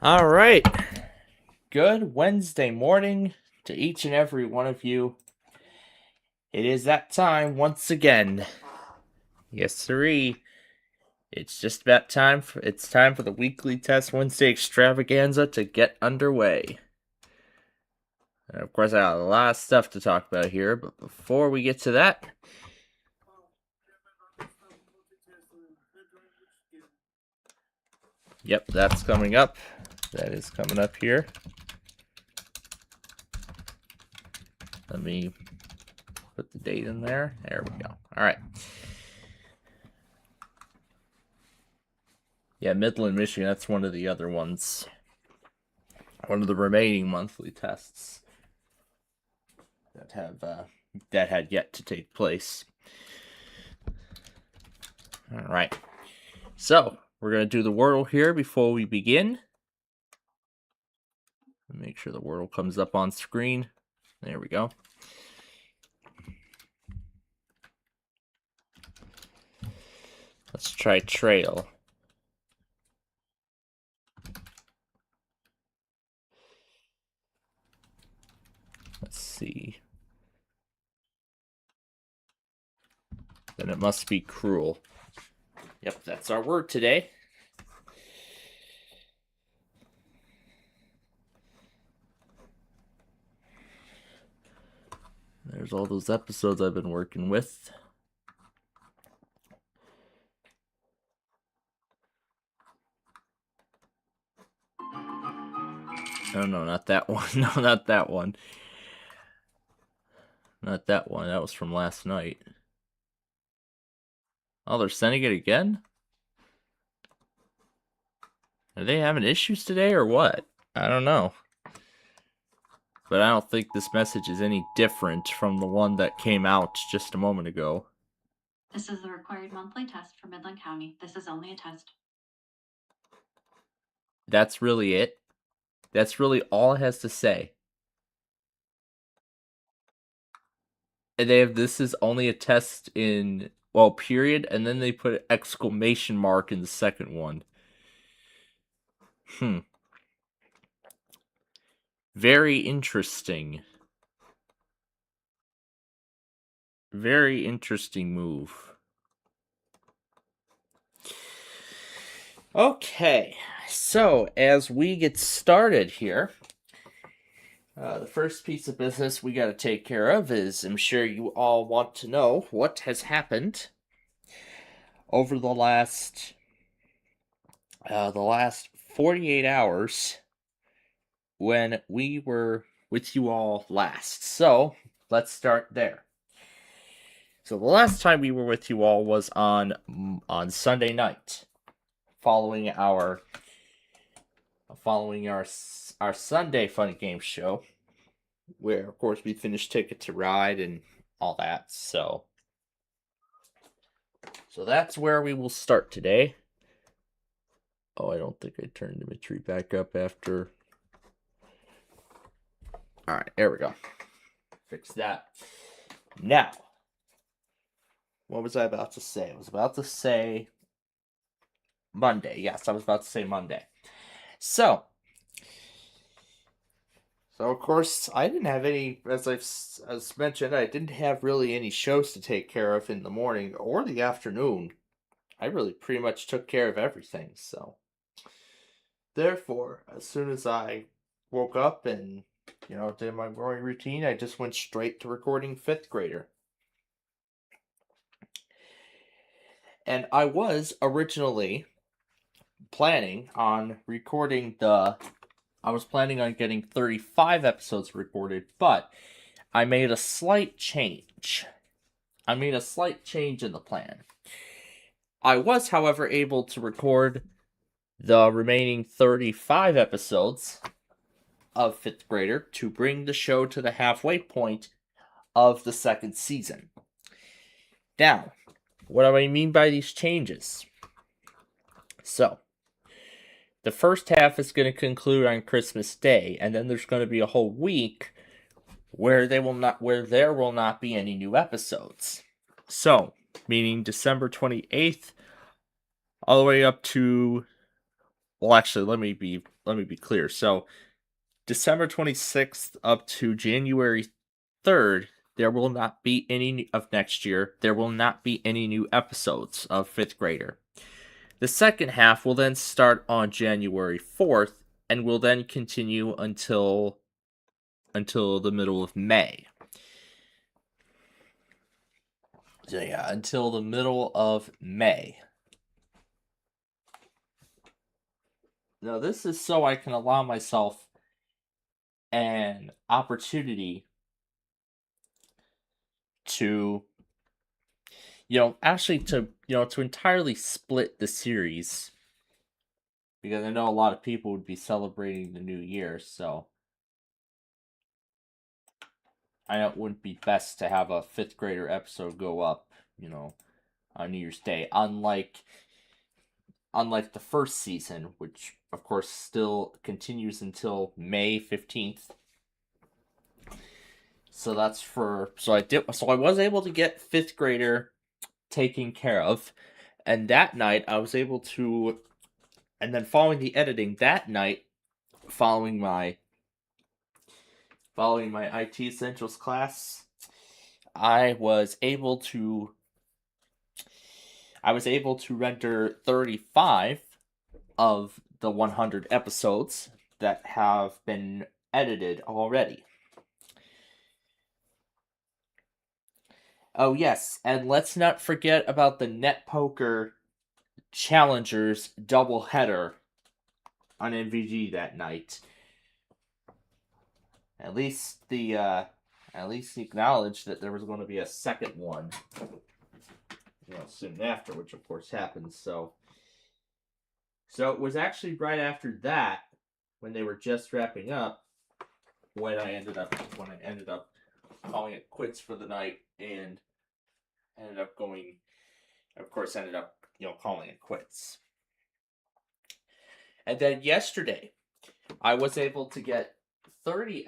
All right. Good Wednesday morning to each and every one of you. It is that time once again. Yes, sirree. It's just about time it's time for the weekly test Wednesday extravaganza to get underway. And of course, I got a lot of stuff to talk about here, but before we get to that, yep, that's coming up. That is coming up here. Let me put the date in there. There we go. All right. Yeah, Midland, Michigan, that's one of the other ones. One of the remaining monthly tests that had yet to take place. All right. So, we're going to do the Wordle here before we begin. Make sure the Wordle comes up on screen. There we go. Let's try trail. Let's see. Then it must be cruel. Yep, that's our word today. There's all those episodes I've been working with. No, not that one. No, not that one. Not that one. That was from last night. Oh, they're sending it again? Are they having issues today or what? I don't know. But I don't think this message is any different from the one that came out just a moment ago. This is the required monthly test for Midland County. This is only a test. That's really it. That's really all it has to say. And they have this is only a test in, well, period, and then they put an exclamation mark in the second one. Very interesting. Very interesting move. Okay, so as we get started here, the first piece of business we got to take care of is I'm sure you all want to know what has happened over the last 48 hours when we were with you all last. So let's start there. So the last time we were with you all was on Sunday night, following our Sunday Fun Game show, where of course we finished Ticket to Ride and all that. So that's where we will start today. Oh, I don't think I turned imagery back up after. All right, there we go. Fix that. Now, what was I about to say? I was about to say Monday. Yes, I was about to say Monday. So of course, I didn't have any, as mentioned, I didn't have really any shows to take care of in the morning or the afternoon. I really pretty much took care of everything. So, therefore, as soon as I woke up and did my morning routine, I just went straight to recording Fifth Grader. And I was originally planning on recording I was planning on getting 35 episodes recorded, but I made a slight change. I made a slight change in the plan. I was, however, able to record the remaining 35 episodes of Fifth Grader to bring the show to the halfway point of the second season. Now, what do I mean by these changes? So, the first half is going to conclude on Christmas Day, and then there's going to be a whole week where there will not be any new episodes. So, meaning December 28th all the way up to well, actually, let me be clear. So, December 26th up to January 3rd, there will not be any of next year. There will not be any new episodes of 5th Grader. The second half will then start on January 4th and will then continue until the middle of May. So yeah, until the middle of May. Now, this is so I can allow myself an opportunity to, actually to entirely split the series, because I know a lot of people would be celebrating the new year, so I know it wouldn't be best to have a 5th Grader episode go up, on New Year's Day, unlike the first season, which of course still continues until May 15th. So I was able to get 5th Grader taken care of, and that night I was able to, and then following the editing that night, following my IT Essentials class, I was able to render 35 of the 100 episodes that have been edited already. Oh yes, and let's not forget about the Net Poker Challengers doubleheader on NVG that night. At least acknowledge that there was going to be a second one, soon after, which of course happened. So it was actually right after that, when they were just wrapping up, when I ended up calling it quits for the night, and ended up calling it quits. And then yesterday, I was able to get 30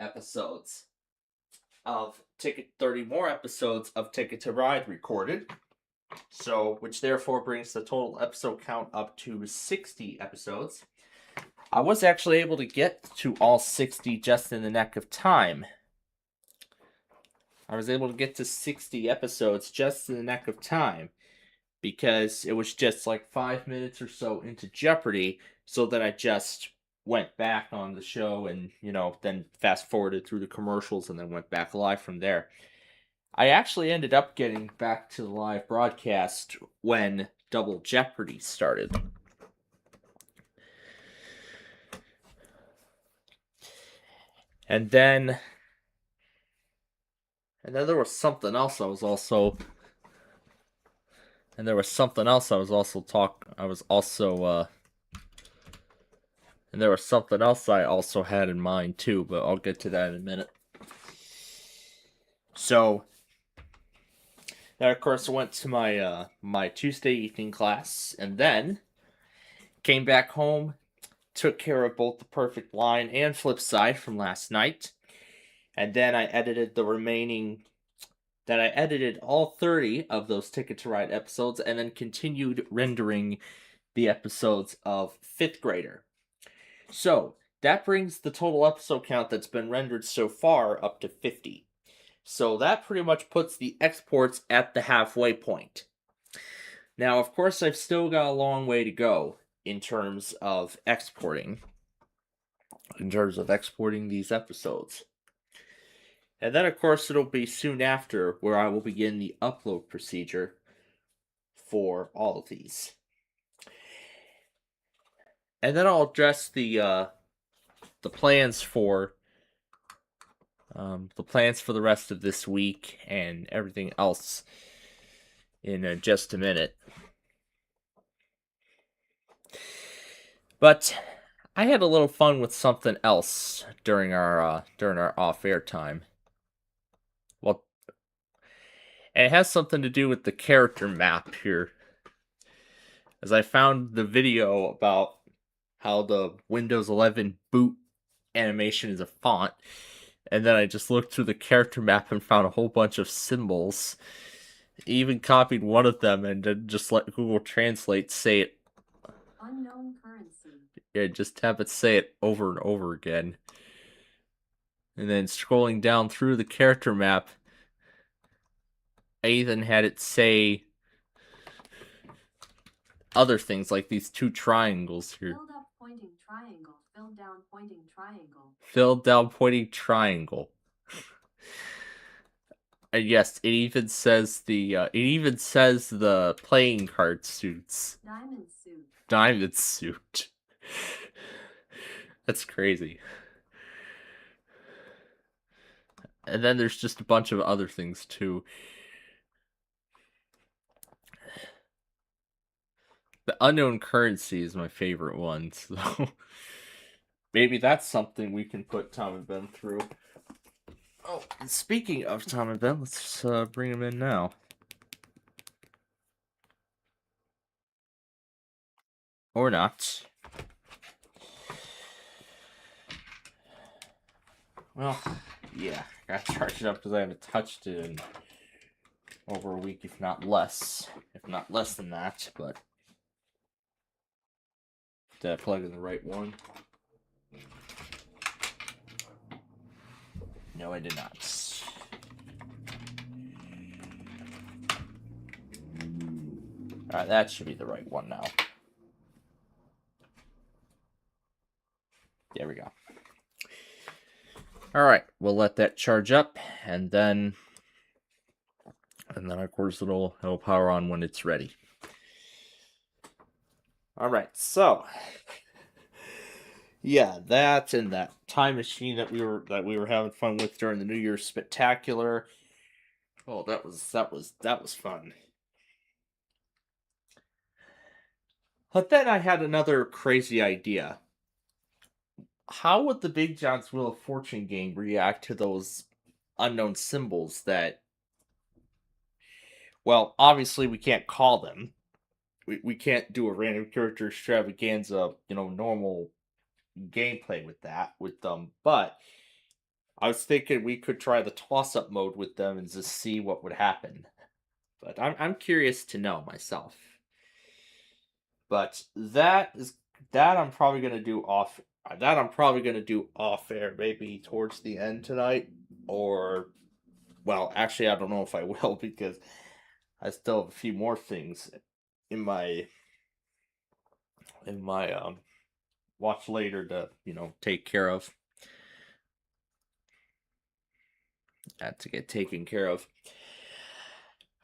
more episodes of Ticket to Ride recorded. So, which therefore brings the total episode count up to 60 episodes. I was actually able to get to all 60 just in the nick of time. I was able to get to 60 episodes just in the nick of time, because it was just like 5 minutes or so into Jeopardy, so then I just went back on the show and, then fast forwarded through the commercials and then went back live from there. I actually ended up getting back to the live broadcast when Double Jeopardy started. And then there was something else I was also had in mind too, but I'll get to that in a minute. So, then of course I went to my my Tuesday evening class, and then came back home, took care of both the Perfect Line and Flip Side from last night, and then I edited all 30 of those Ticket to Ride episodes, and then continued rendering the episodes of 5th Grader. So, that brings the total episode count that's been rendered so far up to 50. So that pretty much puts the exports at the halfway point. Now, of course, I've still got a long way to go in terms of exporting these episodes. And then, of course, it'll be soon after where I will begin the upload procedure for all of these. And then I'll address the plans for the rest of this week and everything else in just a minute. But I had a little fun with something else during our off-air time. Well, and it has something to do with the character map here, as I found the video about how the Windows 11 boot animation is a font, and then I just looked through the character map and found a whole bunch of symbols. Even copied one of them and then just let Google Translate say it. Unknown currency. Yeah, just have it say it over and over again. And then scrolling down through the character map, I even had it say other things like these two triangles here. Filled up pointing triangle. Filled down pointing triangle. Filled down pointing triangle. And yes, it even says the playing card suits. Diamond suit. Diamond suit. That's crazy. And then there's just a bunch of other things too. The unknown currency is my favorite one, so maybe that's something we can put Tom and Ben through. Oh, and speaking of Tom and Ben, let's bring them in now. Or not. Well, yeah, I gotta charge it up because I haven't touched it in over a week, if not less. If not less than that, but... Did I plug in the right one? No, I did not. Alright, that should be the right one now. There we go. Alright, we'll let that charge up, and then of course it'll power on when it's ready. Alright, so yeah, that and that time machine that we were having fun with during the New Year's Spectacular. Oh, that was fun. But then I had another crazy idea. How would the Big John's Wheel of Fortune game react to those unknown symbols that, well, obviously we can't call them. We can't do a random character extravaganza, normal gameplay with them, but I was thinking we could try the toss-up mode with them and just see what would happen. But I'm curious to know myself. But that I'm probably gonna do off air, maybe towards the end tonight, or well, actually I don't know if I will because I still have a few more things in my watch later to take care of. To get taken care of.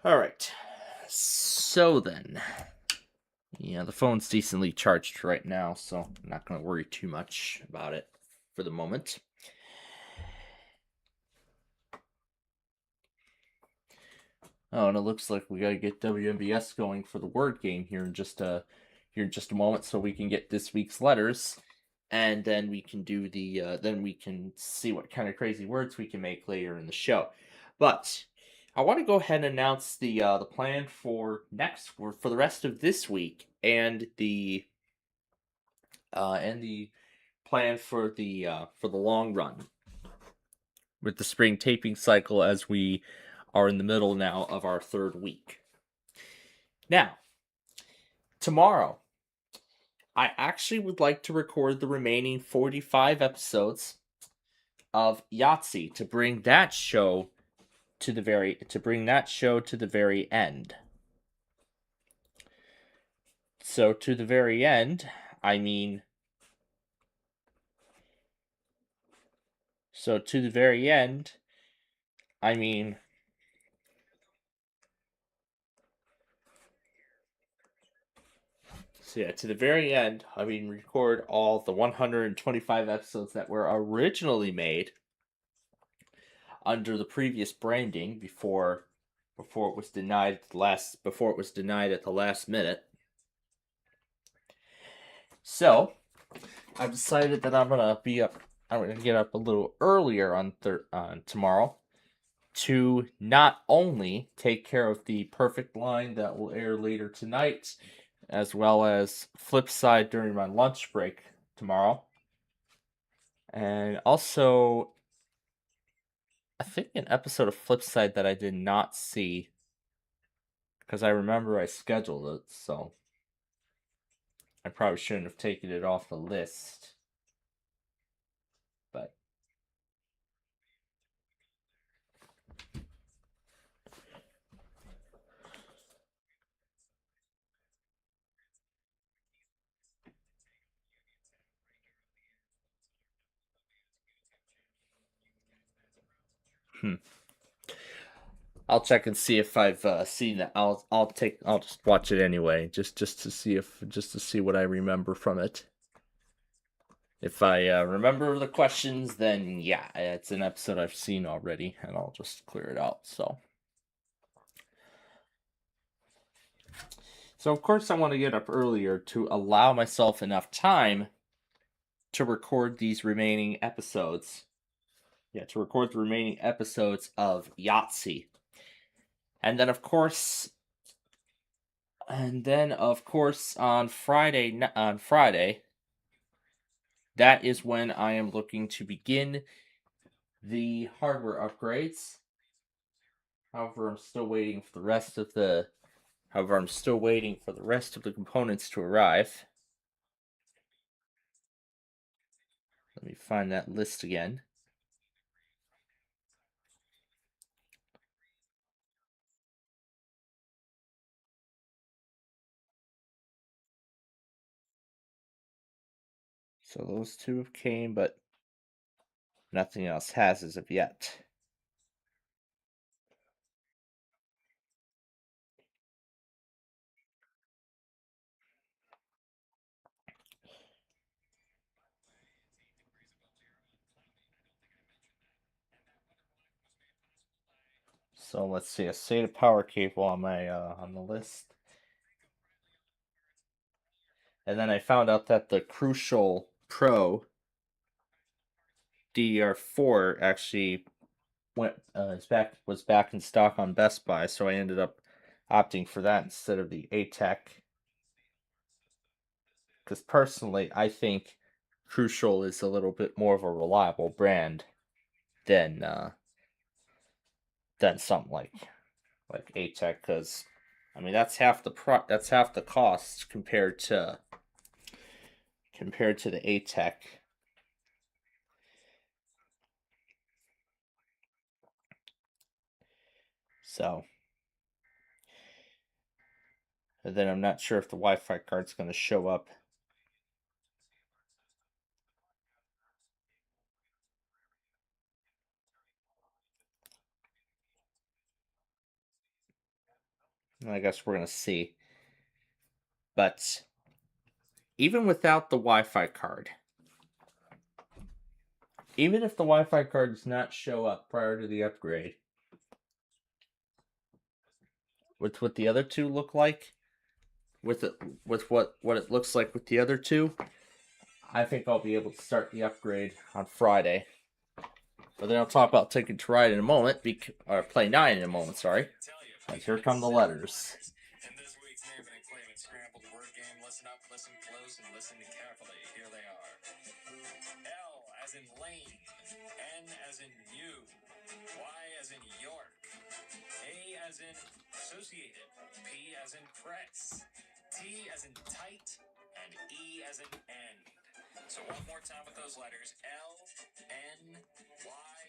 All right. So then, yeah, the phone's decently charged right now, so I'm not going to worry too much about it for the moment. Oh, and it looks like we got to get WMBS going for the word game here in just a moment, so we can get this week's letters, and then we can do then we can see what kind of crazy words we can make later in the show. But I want to go ahead and announce the plan for the rest of this week, and the plan for the long run with the spring taping cycle, as we are in the middle now of our third week. Now, tomorrow, I actually would like to record the remaining 45 episodes of Yahtzee to bring that show to the very end. So to the very end, I mean So to the very end, I mean to the very end, record all the 125 episodes that were originally made under the previous branding before it was denied at the last minute. So, I've decided that I'm gonna get up a little earlier on tomorrow to not only take care of the perfect line that will air later tonight, as well as Flipside during my lunch break tomorrow, and also I think an episode of Flipside that I did not see because I remember I scheduled it. So I probably shouldn't have taken it off the list. But I'll check and see if I've seen that. I'll just watch it anyway, just to see what I remember from it. If I remember the questions, then yeah, it's an episode I've seen already, and I'll just clear it out. So of course I want to get up earlier to allow myself enough time to record these remaining episodes. Yeah, to record the remaining episodes of Yahtzee. And then of course on Friday, that is when I am looking to begin the hardware upgrades. However, I'm still waiting for the rest of the components to arrive. Let me find that list again. So those two have came, but nothing else has as of yet. So let's see, a SATA power cable on my on the list. And then I found out that the Crucial Pro DDR4 actually was back in stock on Best Buy, so I ended up opting for that instead of the ATEC. Because personally, I think Crucial is a little bit more of a reliable brand than something like ATEC. Because I mean that's half the cost compared to the ATEC. So, and then I'm not sure if the Wi-Fi card's going to show up. I guess we're going to see. But even without the Wi-Fi card, even if the Wi-Fi card does not show up prior to the upgrade, with what the other two look like, with what it looks like with the other two, I think I'll be able to start the upgrade on Friday. But then I'll talk about Ticket to Ride in a moment, or Play 9 in a moment, sorry. And here come the letters. In this week's name and claimant scrambled word game, listen up, listen close, and listen carefully. Here they are. L as in Lane, N as in you, Y as in York, A as in associated, P as in press, T as in tight, and E as in end. So one more time with those letters: L, N, Y,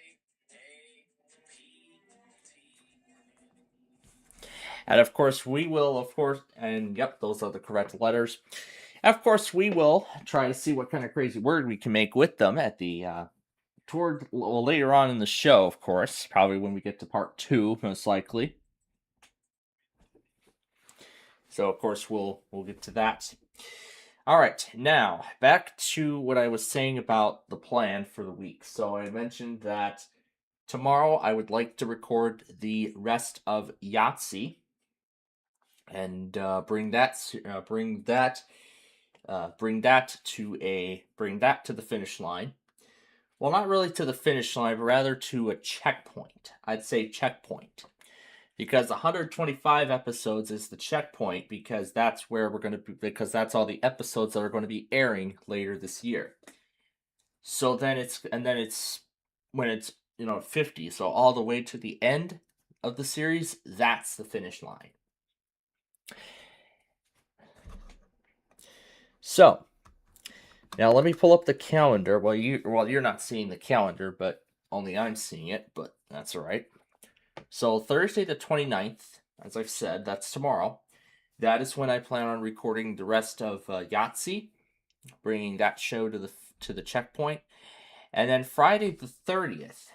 A, P, T. And of course, we will, and yep, those are the correct letters. Of course, we will try to see what kind of crazy word we can make with them at the later on in the show. Of course, probably when we get to part 2, most likely. So of course we'll get to that. All right, now back to what I was saying about the plan for the week. So I mentioned that tomorrow I would like to record the rest of Yahtzee and bring that to the finish line. Well, not really to the finish line, but rather to a checkpoint. I'd say checkpoint. Because 125 episodes is the checkpoint, because that's where we're going to be, because that's all the episodes that are going to be airing later this year. So then it's when it's 50, so all the way to the end of the series, that's the finish line. So now let me pull up the calendar. Well, you're not seeing the calendar, but only I'm seeing it. But that's all right. So Thursday the 29th, as I've said, that's tomorrow. That is when I plan on recording the rest of Yahtzee, bringing that show to the checkpoint, and then Friday the 30th.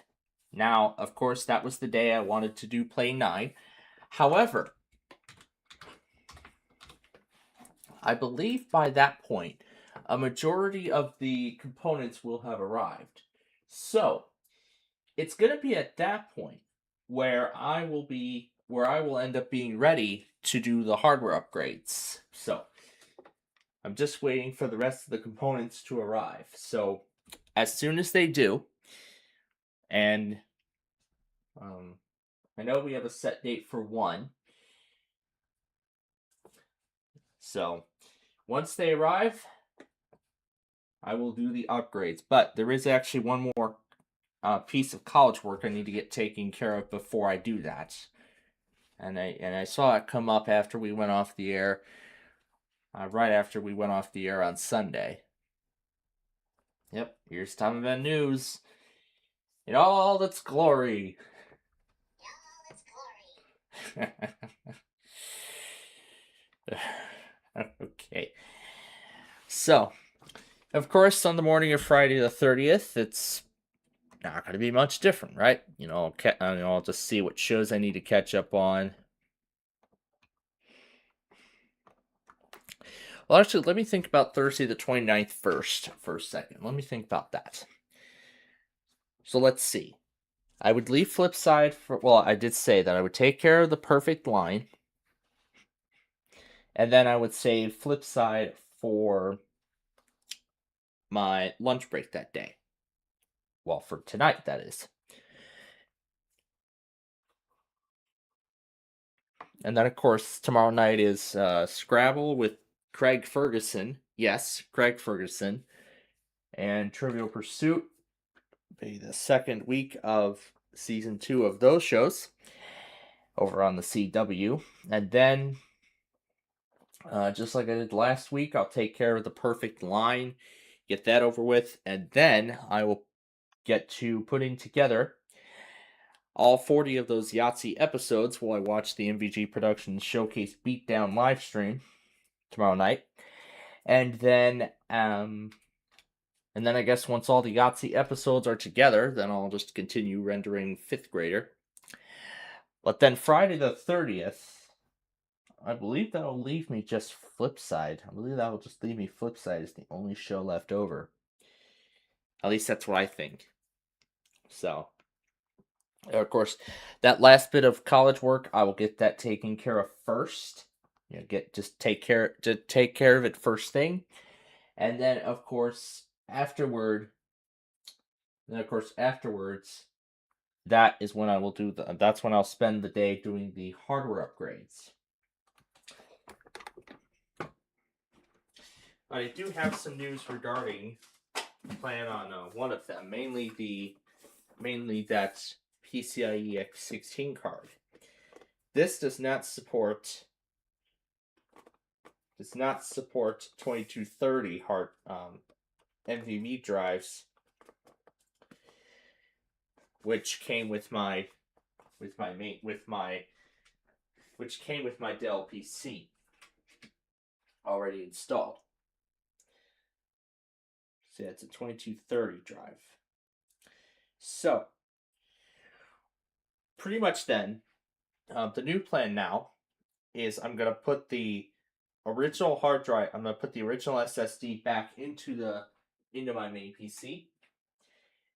Now, of course, that was the day I wanted to do Play 9. However, I believe by that point, a majority of the components will have arrived. So, it's going to be at that point where I will end up being ready to do the hardware upgrades. So, I'm just waiting for the rest of the components to arrive. So, as soon as they do, and I know we have a set date for one. So, once they arrive, I will do the upgrades. But there is actually one more piece of college work I need to get taken care of before I do that. And I saw it come up after we went off the air. Right after we went off the air on Sunday. Yep, here's Tom and Ben News. In all its glory. Okay. So, of course, on the morning of Friday the 30th, it's not going to be much different, right? I'll just see what shows I need to catch up on. Well, actually, let me think about Thursday the 29th first for a second. Let me think about that. So let's see. I would leave Flipside for... Well, I did say that I would take care of the perfect line. And then I would save Flipside for my lunch break that day. Well, for tonight, that is. And then, of course, tomorrow night is Scrabble with Craig Ferguson. Yes, Craig Ferguson. And Trivial Pursuit. Be the second week of season 2 of those shows over on the CW. And then, just like I did last week, I'll take care of the perfect line, get that over with, and then I will get to putting together all 40 of those Yahtzee episodes while I watch the MVG Productions Showcase Beatdown live stream tomorrow night. And then I guess once all the Yahtzee episodes are together, then I'll just continue rendering 5th grader. But then Friday the 30th, I believe that'll leave me just Flipside. I believe that will just leave me Flipside as the only show left over. At least that's what I think. So, of course, that last bit of college work, I will get that taken care of first. Take care of it first thing. And then, of course, afterwards, that is when I will that's when I'll spend the day doing the hardware upgrades. I do have some news regarding plan on one of them, mainly that PCIe X16 card. This does not support 2230 hard NVMe drives, which came with my Dell PC already installed. So it's a 2230 drive. So pretty much then, the new plan now is I'm gonna put the original hard drive. I'm gonna put the original SSD back into my main PC,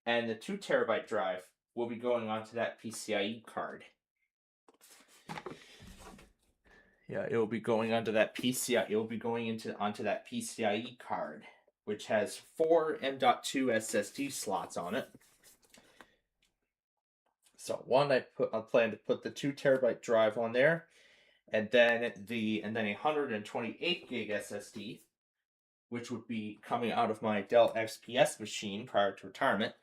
and the 2 terabyte drive will be going onto that PCIe card. Yeah, it will be going onto that PCIe. It will be going onto that PCIe card, which has 4 M.2 SSD slots on it. So I plan to put the 2 terabyte drive on there, and then a 128 gig SSD, which would be coming out of my Dell XPS machine prior to retirement,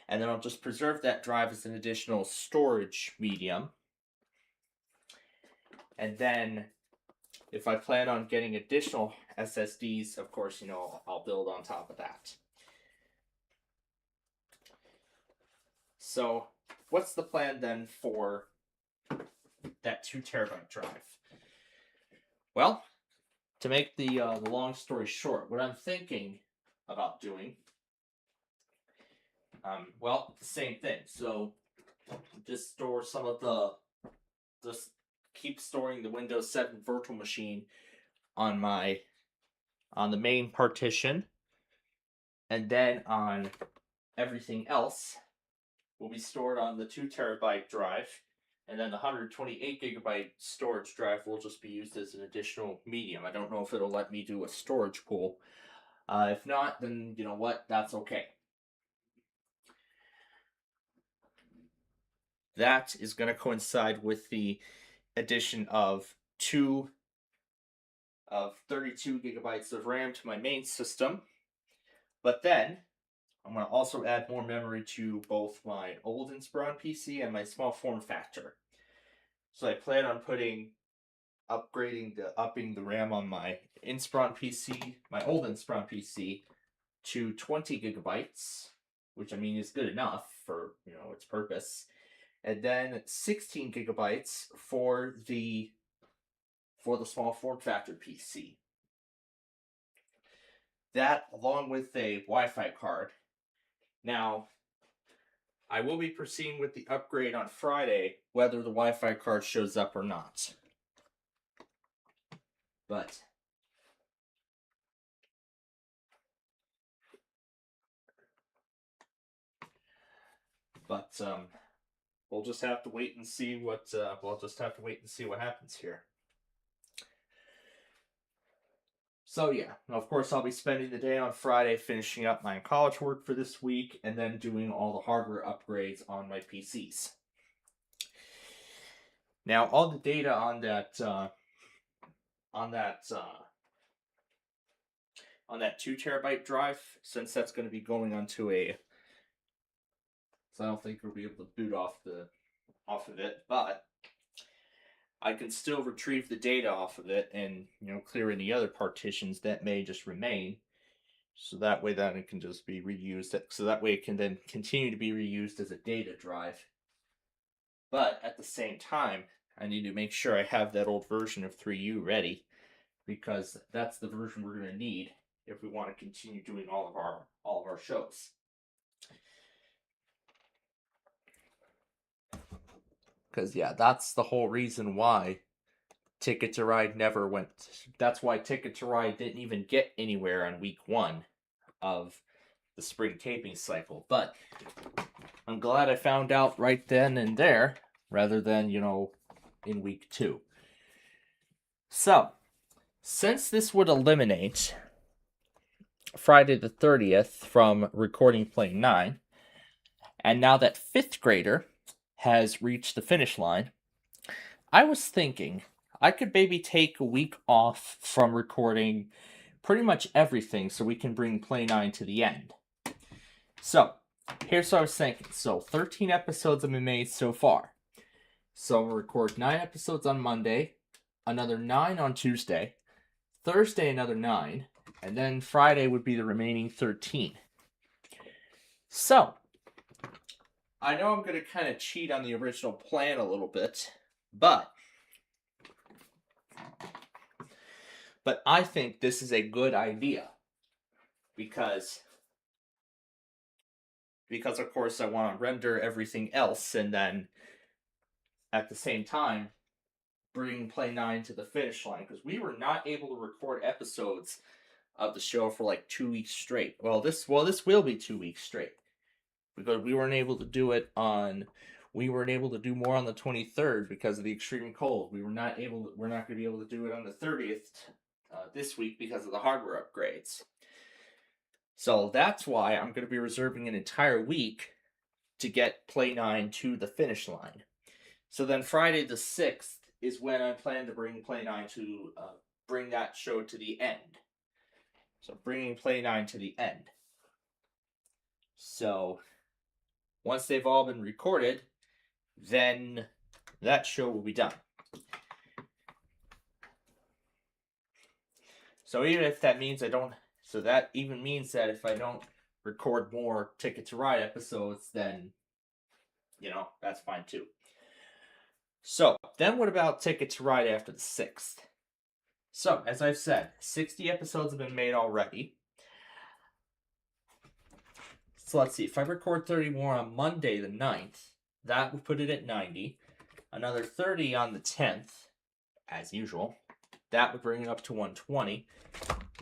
and then I'll just preserve that drive as an additional storage medium. And then if I plan on getting additional SSDs, of course, I'll build on top of that. So, what's the plan then for that 2 terabyte drive? Well, to make the long story short, what I'm thinking about doing, same thing. So, just store some of just keep storing the Windows 7 virtual machine on the main partition, and then on everything else will be stored on the 2 terabyte drive, and then the 128 gigabyte storage drive will just be used as an additional medium. I don't know if it'll let me do a storage pool. If not, then you know what, that's okay. That is going to coincide with the addition of 32 gigabytes of RAM to my main system. But then I'm going to also add more memory to both my old Inspiron PC and my small form factor. So I plan on upping the RAM on my Inspiron PC, my old Inspiron PC, to 20 gigabytes, which I mean is good enough for its purpose, and then 16 gigabytes for the small form factor PC. That, along with a Wi-Fi card. Now, I will be proceeding with the upgrade on Friday, whether the Wi-Fi card shows up or not. But we'll just have to wait and see what happens here. So yeah, of course I'll be spending the day on Friday finishing up my college work for this week, and then doing all the hardware upgrades on my PCs. Now, all the data on that 2 terabyte drive, since that's going to be going onto so I don't think we'll be able to boot off of it, but I can still retrieve the data off of it and clear any other partitions that may just remain, so that way it can just be reused. So that way it can then continue to be reused as a data drive. But at the same time, I need to make sure I have that old version of 3U ready, because that's the version we're going to need if we want to continue doing all of our shows. Because yeah, that's the whole reason why Ticket to Ride never went. That's why Ticket to Ride didn't even get anywhere on week 1 of the spring taping cycle. But I'm glad I found out right then and there, rather than in week 2. So, since this would eliminate Friday the 30th from recording Play 9, and now that 5th grader has reached the finish line, I was thinking I could maybe take a week off from recording pretty much everything so we can bring Play 9 to the end. So, here's what I was thinking. So, 13 episodes have been made so far. So, we'll record 9 episodes on Monday, another 9 on Tuesday, Thursday another 9, and then Friday would be the remaining 13. So, I know I'm going to kind of cheat on the original plan a little bit, but I think this is a good idea, because of course I want to render everything else, and then at the same time bring Play 9 to the finish line, because we were not able to record episodes of the show for like 2 weeks straight. Well, this will be 2 weeks straight, because we weren't able to do more on the 23rd because of the extreme cold. We're not going to be able to do it on the 30th this week because of the hardware upgrades. So that's why I'm going to be reserving an entire week to get Play 9 to the finish line. So then Friday the 6th is when I plan to bring Play 9 to bring that show to the end. So bringing Play 9 to the end. So once they've all been recorded, then that show will be done. So even if that means that even means that if I don't record more Ticket to Ride episodes, then, that's fine too. So, then what about Ticket to Ride after the 6th? So, as I've said, 60 episodes have been made already. So let's see, if I record 30 more on Monday the 9th, that would put it at 90. Another 30 on the 10th, as usual. That would bring it up to 120.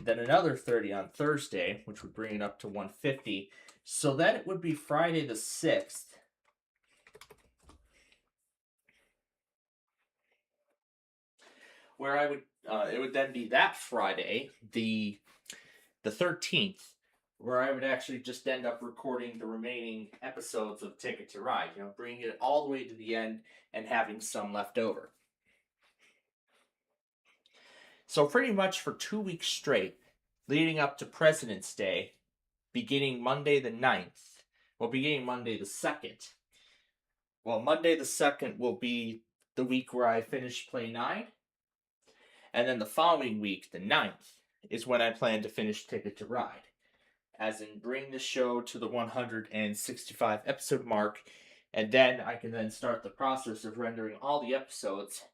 Then another 30 on Thursday, which would bring it up to 150. So then it would be Friday the 6th. Where it would then be that Friday, the 13th, where I would actually just end up recording the remaining episodes of Ticket to Ride, bringing it all the way to the end and having some left over. So pretty much for 2 weeks straight, leading up to President's Day, beginning Monday the 9th, beginning Monday the 2nd. Well, Monday the 2nd will be the week where I finish Play 9, and then the following week, the 9th, is when I plan to finish Ticket to Ride. As in, bring the show to the 165 episode mark, and then I can then start the process of rendering all the episodes,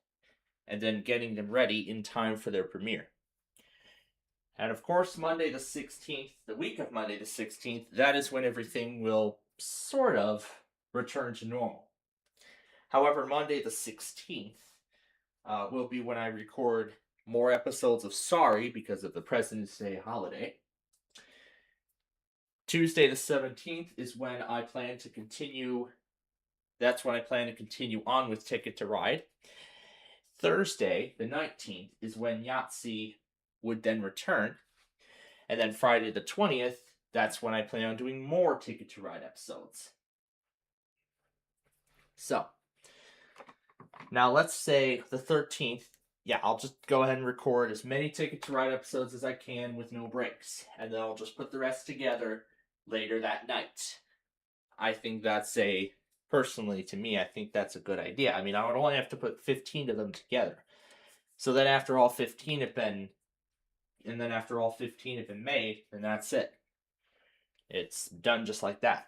and then getting them ready in time for their premiere. And of course, Monday the 16th, the week of Monday the 16th, that is when everything will sort of return to normal. However, Monday the 16th will be when I record more episodes of Sorry because of the President's Day holiday. Tuesday the 17th is when I plan to continue. That's when I plan to continue on with Ticket to Ride. Thursday the 19th is when Yahtzee would then return. And then Friday the 20th, that's when I plan on doing more Ticket to Ride episodes. So, now let's say the 13th, I'll just go ahead and record as many Ticket to Ride episodes as I can with no breaks. And then I'll just put the rest together later that night. I think personally to me, I think that's a good idea. I mean, I would only have to put 15 of them together. So then after all 15 have been made, then that's it. It's done just like that.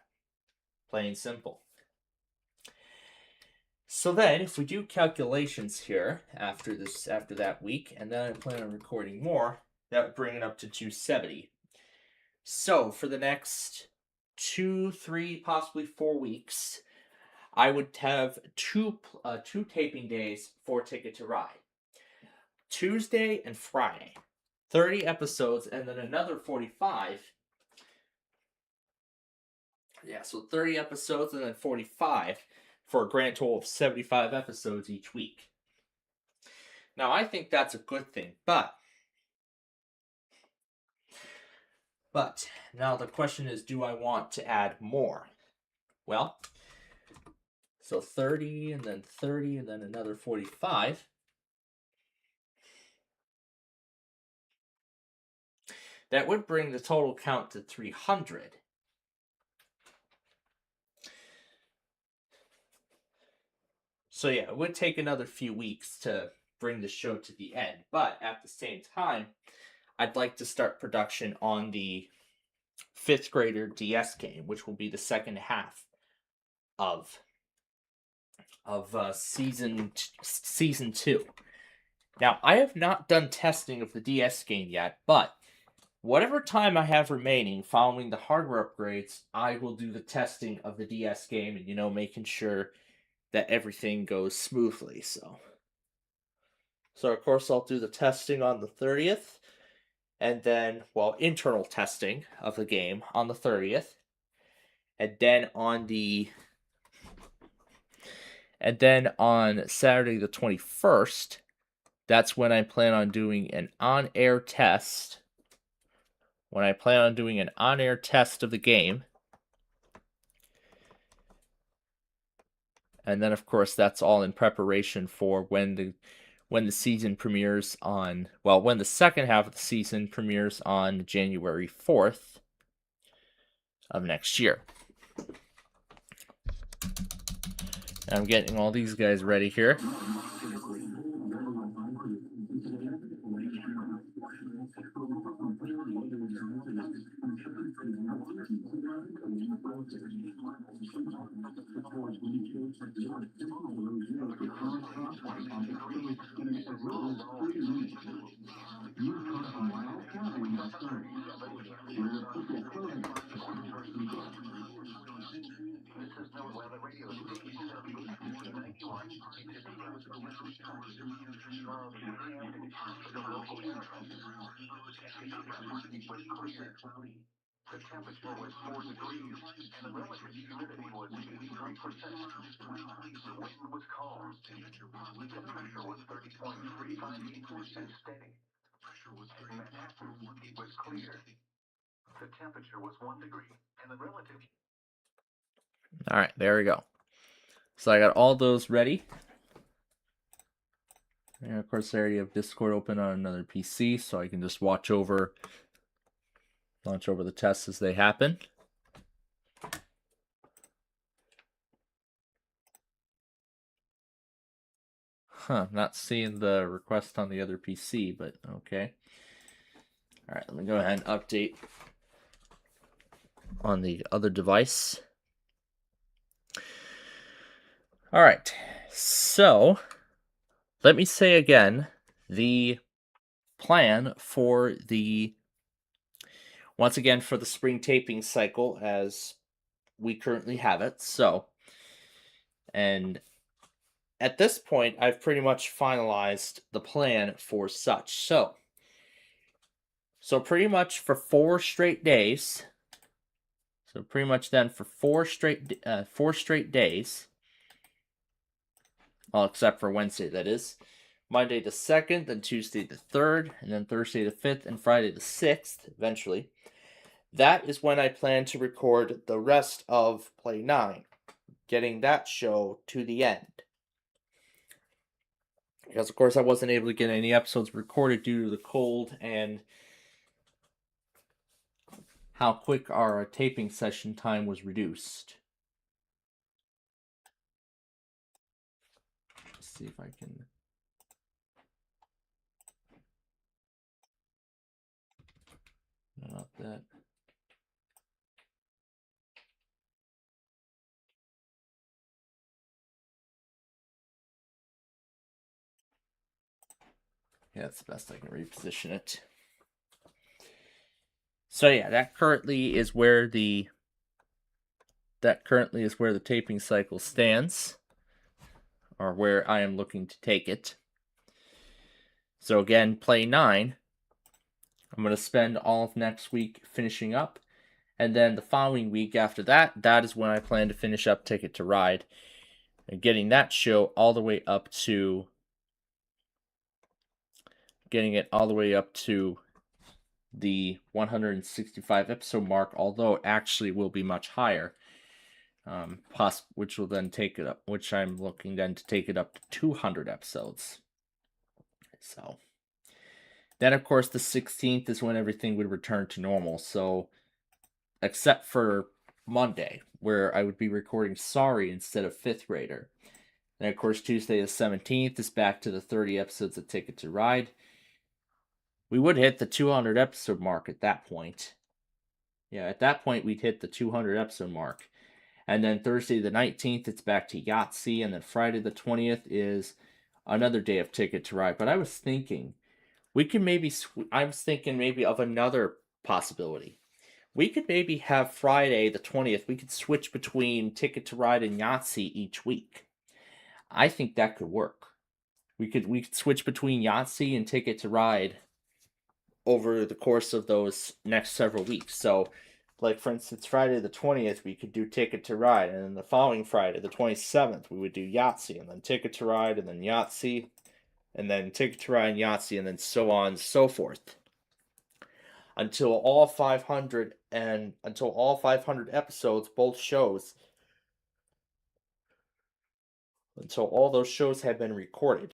Plain simple. So then, if we do calculations here after that week, and then I plan on recording more, that would bring it up to 270. So for the next 2, 3, possibly 4 weeks, I would have two taping days for Ticket to Ride. Tuesday and Friday. 30 episodes, and then another 45. So 30 episodes and then 45 for a grand total of 75 episodes each week. Now, I think that's a good thing, but now the question is, do I want to add more? Well, so 30 and then 30 and then another 45. That would bring the total count to 300. So it would take another few weeks to bring the show to the end. But at the same time, I'd like to start production on the 5th grader DS game, which will be the second half of season 2. Now, I have not done testing of the DS game yet, but whatever time I have remaining following the hardware upgrades, I will do the testing of the DS game and, making sure that everything goes smoothly. So of course, I'll do the testing on the 30th, and then, internal testing of the game on the 30th, and then on Saturday the 21st, that's when I plan on doing an on-air test. When I plan on doing an on-air test of the game. And then, of course, that's all in preparation for when the season premieres on, when the second half of the season premieres on January 4th of next year. I'm getting all these guys ready here. The temperature was 4 degrees, and the relative humidity was 83%. The wind was calm. The pressure was 30.35 and steady. In Manhattan, it was clear. The temperature was 1 degree, and the relative... All right, there we go. So I got all those ready. And of course, I already have Discord open on another PC, so I can just launch over the tests as they happen. Huh, not seeing the request on the other PC, but okay. All right, let me go ahead and update on the other device. All right, so let me say again the plan for once again for the spring taping cycle as we currently have it. So, and at this point, I've pretty much finalized the plan for such. So pretty much for 4 straight days. So pretty much then for 4 straight days. Well, except for Wednesday, that is. Monday the 2nd, then Tuesday the 3rd, and then Thursday the 5th, and Friday the 6th, eventually. That is when I plan to record the rest of Play 9, getting that show to the end. Because, of course, I wasn't able to get any episodes recorded due to the cold and how quick our taping session time was reduced. Let's see if I can... No, not that. Yeah, that's the best I can reposition it. So yeah, that currently is where the taping cycle stands, or where I am looking to take it. So again, Play 9, I'm going to spend all of next week finishing up, and then the following week after that, that is when I plan to finish up Ticket to Ride, and getting that show all the way up to the 165 episode mark, although it actually will be much higher. Which will then take it up, which I'm looking then to take it up to 200 episodes. So then, of course, the 16th is when everything would return to normal. So, except for Monday, where I would be recording Sorry instead of Fifth Grader. And of course, Tuesday the 17th is back to the 30 episodes of Ticket to Ride. We would hit the 200 episode mark at that point. Yeah, at that point, we'd hit the 200 episode mark. And then Thursday the 19th, it's back to Yahtzee. And then Friday the 20th is another day of Ticket to Ride. But I was thinking, I was thinking maybe of another possibility. We could maybe have Friday the 20th, we could switch between Ticket to Ride and Yahtzee each week. I think that could work. We could switch between Yahtzee and Ticket to Ride over the course of those next several weeks. So, like, for instance, Friday the 20th, we could do Ticket to Ride, and then the following Friday, the 27th, we would do Yahtzee, and then Ticket to Ride, and then Yahtzee, and then Ticket to Ride and Yahtzee, and then so on and so forth. Until all 500 episodes, both shows, until all those shows have been recorded.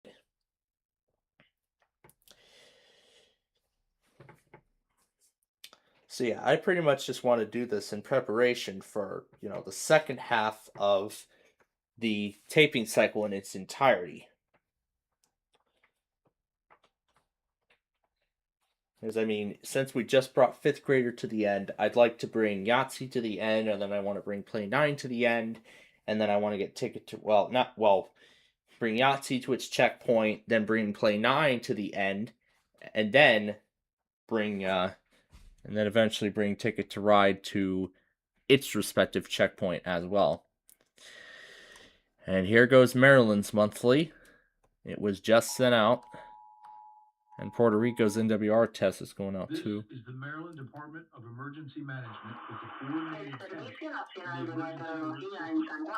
So yeah, I pretty much just want to do this in preparation for, the second half of the taping cycle in its entirety. Because, I mean, since we just brought 5th grader to the end, I'd like to bring Yahtzee to the end, and then I want to bring Play 9 to the end, and then I want to get Ticket to, bring Yahtzee to its checkpoint, then bring Play 9 to the end, and then eventually bring Ticket to Ride to its respective checkpoint as well. And here goes Maryland's monthly. It was just sent out. And Puerto Rico's NWR test is going out too. This is the Maryland Department of Emergency Management with the coordinated test of the emergency alert system.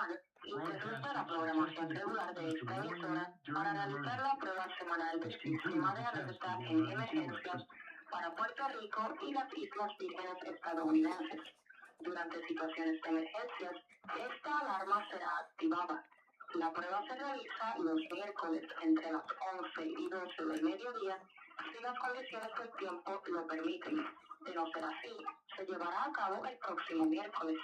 Broadcasting successful deployment to warn you during an emergency. Let's conclude the test of the emergency alert system. Para Puerto Rico y las Islas Vírgenes estadounidenses. Durante situaciones de emergencias, esta alarma será activada. La prueba se realiza los miércoles entre las 11 y 12 del mediodía si las condiciones del tiempo lo permiten. De no ser así, se llevará a cabo el próximo miércoles.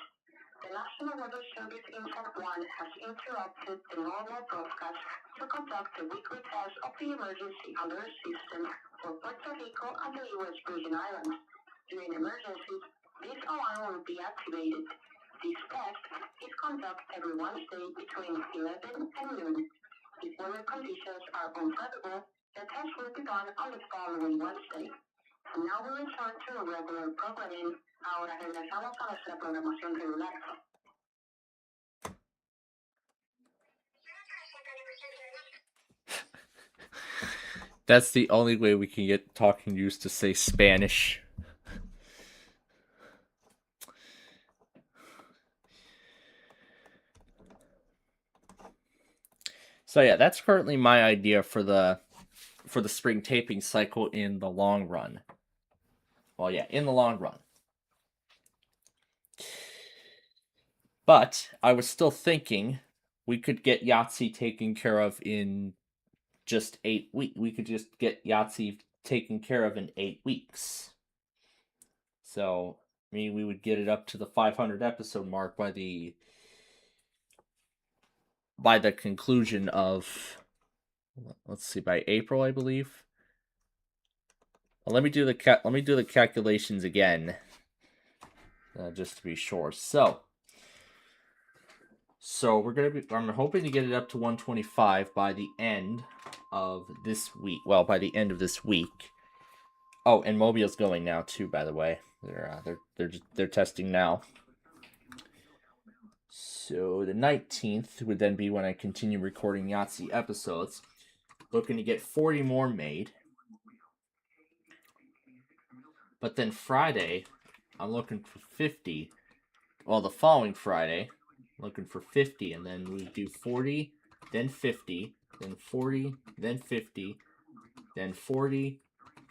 The National Weather Service in San Juan has interrupted the normal broadcast to conduct a weekly test of the emergency alert system for Puerto Rico and the U.S. Virgin Islands. During emergencies, this alarm will be activated. This test is conducted every Wednesday between 11 and noon. If weather conditions are unfavorable, the test will be done on the following Wednesday. Now we return to the regular programming. Ahora regresamos a nuestra programación regular. That's the only way we can get Talking News to say Spanish. So yeah, that's currently my idea for the spring taping cycle in the long run. Well, yeah, in the long run. But I was still thinking we could get Yahtzee taken care of in just 8 weeks. We could just get Yahtzee taken care of in 8 weeks. So, I mean, we would get it up to the 500 episode mark by the conclusion of, let's see, by April, I believe. Well, let me do the calculations again, just to be sure. So I'm hoping to get it up to 125 by the end of this week. Well, by the end of this week. Oh, and Mobile's going now too, by the way. They're testing now. So the 19th would then be when I continue recording Yahtzee episodes. Looking to get 40 more made. But then Friday, I'm looking for 50. Well, the following Friday, looking for 50, and then we do 40, then 50, then 40, then 50, then 40,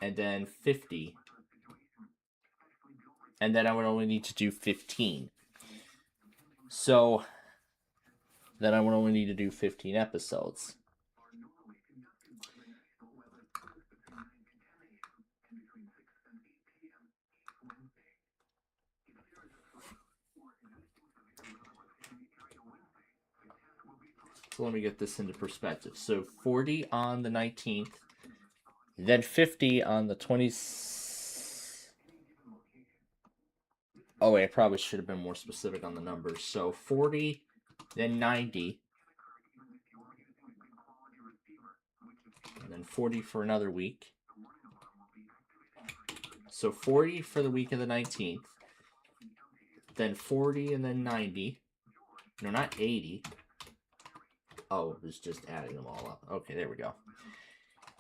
and then 50. And then I would only need to do 15. So then I would only need to do 15 episodes. So let me get this into perspective. So 40 on the 19th, then 50 on the 20th. Oh wait, I probably should have been more specific on the numbers. So 40, then 90, and then 40 for another week. So 40 for the week of the 19th, then 40 and then 90. No, not 80. Oh, it was just adding them all up. Okay, there we go.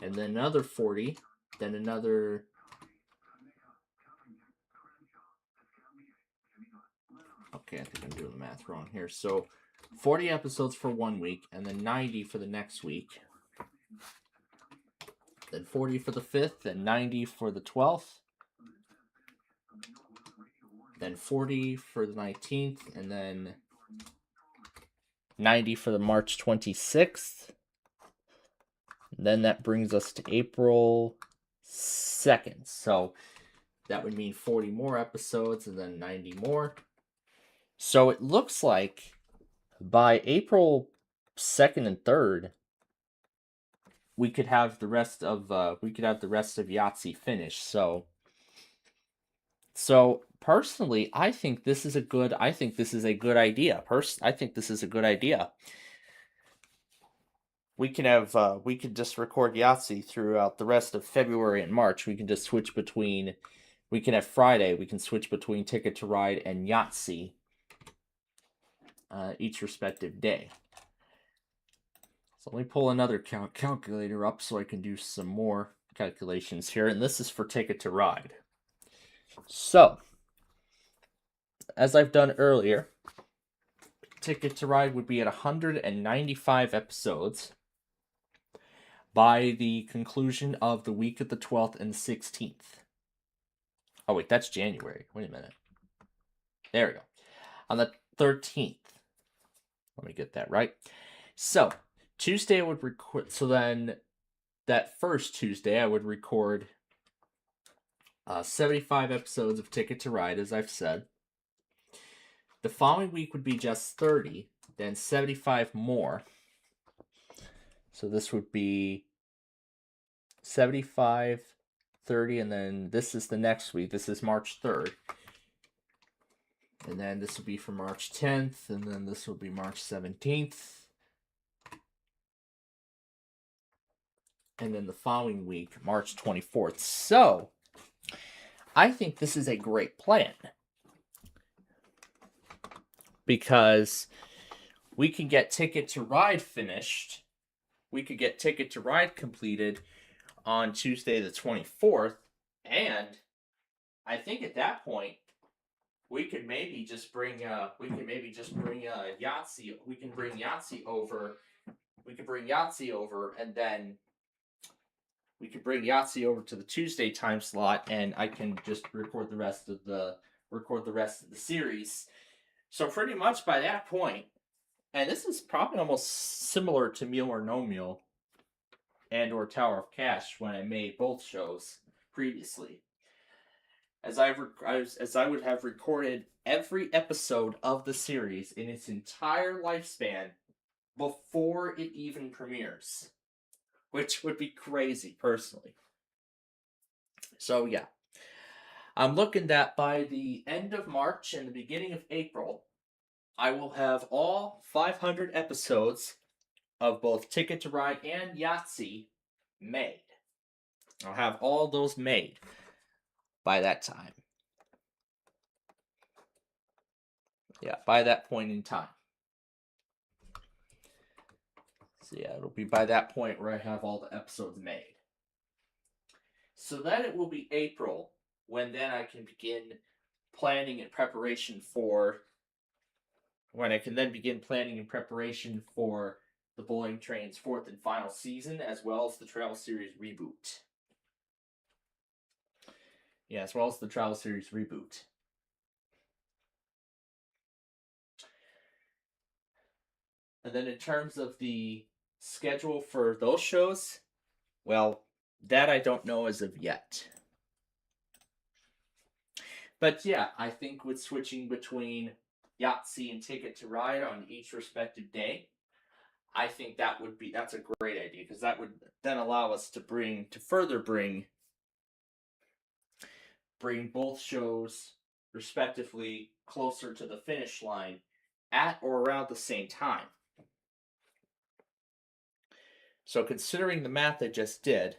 And then another 40, then another... Okay, I think I'm doing the math wrong here. So 40 episodes for 1 week, and then 90 for the next week. Then 40 for the 5th, then 90 for the 12th. Then 40 for the 19th, and then 90 for the March 26th. And then that brings us to April 2nd. So that would mean 40 more episodes and then 90 more. So it looks like by April 2nd and 3rd, we could have the rest of Yahtzee finished. So personally, I think this is a good idea. I think this is a good idea. We could just record Yahtzee throughout the rest of February and March. We can just switch between. We can have Friday. We can switch between Ticket to Ride and Yahtzee each respective day. So let me pull another calculator up so I can do some more calculations here. And this is for Ticket to Ride. So, as I've done earlier, Ticket to Ride would be at 195 episodes by the conclusion of the week of the 12th and 16th. Oh, wait, that's January. Wait a minute. There we go. On the 13th. Let me get that right. So, Tuesday I would record. So then, that first Tuesday I would record 75 episodes of Ticket to Ride, as I've said. The following week would be just 30, then 75 more. So this would be 75, 30, and then this is the next week. This is March 3rd. And then this will be for March 10th, and then this will be March 17th. And then the following week, March 24th. So, I think this is a great plan. Because we can get Ticket to Ride finished. We could get Ticket to Ride completed on Tuesday the 24th. And I think at that point, we could maybe just bring Yahtzee. We can bring Yahtzee over. We could bring Yahtzee over, and then we could bring Yahtzee over to the Tuesday time slot, and I can just record the rest of the series. So pretty much by that point, and this is probably almost similar to Meal or No Meal and or Tower of Cash when I made both shows previously. As I would have recorded every episode of the series in its entire lifespan before it even premieres, which would be crazy personally. So yeah. I'm looking that by the end of March and the beginning of April, I will have all 500 episodes of both Ticket to Ride and Yahtzee made. I'll have all those made by that time. Yeah, by that point in time. So yeah, it'll be by that point where I have all the episodes made. So then it will be April when then I can begin planning and preparation for the Bowling Train's 4th and final season, as well as the Travel Series reboot. Yeah, as well as the Travel Series reboot. And then in terms of the schedule for those shows, well, that I don't know as of yet. But yeah, I think with switching between Yahtzee and Ticket to Ride on each respective day, I think that's a great idea, because that would then allow us to further bring both shows respectively closer to the finish line at or around the same time. So considering the math I just did,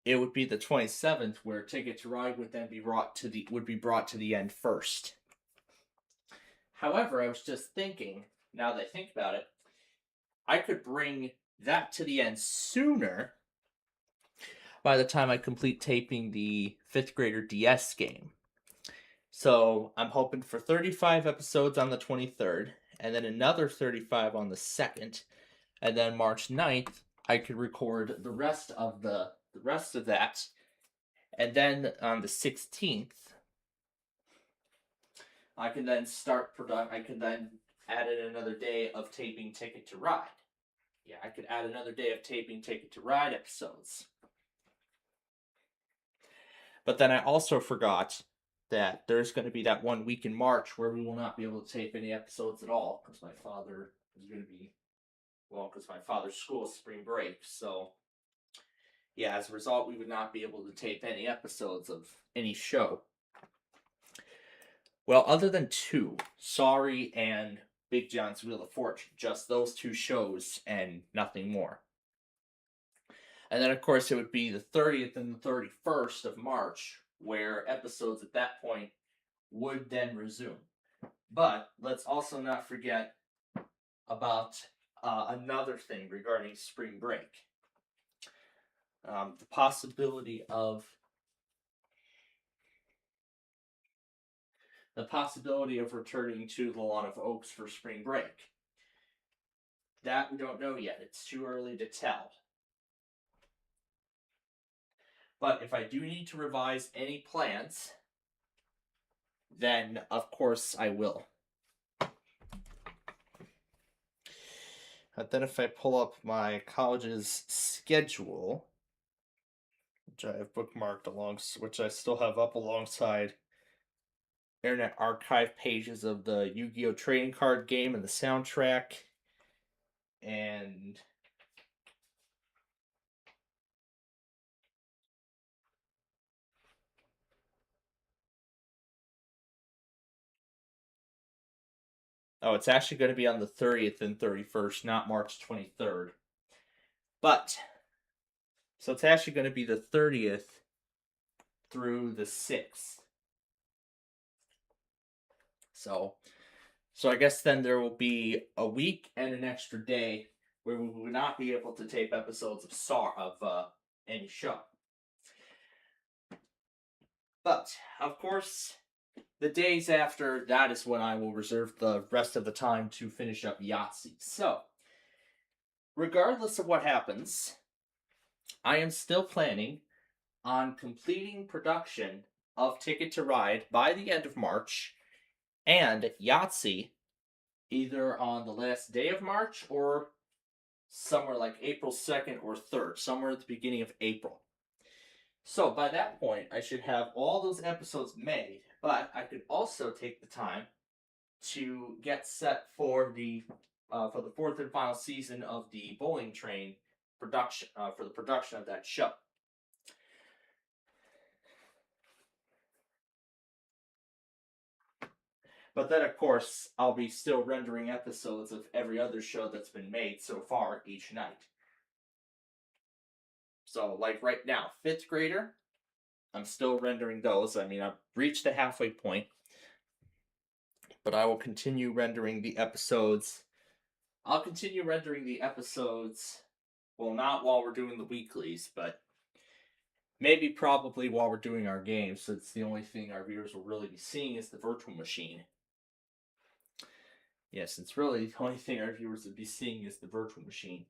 it would be the 27th where Ticket to Ride would then be brought to the end first. However, I was just thinking, now that I think about it, I could bring that to the end sooner by the time I complete taping the 5th grader DS game. So I'm hoping for 35 episodes on the 23rd, and then another 35 on the 2nd, and then March 9th, I could record the rest of that, and then on the 16th, I can then add in another day of taping Ticket to Ride. Yeah, I could add another day of taping Ticket to Ride episodes. But then I also forgot that there's going to be that 1 week in March where we will not be able to tape any episodes at all, because my father is going to be, well, because my father's school is spring break, so yeah, as a result, we would not be able to tape any episodes of any show. Well, other than two, Sorry and Big John's Wheel of Fortune, just those two shows and nothing more. And then, of course, it would be the 30th and the 31st of March, where episodes at that point would then resume. But let's also not forget about another thing regarding spring break. The possibility of returning to the Lawn of Oaks for spring break. That we don't know yet. It's too early to tell. But if I do need to revise any plans, then of course I will. But then if I pull up my college's schedule, which I have bookmarked which I still have up alongside Internet Archive pages of the Yu-Gi-Oh! Trading card game and the soundtrack, and it's actually going to be on the 30th and 31st, not March 23rd. But, so it's actually going to be the 30th through the 6th. So I guess then there will be a week and an extra day where we will not be able to tape episodes of any show. But, of course, the days after, that is when I will reserve the rest of the time to finish up Yahtzee. So, regardless of what happens, I am still planning on completing production of Ticket to Ride by the end of March, and Yahtzee either on the last day of March or somewhere like April 2nd or 3rd, somewhere at the beginning of April. So by that point, I should have all those episodes made, but I could also take the time to get set for the fourth and final season of the Bowling Train production, for the production of that show. But then, of course, I'll be still rendering episodes of every other show that's been made so far each night. So, like right now, 5th grader, I'm still rendering those. I mean, I've reached the halfway point. But I will continue rendering the episodes. I'll continue rendering the episodes, well, not while we're doing the weeklies, but maybe probably while we're doing our games, since the only thing our viewers will really be seeing is the virtual machine. Yes, it's really the only thing our viewers would be seeing is the virtual machine.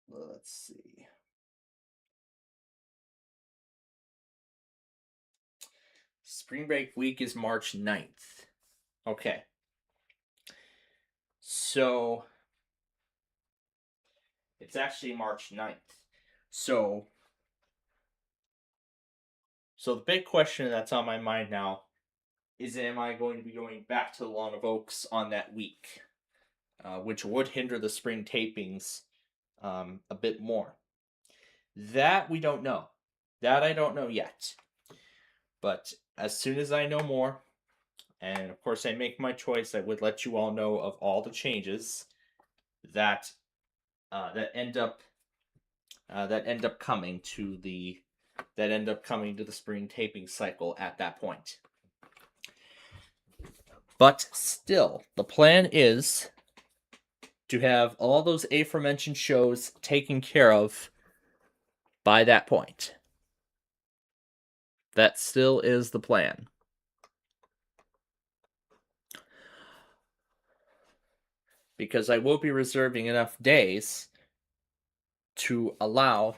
Let's see. Spring break week is March 9th. Okay. So, it's actually March 9th. So the big question that's on my mind now is, am I going to be going back to the Lawn of Oaks on that week? Which would hinder the spring tapings a bit more. That we don't know. That I don't know yet. But as soon as I know more, and of course I make my choice, I would let you all know of all the changes that end up coming to the spring taping cycle at that point. But still, the plan is to have all those aforementioned shows taken care of by that point. That still is the plan. Because I will be reserving enough days to allow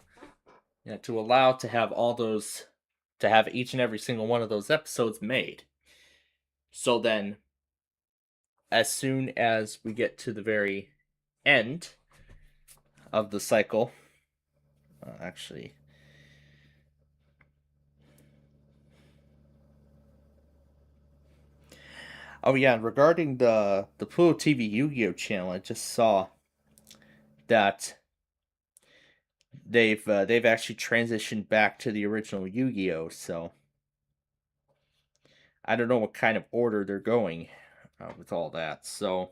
to have all those, to have each and every single one of those episodes made. So then, as soon as we get to the very end of the cycle, actually, Oh yeah, and regarding the Pluto TV Yu-Gi-Oh channel, I just saw that they've actually transitioned back to the original Yu-Gi-Oh. So I don't know what kind of order they're going with all that. So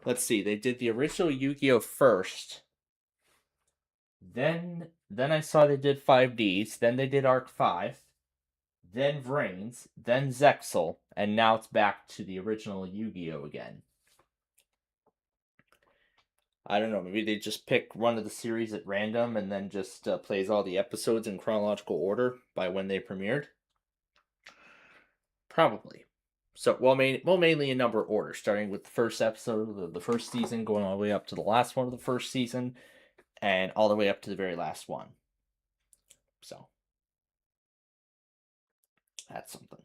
let's see. They did the original Yu-Gi-Oh first. Then I saw they did 5Ds. Then they did Arc 5. Then Vrains. Then Zexal. And now it's back to the original Yu-Gi-Oh again. I don't know. Maybe they just pick one of the series at random and then just plays all the episodes in chronological order by when they premiered. Probably. So, mainly in number order, starting with the first episode of the first season, going all the way up to the last one of the first season, and all the way up to the very last one. So, that's something.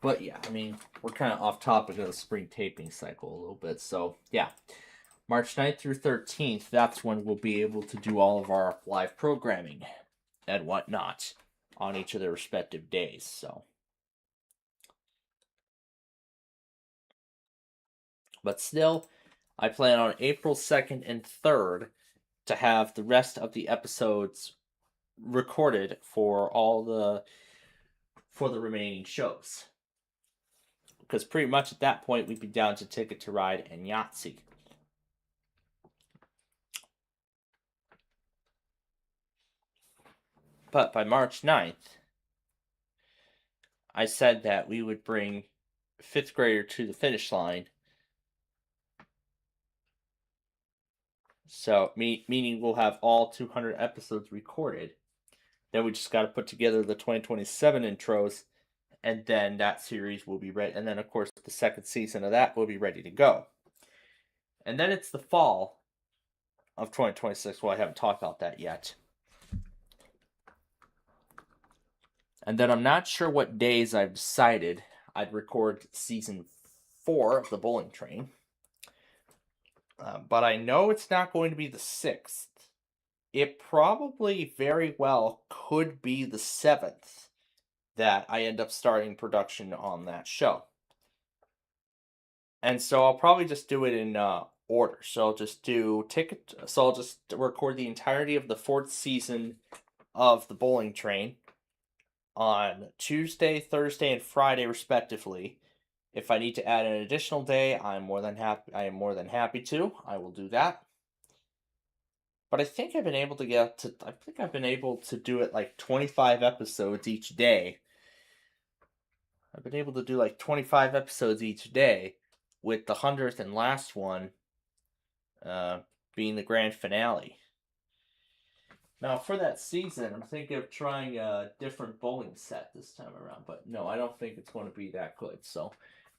But yeah, I mean, we're kind of off topic of the spring taping cycle a little bit. So, yeah. March 9th through 13th, that's when we'll be able to do all of our live programming and whatnot on each of their respective days. So, but still, I plan on April 2nd and 3rd to have the rest of the episodes recorded for the remaining shows. Because pretty much at that point we'd be down to Ticket to Ride and Yahtzee. But by March 9th, I said that we would bring 5th grader to the finish line. So, meaning we'll have all 200 episodes recorded. Then we just got to put together the 2027 intros, and then that series will be ready. And then, of course, the second season of that will be ready to go. And then it's the fall of 2026. Well, I haven't talked about that yet. And then I'm not sure what days I've decided I'd record season 4 of the Bowling Train. But I know it's not going to be the 6th. It probably very well could be the 7th that I end up starting production on that show. And so I'll probably just do it in order. So I'll just I'll just record the entirety of the 4th season of the Bowling Train on Tuesday, Thursday, and Friday, respectively. If I need to add an additional day, I am more than happy to. I will do that. But I think I've been able to do it like 25 episodes each day. I've been able to do like 25 episodes each day, with the 100th and last one being the grand finale. Now, for that season, I'm thinking of trying a different bowling set this time around, but no, I don't think it's going to be that good. So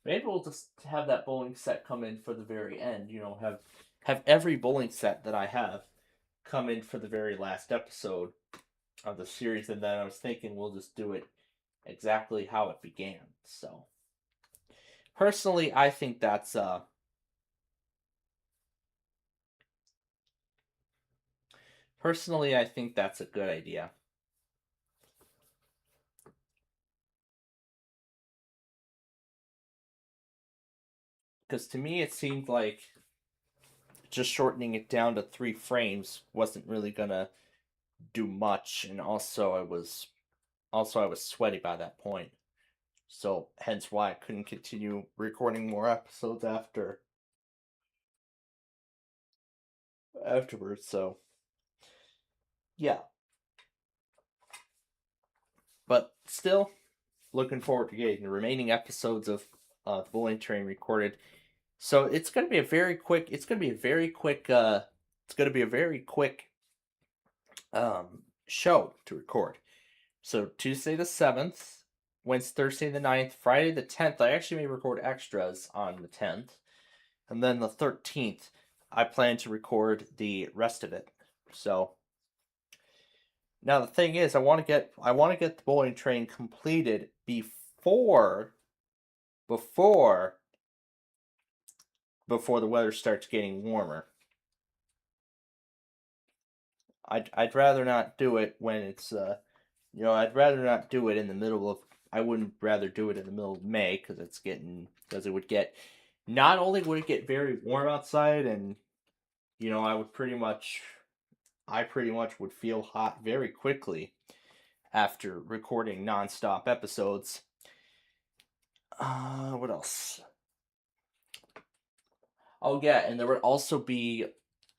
maybe we'll just have that bowling set come in for the very end. You know, have every bowling set that I have come in for the very last episode of the series, and then I was thinking we'll just do it exactly how it began. So personally, I think that's a good idea. Because to me, it seemed like just shortening it down to 3 frames wasn't really gonna do much, and also I was sweaty by that point. So hence why I couldn't continue recording more episodes afterwards. So yeah. But still, looking forward to getting the remaining episodes of the Bowling Train recorded. So it's gonna be a very quick. Show to record. So Tuesday the 7th, Wednesday, Thursday the 9th, Friday the 10th. I actually may record extras on the 10th, and then the 13th, I plan to record the rest of it. So now the thing is, I want to get the Bowling Train completed before the weather starts getting warmer. I'd rather not do it when it's I'd rather not do it in the middle of. I wouldn't rather do it in the middle of May because it would get. Not only would it get very warm outside, and I pretty much would feel hot very quickly after recording nonstop episodes. What else? Oh yeah, and there would also be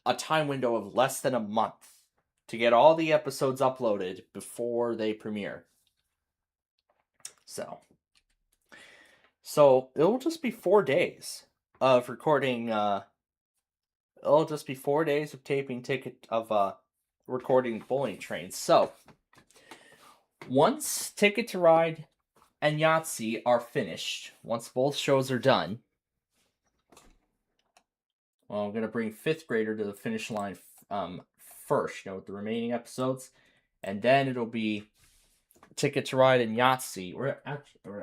a time window of less than a month to get all the episodes uploaded before they premiere. So it'll just be 4 days of recording. It'll just be 4 days of recording Bowling Trains. So once Ticket to Ride and Yahtzee are finished, once both shows are done, well, I'm gonna bring Fifth Grader to the finish line first, with the remaining episodes, and then it'll be Ticket to Ride and Yahtzee. Or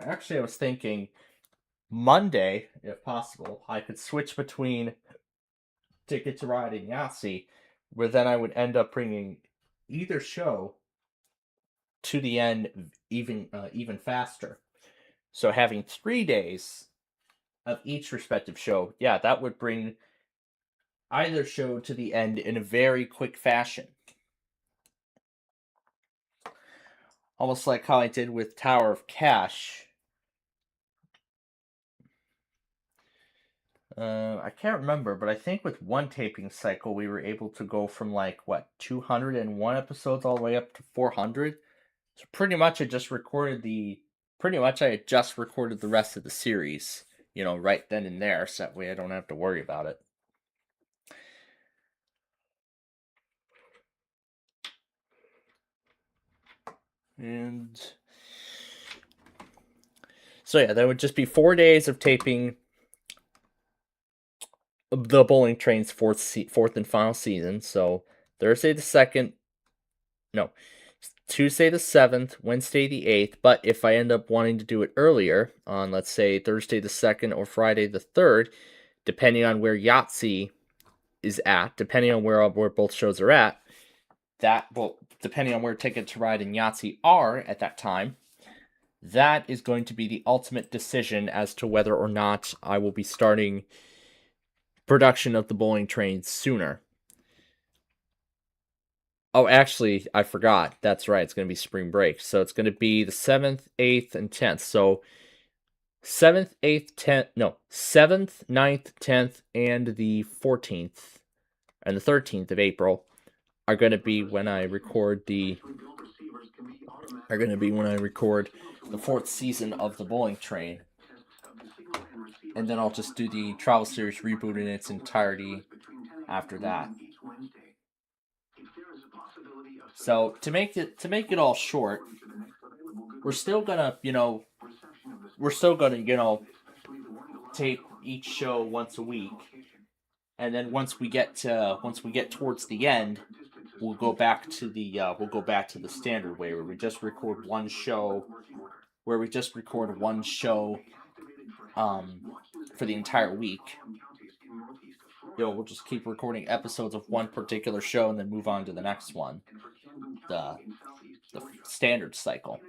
actually, I was thinking Monday, if possible, I could switch between Ticket to Ride and Yahtzee, where then I would end up bringing either show to the end even faster. So having 3 days of each respective show, yeah, that would bring either show to the end in a very quick fashion. Almost like how I did with Tower of Cash. I can't remember, but I think with one taping cycle, we were able to go from 201 episodes all the way up to 400. So pretty much I had just recorded the rest of the series, right then and there, so that way I don't have to worry about it. And so yeah, that would just be 4 days of taping the Bowling Train's fourth and final season. So Tuesday the 7th, Wednesday the 8th. But if I end up wanting to do it earlier, on let's say Thursday the 2nd or Friday the 3rd, depending on where Yahtzee is at, depending on where both shows are at, depending on where Ticket to Ride and Yahtzee are at that time, that is going to be the ultimate decision as to whether or not I will be starting production of the Bowling Train sooner. Oh, actually, I forgot. That's right. It's going to be spring break. So it's going to be the 7th, 8th, and 10th. So 7th, 8th, 10th, no, 7th, 9th, 10th, and the 14th and the 13th of April are going to be when I record the fourth season of the Bowling Train. And then I'll just do the Travel Series reboot in its entirety after that. So to make it all short, we're still gonna tape each show once a week, and then once we get towards the end, we'll go back to the standard way where we just record one show. For the entire week. We'll just keep recording episodes of one particular show and then move on to the next one. The standard cycle.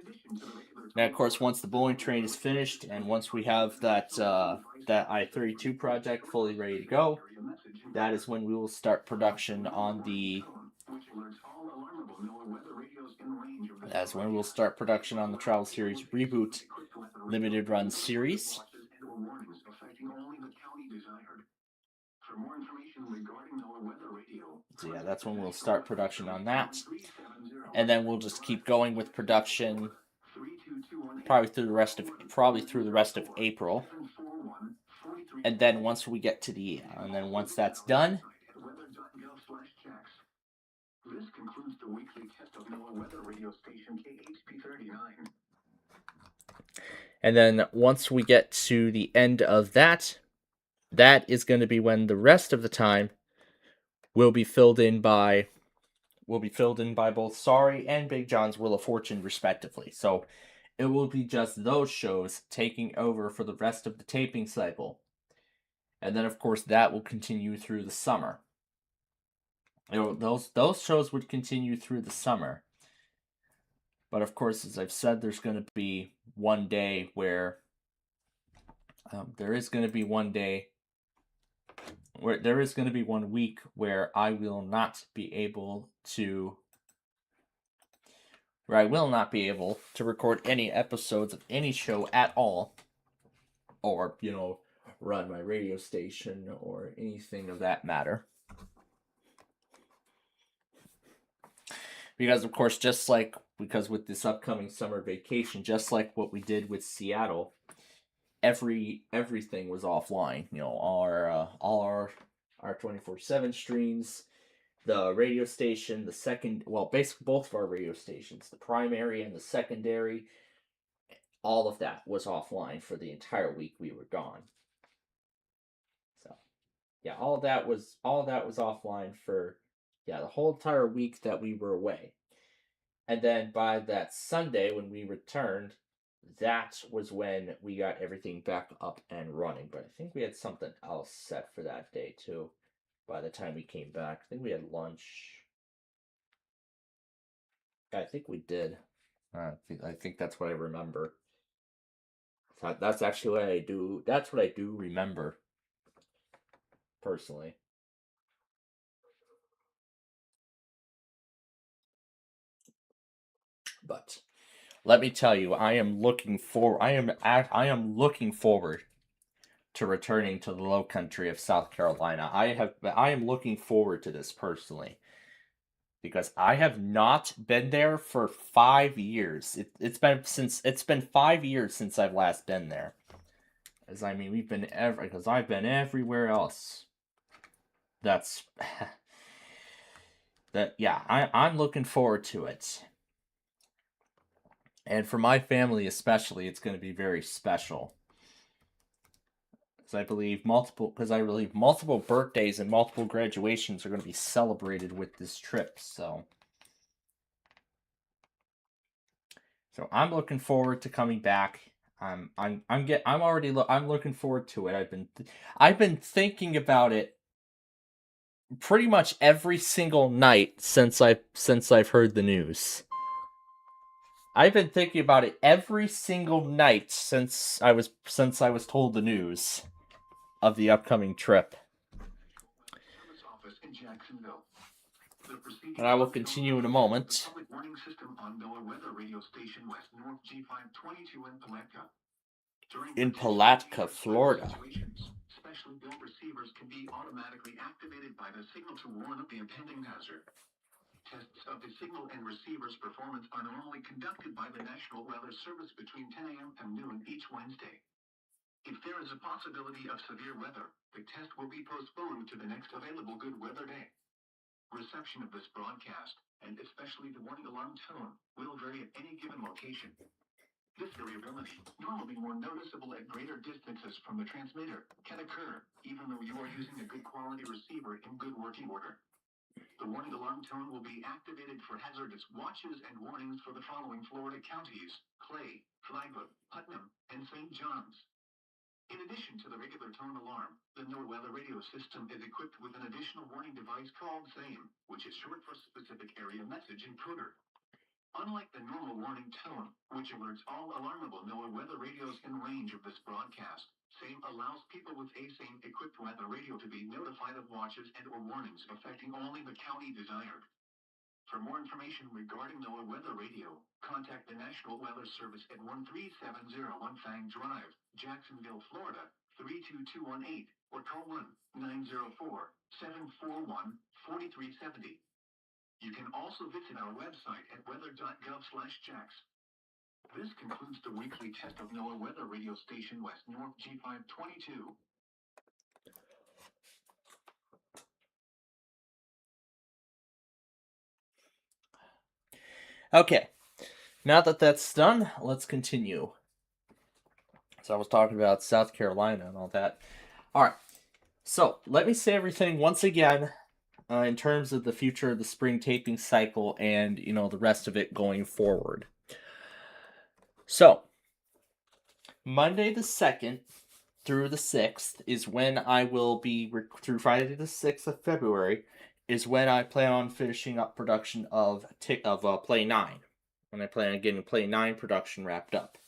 Now, of course, once the Bowling Train is finished, and once we have that I-32 project fully ready to go, that is when we will start production on the Travel Series Reboot limited run series. So yeah, that's when we'll start production on that. And then we'll just keep going with production probably through the rest of April. And then once that's done, this concludes the weekly test of NOAA weather radio station KHP39. And then once we get to the end of that is going to be when the rest of the time will be filled in by both Sorry and Big John's Wheel of Fortune, respectively. So it will be just those shows taking over for the rest of the taping cycle. And then, of course, that will continue through the summer. those shows would continue through the summer. But of course, as I've said, there's going to be one day where there is going to be one week where I will not be able to record any episodes of any show at all, or run my radio station or anything of that matter. Because of course, because with this upcoming summer vacation, just like what we did with Seattle, everything was offline. All our 24/7 streams, the radio station, basically both of our radio stations, the primary and the secondary, all of that was offline for the entire week we were gone. So, yeah, all of that was offline for the whole entire week that we were away. And then by that Sunday when we returned, that was when we got everything back up and running. But I think we had something else set for that day too. By the time we came back, I think we had lunch. I think we did. I think that's what I remember. That's actually what I do. That's what I do remember. Personally. But let me tell you, I am looking forward to returning to the low country of South Carolina. I am looking forward to this personally, because I have not been there for 5 years. It's been 5 years since I've last been there. Because I've been everywhere else. I'm looking forward to it. And for my family especially, it's going to be very special. Because I believe multiple birthdays and multiple graduations are going to be celebrated with this trip. So I'm looking forward to coming back. I'm looking forward to it. I've been thinking about it pretty much every single night since I've heard the news. I've been thinking about it every single night since I was told the news of the upcoming trip. And I will continue in a moment. In Palatka, Florida. Specially built receivers can be automatically activated by the signal to warn of the impending hazard. Tests of the signal and receiver's performance are normally conducted by the National Weather Service between 10 a.m. and noon each Wednesday. If there is a possibility of severe weather, the test will be postponed to the next available good weather day. Reception of this broadcast, and especially the warning alarm tone, will vary at any given location. This variability, normally more noticeable at greater distances from the transmitter, can occur even though you are using a good quality receiver in good working order. The warning alarm tone will be activated for hazardous watches and warnings for the following Florida counties: Clay, Flagler, Putnam, and St. Johns. In addition to the regular tone alarm, the NOAA weather radio system is equipped with an additional warning device called SAME, which is short for Specific Area Message Encoder. Unlike the normal warning tone, which alerts all alarmable NOAA weather radios in range of this broadcast, SAME allows people with a SAME-equipped weather radio to be notified of watches and/or warnings affecting only the county desired. For more information regarding NOAA weather radio, contact the National Weather Service at 13701 Fang Drive, Jacksonville, Florida, 32218, or call 1-904-741-4370. You can also visit our website at weather.gov/jacks. This concludes the weekly test of NOAA Weather Radio Station West North G522. Okay, now that that's done, let's continue. So I was talking about South Carolina and all that. All right, so let me say everything once again in terms of the future of the spring taping cycle and, the rest of it going forward. So, Monday the 2nd through the 6th is when I will be, through Friday the 6th of February, is when I plan on finishing up production of Play 9. When I plan on getting Play 9 production wrapped up.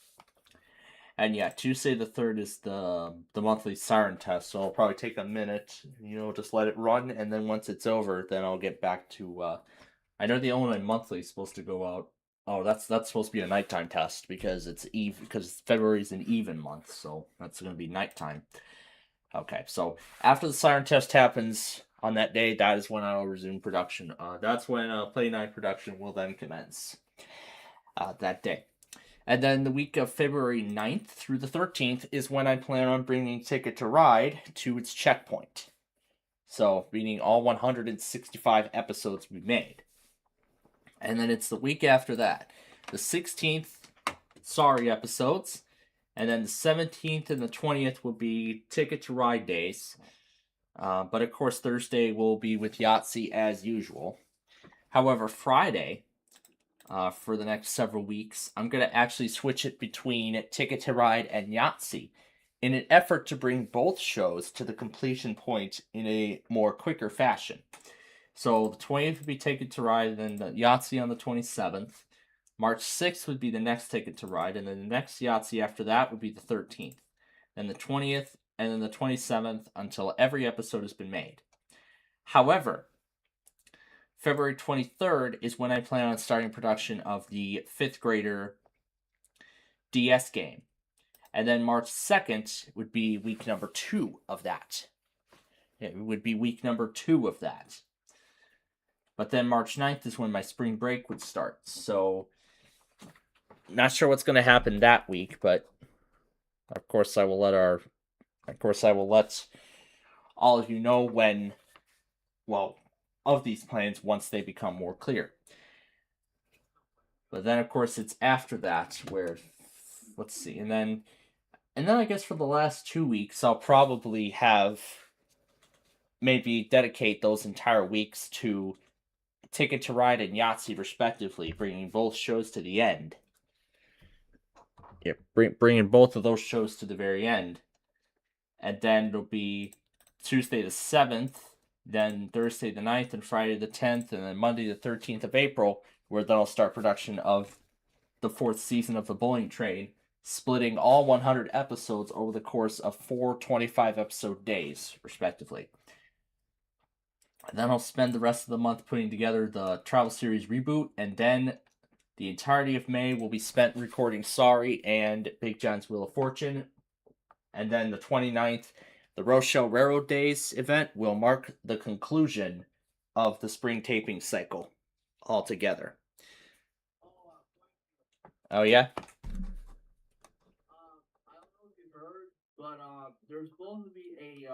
And yeah, Tuesday the 3rd is the monthly siren test, so I'll probably take a minute, just let it run, and then once it's over, then I'll get back to, I know the Illinois Monthly is supposed to go out. Oh, that's supposed to be a nighttime test, because because February's an even month, so that's going to be nighttime. Okay, so after the siren test happens on that day, that is when I will resume production. That's when Play 9 production will then commence that day. And then the week of February 9th through the 13th is when I plan on bringing Ticket to Ride to its checkpoint. So, meaning all 165 episodes will be made. And then it's the week after that. The 16th, Sorry episodes. And then the 17th and the 20th will be Ticket to Ride days. But of course, Thursday will be with Yahtzee as usual. However, Friday, for the next several weeks, I'm going to actually switch it between Ticket to Ride and Yahtzee in an effort to bring both shows to the completion point in a more quicker fashion. So the 20th would be Ticket to Ride, and then the Yahtzee on the 27th. March 6th would be the next Ticket to Ride, and then the next Yahtzee after that would be the 13th. Then the 20th, and then the 27th until every episode has been made. However, February 23rd is when I plan on starting production of the 5th grader DS game. And then March 2nd would be week number 2 of that. It would be week number 2 of that. But then March 9th is when my spring break would start. So, not sure what's going to happen that week, but of course I will let all of you know when, of these plans once they become more clear. But then, of course, it's after that where, let's see, and then I guess for the last 2 weeks, I'll probably maybe dedicate those entire weeks to Ticket to Ride and Yahtzee, respectively, bringing both shows to the end. Yeah, bringing both of those shows to the very end. And then it'll be Tuesday the 7th, then Thursday the 9th, and Friday the 10th, and then Monday the 13th of April, where then I'll start production of the 4th season of The Bowling Train, splitting all 100 episodes over the course of 4 25-episode days, respectively. And then I'll spend the rest of the month putting together the Travel Series reboot, and then the entirety of May will be spent recording Sorry and Big John's Wheel of Fortune. And then the 29th, the Rochelle Railroad Days event will mark the conclusion of the spring taping cycle altogether. Oh, yeah? I don't know if you've heard, but there's supposed to be a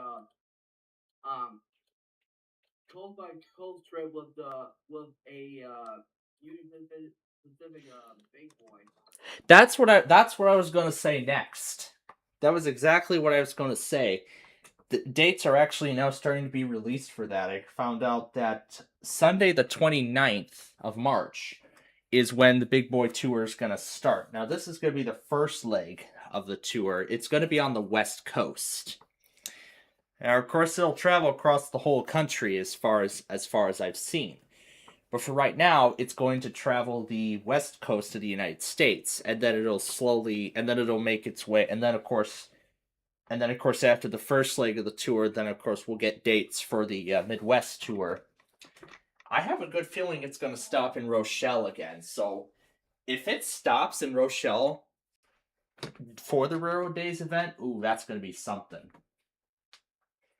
coast by coast trip with a Union Pacific big boy. That's what I was going to say next. That was exactly what I was going to say. The dates are actually now starting to be released for that. I found out that Sunday the 29th of March is when the Big Boy Tour is going to start. Now, this is going to be the first leg of the tour. It's going to be on the West Coast. Now, of course, it'll travel across the whole country as far as I've seen. But for right now, it's going to travel the West Coast of the United States, and then it'll make its way, and then of course after the first leg of the tour, then of course we'll get dates for the Midwest tour. I have a good feeling it's going to stop in Rochelle again, so if it stops in Rochelle for the Railroad Days event, that's going to be something.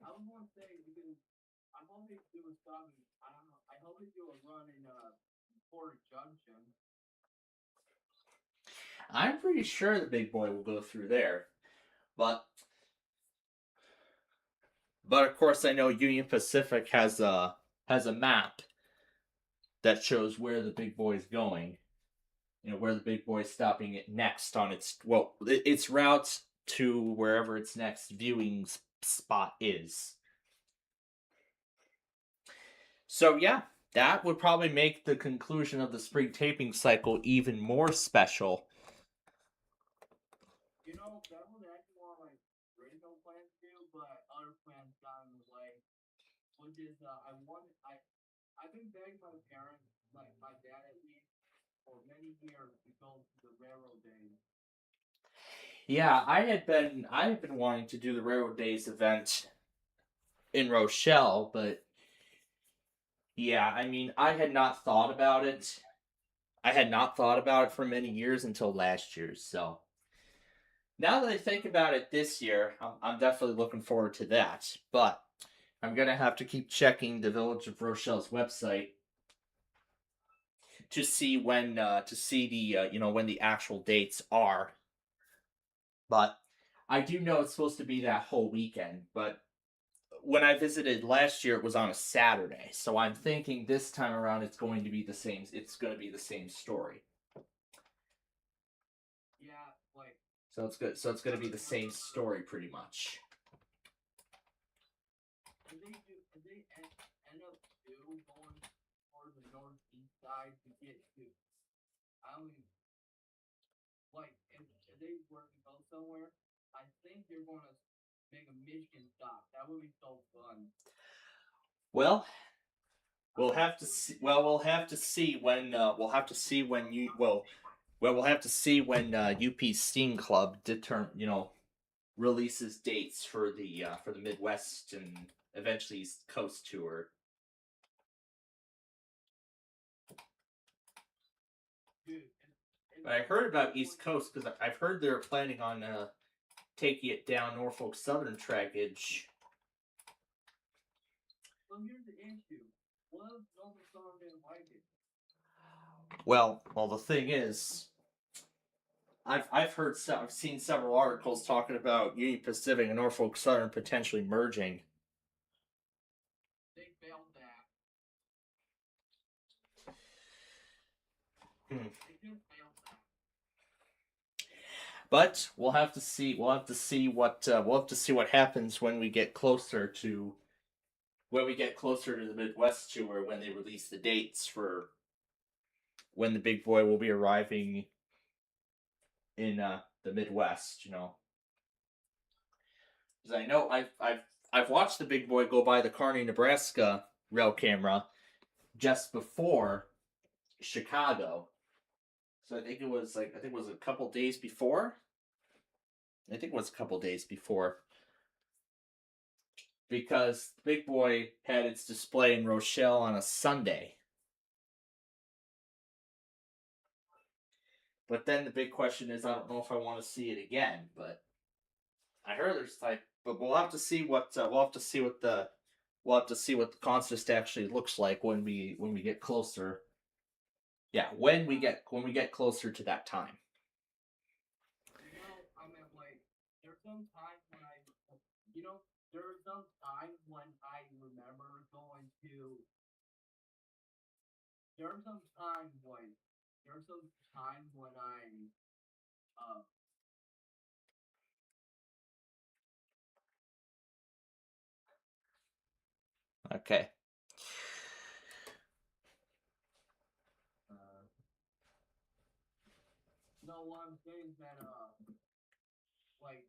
I was going to say, because I'm hoping to do some, I don't know, I hope to do a run in Porter Junction. I'm pretty sure the Big Boy will go through there. But of course I know Union Pacific has a map that shows where the Big Boy is going. Where the Big Boy is stopping it next on its routes to wherever its next viewing spot is. So yeah, that would probably make the conclusion of the spring taping cycle even more special. That was actually one of my original plans to do, but other plans got in the way. which is I've been begging my parents, like my dad at least, for many years to go to the railroad days. Yeah, I had been wanting to do the Railroad Days event in Rochelle, but yeah, I mean, I had not thought about it. I had not thought about it for many years until last year. So now that I think about it this year, I'm definitely looking forward to that. But I'm gonna have to keep checking the Village of Rochelle's website to see when to see the when the actual dates are. But I do know it's supposed to be that whole weekend. But when I visited last year, it was on a Saturday, so I'm thinking this time around it's going to be the same. It's going to be the same story. Yeah, like So it's good. So it's going to be the same story, pretty much. did they end up going for the northeast side to get to? I don't even like if they were to go somewhere. I think they're gonna make a Michigan stop. That would be so fun. Well, we'll have to see. Well, we'll have to see when. We'll have to see when you. We'll have to see when UP Steam Club releases dates for the Midwest and eventually East Coast tour. Dude, But I heard about East Coast because I've heard they're planning on taking it down Norfolk Southern trackage. Well, here's the issue. What if Norfolk Southern didn't like it? Well, the thing is, I've seen several articles talking about Union Pacific and Norfolk Southern potentially merging. They failed that. Hmm. They just failed that. But we'll have to see. We'll have to see what happens when we get closer to the Midwest tour, when they release the dates for when the big boy will be arriving in the Midwest. Because I know I've watched the big boy go by the Kearney, Nebraska rail camera just before Chicago. So I think it was a couple days before. I think it was a couple days before. Because the big boy had its display in Rochelle on a Sunday. But then the big question is, I don't know if I want to see it again. But I heard there's but we'll have to see what the consist actually looks like when we get closer. Yeah, when we get closer to that time. I mean, like, there's some times when there are some times when I remember going to. There are some times when uh Okay. no, what I'm saying is that like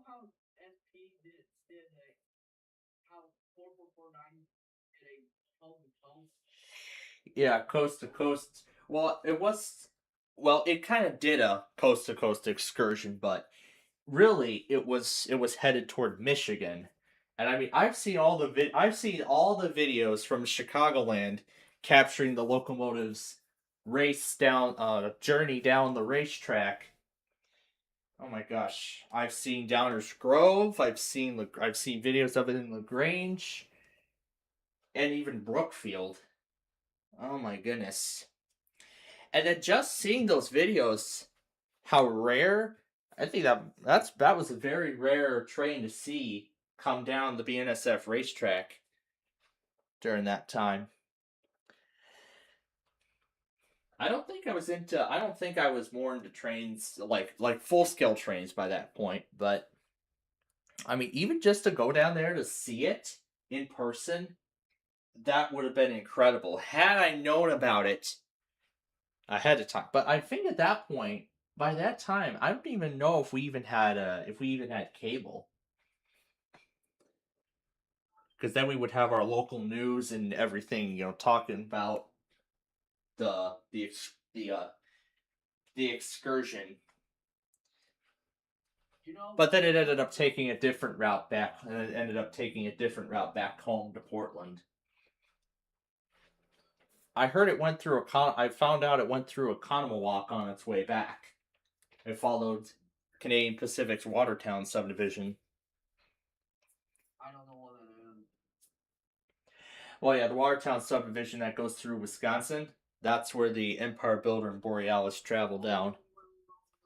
how SP did a how 4449 did a coast to coast. Yeah, coast to coast. It kind of did a coast to coast excursion, but really it was headed toward Michigan. And I mean, I've seen all the videos from Chicagoland capturing the locomotives journey down the racetrack. Oh my gosh. I've seen Downers Grove, I've seen videos of it in LaGrange and even Brookfield. Oh my goodness. And then just seeing those videos, how rare, I think that was a very rare train to see come down the BNSF racetrack during that time. I don't think I was more into trains like full scale trains by that point, but I mean, even just to go down there to see it in person, that would have been incredible had I known about it ahead of time. But I think at that point, by that time, I don't even know if we even had cable. because then we would have our local news and everything, talking about the excursion. But then it ended up taking a different route back, and it ended up taking a different route back home to Portland. I heard it went through I found out it went through Oconomowoc on its way back. It followed Canadian Pacific's Watertown subdivision. I don't know what that is. Well, yeah, the Watertown subdivision that goes through Wisconsin, that's where the Empire Builder and Borealis travel down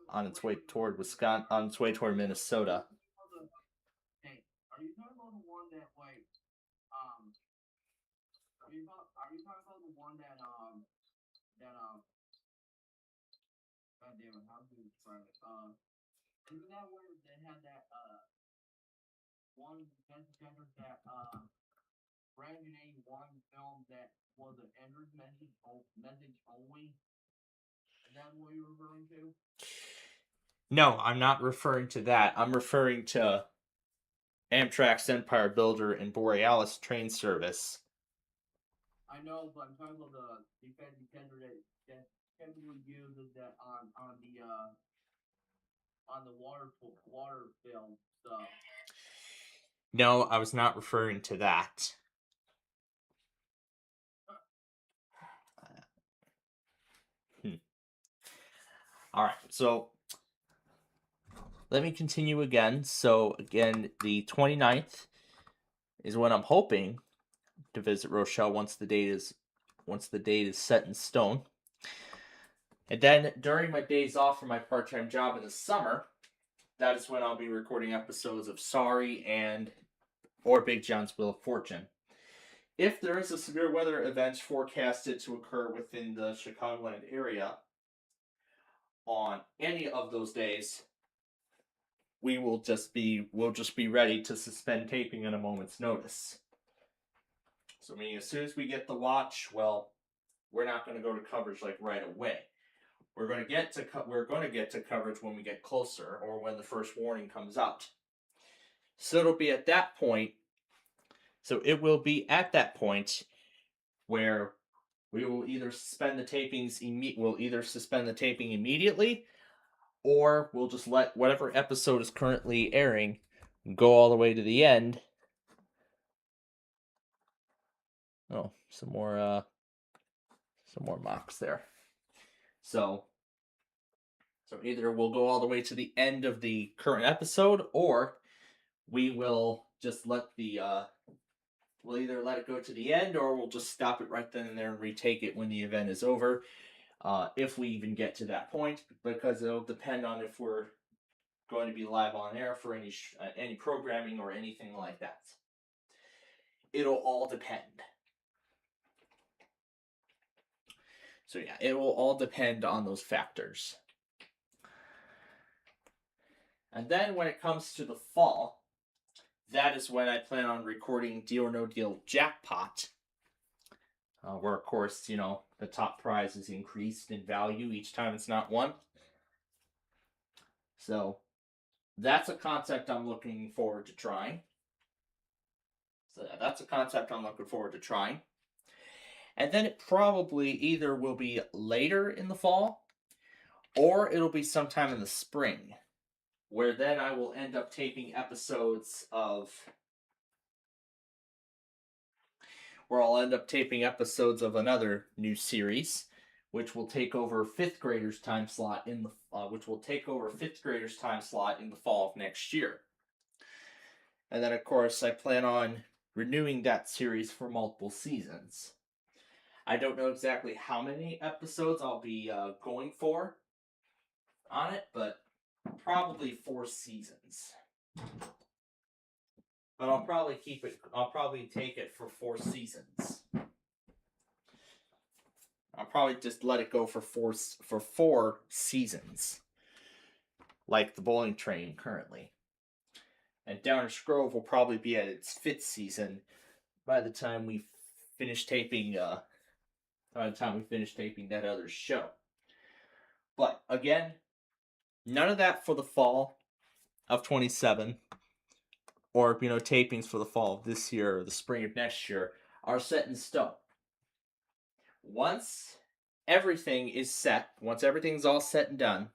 on its way toward Minnesota. Hey, are you talking about the one that like are you talking about the one that God damn it, how do you describe it? Isn't that where they had that one that Brandon A1 film that was an Ender's message only? Is that what you're referring to? No, I'm not referring to that. I'm referring to Amtrak's Empire Builder and Borealis train service. I know, but I'm talking about the defense tender that heavily uses that on the water film stuff. No, I was not referring to that. Alright, so let me continue again. So again, the 29th is when I'm hoping to visit Rochelle once the date is set in stone. And then during my days off from my part-time job in the summer, that is when I'll be recording episodes of Sorry or Big John's Wheel of Fortune. If there is a severe weather event forecasted to occur within the Chicagoland area on any of those days, we'll just be ready to suspend taping at a moment's notice. So meaning as soon as we get the watch, well, we're not going to go to coverage like right away. We're going to get to coverage when we get closer or when the first warning comes out. So it'll be at that point. So it will be at that point where we will either suspend the tapings. We'll either suspend the taping immediately, or we'll just let whatever episode is currently airing go all the way to the end. Oh, some more mocks there. So either we'll go all the way to the end of the current episode, or we will just let we'll either let it go to the end, or we'll just stop it right then and there and retake it when the event is over, if we even get to that point, because it'll depend on if we're going to be live on air for any programming or anything like that. It'll all depend. So yeah, it will all depend on those factors. And then when it comes to the fall, that is when I plan on recording Deal or No Deal Jackpot, where, of course, the top prize is increased in value each time it's not won. So that's a concept I'm looking forward to trying. And then it probably either will be later in the fall, or it'll be sometime in the spring, where then I will end up taping episodes of another new series, which will take over fifth graders' time slot in the fall of next year. And then, of course, I plan on renewing that series for multiple seasons. I don't know exactly how many episodes I'll be going for on it, but probably 4 seasons. But I'll probably take it for 4 seasons. I'll probably just let it go for 4 seasons, like the Bowling Train currently. And Downers Grove will probably be at its 5th season by the time we finish taping. That other show. But again, none of that for the fall of 27. or tapings for the fall of this year or the spring of next year are set in stone. Once everything is set, once everything's all set and done,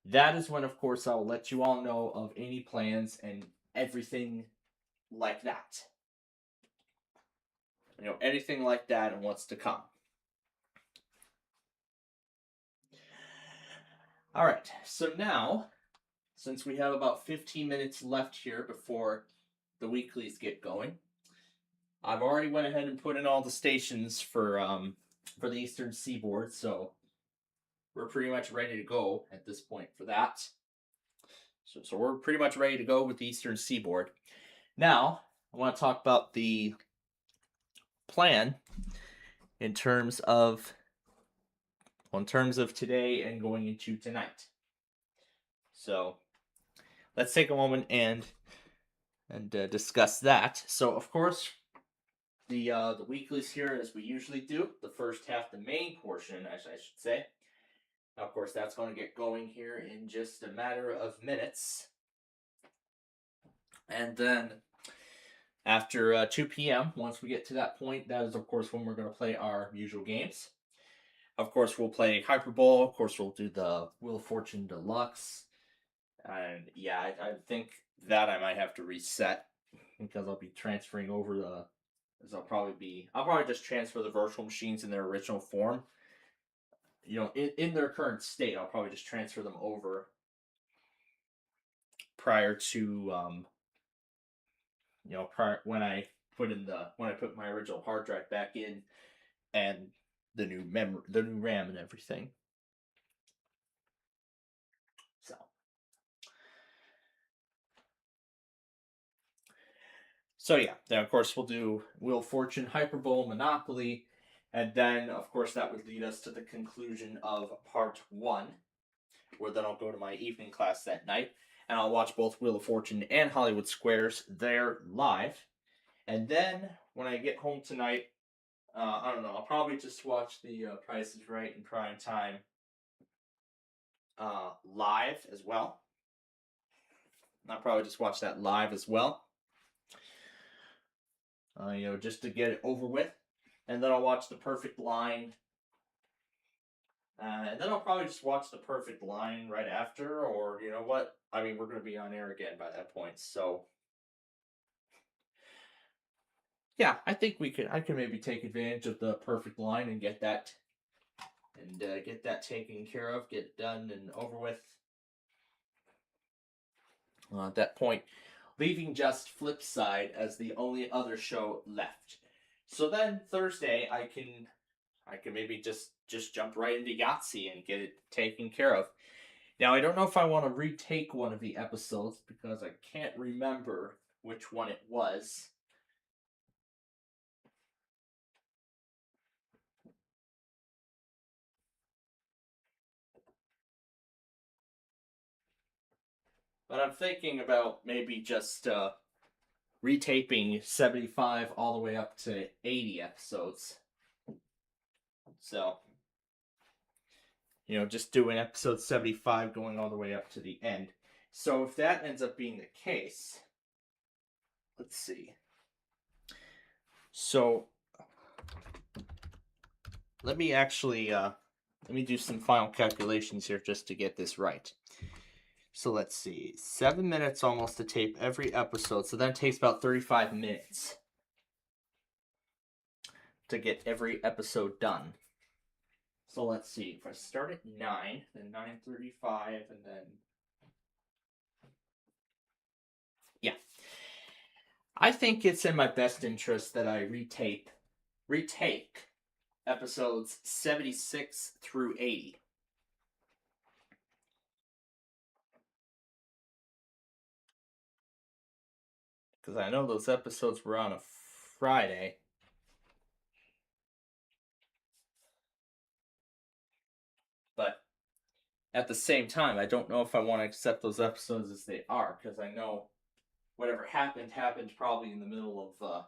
that is when, of course, I'll let you all know of any plans and everything like that. Anything like that and what's to come. All right, so now, since we have about 15 minutes left here before the weeklies get going, I've already went ahead and put in all the stations for the Eastern Seaboard, so we're pretty much ready to go at this point for that. So we're pretty much ready to go with the Eastern Seaboard. Now, I want to talk about the plan in terms of today and going into tonight. So let's take a moment and discuss that. So of course, the weeklies here, as we usually do, the first half, the main portion, I should say. Of course, that's going to get going here in just a matter of minutes. And then after 2 p.m., once we get to that point, that is, of course, when we're going to play our usual games. Of course, we'll play Hyperball. Of course, we'll do the Wheel of Fortune Deluxe. And yeah, I think that I might have to reset because I'll be transferring over I'll probably just transfer the virtual machines in their original form. In their current state, I'll probably just transfer them over prior to when I put my original hard drive back in and the new RAM and everything. So yeah, then of course we'll do Wheel of Fortune, Hyperbole, Monopoly, and then of course that would lead us to the conclusion of part 1, where then I'll go to my evening class that night, and I'll watch both Wheel of Fortune and Hollywood Squares there live. And then when I get home tonight, I don't know, I'll probably just watch the Price is Right in prime time live as well. I'll probably just watch that live as well. Just to get it over with. And then I'll watch The Perfect Line. And then I'll probably just watch The Perfect Line right after, or you know what? I mean, we're going to be on air again by that point, so yeah, I think I could maybe take advantage of The Perfect Line and get that taken care of, get it done and over with. At that point, leaving just Flipside as the only other show left. So then Thursday, I can maybe just jump right into Yahtzee and get it taken care of. Now, I don't know if I want to retake one of the episodes because I can't remember which one it was. But I'm thinking about maybe just retaping 75 all the way up to 80 episodes. So, just doing episode 75 going all the way up to the end. So if that ends up being the case, let's see. So, let me do some final calculations here just to get this right. So let's see, 7 minutes almost to tape every episode. So that takes about 35 minutes to get every episode done. So let's see, if I start at 9, then 9:35, and then... yeah. I think it's in my best interest that I retake episodes 76 through 80. Because I know those episodes were on a Friday. But at the same time, I don't know if I want to accept those episodes as they are. Because I know whatever happened probably in the middle of a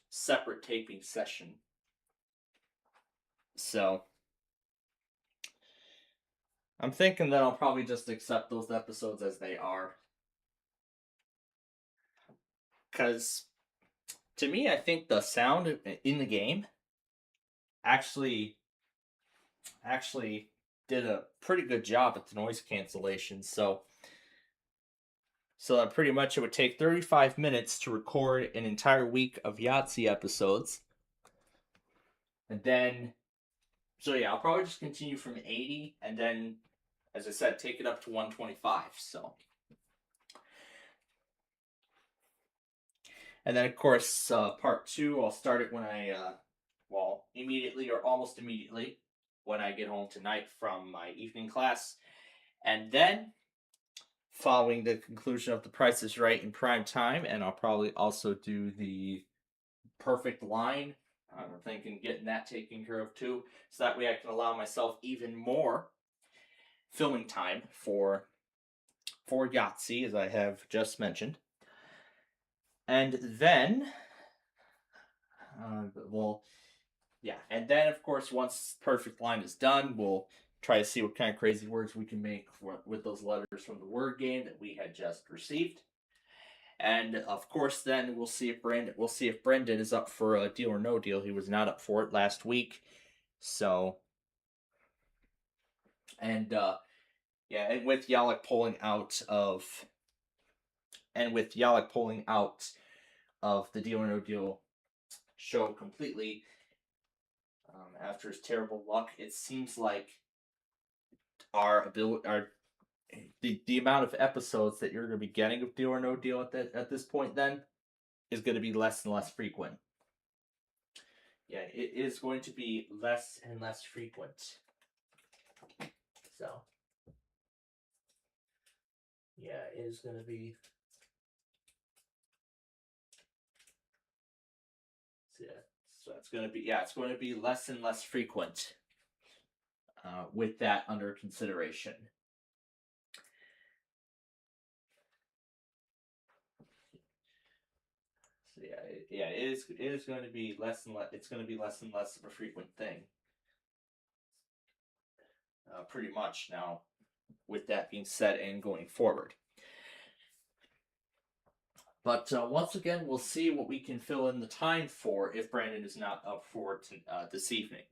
separate taping session. So I'm thinking that I'll probably just accept those episodes as they are. Because to me, I think the sound in the game actually did a pretty good job at the noise cancellation. So that pretty much it would take 35 minutes to record an entire week of Yahtzee episodes. And then, so yeah, I'll probably just continue from 80 and then, as I said, take it up to 125. So. And then, of course, part 2, I'll start it when immediately or almost immediately when I get home tonight from my evening class. And then, following the conclusion of The Price is Right in prime time, and I'll probably also do the perfect line. I'm thinking getting that taken care of too, so that way I can allow myself even more filming time for Yahtzee, as I have just mentioned. And then, and then of course, once Perfect Line is done, we'll try to see what kind of crazy words we can make with those letters from the word game that we had just received. And of course, then we'll see if Brendan is up for a Deal or No Deal. He was not up for it last week, so. And and with Yalek pulling out of the Deal or No Deal show completely after his terrible luck, it seems like the amount of episodes that you're going to be getting of Deal or No Deal at this point then is going to be less and less frequent. Yeah, it is going to be less and less frequent. So, yeah, it is going to be. So it's going to be less and less frequent with that under consideration. So it is going to be less and less. It's going to be less and less of a frequent thing. Pretty much now, with that being said, and going forward. But once again, we'll see what we can fill in the time for if Brandon is not up for it this evening.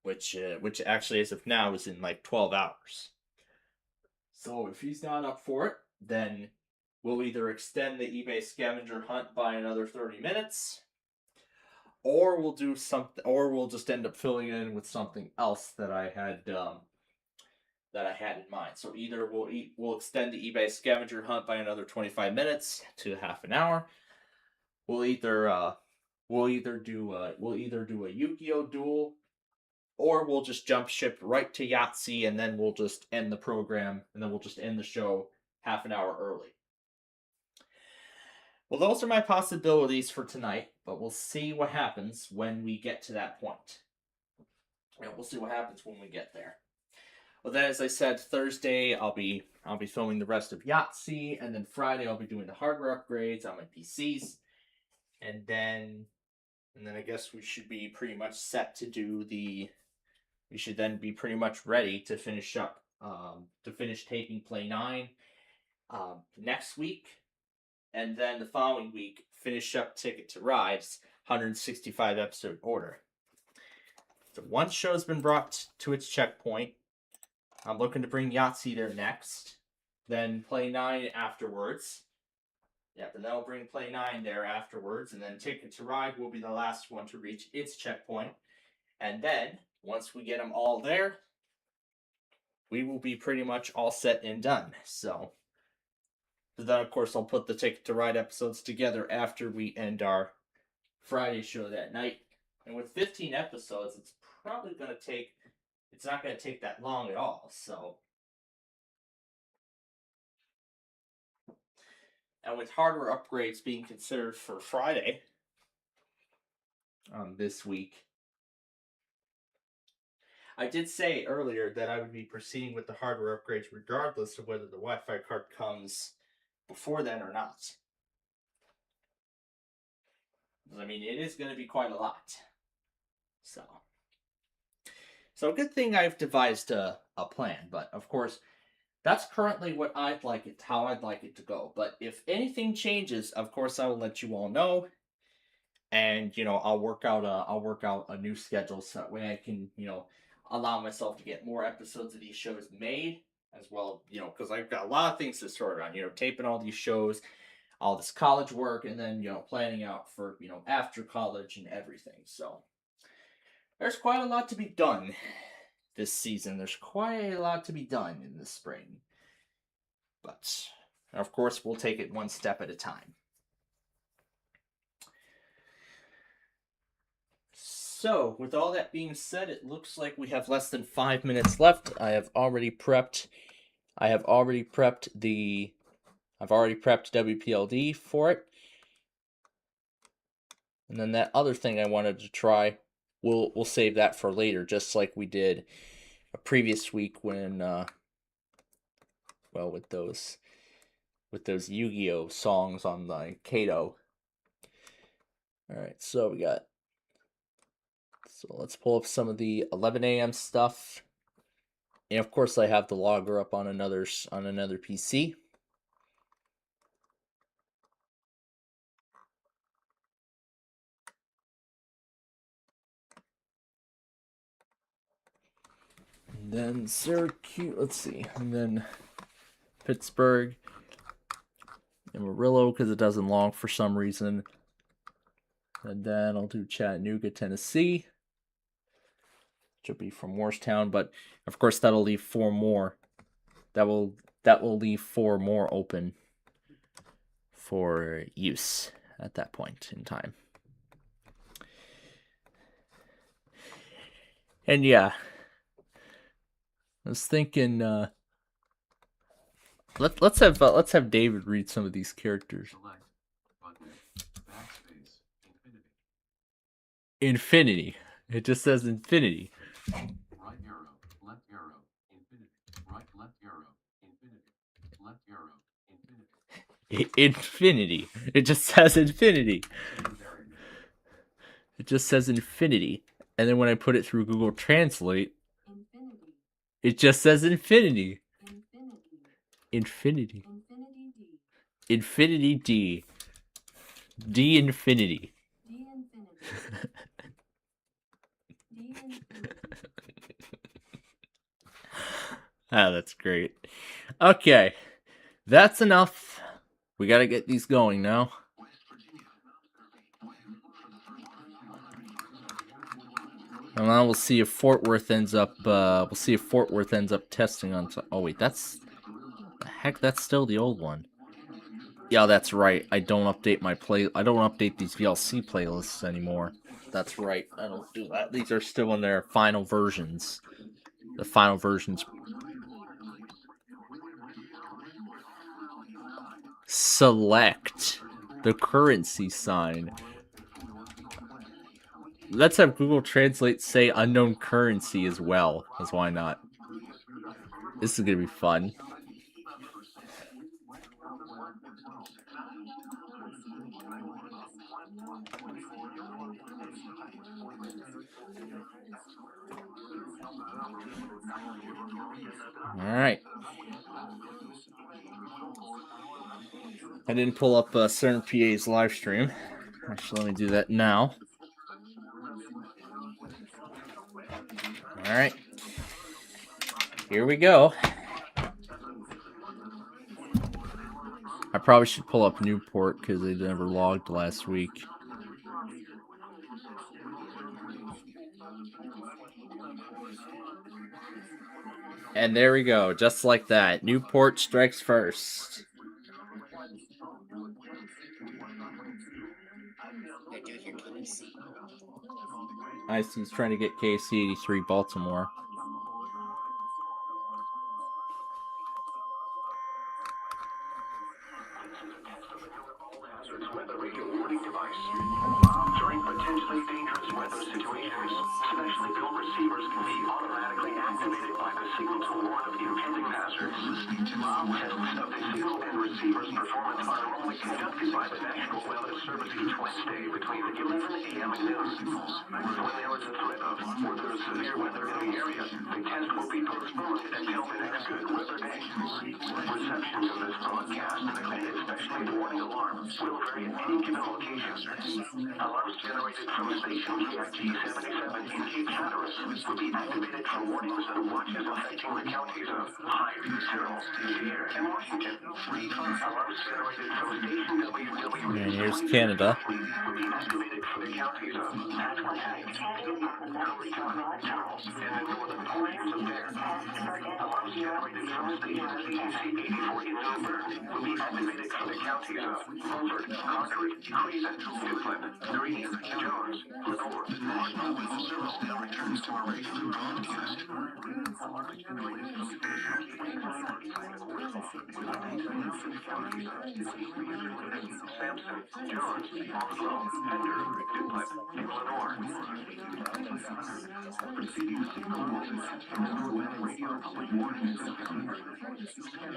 Which actually, as of now, is in like 12 hours. So if he's not up for it, then we'll either extend the eBay scavenger hunt by another 30 minutes, or we'll do something, or we'll just end up filling it in with something else that I had in mind. So either we'll extend the eBay scavenger hunt by another 25 minutes to half an hour. We'll either do a Yu-Gi-Oh duel, or we'll just jump ship right to Yahtzee, and then we'll just end the program, and then we'll just end the show half an hour early. Well, those are my possibilities for tonight, but we'll see what happens when we get to that point. We'll see what happens when we get there. Well, then, as I said, Thursday I'll be filming the rest of Yahtzee, and then Friday I'll be doing the hardware upgrades on my PCs, and then I guess we should be pretty much set to do we should then be pretty much ready to finish up, to finish taking Play 9 next week, and then the following week finish up Ticket to Ride's 165 episode order. So once show's been brought to its checkpoint, I'm looking to bring Yahtzee there next, then Play 9 afterwards. Yep, and then I'll bring Play 9 there afterwards, and then Ticket to Ride will be the last one to reach its checkpoint. And then, once we get them all there, we will be pretty much all set and done. So then, of course, I'll put the Ticket to Ride episodes together after we end our Friday show that night. And with 15 episodes, it's probably going to take... It's not going to take that long at all, so... And with hardware upgrades being considered for Friday this week, I did say earlier that I would be proceeding with the hardware upgrades regardless of whether the Wi-Fi card comes before then or not. I mean, it is going to be quite a lot. So a good thing I've devised a plan, but of course, that's currently what I'd like it, how I'd like it to go. But if anything changes, of course I will let you all know. And I'll work out a new schedule so that way I can allow myself to get more episodes of these shows made as well. Because I've got a lot of things to sort on. Taping all these shows, all this college work, and then planning out for after college and everything. So there's quite a lot to be done this season. There's quite a lot to be done in the spring. But of course, we'll take it one step at a time. So, with all that being said, it looks like we have less than 5 minutes left. I have already prepped WPLD for it. And then that other thing I wanted to try, we'll save that for later, just like we did a previous week when with those Yu-Gi-Oh songs on the Kato. Alright, so let's pull up some of the 11 a.m. stuff. And of course I have the logger up on another PC. And then Syracuse, let's see, and then Pittsburgh, Amarillo because it doesn't log for some reason. And then I'll do Chattanooga, Tennessee, which will be from Morristown, but of course that'll leave 4 more. That will leave 4 more open for use at that point in time. And yeah, I was thinking let's have David read some of these characters. Infinity. It just says infinity. Right arrow, left arrow, infinity. Right, left arrow, infinity. Left arrow, infinity. Infinity. It just says infinity. It just says infinity. And then when I put it through Google Translate, it just says infinity. Infinity. Infinity D. D infinity. Ah, that's great. Okay, that's enough. We gotta get these going now. And now we'll see if Fort Worth ends up. Testing on. Oh wait, that's the heck. That's still the old one. Yeah, that's right. I don't update these VLC playlists anymore. That's right. I don't do that. These are still in their final versions. The final versions. Select the currency sign. Let's have Google Translate say unknown currency as well, as why not? This is gonna be fun. Alright. I didn't pull up Certain PA's live stream. Actually, let me do that now. Alright. Here we go. I probably should pull up Newport because they never logged last week. And there we go, just like that. Newport strikes first. I see he's trying to get KC 83 Baltimore. Weather radio warning device. During potentially dangerous weather situations, specially built receivers can be automatically activated by the signal to warn of impending hazards. Tests of the signal and receivers' performance are normally conducted by the National Weather Service each Wednesday between 11 a.m. and noon. When there is a threat of or there is severe weather in the area, the test will be postponed until the next good weather day. Reception of this broadcast, and especially the warning alarm, will vary at any given location. Alarms generated from station KIG 77 in Cape Hatteras will be activated for warnings of watches affecting the counties of Hyde, Carroll, Dare, and Washington. Alarms generated from station WW And here's Canada. will be activated for the counties of Atlantic, Georgetown, Charles, and the northern plains of Dare. Alarms generated from station CTC 84 in Newburgh will be activated for the counties of Fulford, Concord, Cleveland, Duplin, Green, Jones, Lenore, Marshall, Zero now returns to our regular broadcast. Alarms generated from Sampson, Jones, Hillsborough, Pender, Duplin, Lenore. Proceeding signal was attached to the Northwest Radio Public Warning System.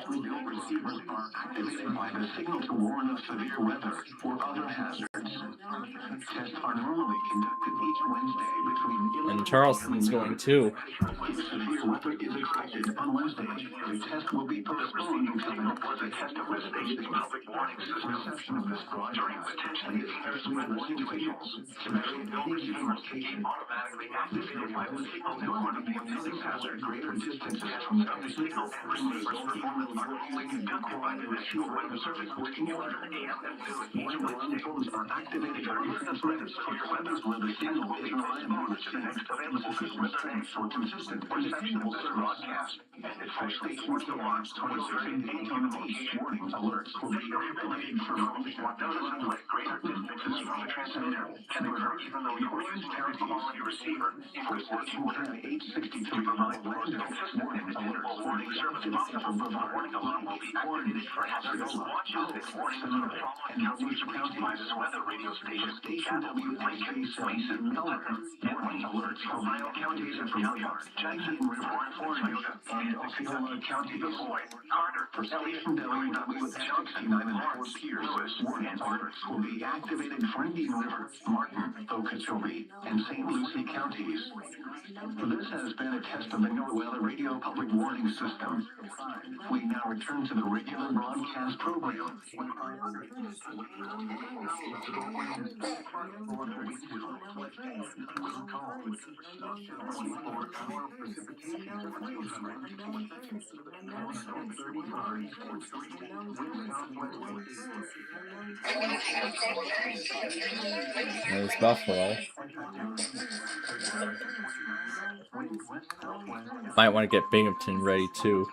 Radio receivers are activated by the signal to warn of severe weather or other hazards. Tests are normally conducted each Wednesday between 11 And Charleston's going too. If severe weather is expected on Wednesday, the test will be postponed until the was a test of the station's public warning system. Reception of this broadcast potentially dangerous weather situations. Severely no receivers became automatically activated by the signal to warn of the impending hazard. Greater distances from the signal and receivers' performance are normally conducted by the National Weather Service working 11 a.m. and noon each Wednesday. Phones are activated for instant threat of severe weather where the signal will be postponed to the next available good weather day for consistent reception of this broadcast. Especially towards the alarms 26 and 8 on the warning alerts will be relayed for notices at greater distances from the transmitter can occur even though your transparent quality receiver is working within the 863 provide consistent warning alerts. Warning service possible the warning alarm will be activated for hazardous watches and warnings from the following counties compromises weather radio stations Chapel, Lincoln, Mason, Pelham, and warning alerts from Ohio counties and from Hilliard, Jackson, Warren, Toyota, and Osceola County, Floyd, Carter, for station WW, Johnson, and Fort Pierce. Warning alerts will be activated for Indian River, Martin, Okeechobee, and St. Lucie counties. This has been a test of the NOAA Radio Public Warning System. We now return to the regular broadcast program. There's Buffalo. Might want to get Binghamton ready too.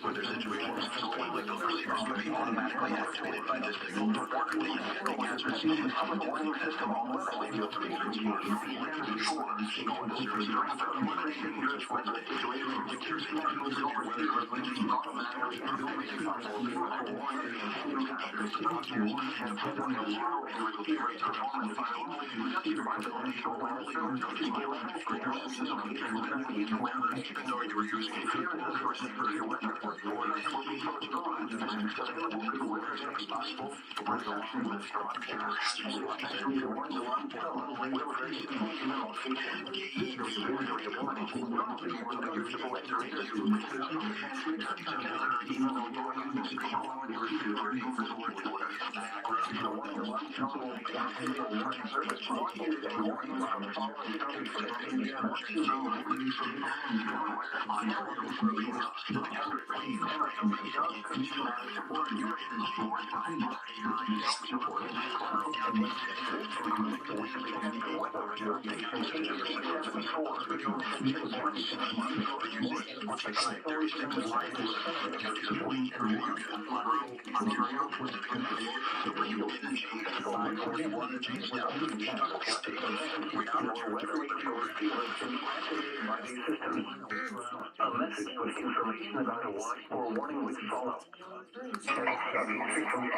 Weather situations like those earlier will be automatically activated by this signal. The has received a public warning system on weather radio 3 going to service dangerous weather situations like your signals over weather will be automatically activated by the signal to warn of the impending hazards and warning of zero and regulatory performance file conducted by the National Weather Service to give greater sensitivity and clarity in weather even though you were using a clear source for your weather. Warnings will be postponed to the next available good weather day possible. Reception of this broadcast especially the warning alarm will vary in any location. This will be very important to normally more than usable iterators who will even though you're using the call your receiver overboard order. The warning alarm will be activated warning service broadcast and warning alarm following county for the same year. A message with information about a watch or warning will follow. Systems are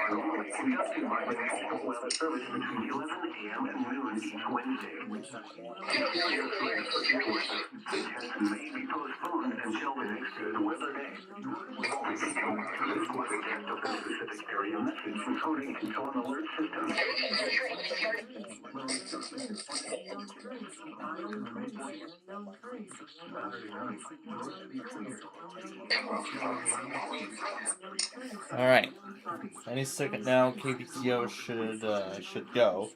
normally conducted by the National Weather Service between 11 a.m. and noon each Wednesday. The test may be postponed until the next good weather day. This weather test of the specific area message encoding into an alert system. All right. Any second now, KBTO should go.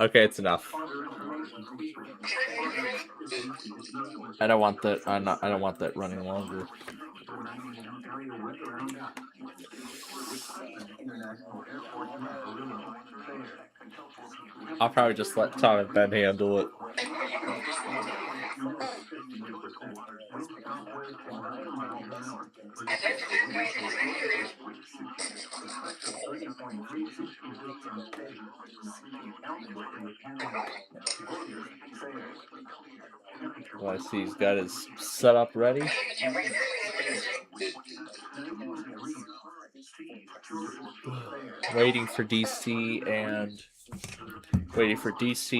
Okay, it's enough. I don't want that. I don't want that running longer. I'll probably just let Tom and Ben handle it. Well, I see he's got his setup ready. Waiting for DC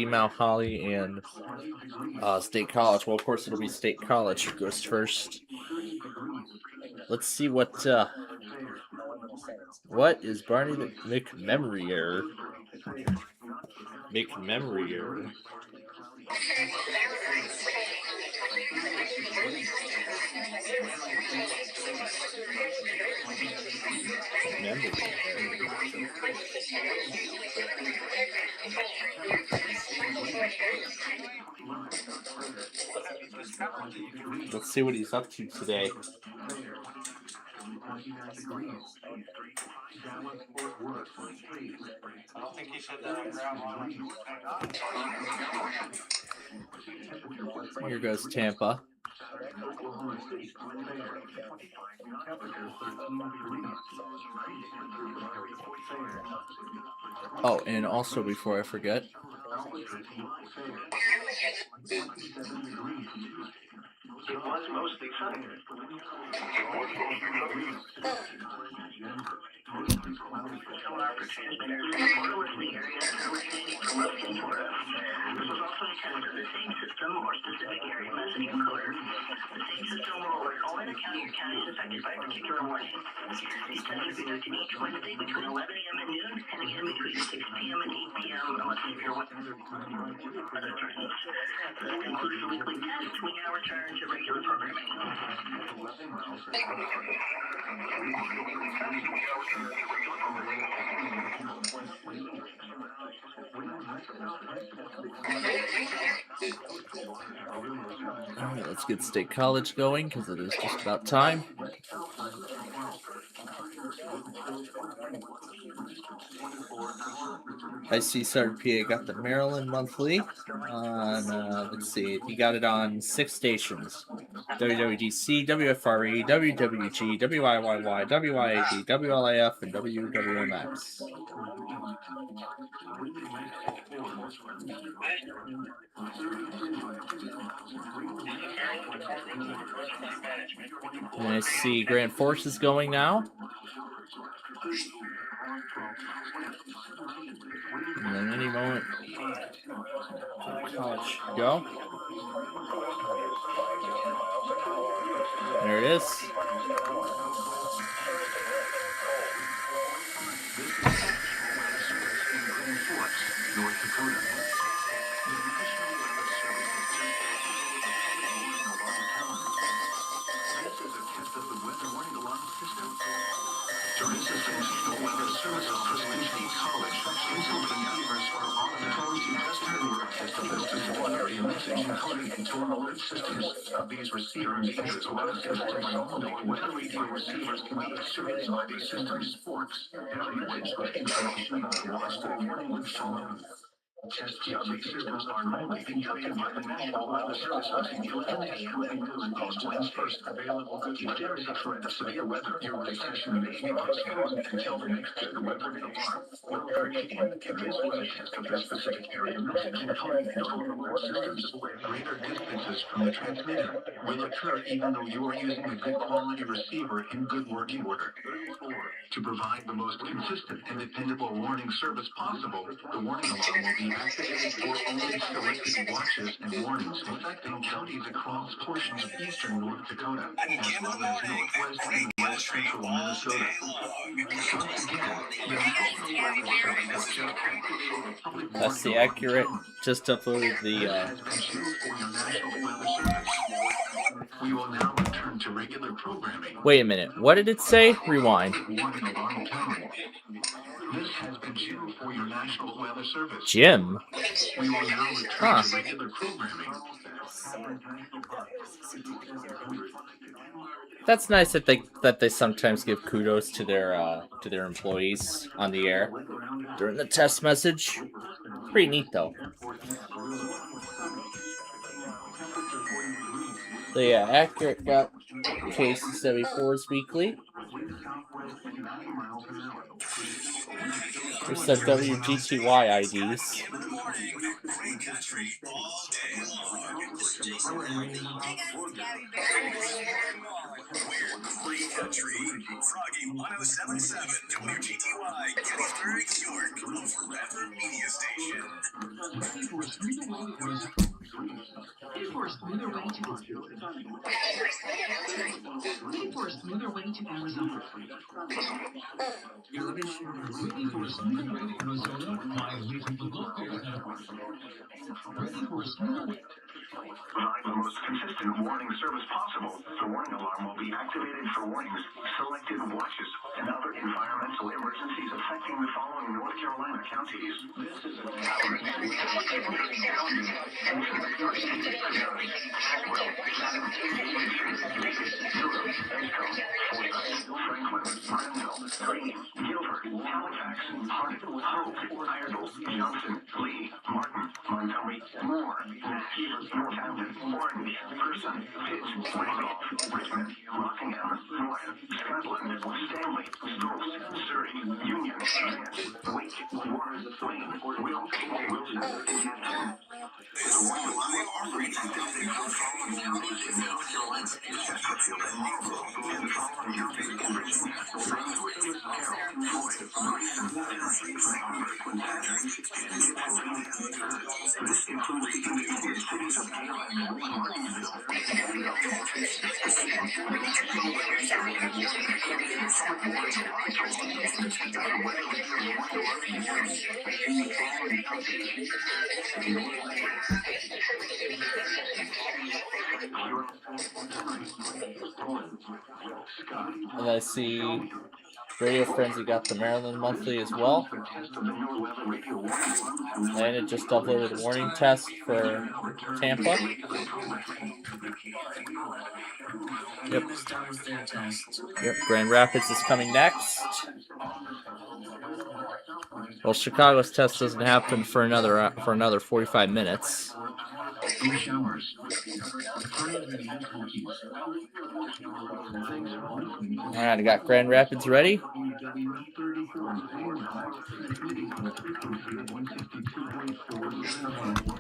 Mount Holly, and State College. Well, of course, it'll be State College who goes first. Let's see what is Barney the McMemory error? McMemory error. Let's see what he's up to today. Here goes Tampa. Oh, and also before I forget, It was mostly sunny. Sonar for transmitters was the area originating from looking for us. This was also a test of the same system or specific area message encoder. The same system will alert all in the county or counties affected by a particular warning. These tests are conducted each Wednesday between 11 a.m. and noon, and again between 6 p.m. and 8 p.m. unless severe weather threatens. This concludes the weekly test. We now return to regular programming. Alright, let's get State College going because it is just about time. I see SRPA got the Maryland Monthly on, let's see, he got it on 6 stations. WWDC, WFRE, WWG, WIYY, WIAD, WLAF, and WWMX. And I see Grand Force is going now. And then any moment, College should go. There it is. North Dakota. message encoded into our alert systems. These receivers use weather systems to know weather radio receivers can be activated by these systems. Forks. Information about lost or warning with phone. Test these systems are normally conducted by the National Weather Service until 11 a.m. and will post when first available. If there is a threat of severe weather, your session may be postponed until the next weather alarm. Or again, if this was a test of a specific area, message encoding and total alert systems greater distances from the transmitter will occur even though you are using a good quality receiver in good working order. To provide the most consistent and dependable warning service possible, the warning alarm will be activated for only selected watches and warnings affecting counties across portions of eastern North Dakota, as well as northwest and west central Minnesota. Once again, the National Weather Service has just activated a public That's the warning accurate. alarm. Just uploaded This the. has been Chief for your National Weather Service. We will now return to regular programming. Wait a minute. What did it say? Rewind. Warning alarm tone. This has been Jim for your National Weather Service. Jim. We will now return to regular programming. That's nice that they sometimes give kudos to their employees on the air during the test message. Pretty neat though. So yeah, Accurate got KC74's weekly. There's some WGTY IDs. Good morning, free country all day long. This is Jason Riley. Hey guys, it's Gabby Barrett. We're free country. Froggy 1077 WGTY, Gettysburg, York, a forever media station. Ready for a smoother way to Ready for a smoother way to Arizona. Ready for a smoother way to Arizona by using the local network. Ready for a smoother way. Provide the most consistent warning service possible. The warning alarm will be activated for warnings, selected watches, and other environmental emergencies affecting the following North Carolina counties. This is a Franklin, Guilford, Halifax, Hartford, Hope, Iredell, Johnson, Lee, Martin, Montgomery, Moore, Nash, Northampton, Orange, Person, Pitt, Randolph, Richmond, Rockingham, North, Scotland, Stanley, Stokes, Surrey, Union, Wake, Warren, Wayne, Wilk, Wilson, and Hampton. This is our free country for following counties in North Carolina, Chesterfield, and Monroe, and the following counties in Virginia, Brunswick, Carroll, Floyd, Grayson, Tennessee, Franklin, Patrick, and Pennsylvania. This includes the independent cities of Gale and Martinsville. And I see Radio Frenzy got the Maryland Monthly as well. And it just uploaded a warning test for Tampa. Yep, Grand Rapids is coming next. Well, Chicago's test doesn't happen for another 45 minutes. Alright, I got Grand Rapids ready.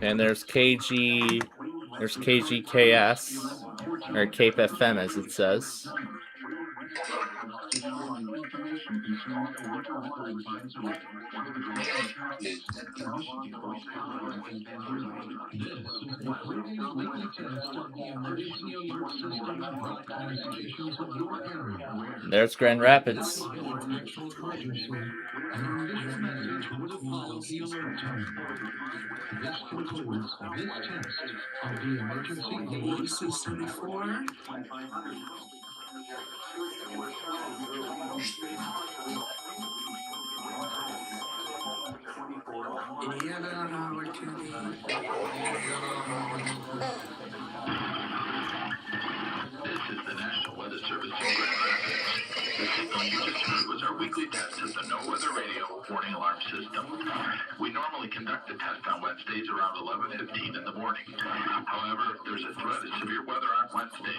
And there's KGKS, or Cape FM as it says. There's Grand Rapids. This concludes this test of the emergency AEC-74. This is the National Weather Service in Grand Rapids. The signal you just heard was our weekly test of the No Weather Radio warning alarm system. We normally conduct the test on Wednesdays around 11:15 in the morning. However, if there's a threat of severe weather on Wednesday,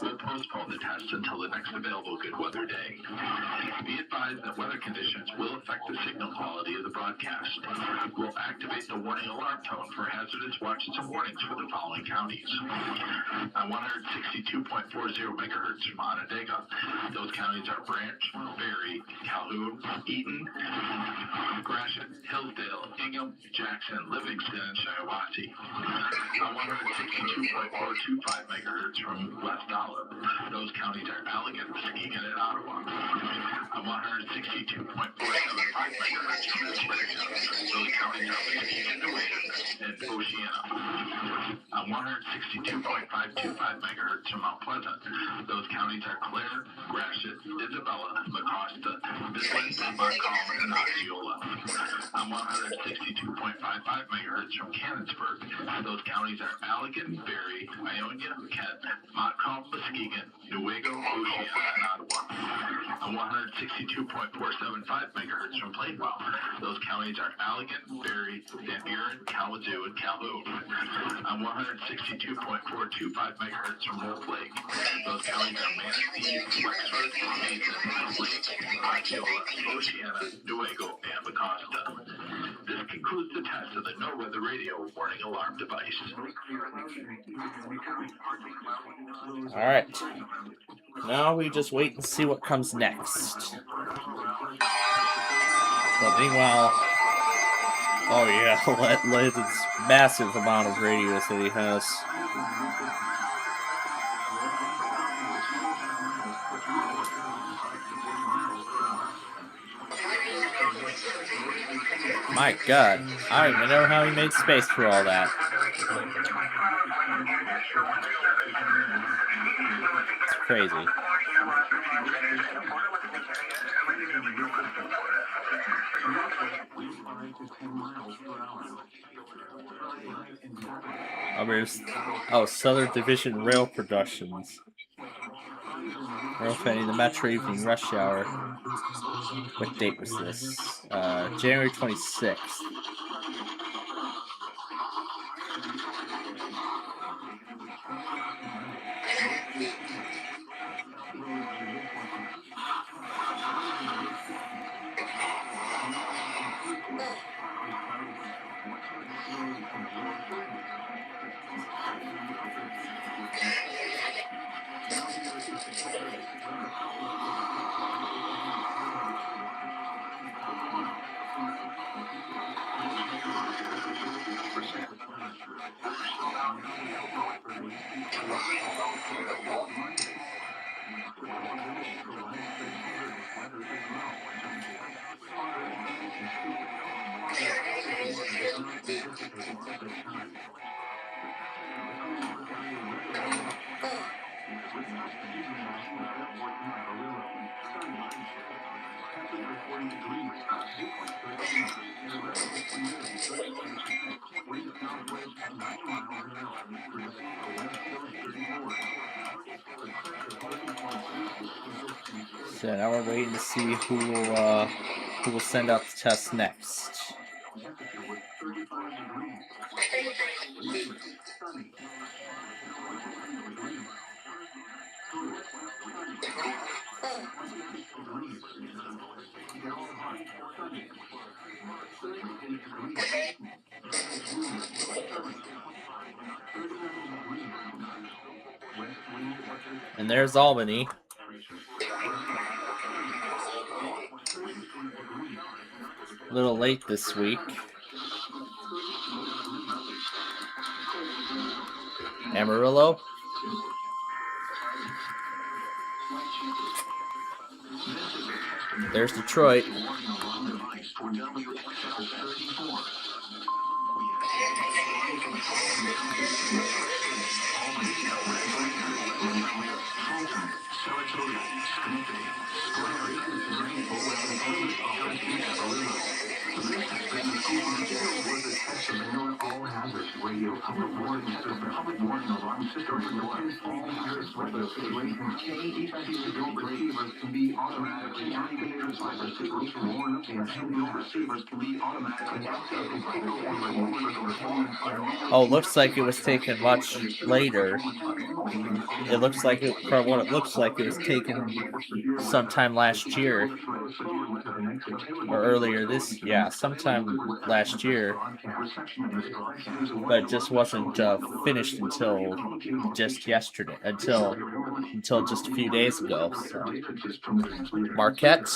we'll postpone the test until the next available good weather day. Be advised that weather conditions will affect the signal quality of the broadcast. We'll activate the warning alarm tone for hazardous watches and warnings for the following counties. On 162.40 megahertz from Onondaga. Those counties are Branch, Berry, Calhoun, Eaton, Gratiot, Hillsdale, Ingham, Jackson, Livingston, and Shiawassee. On 162.425 megahertz from West Olive. Those counties are Allegan, Muskegon, and Ottawa. On 162.475 megahertz from Esparta. Those counties are Muskegon, Newaygo, and Oceana. On 162.525 megahertz from Mount Pleasant. Those counties are Clare, Gratiot, Isabella, Mecosta, Midland, Montcalm, and Osceola. On 162.55 megahertz from Canonsburg. Those counties are Allegan, Berry, Ionia, Kent, Montcalm, Muskegon, Newaygo, Oceana, and Ottawa. On 162.475 megahertz from Plainwell. Those counties are Allegan, Berry, Van Buren, Kalamazoo, and Calhoun. On 162.425 megahertz from Wolf Lake. Those counties are Manistee, Wexford, Mason, Lake, Osceola, Oceana, Newaygo, and Mecosta. This concludes the test of the No Weather Radio warning alarm device. Alright. Now we just wait and see what comes next. But meanwhile, oh yeah, Landon's massive amount of radios that he has. My God, I don't even know how he made space for all that. It's crazy. Southern Division Rail Productions. Rail fanning the Metro Evening Rush Hour. What date was this? January 26th. So now we're waiting to see who will send out the test next. And there's Albany. A little late this week. Amarillo. There's Detroit. Radio, public warning alarm system records all hazardous weather situations. KEC signal receivers can be automatically activated. Cyber situation warning and signal receivers can be automatically activated. Oh, looks like it was taken much later. It looks like it, from what it looks like, it was taken sometime last year. Or earlier this, yeah, sometime last year. But it just wasn't finished until just yesterday, until just a few days ago. So. Marquette.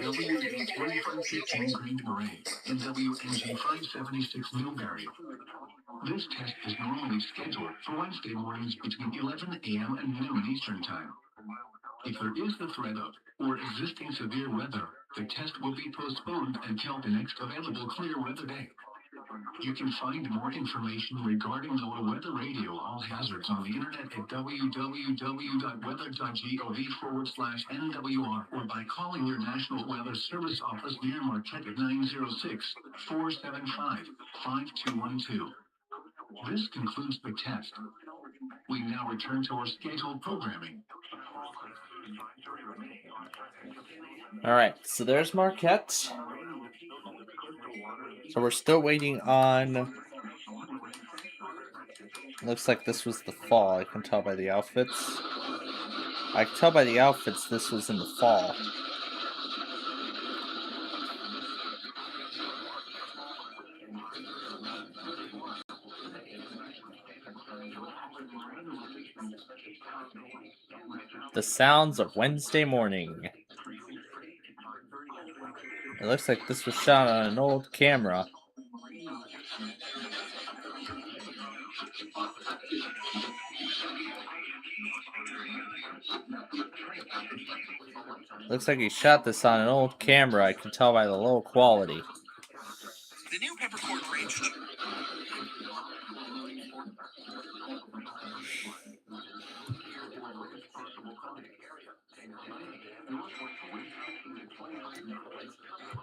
WD-2515 Green Beret and WNG 576 Newberry. This test is normally scheduled for Wednesday mornings between 11 a.m. and noon Eastern Time. If there is the threat of or existing severe weather, the test will be postponed until the next available clear weather day. You can find more information regarding the Weather Radio All Hazards on the internet at www.weather.gov/NWR or by calling your National Weather Service office near Marquette at 906-475-5212. This concludes the test. We now return to our scheduled programming. All right, so there's Marquette. So we're still waiting on. Looks like this was the fall. I can tell by the outfits. I can tell by the outfits this was in the fall. The sounds of Wednesday morning. It looks like this was shot on an old camera. Looks like he shot this on an old camera. I can tell by the low quality. The new Peppercorn Range.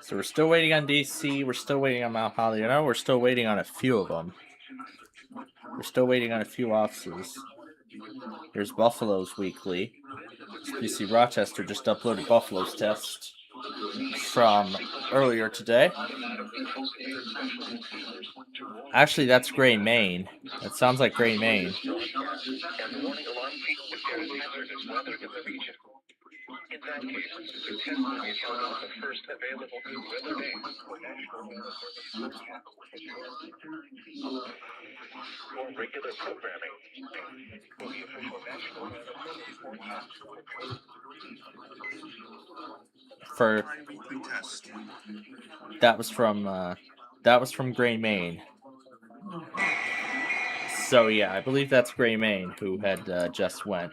So we're still waiting on DC. We're still waiting on Mount Holly. I know we're still waiting on a few of them. We're still waiting on a few offices. Here's Buffalo's weekly. DC Rochester just uploaded Buffalo's test from earlier today. Actually, that's Gray, Maine. That sounds like Gray, Maine. In that case, the test will be held on the first available weather day. For regular programming, for the official National Weather Forecast. For that was from Gray, Maine. So yeah, I believe that's Gray, Maine who had just went.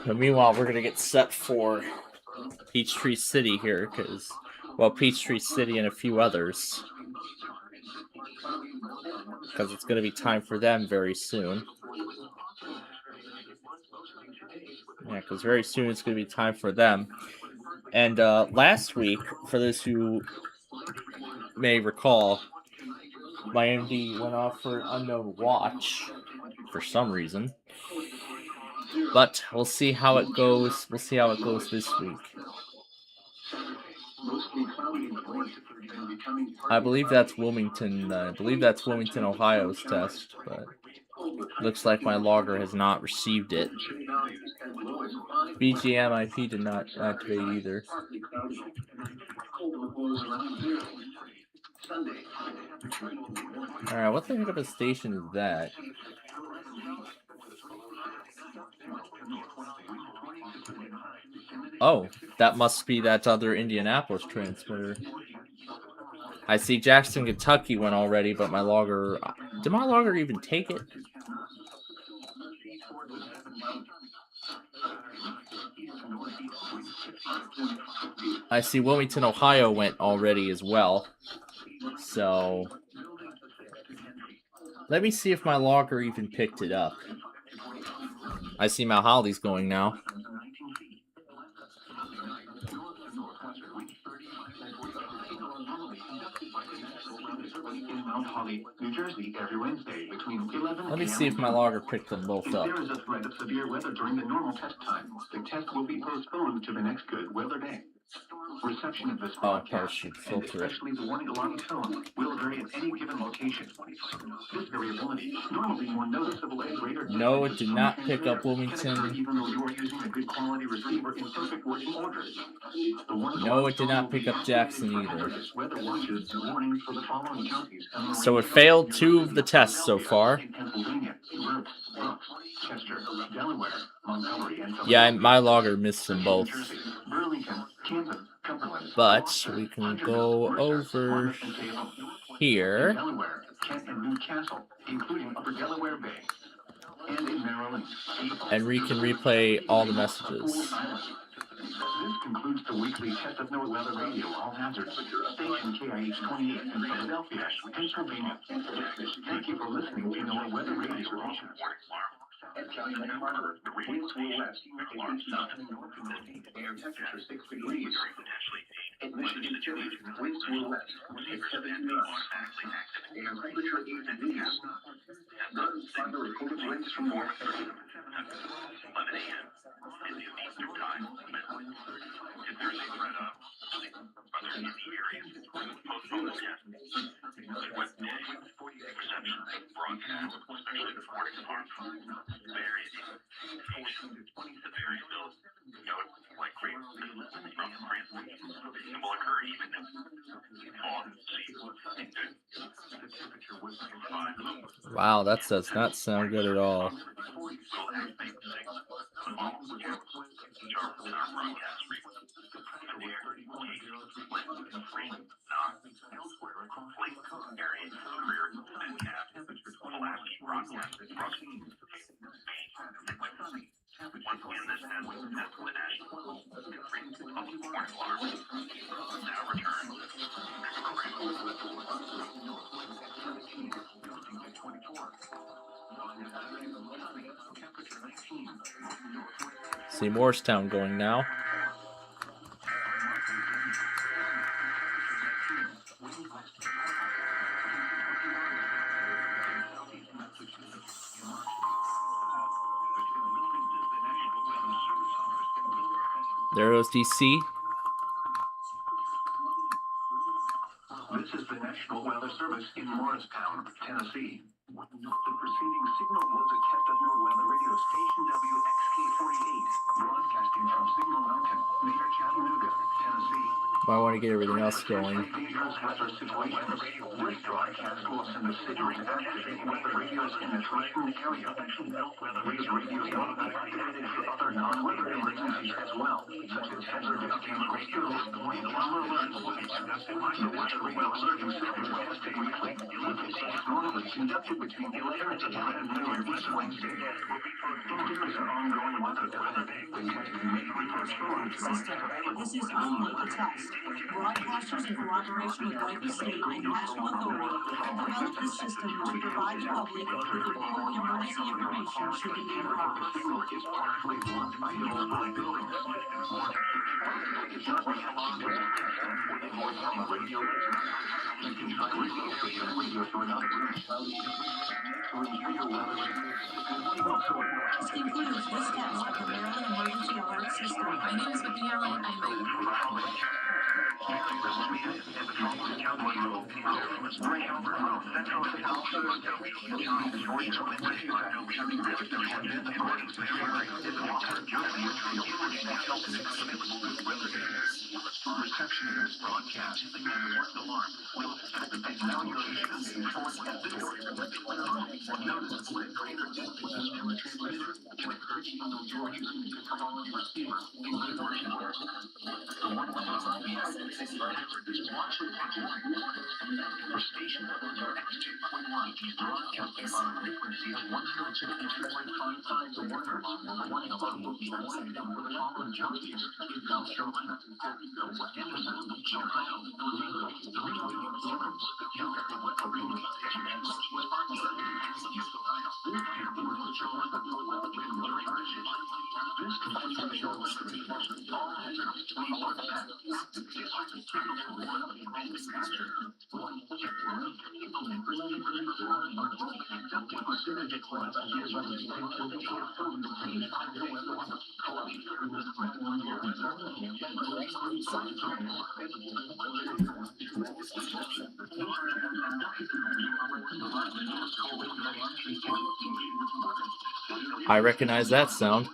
But meanwhile, we're gonna get set for Peachtree City here, because, well, Peachtree City and a few others, because it's gonna be time for them very soon. Yeah, because very soon it's gonna be time for them. And last week, for those who may recall, Miami went off for an unknown watch for some reason. But we'll see how it goes. We'll see how it goes this week. I believe that's Wilmington. I believe that's Wilmington, Ohio's test, but looks like my logger has not received it. BGM IP did not activate either. Alright, what the heck of a station is that? Oh, that must be that other Indianapolis transmitter. I see Jackson, Kentucky went already, but my logger... Did my logger even take it? I see Wilmington, Ohio went already as well. So... let me see if my logger even picked it up. I see Mount Holly's going now. New Jersey every Wednesday between 11 Let me see if my logger picked them both up. If there is a threat of severe weather during the normal test time, the test will be postponed to the next good weather day. Reception of this broadcast, should and filter it. especially the warning alarm tone, will vary at any given location. This variability, normally more noticeable at greater No, it did not pick up can occur Wilmington. even though you are using a good quality receiver in perfect working order. The warning No, alarm it did tone not will pick be up Jackson activated for either. hazardous weather watches and warnings for the following counties. So it failed 2 of the tests so far. Pennsylvania, Brooks, Chester, Delaware, Montgomery, and Yeah, my logger missed them both. Burlington, Canton, Cumberland, But we can go over here. Delaware, Kent, and Newcastle, including Upper Delaware Bay, and in Maryland, And we can replay all the messages. This concludes the weekly Test of NOAA Weather Radio All Hazards, station KIH 28 in Philadelphia, Pennsylvania. Thank you for listening to NOAA Weather Radio. The winds will west, air temperature 6 degrees. In Michigan, winds will west, 7 knots, air temperature 8 degrees. Find the recorded winds from north. 11 a.m. in the Eastern Time. If there's a threat of other heavy areas, postpone the test. What day? Reception, broadcast, especially the morning alarm, varies. The variability, like great from transmission, will occur even if on sea. Wow, that does not sound good at all. See Morristown going now. There goes DC. This is the National Weather Service in Morristown, Tennessee. The preceding signal was a Test of NOAA Weather Radio station WXK48, broadcasting from Signal Mountain, near Chattanooga, Tennessee. I want to get everything else going. Dangerous weather situations. This broadcast will send the signal to activate weather radios in the threatened area. These radios will be activated for other non-weather emergencies as well, such as hazardous game radios, and alarm alerts. The Weather Radio Alerting Center will test it weekly. It's normally conducted between 11 and noon each Wednesday. If there is an ongoing weather event, the testing may be postponed to the next available. This is only a test. Broadcasters in cooperation with local, state, and national authority have developed this system to provide the public with important emergency information should the need arise. The signal is partially blocked by nearby buildings. It's not what happens with voice on the radio. You can try radio station radio for another to review your weather. This includes this test of the Maryland Emergency Alert System. My name is Vicky Allen. I'm a I recognize that sound.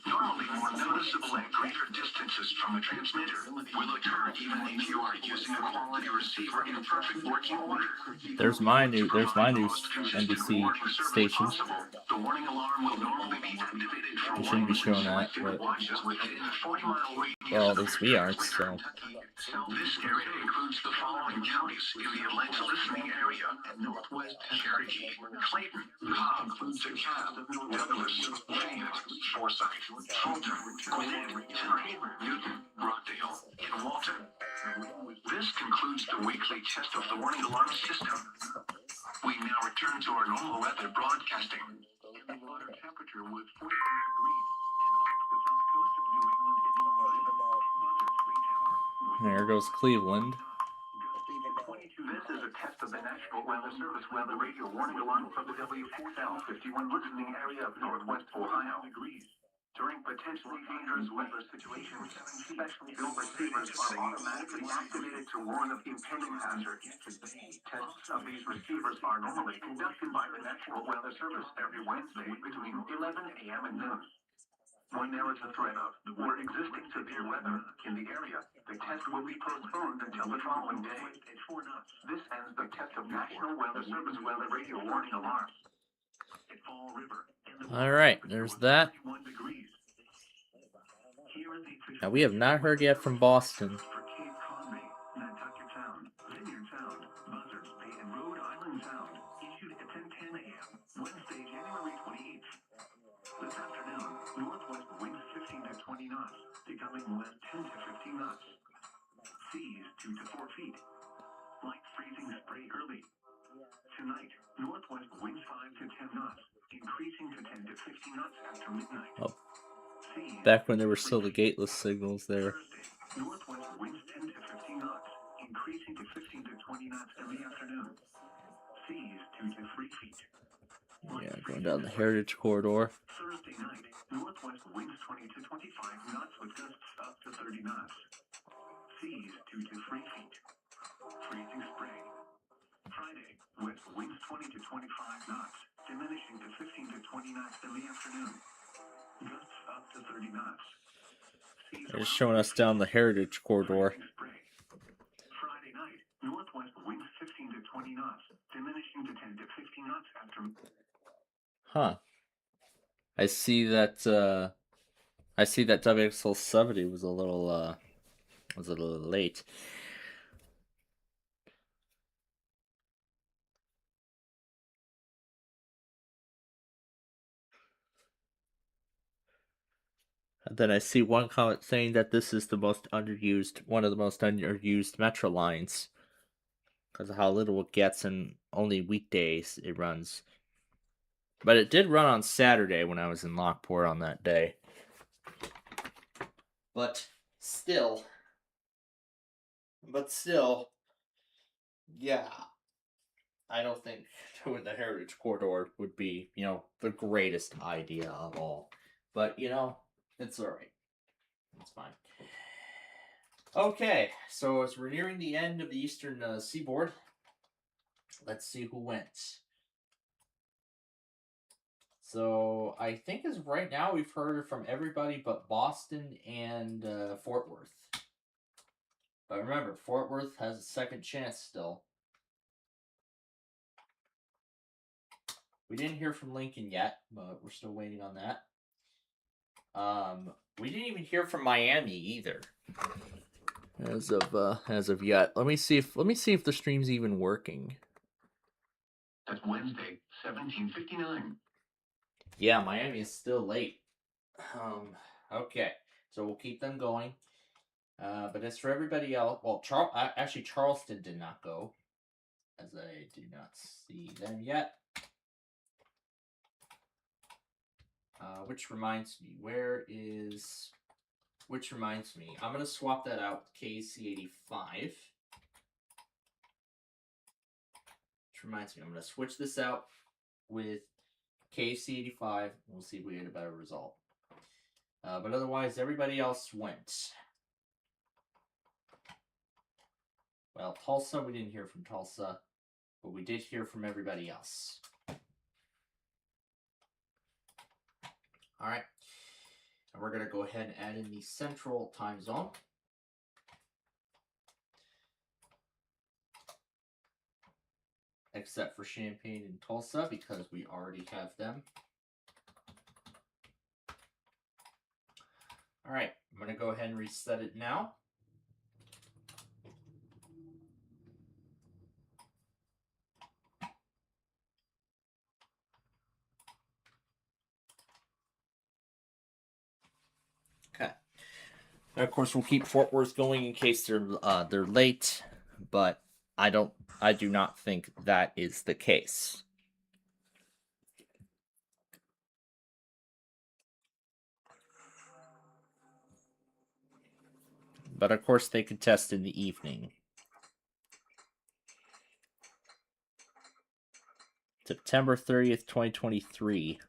Normally more noticeable at greater distances from the transmitter will occur even if you are using a quality receiver in perfect working order. There's my new NBC station. The warning alarm will normally be activated for We shouldn't be showing that, but well, at least we aren't. So this area includes the following counties in the Alleged Listening Area: Northwest Cherokee, Clayton, Cobb, DeKalb, Douglas, Fayette, Forsyth, Fulton, Gwinnett, Terry, Newton, Rockdale, and Walton. This concludes the weekly test of the warning alarm system. We now return to our normal weather broadcasting. The water temperature was 43 degrees, and off the south coast of New England it was Buzzards Bay Tower. there goes Cleveland. This is a test of the National Weather Service weather radio warning alarm from the WXL 51 listening area of Northwest Ohio. During potentially dangerous weather situations, specially built receivers are automatically activated to warn of impending hazard. Tests of these receivers are normally conducted by the National Weather Service every Wednesday between 11 a.m. and noon. When there is a threat of or existing severe weather in the area, the test will be postponed until the following day. This ends the test of National Weather Service weather radio warning alarm. All right, there's that. Now we have not heard yet from Boston. This afternoon, northwest winds 15 to 20 knots, becoming west 10 to 15 knots. Seas 2 to 4 feet. Light freezing spray early. Tonight, northwest winds 5 to 10 knots, increasing to 10 to 15 knots after midnight. Oh, Seas back when there were still the gateless signals there. Thursday, northwest winds 10 to 15 knots, increasing to 15 to 20 knots in the afternoon. Seas 2 to 3 feet. Yeah, going down the Heritage Corridor. Thursday night, northwest winds 20 to 25 knots with gusts up to 30 knots. Seas 2 to 3 feet. Freezing spray. Friday, west winds 20 to 25 knots, diminishing to 15 to 20 knots in the afternoon. Gusts up to 30 knots. Seas They're just showing us down the Heritage Corridor. freezing spray. Friday night, northwest winds 15 to 20 knots, diminishing to 10 to 15 knots after. Huh. I see that WXL 70 was a little late. And then I see one comment saying that this is one of the most underused Metro lines because of how little it gets and only weekdays it runs. But it did run on Saturday when I was in Lockport on that day. But still, yeah, I don't think doing the Heritage Corridor would be, the greatest idea of all. But, it's alright. It's fine. Okay, so as we're nearing the end of the Eastern Seaboard, let's see who went. So I think as of right now we've heard from everybody but Boston and Fort Worth. But remember, Fort Worth has a second chance still. We didn't hear from Lincoln yet, but we're still waiting on that. We didn't even hear from Miami either. As of yet. Let me see if the stream's even working. That's Wednesday, 17:59. Yeah, Miami is still late. Okay, so we'll keep them going. But as for everybody else, well, Charleston did not go, as I do not see them yet. Which reminds me, I'm going to swap that out with KC85. Which reminds me, I'm going to switch this out with KC85. We'll see if we get a better result. But otherwise, everybody else went. Well, Tulsa, we didn't hear from Tulsa, but we did hear from everybody else. All right, and we're going to go ahead and add in the Central Time Zone. Except for Champaign and Tulsa, because we already have them. All right, I'm going to go ahead and reset it now. Okay. And of course, we'll keep Fort Worth going in case they're late, but I do not think that is the case. But of course, they could test in the evening. September 30th, 2023.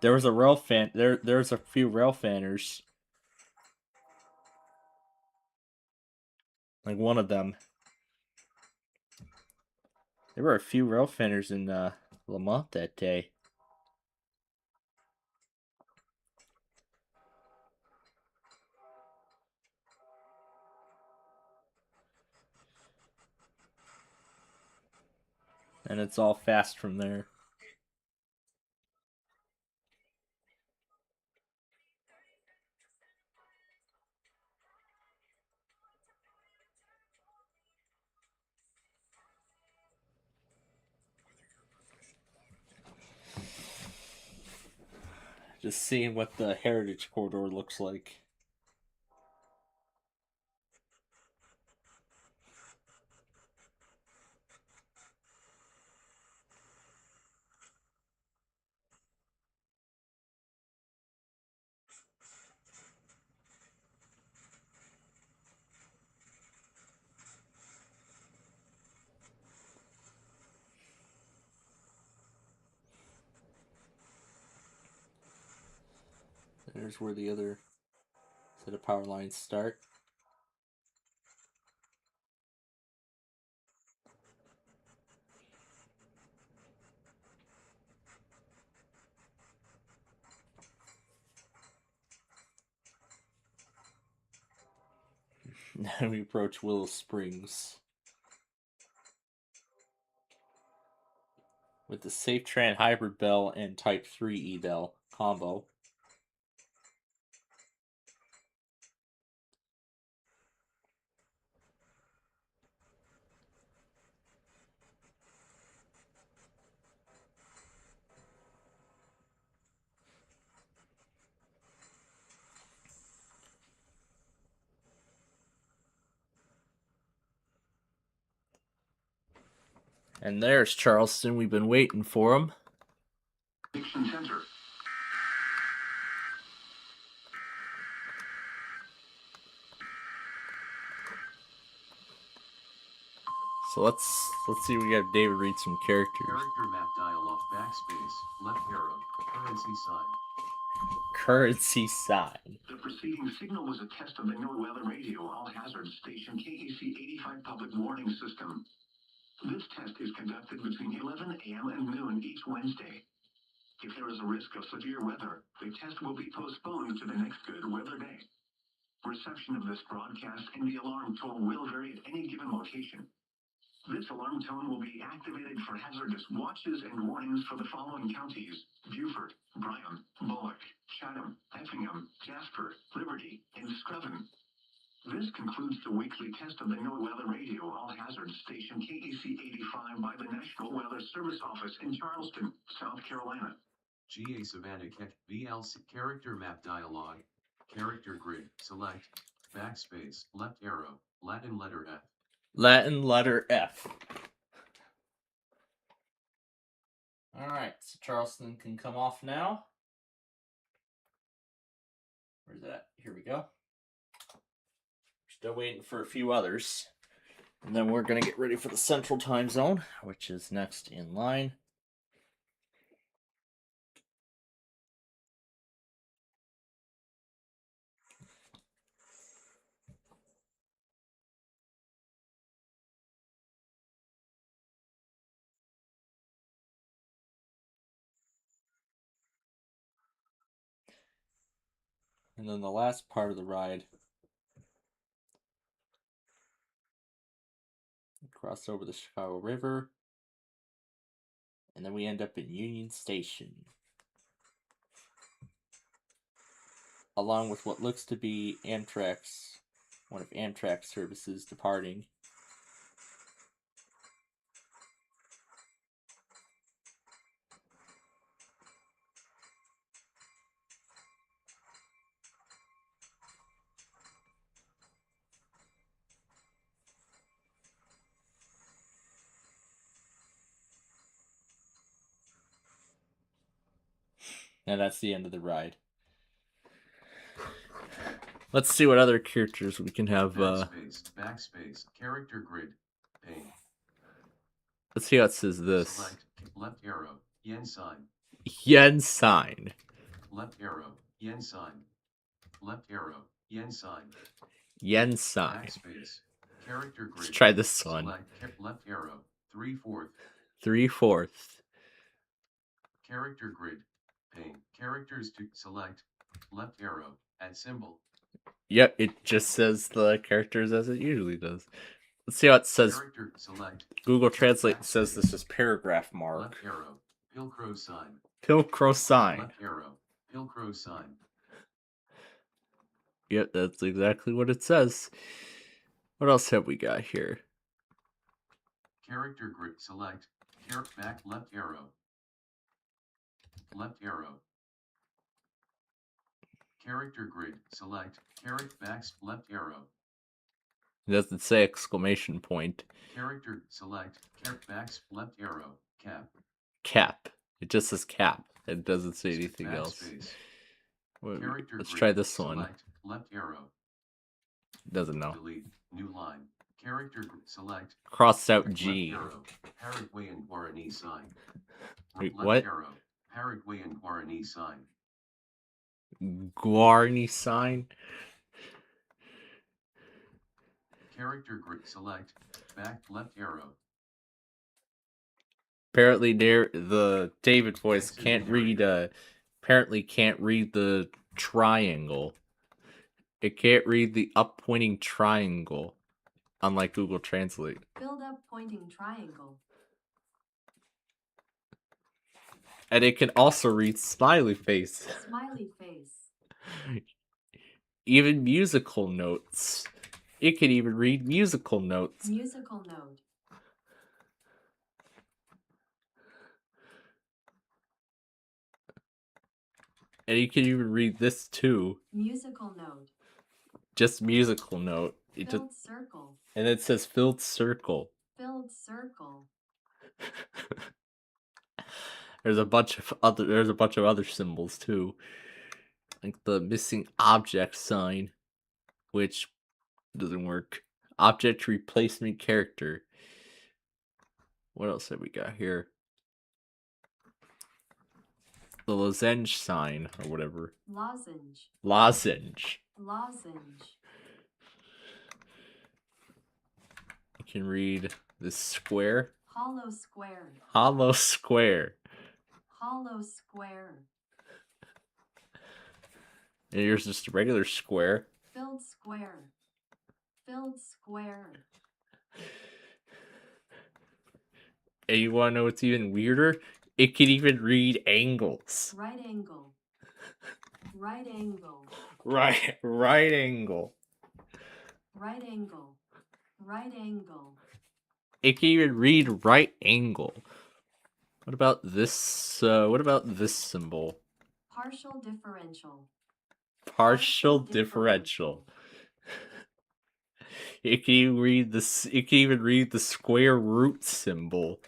There was a rail fan. There's a few rail fanners. Like one of them. There were a few rail fanners in Lamont that day. And it's all fast from there. Just seeing what the Heritage Corridor looks like. There's where the other set of power lines start. Now we approach Willow Springs. With the SafeTran Hybrid Bell and Type 3 eBell combo. And there's Charleston. We've been waiting for him. Dixon Center. So let's see if we have David read some characters. Character map dialog backspace, left arrow, currency sign. Currency sign. The preceding signal was a test of the NOAA radio all-hazard station KAC 85 public warning system. This test is conducted between 11 a.m. and noon each Wednesday. If there is a risk of severe weather, the test will be postponed to the next good weather day. Reception of this broadcast and the alarm tone will vary at any given location. This alarm tone will be activated for hazardous watches and warnings for the following counties: Beaufort, Bryan, Bullock, Chatham, Effingham, Jasper, Liberty, and Screven. This concludes the weekly test of the NOAA Weather Radio all-hazard station KAC 85 by the National Weather Service Office in Charleston, South Carolina. GA Savannah VLC character map dialog, character grid, select, backspace, left arrow, Latin letter F. Latin letter F. Alright, so Charleston can come off now. Where's that? Here we go. Still waiting for a few others. And then we're going to get ready for the Central Time Zone, which is next in line. And then the last part of the ride, cross over the Chicago River, and then we end up in Union Station, along with what looks to be Amtrak's, one of Amtrak's services departing. And that's the end of the ride. Let's see what other characters we can have. Backspace, character grid, pane. Let's see how it says this. Select, left arrow, yen sign. Yen sign. Left arrow, yen sign. Left arrow, yen sign. Yen sign. Backspace, character grid. Let's try this one. Select, left arrow, 3/4. 3/4. Character grid, pane. Characters to select, left arrow, add symbol. Yep, it just says the characters as it usually does. Let's see how it says. Character select. Google Translate says this is paragraph mark. Left arrow, Pilcrow sign. Pilcrow sign. Left arrow, Pilcrow sign. Yep, that's exactly what it says. What else have we got here? Character grid select. Back left arrow. Left arrow. Character grid. Select. Left arrow. It doesn't say exclamation point. Character. Select. Left arrow. Cap. Cap. It just says cap. It doesn't say anything else. Backspace. Wait, Character let's grid. try this one. Select. Left arrow. Doesn't know. Delete. New line. Character grid. Select. Crossed out Left G. arrow. Paraguayan Guarani sign. Wait, Left what? arrow. Paraguayan Guarani sign. Guarani sign? Character grid. Select. Left arrow. Apparently, the David voice can't read. Apparently, can't read the triangle. It can't read the up pointing triangle, unlike Google Translate. Filled up pointing triangle. And it can also read smiley face. Smiley face. Even musical notes. It can even read musical notes. Musical note. And you can even read this too. Musical note. Just musical note. It Filled just, circle. and it says filled circle. Filled circle. There's a bunch of other symbols too. Like the missing object sign, which doesn't work. Object replacement character. What else have we got here? The lozenge sign or whatever. Lozenge. Lozenge. Lozenge. You can read this square. Hollow square. Hollow square. Hollow square. And here's just a regular square. Filled square. Filled square. And you want to know what's even weirder? It can even read angles. Right angle. Right angle. Right angle. Right angle. Right angle. It can even read right angle. What about this? What about this symbol? Partial differential. Partial differential. It can even read this. It can even read the square root symbol.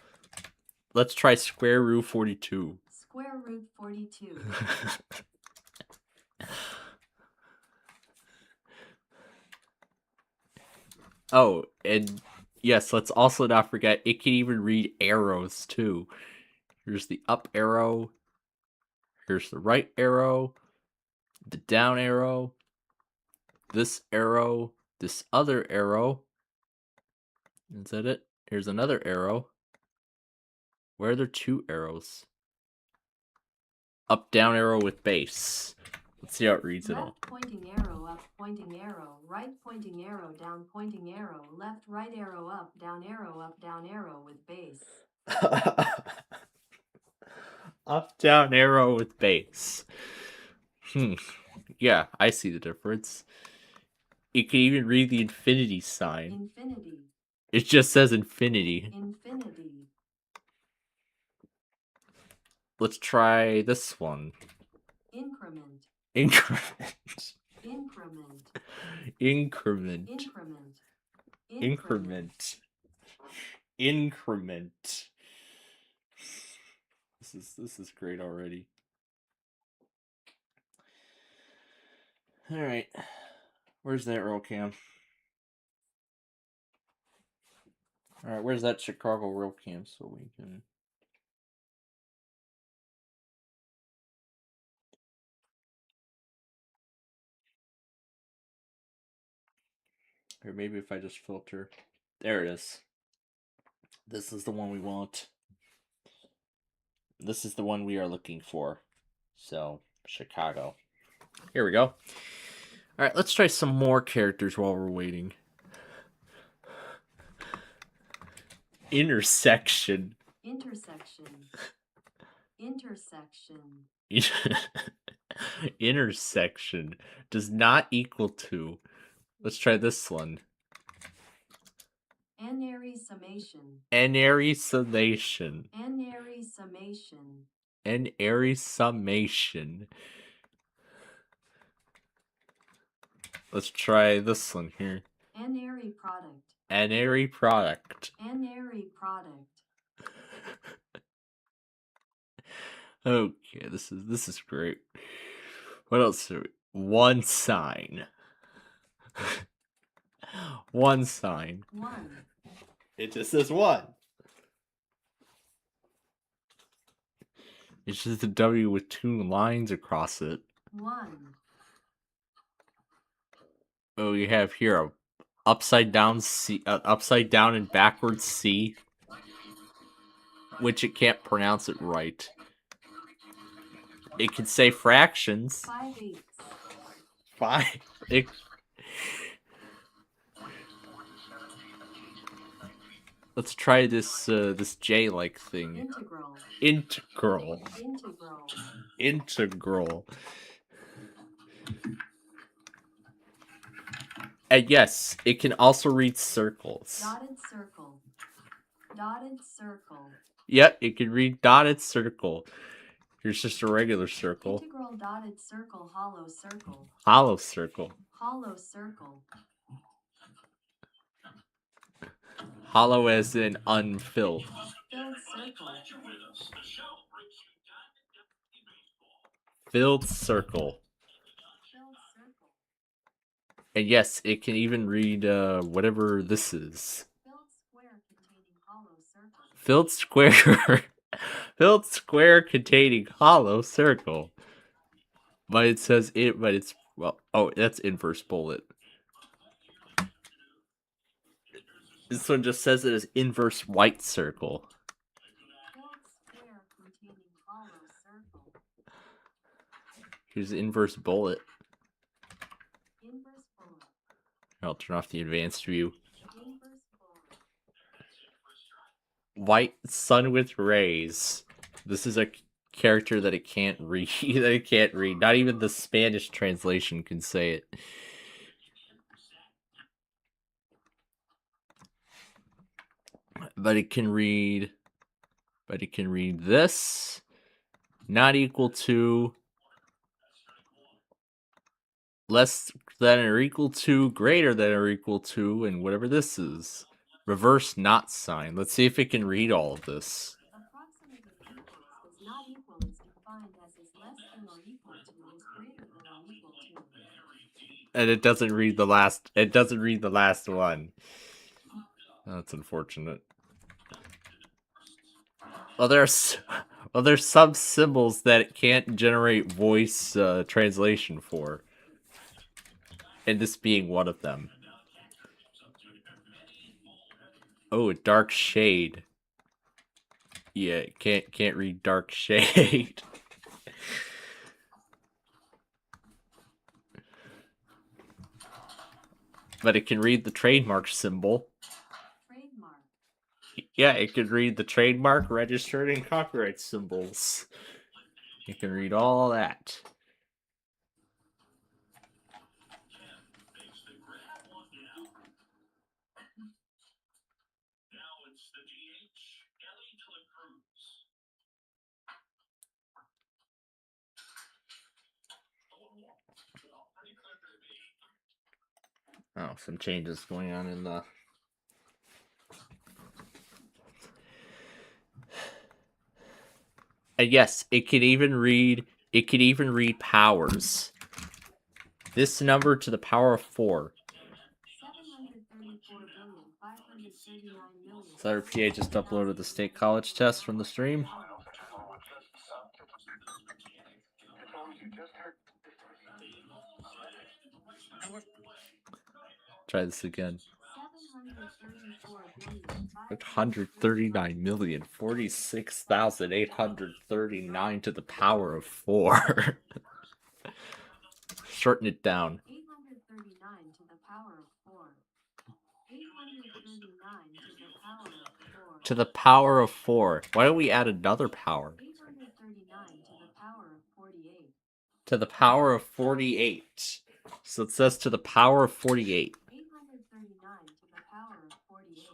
Let's try square root 42. Square root 42. Oh, and yes, let's also not forget it can even read arrows too. Here's the up arrow. Here's the right arrow. The down arrow. This arrow. This other arrow. Is that it? Here's another arrow. Where are there two arrows? Up, down arrow with base. Let's see how it reads it all. Left pointing arrow, up pointing arrow, right pointing arrow, down pointing arrow, left right arrow, up down arrow with base. Up, down arrow with base. Yeah, I see the difference. It can even read the infinity sign. Infinity. It just says infinity. Infinity. Let's try this one. Increment. Increment. Increment. Increment. Increment. Increment. Increment. This is great already. All right. Where's that roll cam? All right, where's that Chicago roll cam so we can or maybe if I just filter. There it is. This is the one we want. This is the one we are looking for. So, Chicago. Here we go. Alright, let's try some more characters while we're waiting. Intersection. Intersection. Intersection. Intersection does not equal to. Let's try this one. N-ary summation. N-ary summation. N-ary summation. N-ary summation. Let's try this one here. An airy product. An airy product. An airy product. Okay, this is great. What else? One sign. One sign. One. It just says one. It's just a W with two lines across it. One. Oh, you have here a upside down C, upside down and backwards C, which it can't pronounce it right. It can say fractions. 5/8. 5. Let's try this this J-like thing. Integral. Integral. Integral. Integral. And yes, it can also read circles. Dotted circle. Dotted circle. Yep, it can read dotted circle. Here's just a regular circle. Integral dotted circle. Hollow circle. Hollow circle. Hollow circle. Hollow as in unfilled. Filled circle. Filled circle. Filled circle. And yes, it can even read whatever this is. Filled square containing hollow circle. Filled square. Filled square containing hollow circle. But it says it, but it's, well, oh, that's inverse bullet. This one just says it as inverse white circle. Filled square containing hollow circle. Here's the inverse bullet. Inverse bullet. I'll turn off the advanced view. Inverse bullet. White sun with rays. This is a character that it can't read. That it can't read. Not even the Spanish translation can say it. But it can read. But it can read this. Not equal to. Less than or equal to. Greater than or equal to. And whatever this is. Reverse not sign. Let's see if it can read all of this. Approximately equals is not equal is defined as is less than or equal to is greater than or equal to. And it doesn't read the last. It doesn't read the last one. That's unfortunate. Well, there's some symbols that it can't generate voice translation for, and this being one of them. Oh, a dark shade. Yeah, it can't read dark shade. But it can read the trademark symbol. Trademark. Yeah, it can read the trademark, registered, and copyright symbols. It can read all that. Oh, some changes going on in the... And yes, it can even read powers. This number to the power of 4. 734,539,000,000. CyberPA just uploaded the state college test from the stream. Try this again. 139,046,839 to the power of 4. Shorten it down. 839 to the power of 4. 839 To the power of 4. Why don't we add another power? 839 to the power of 48. To the power of 48. So it says to the power of 48. 839 to the power of 48.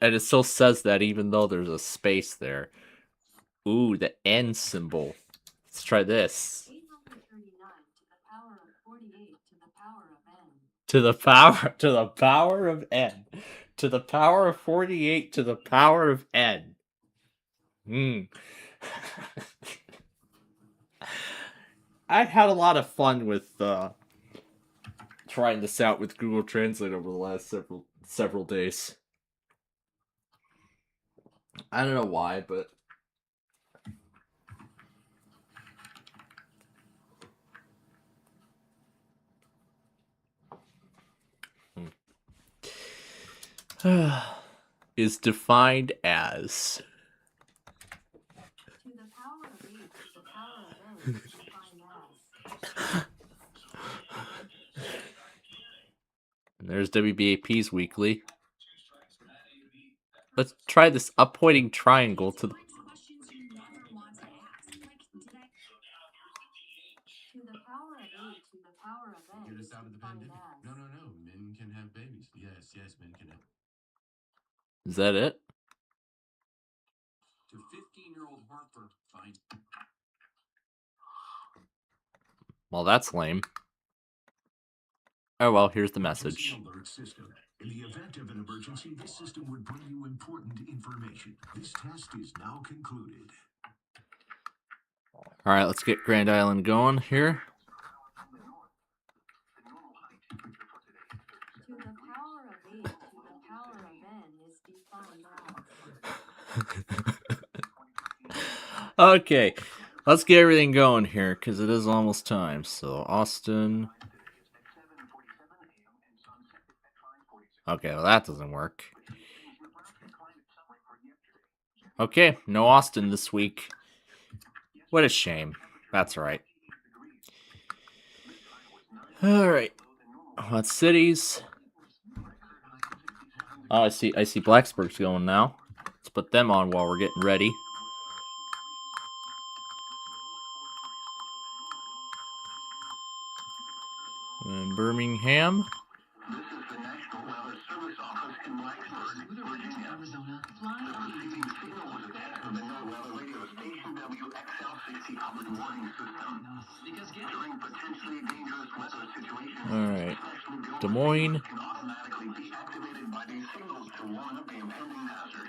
And it still says that even though there's a space there. Ooh, the N symbol. Let's try this. 839 to the power of 48 to the power of n. to the power of n, to the power of 48 to the power of n. I had a lot of fun with trying this out with Google Translate over the last several days. I don't know why, but is defined as To the power of 8 to the power of n is defined as. And there's WBAP's weekly. Let's try this up-pointing triangle to the... To the power of 8 to the power of n Get is us out of the defined pandemic. as. No. Men can have babies. Yes, men can have. Is that it? To 15-year-old Harper, fine. Well, that's lame. Oh well, here's the message. Alert system. In the event of an emergency, this system would bring you important information. This test is now concluded. Alright, let's get Grand Island going here. To the power of 8 to the power of n is defined as. Okay, let's get everything going here, because it is almost time. So, Austin... Okay, well that doesn't work. Okay, no Austin this week. What a shame. That's right. Alright. What cities? Oh, I see Blacksburg's going now. Let's put them on while we're getting ready. And Birmingham. This is the National Weather Service Office in Blacksburg, Virginia. Receiving signal was attached to the NOAA weather radio station WXL60 public warning system. During potentially dangerous weather situations, Alright. Des Moines. can automatically be activated by these signals to warn of the impending hazard.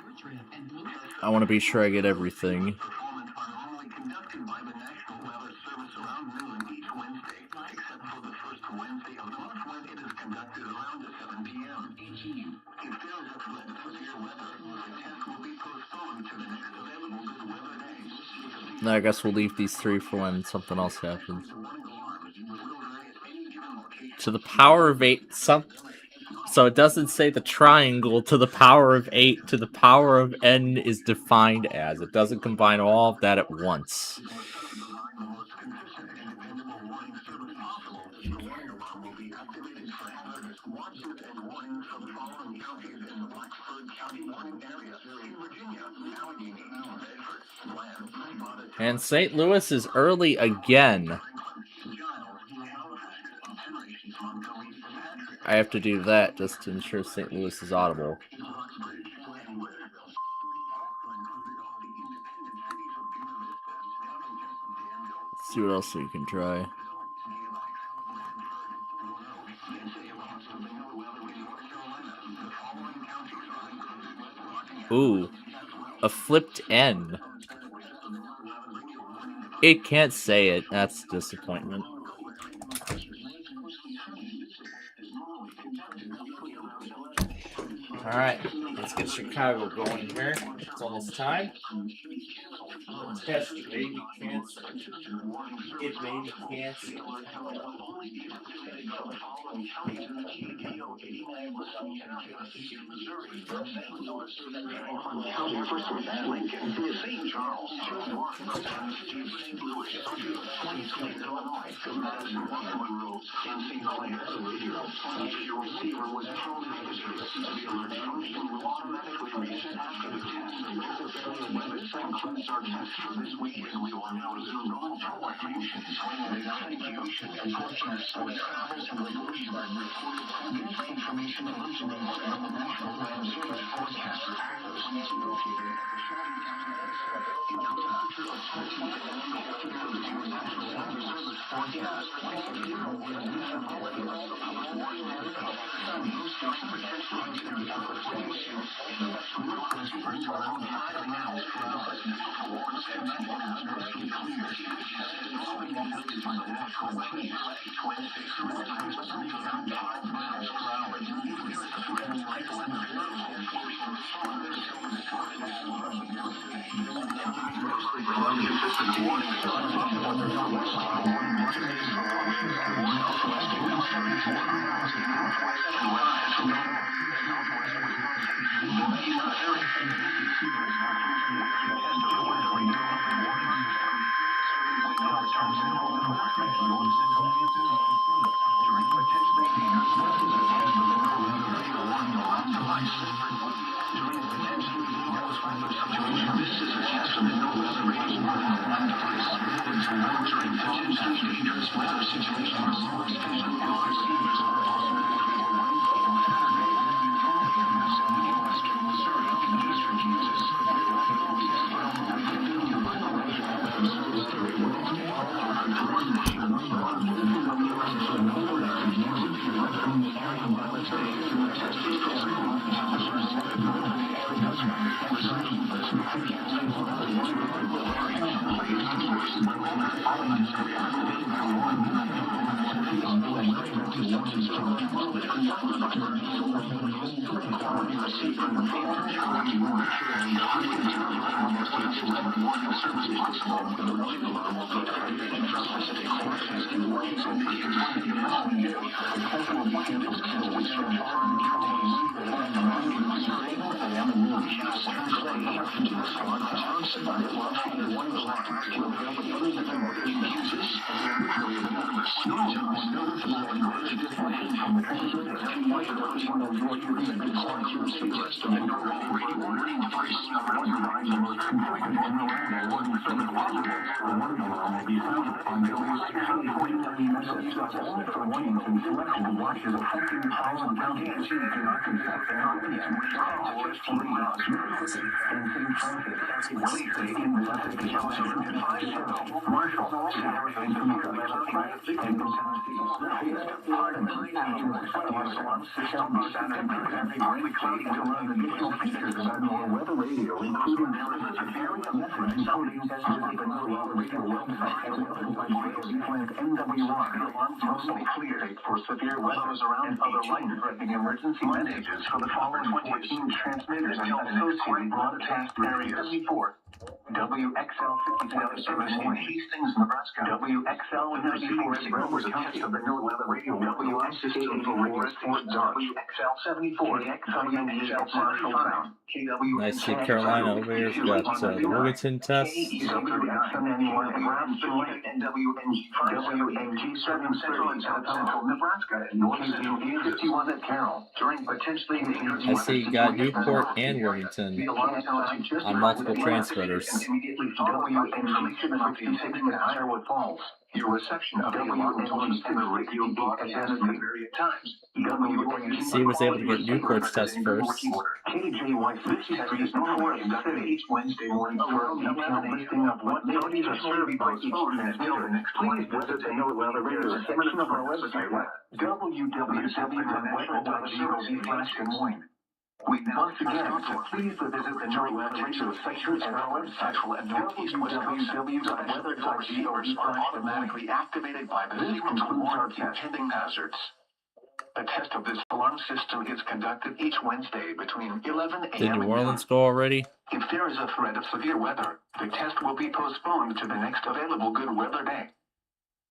I want to be sure I get everything. Performance are normally conducted by the National Weather Service around noon each Wednesday, except for the first Wednesday of the month when it is conducted around 7 p.m. If there is a threat of severe weather, the test will be postponed to the next available good weather day. I guess we'll leave these three for when something else happens. To the power of 8, so it doesn't say the triangle to the power of 8 to the power of n is defined as. It doesn't combine all of that at once. And St. Louis is early again. I have to do that just to ensure St. Louis is audible. Let's see what else we can try. Ooh, a flipped N. It can't say it. That's disappointment. Alright, let's get Chicago going here. It's almost time. Test may be canceled. It may be canceled. For severe weather around other life-threatening emergency messages for the following 14 transmitters and associated broadcast areas. WXL 57 service in Hastings, Nebraska. WXL 94 in Broward County of the New Weather Radio. WXL 84 Fort Dodge. WXL 74 XL Marshalltown. I see Carolina over here. We've got the Wilmington test. WNG serving Central and South Central Nebraska and North Central 51 at Carroll. During potentially dangerous I see you got Newport and Wilmington on multiple transmitters. Immediately WNG 66 in Iowa Falls. Your reception of WNG radio broadcast at various times. See, was able to get Newport's test first. KJY 53 is North City each Wednesday morning for a listing of what counties are served by each transmitter. Please visit the North Weather Radio section of our website at www.weather.gov/Des Moines. We once again, please visit the North Weather Radio section of our website at www.weather.gov are automatically activated by the sequence of warning impending hazards. A test of this alarm system is conducted each Wednesday between 11 a.m. Did New Orleans go already? If there is a threat of severe weather, the test will be postponed to the next available good weather day.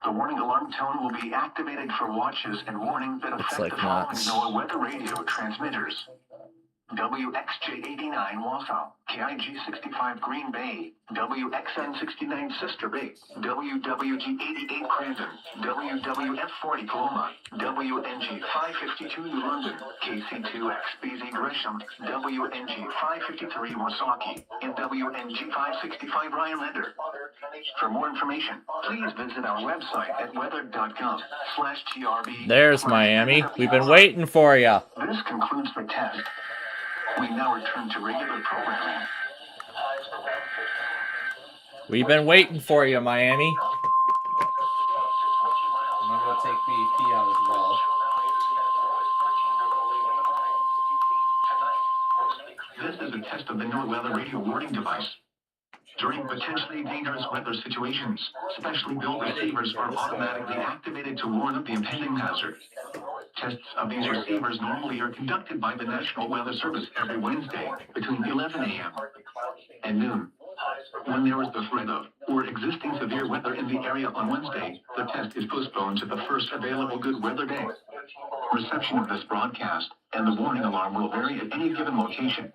The warning alarm tone will be activated for watches and warnings that affect the following NOAA weather radio transmitters. WXJ89 Wausau, KIG65 Green Bay, WXN69 Sister Bay, WWG88 Crandon, WWF40 Coloma, WNG552 New London, KC2XBZ Gresham, WNG553 Wasaki, and WNG565 Rhinelander. For more information, please visit our website at weather.gov/TRB. There's Miami. We've been waiting for you. This concludes the test. We now return to regular programming. We've been waiting for you, Miami. during potentially dangerous weather situations. Specially built receivers are automatically activated to warn of the impending hazard. Tests of these receivers normally are conducted by the National Weather Service every Wednesday between 11 a.m. and noon. When there is the threat of or existing severe weather in the area on Wednesday, the test is postponed to the first available good weather day. Reception of this broadcast and the warning alarm will vary at any given location.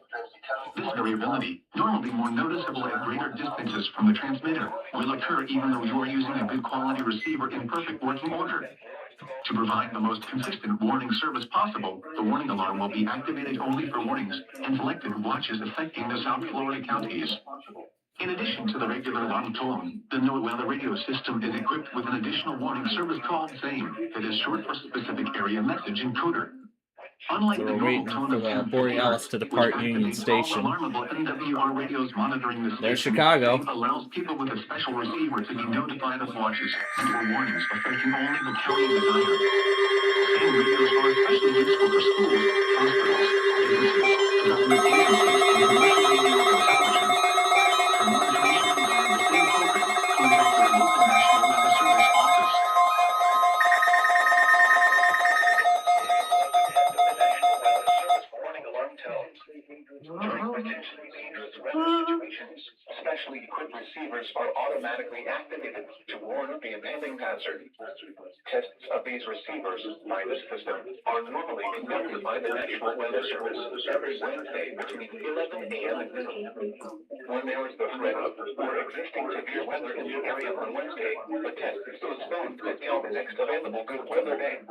This variability, normally more noticeable at greater distances from the transmitter, will occur even though you are using a good quality receiver in perfect working order. To provide the most consistent warning service possible, the warning alarm will be activated only for warnings and selected watches affecting the South Florida counties. In addition to the regular alarm tone, the NOAA weather radio system is equipped with an additional warning service called SAME that is short for Specific Area Message Encoder. Unlike So the we're normal waiting tone for of the 10 Borealis to which depart Union activates all Station. alarmable NWR radios monitoring the There's station, Chicago. SAME allows people with a special receiver to be notified of watches and or warnings affecting only the county desired. SAME radios are especially useful for schools, hospitals, businesses, government agencies, and commercial radio and television. For more information regarding the SAME program, contact your local National Weather Service office. During potentially dangerous weather situations, specially equipped receivers are automatically activated to warn of the impending hazard. Tests of these receivers by this system are normally conducted by the National Weather Service every Wednesday between 11 a.m. and noon. When there is the threat of or existing severe weather in the area on Wednesday, the test is postponed until the next available good weather day.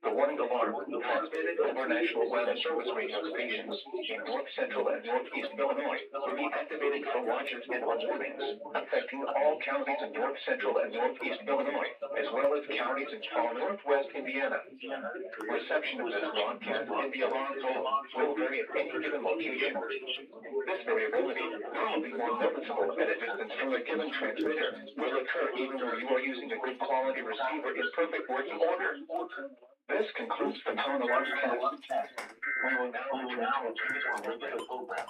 The warning alarm, transmitted over National Weather Service radio stations in North Central and Northeast Illinois, will be activated for watches and warnings affecting all counties in North Central and Northeast Illinois, as well as counties in far Northwest Indiana. Reception of this broadcast and the alarm tone will vary at any given location. This variability, normally more noticeable at a distance from a given transmitter, will occur even though you are using a good quality receiver in perfect working order. This concludes the tone alarm test. We will now return to our regular program.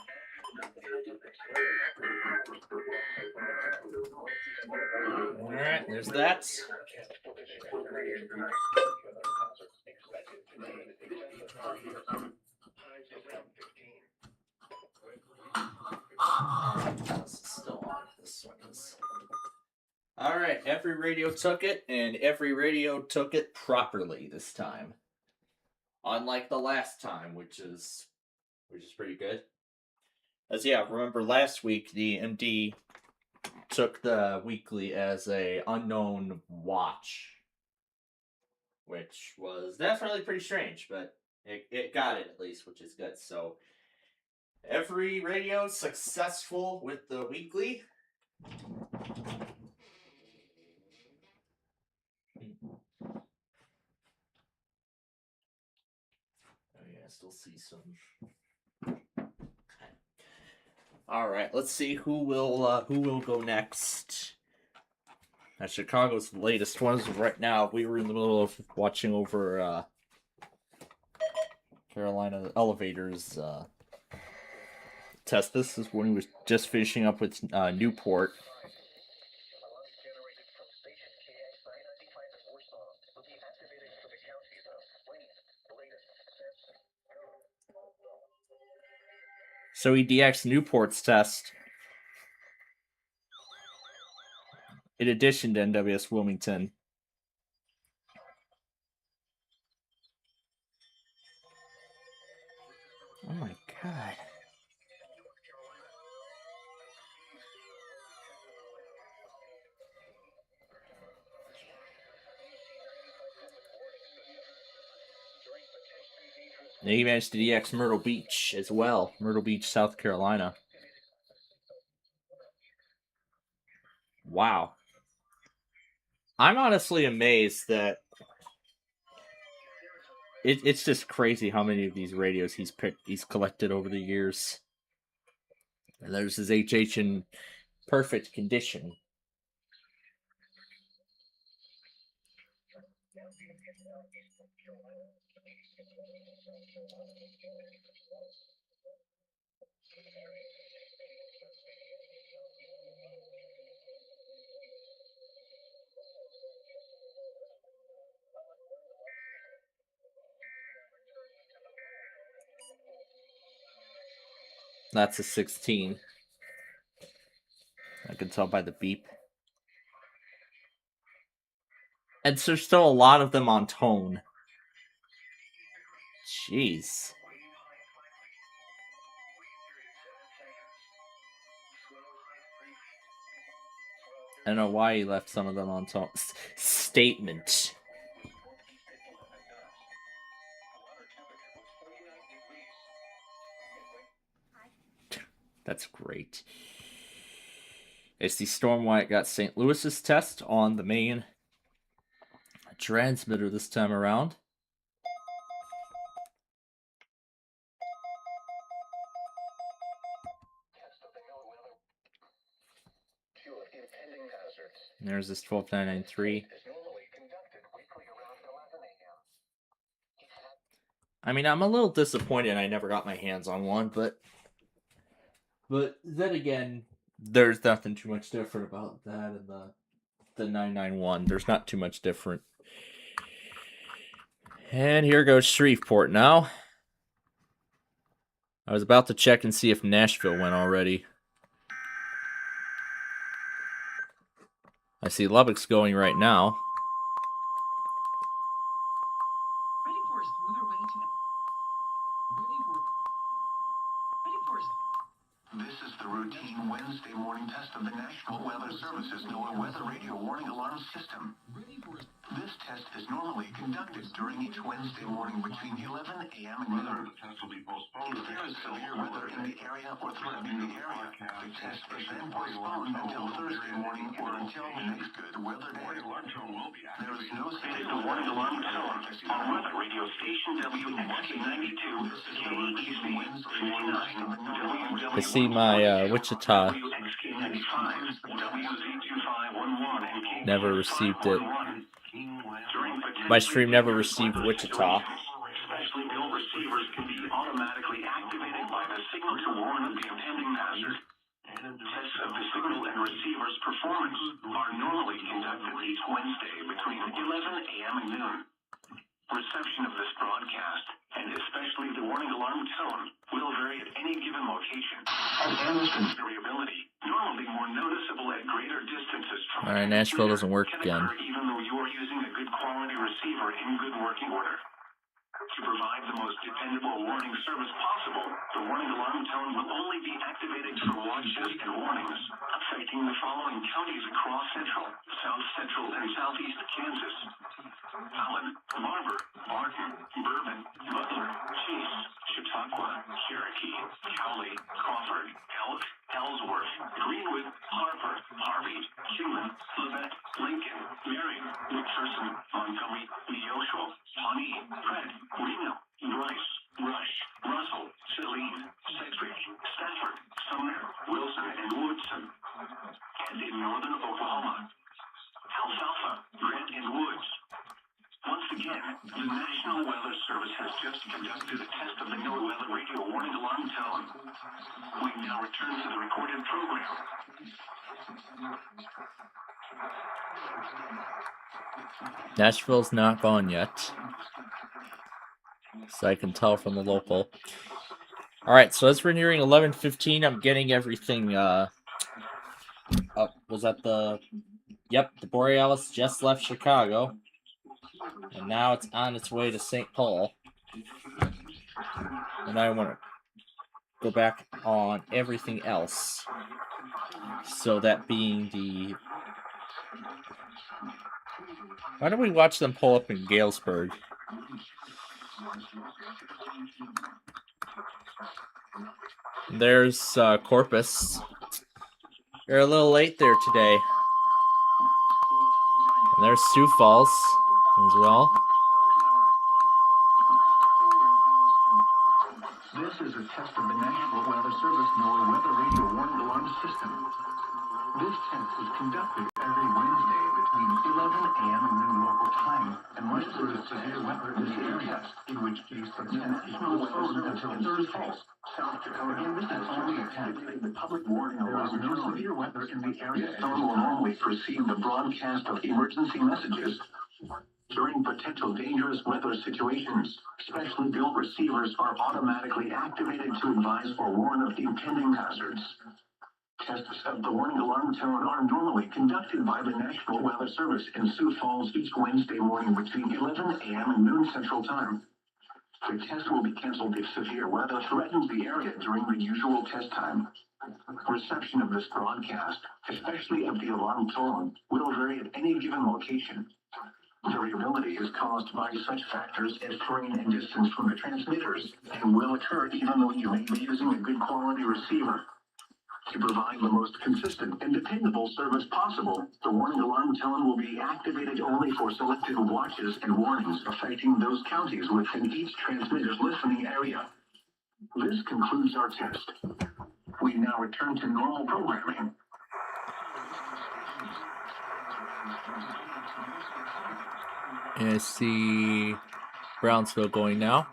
Alright, there's that. This is still on. This one is. Alright, every radio took it, and every radio took it properly this time. Unlike the last time, which is pretty good. As yeah, remember last week the MD took the weekly as a unknown watch, which was definitely pretty strange, but it got it at least, which is good. So every radio successful with the weekly. Oh yeah, I still see some. All right, let's see who will go next. Chicago's the latest ones. Right now, we were in the middle of watching over Carolina Elevators test. This is when he was just finishing up with Newport. So he DX Newport's test in addition to NWS Wilmington. Oh my god. And he managed to DX Myrtle Beach as well. Myrtle Beach, South Carolina. Wow. I'm honestly amazed that it's just crazy how many of these radios he's collected over the years. And there's his HH in perfect condition. That's a 16. I can tell by the beep. And so there's still a lot of them on tone. Jeez. I don't know why he left some of them on tone. Statement. That's great. It's the Storm White got St. Louis's test on the main transmitter this time around. And there's this 12993. I mean, I'm a little disappointed I never got my hands on one, but then again, there's nothing too much different about that and the 991. There's not too much different. And here goes Shreveport now. I was about to check and see if Nashville went already. I see Lubbock's going right now. Ready for a smoother way to... Ready for This is the routine Wednesday morning test of the National Weather Service's NOAA Weather Radio Warning Alarm System. This test is normally conducted during each Wednesday morning between 11 a.m. and noon. If there is severe weather in the area or threatening the area, the test is then postponed until Thursday morning or until the next good weather day. There is no severe warning alarm tone on Weather Radio Station WXK92, KEC 59, I see my Wichita never received it. My stream never received Wichita. Especially bill receivers can be automatically activated by the signal to warn of the impending hazard. Tests of the signal and receiver's performance are normally conducted each Wednesday between 11 a.m. and noon. Reception of this broadcast, and especially the warning alarm tone, will vary at any given location. Variability, normally more noticeable at greater distances from Alright, Nashville doesn't work again. even though you are using a good quality receiver in good working order. To provide the most dependable warning service possible, the warning alarm tone will only be activated for watches and warnings affecting the following counties across central, south central, and southeast Kansas: Allen, Barber, Barton, Bourbon, Butler, Chase, Chautauqua, Cherokee, Cowley, Crawford, Elk, Ellsworth, Greenwood, Harper, Harvey, Kingman, Labette, Lincoln, Marion, McPherson, Montgomery, Neosho, Pawnee, Fred, Reno, Bryce, Rush, Russell, Saline, Sedgwick, Stafford, Sumner, Wilson, and Woodson. And in northern Oklahoma, Alfalfa, Grant, and Woods. Once again, the National Weather Service has just conducted a test of the NOAA Weather Radio Warning Alarm tone. We now return to the recorded program. Nashville's not gone yet, so I can tell from the local. Alright, so as we're nearing 11:15, I'm getting everything up. Was that the... Yep, the Borealis just left Chicago. And now it's on its way to St. Paul. And I want to go back on everything else. So that being the... Why don't we watch them pull up in Galesburg? There's Corpus. You're a little late there today. And there's Sioux Falls as well. This is a test of the National Weather Service NOAA Weather Radio Warning Alarm System. This test is conducted every Wednesday between 11 a.m. and noon local time, unless there is severe weather in the area, in which case the test is postponed until Thursday. South Dakota, and this is only a test. The public warning there is no severe weather in the area. Storm will normally precede the broadcast of emergency messages. During potential dangerous weather situations, specially built receivers are automatically activated to advise or warn of impending hazards. Tests of the warning alarm tone are normally conducted by the National Weather Service in Sioux Falls each Wednesday morning between 11 a.m. and noon Central Time. The test will be canceled if severe weather threatens the area during the usual test time. Reception of this broadcast, especially of the alarm tone, will vary at any given location. Variability is caused by such factors as terrain and distance from the transmitters and will occur even though you may be using a good quality receiver. To provide the most consistent and dependable service possible, the warning alarm tone will be activated only for selected watches and warnings affecting those counties within each transmitter's listening area. This concludes our test. We now return to normal programming. And I see Brownsville going now.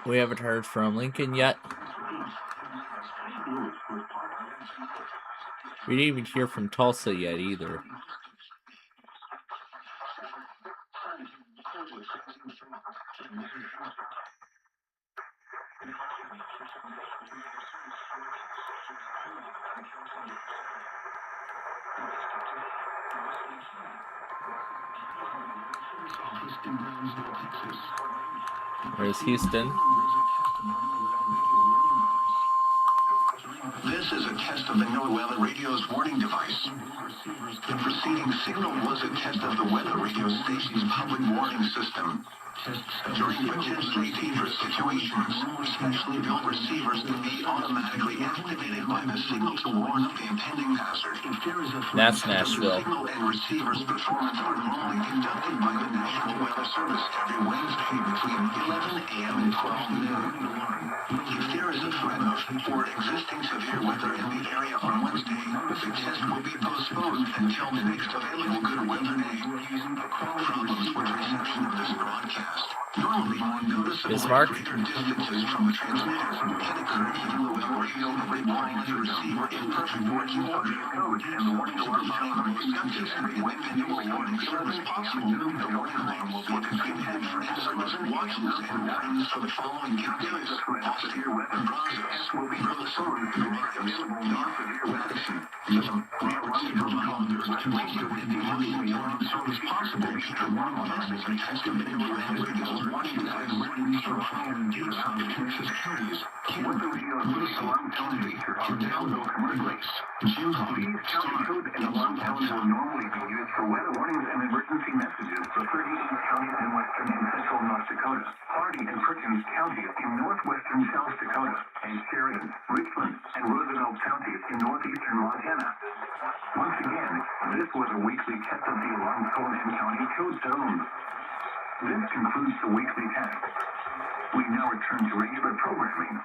We haven't heard from Lincoln yet. We didn't even hear from Tulsa yet either. There's Houston. This is a test of the NOAA radio's warning device. The preceding signal was a test of the weather radio station's public warning system. During potentially dangerous situations, specially built receivers will be automatically activated by the signal to warn of the impending hazard. That's Nashville. Signal and receivers performance are normally conducted by the National Weather Service every Wednesday between 11 a.m. and 12 noon. If there is a threat of or existing severe weather in the area on Wednesday, the test will be postponed until the next available good weather day. Problems with reception of this broadcast. Normally, noticeable Bismarck. greater distances from the transmitter can occur even though the radio warning the receiver in perfect working order. And the warning alarm tone is conducted when minimal warning service possible. The warning alarm will be configured for hazards and watches and warnings for the following counties: Austin, Brazos, Burleson, Marion, Norfolk, Madison. To provide the most consistent and warning alarm service possible, the warning alarm will be tested in the warning device for the following Texas counties: Weather radio alarm tone feature on download commercials. Jim These county code and alarm tones will normally be used for weather warnings and emergency messages for 38 counties in western and central North Dakota, Hardy and Perkins counties in northwestern South Dakota, and Sheridan, Richland, and Roosevelt counties in northeastern Montana. Once again, this was a weekly test of the alarm tone and county code zones. This concludes the weekly test. We now return to regular programming.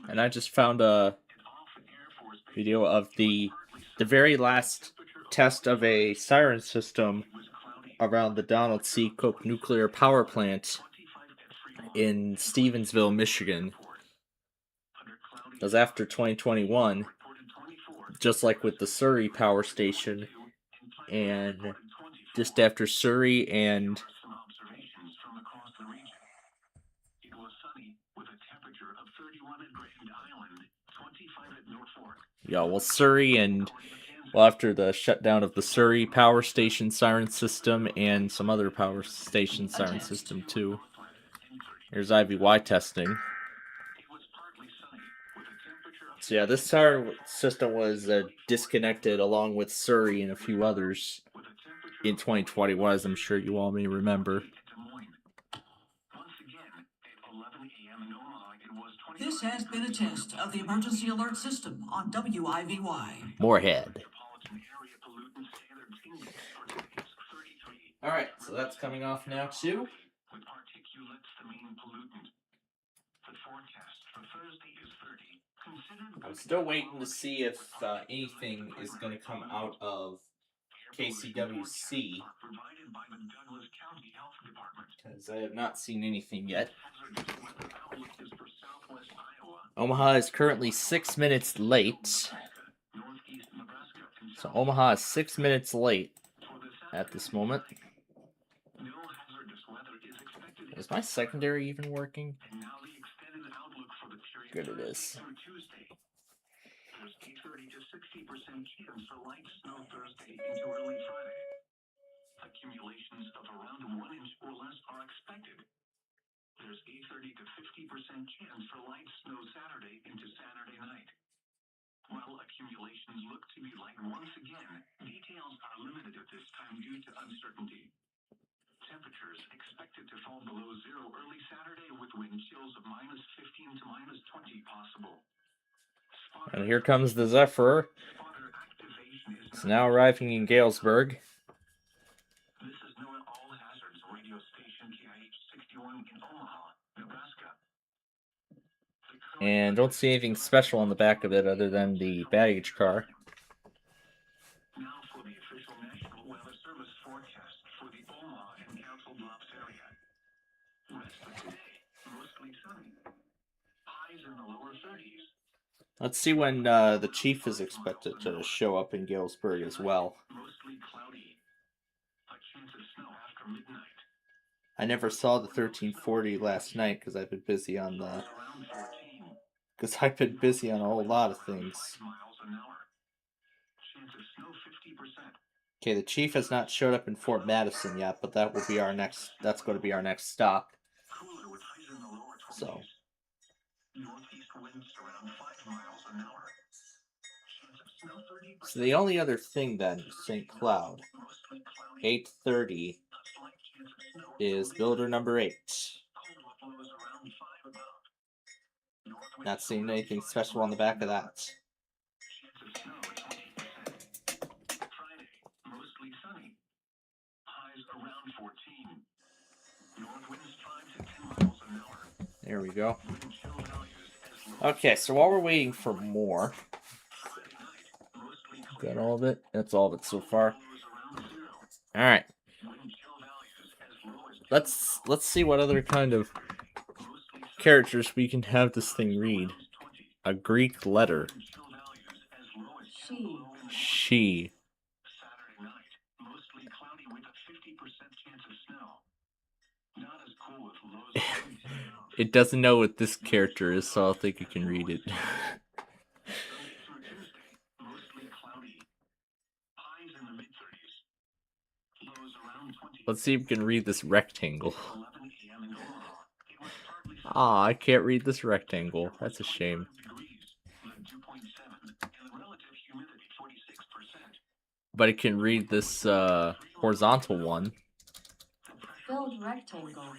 And I just found a video of the very last test of a siren system around the Donald C. Cook nuclear power plant in Stevensville, Michigan. It was after 2021, just like with the Surrey power station, and just after Surrey and Surrey and after the shutdown of the Surrey power station siren system and some other power station siren system too. Here's IVY testing. So yeah, this siren system was disconnected along with Surrey and a few others in 2021, as I'm sure you all may remember. This has been a test of the emergency alert system on WIVY. Moorhead. Alright, so that's coming off now too. The forecast for Thursday is 30. Considered I'm good still air waiting to quality see if on anything is going to come primary out of air pollution KCWC, forecasts are provided by the Douglas County Health Department. because I have not seen anything yet. Hazardous weather outlook is for southwest Iowa, Omaha is currently 6 minutes late. northeast Nebraska, and So south. Omaha is 6 minutes late For the at this Saturday moment. night, no hazardous weather is expected. Is my secondary even working? And now the extended outlook for the period Good it Thursday is. through Tuesday. There's a 30 to 60% chance for light snow Thursday into early Friday. Accumulations of around 1 inch or less are expected. There's a 30 to 50% chance for light snow Saturday into Saturday night. While accumulations look to be light once again, details are limited at this time due to uncertainty. Temperatures expected to fall below zero early Saturday with wind chills of -15 to -20 possible. And here comes the Zephyr. Spotter activation is It's now arriving in Galesburg. This is NOAA All Hazards radio station KIH 61 in Omaha, Nebraska. And don't see anything special on the back of it other than the baggage car. Now for the official National Weather Service forecast for the Omaha and Council Bluffs area. Rest of today, mostly sunny. Highs in the lower 30s. Let's see when the chief is expected to show up in Galesburg as well. Mostly cloudy. A chance of snow after midnight. I never saw the 1340 last night because I've been busy on the. Around 14. Because I've been busy on a whole lot of things. 5 miles an hour. Chance of snow 50%. Okay, the chief has not showed up in Fort Madison yet, but that will be our next. That's going to be our next stop. Cooler with highs in the lower 20s. So. Northeast winds around 5 miles an hour. Chance of snow 30%. So the only other thing then, St. Cloud, Mostly cloudy. 8:30 A slight chance of snow. is builder number 8. Cold blows around 5 about. North winds Not seeing around anything 5 special on the back of that. Chance of snow 20%. Friday, mostly sunny. Highs around 14. North winds 5 to 10 miles an hour. There we go. Wind chill values as low Okay, so while we're waiting for more, Friday night, mostly clear. got all of it. That's all of it so far. Blows around 0. All right, Wind chill values as low as 10 let's see what other kind of mostly sunny. characters we can have this thing read. Around 20. A Greek letter. Wind chill values as low as 10 She. below in the She. Saturday night, mostly cloudy with a 50% chance of snow. Not as cool with lows of 27. It doesn't know what this character is, so I'll think it can read it. Sunday through Tuesday, mostly cloudy. Highs in the mid-30s. Lows around 20. Let's see if we can read this rectangle. 11 a.m. in Omaha. It was partly sunny. Ah, I can't read this rectangle. That's a shame. 25 degrees, with 2.7, and the relative humidity 46%. But it can read this horizontal one. Filled rectangle.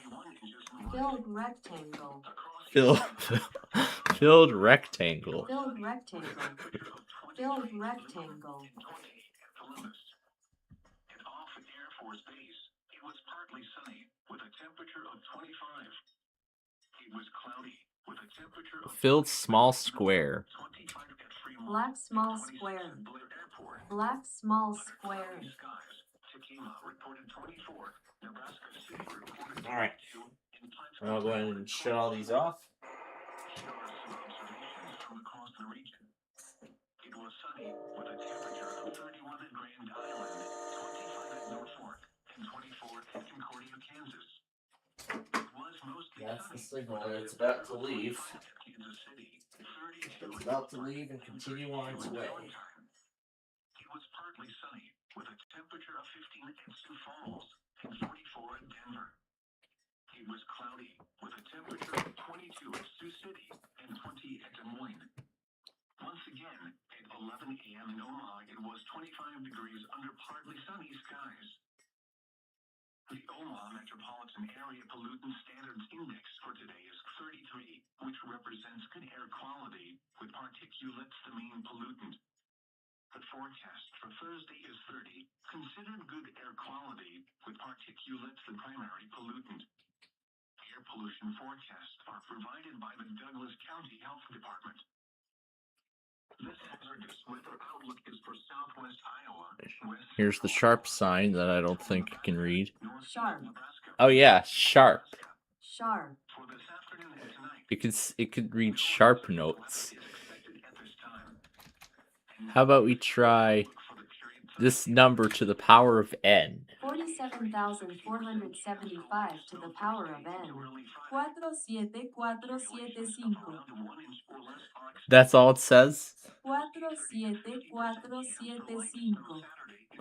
Filled rectangle. Filled, filled rectangle. Filled rectangle. Filled rectangle. At Columbus. And off at Air Force Base, it was partly sunny with a temperature of 25. It was cloudy with a temperature of Filled small square. 25 at Fremont. Black small 26 square. at Blair Airport. Black small square. Cloudy skies. Takema reported 24. Nebraska City reported 22. All right. In Plattsburgh, I'll go ahead and shut all these off. Here are some observations from across the region. It was sunny with a temperature of 31 at Grand Island, 25 at Norfolk, and 24 at Concordia, Kansas. It was mostly That's the sunny. signal that it's about to leave. At Kansas City, 32 It's at about to Norfolk, leave and continue on its at way. Valentine. It was partly sunny with a temperature of 15 at Sioux Falls and 44 at Denver. It was cloudy with a temperature of 22 at Sioux City and 20 at Des Moines. Once again, at 11 a.m. in Omaha, it was 25 degrees under partly sunny skies. The Omaha Metropolitan Area Pollutant Standards Index for today is 33, which represents good air quality, with particulates the main pollutant. The forecast for Thursday is 30, considered good air quality, with particulates the primary pollutant. Air pollution pollution forecasts are provided by the Douglas County Health Department. This hazardous weather outlook is for southwest Iowa, west Here's the sharp sign that I don't think I can read. Sharp. Oh yeah, sharp. Sharp. for this afternoon and tonight. It could read sharp notes. How about we try this number to the power of n? 47,475 to the power of n. 47475. That's all it says? 47475.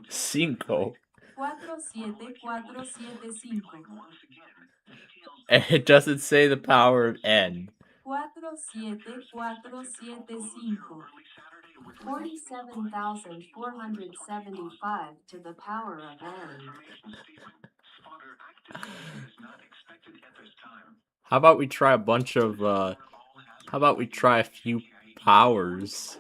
Cinco. 47475. And it doesn't say the power of n. 47475. 47,475 to the power of n. How about we try a bunch of, how about we try a few powers?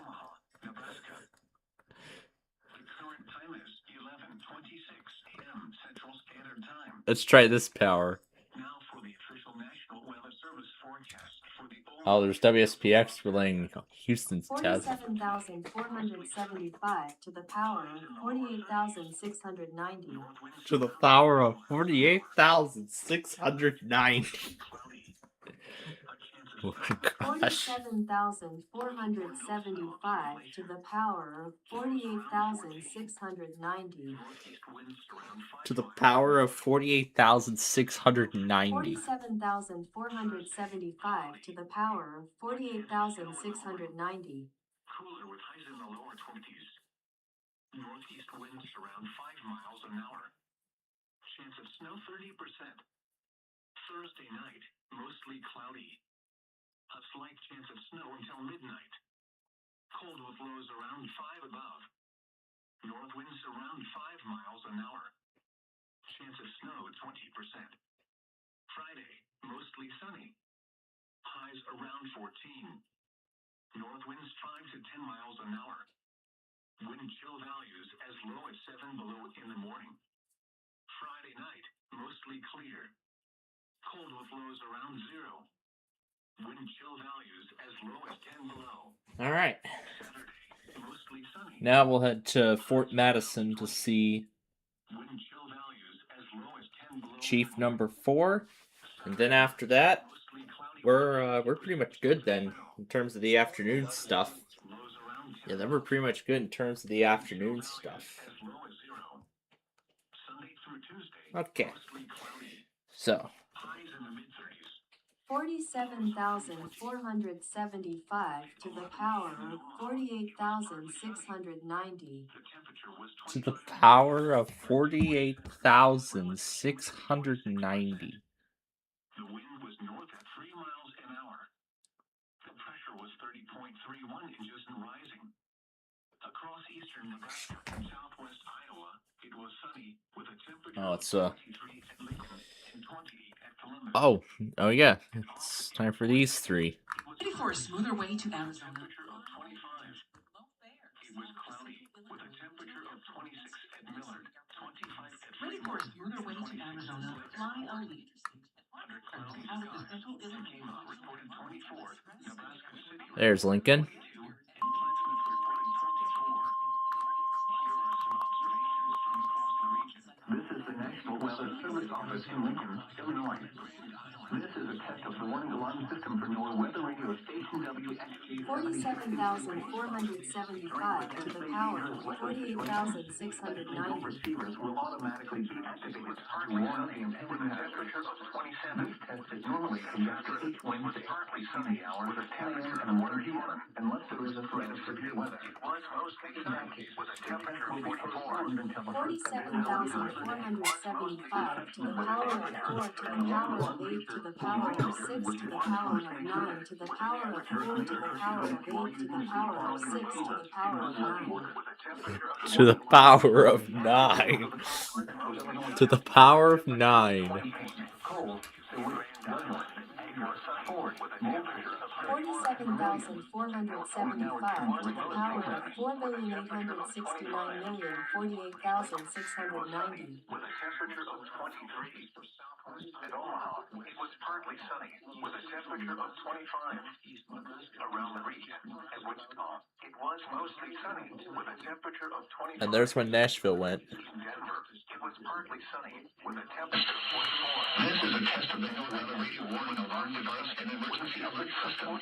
Let's try this power. Oh, there's WSPX relaying Houston's test. 47,475 to the power of 48,690. To the power of 48,690. Oh my gosh. 47,475 to the power of 48,690. To the power of 48,690. 47,475 to the power of 48,690. Cooler with highs in the lower 20s. Northeast winds around 5 miles an hour. Chance of snow 30%. Thursday night, mostly cloudy. A slight chance of snow until midnight. Cold with lows around 5 above. North winds around 5 miles an hour. Chance of snow 20%. Friday, mostly sunny. Highs around 14. North winds 5 to 10 miles an hour. Wind chill values as low as 7 below in the morning. Friday night, mostly clear. Cold with lows around 0. Wind chill values as low as 10 below. All right. Saturday, mostly sunny. Now we'll head to Fort Madison to see Wind chill values as low as 10 below. Chief number 4, and then after that, we're pretty much good then in terms of the afternoon stuff. Yeah, then we're pretty much good in terms of the afternoon stuff. Okay. So. 47,475 to the power of 48,690. To the power of 48,690. The wind was north at 3 miles an hour. The pressure was 30.31 inches and rising. Across eastern Nebraska and southwest Iowa, it was sunny with a temperature Oh, it's 23 at Lincoln and 20 at Columbus. Oh yeah, it's time for these three. Ready for a smoother way to Arizona? Temperature of 25. It was cloudy with a temperature of 26 at Millard, 25 at Ready for a smoother way to Arizona? Fly Elite. under cloudy Out of the skies. Central Illinois. Reported 24. Nebraska City There's Lincoln. 22 and Plattsmouth reported 24. Here are some observations from across the region. This is the National Weather Service Office in Lincoln, Illinois. This is a test of the warning alarm system for NOAA weather radio station WXG 47,475 to the power of 48,690. receivers will automatically be activated. Partly sunny with a temperature of 27. This test is normally conducted each Wednesday. Partly sunny hours of 10 a.m. and 1 p.m. unless there is a threat of severe weather. It was mostly sunny with a temperature of 44 until the 47,475 to the power of 4 to the power of 8 to the power of 6 to the power of 9 to the power of 4 to the power of 8 to the power of 6 to the power of 9. To the power of 9. To the power of 9. 47,475 to the power of 4,869,048,690. with a temperature of 23 for southwest at Omaha. It was partly partly sunny with a temperature of 25 around the region. At Wichita, it was mostly sunny with a temperature of 25. And there's when Nashville went. In Denver, it was partly sunny with a temperature of 44. This is a test of the NOAA radio warning alarm device and emergency alert system.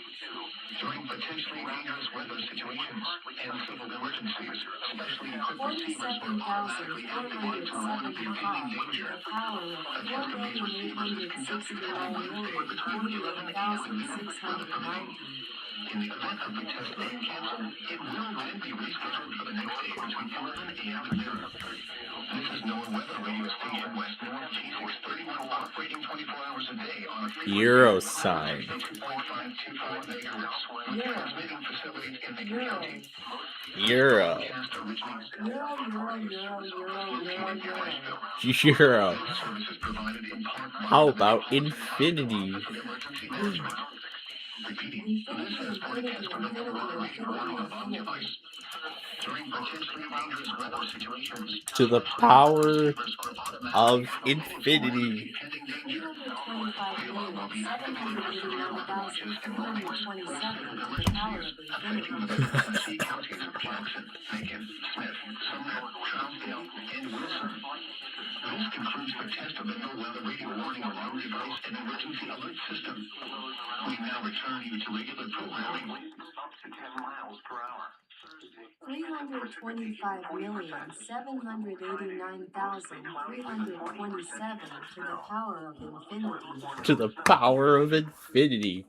During potentially dangerous weather situations and civil emergencies, especially equipment teams are automatically activated to warn of impending danger. The power of 4,869,041,690. In the event of the test being canceled, it will then be rescheduled for the next day between 11 a.m. and noon. This is NOAA weather radio station West North G-Force 31 operating 24 hours a day on a frequency Euro sign. 2.525 megahertz. With transmitting facilities in the county. Euro. Euro. How about infinity? To the power of infinity. 325,789,327 This concludes the test of the NOAA radio warning alarm device and emergency alert system. We now return you to regular programming. Up to 10 miles per hour. 325,789,327 to the power of infinity. To the power of infinity.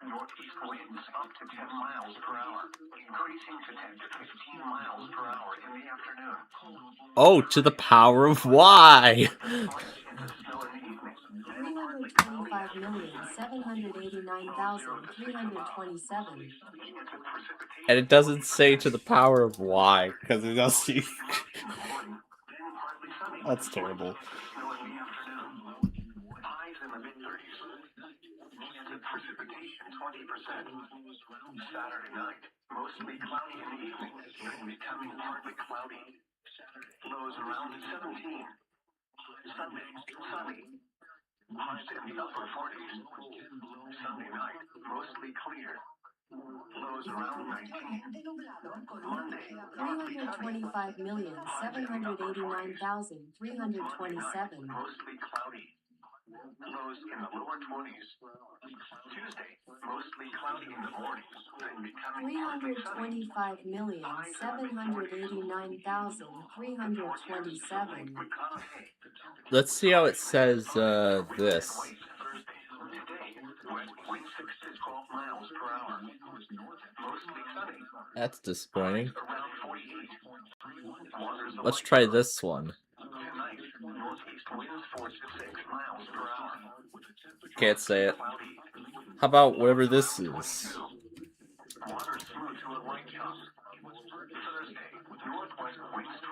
Northeast winds up to 10 miles per hour, increasing to 10 to 15 miles per hour in the afternoon. Oh, to the power of Y. 325,789,327. And it doesn't say to the power of Y, because it doesn't. That's terrible. Highs in the mid-30s. Precipitation 20%. Saturday night, mostly cloudy in the evening, then becoming partly cloudy. Lows around 17. Sunday, sunny. Highs in the upper 40s. Sunday night, mostly clear. Lows around 19. Monday, partly sunny. 325,789,327. Mostly cloudy. Lows in the lower 20s. Tuesday, mostly cloudy in the mornings, then becoming partly sunny. 325,789,327. Let's see how it says this. That's disappointing. Let's try this one. Can't say it. How about whatever this is?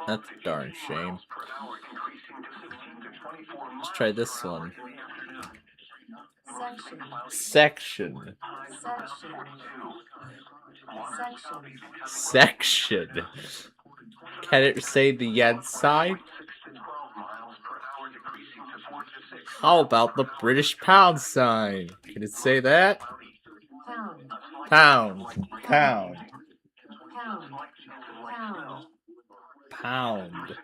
That's a darn shame. Let's try this one. Section. Section. Can it say the yen side? How about the British pound sign? Can it say that? Pound. Pound. Pound.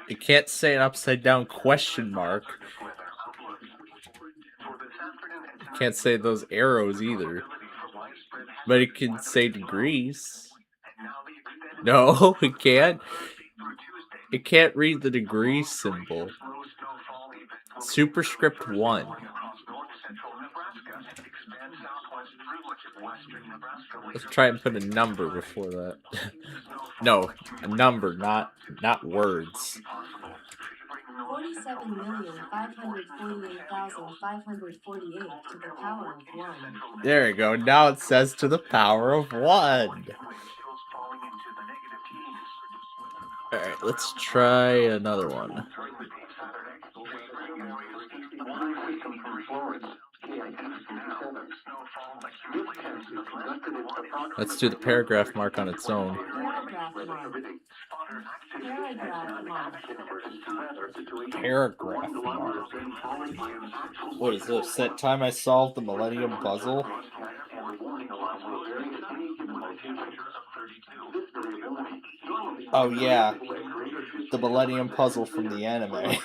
It can't say an upside down question mark. It can't say those arrows either. But it can say degrees. No, it can't. It can't read the degree symbol. Superscript 1. Let's try and put a number before that. No, a number, not words. 47,548,548 to the power of 1. There you go. Now it says to the power of 1. Alright, let's try another one. Let's do the paragraph mark on its own. Paragraph mark. Paragraph mark. Paragraph mark. What is this? That time I solved the Millennium Puzzle? Oh yeah, the Millennium Puzzle from the anime.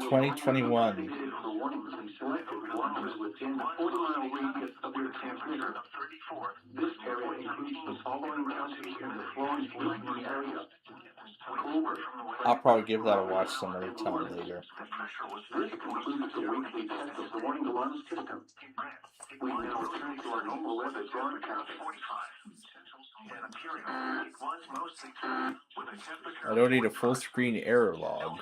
2021. I'll probably give that a watch some other time later. I don't need a full screen error log.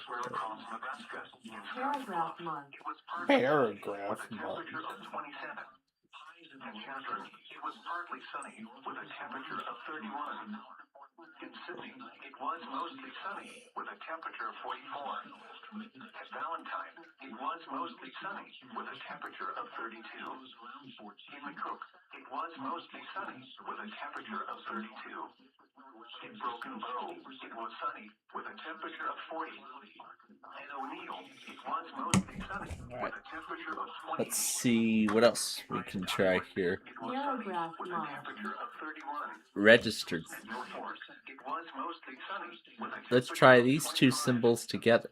Paragraph mark. Paragraph mark. It was partly sunny with a temperature of 31. In Sydney, it was mostly sunny with a temperature of 44. At Valentine, it was mostly sunny with a temperature of 32. In McCook, it was mostly sunny with a temperature of 32. In Broken Bow, it was sunny with a temperature of 40. In O'Neill, it was mostly sunny with a temperature of 20. Let's see what else we can try here. Paragraph mark. Registered. Let's try these two symbols together.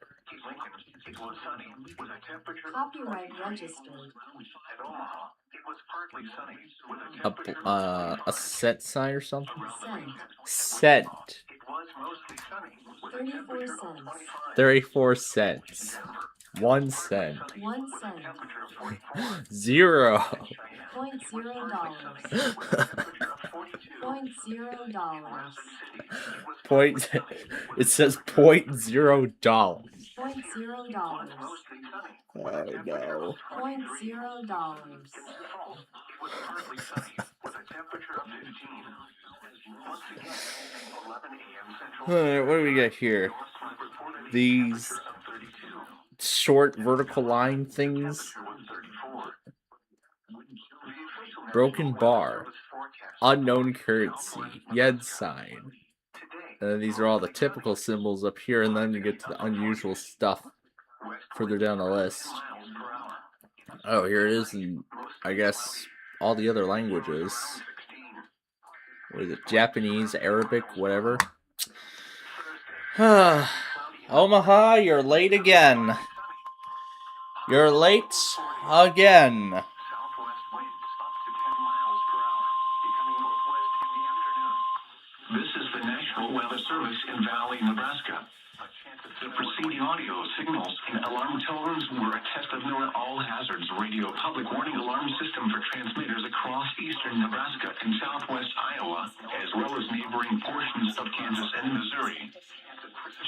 Copyright registered. A cent sign or something? Cent. Cent. 34 cents. 34 cents. 1 cent. 1 cent. 0. $0.0. Point. It says $0.0. $0.0. Oh no. $0.0. Alright, what do we got here? These short vertical line things. Broken bar. Unknown currency. Yen sign. And then these are all the typical symbols up here, and then you get to the unusual stuff further down the list. Oh, here it is in, I guess, all the other languages. What is it? Japanese, Arabic, whatever. Omaha, you're late again. You're late again. This is the National Weather Service in Valley, Nebraska. The preceding audio signals and alarm tones were a test of NOAA All Hazards Radio Public Warning Alarm System for transmitters across eastern Nebraska and southwest Iowa, as well as neighboring portions of Kansas and Missouri.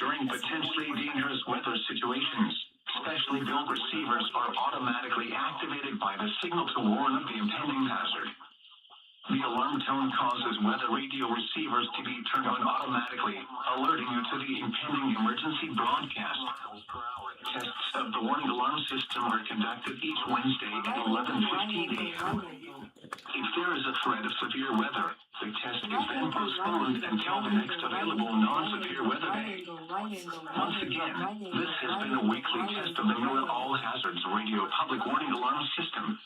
During potentially dangerous weather situations, specially built receivers are automatically activated by the signal to warn of the impending hazard. The alarm tone causes weather radio receivers to be turned on automatically, alerting you to the impending emergency broadcast. Tests of the warning alarm system are conducted each Wednesday at 11:15 a.m. If there is a threat of severe weather, the test is then postponed until the next available non-severe weather day. Once again, this has been a weekly test of the NOAA All Hazards Radio Public Warning Alarm System.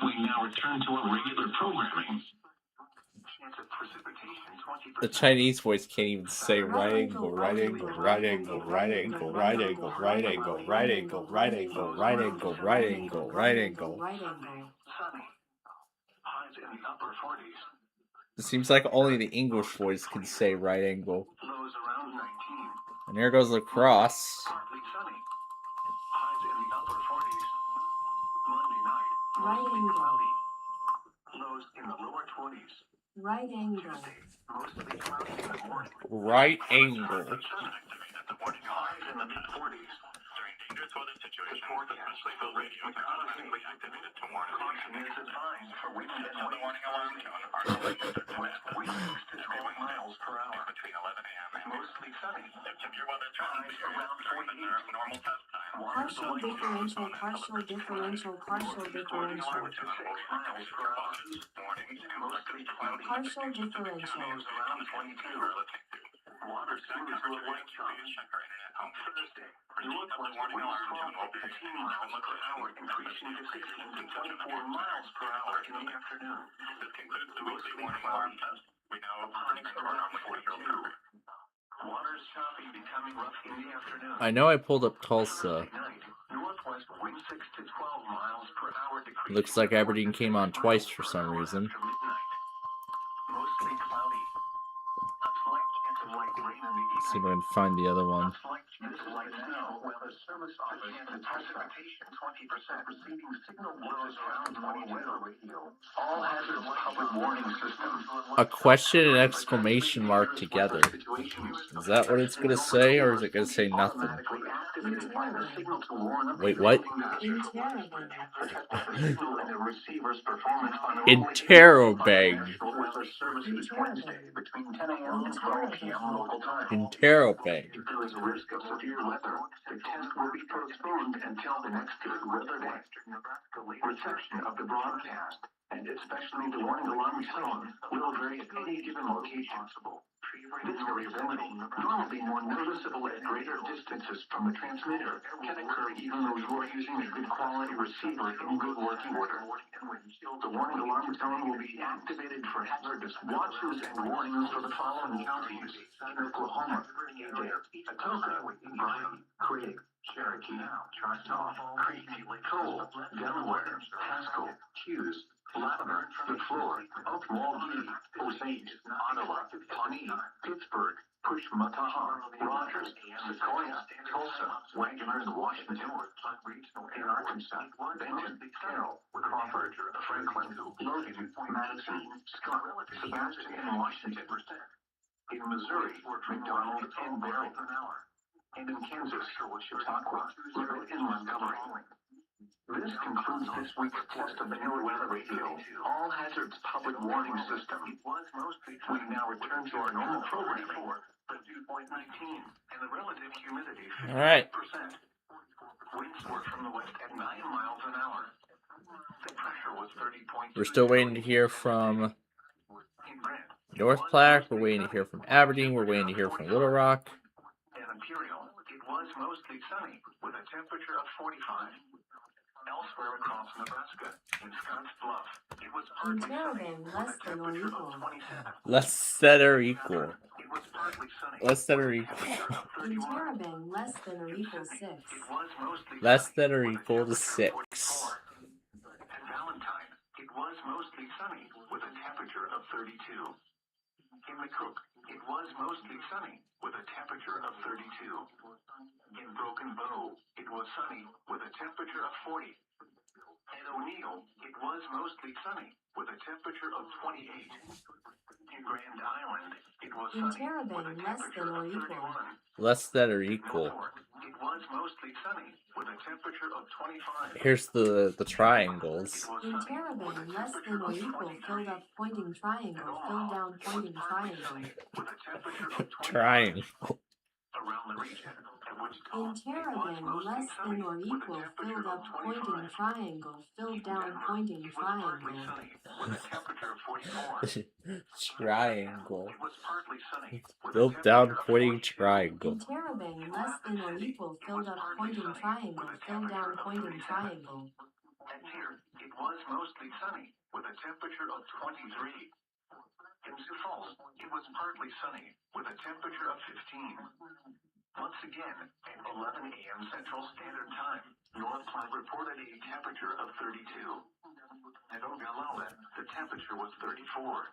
We now return to our regular programming. The Chinese voice can't even say right angle, right angle, right angle, right angle, right angle, right angle, right angle, right angle, right angle, right angle, right angle. It seems like only the English voice can say right angle. And here goes lacrosse. Right angle. Right angle. Right angle. This weather situation, especially for radio, is automatically activated to warn. Caution is advised for wind and the warning alarm tone are west. Wind 6 to 12 miles per hour between 11 a.m. and mostly sunny. If your weather turns around 48. Normal test time. Partial differential, partial differential, partial differential. Partial differential. Around 22. Water soon to a light zone. Check our internet home Thursday. Northwest warning alarm tone will be 15 miles per hour, increasing to 16 to 24 miles per hour in the afternoon. This concludes the weekly warning alarm test. We now have around 42. Water's choppy, becoming rough in the afternoon. I know I pulled up Tulsa. Northwest wind 6 to 12 miles per hour. Looks like Aberdeen came on twice for some reason. Mostly cloudy. A slight chance of light rain in the evening. See if I can find the other one. This light snow, weather service office and precipitation 20%. Receiving signal blows around 20 weather radio. All hazards public warning system. A question and exclamation mark together. Is that what it's gonna say, or is it gonna say nothing? Wait, what? Interrobang. Between 10 a.m. and 12 p.m. local time. Interrobang. If there is a risk of severe weather, the test will be postponed until the next good weather day. Reception of the broadcast, and especially the warning alarm tone, will vary at any given location. This variability, normally more noticeable at greater distances from the transmitter, can occur even though you are using a good quality receiver in good working order. The warning alarm tone will be activated for hazardous watches and warnings for the following counties: in Oklahoma, Atoka, Bryan, Craig, Cherokee, Choctaw, Creek, Cole, Delaware, Haskell, Hughes, Latimer, DeFleur, Milwaukee, Osage, Ottawa, Pawnee, Pittsburgh, Pushmataha, Rogers, Sequoia, Tulsa, Wagner, and Washington, in Arkansas, Benton, Carroll, Crawford, Franklin, Logan, Madison, Scott, Sebastian, and Washington. In Missouri, McDonald and Barry. And in Kansas, Chautauqua, Little, and Montgomery. This concludes this week's test of the new weather radio, All Hazards Public Warning System. We now return to our normal programming. The dew point 19 and the relative humidity 50%. All right. Winds were from the west at 9 miles an hour. The pressure was 30.2. We're still waiting to hear from North Platte. We're waiting to hear from Aberdeen. We're waiting to hear from Little Rock. In Imperial, it was mostly sunny with a temperature of 45. Elsewhere across Nebraska, in Scotts Bluff, it was partly sunny with a temperature of 27. Less than or equal. It was partly sunny. Less than or equal. In Terrebonne, less than or equal 6. It was mostly Less sunny than or with a equal to temperature of 6. 44. At Valentine, it was mostly sunny with a temperature of 32. In McCook, it was mostly sunny with a temperature of 32. In Broken Bow, it was sunny with a temperature of 40. At O'Neill, it was mostly sunny with a temperature of 28. In Grand Island, it was In sunny with a Terrebonne, less temperature than or of equal. 31. Less than or equal. Norfolk, it was mostly sunny with a temperature of 25. Here's the triangles. It was In sunny Terrebonne, with a less than temperature or of equal, 23. filled up pointing triangle, filled down pointing triangle. With a temperature of 25. Triangle. Around the region, at Wichita, In Terrebonne, less than or equal, filled up pointing triangle, filled down pointing it was partly triangle. sunny with a temperature of 44. Triangle. It was partly sunny with a Built down temperature of pointing 42. triangle. In Terrebonne, less than or equal, filled up pointing triangle, filled down pointing triangle. And here, it was mostly sunny with a temperature of 23. In Sioux Falls, it was partly sunny with a temperature of 15. Once again, at 11 a.m. Central Standard Time, North Platte reported a temperature of 32. At Ogallala, the temperature was 34.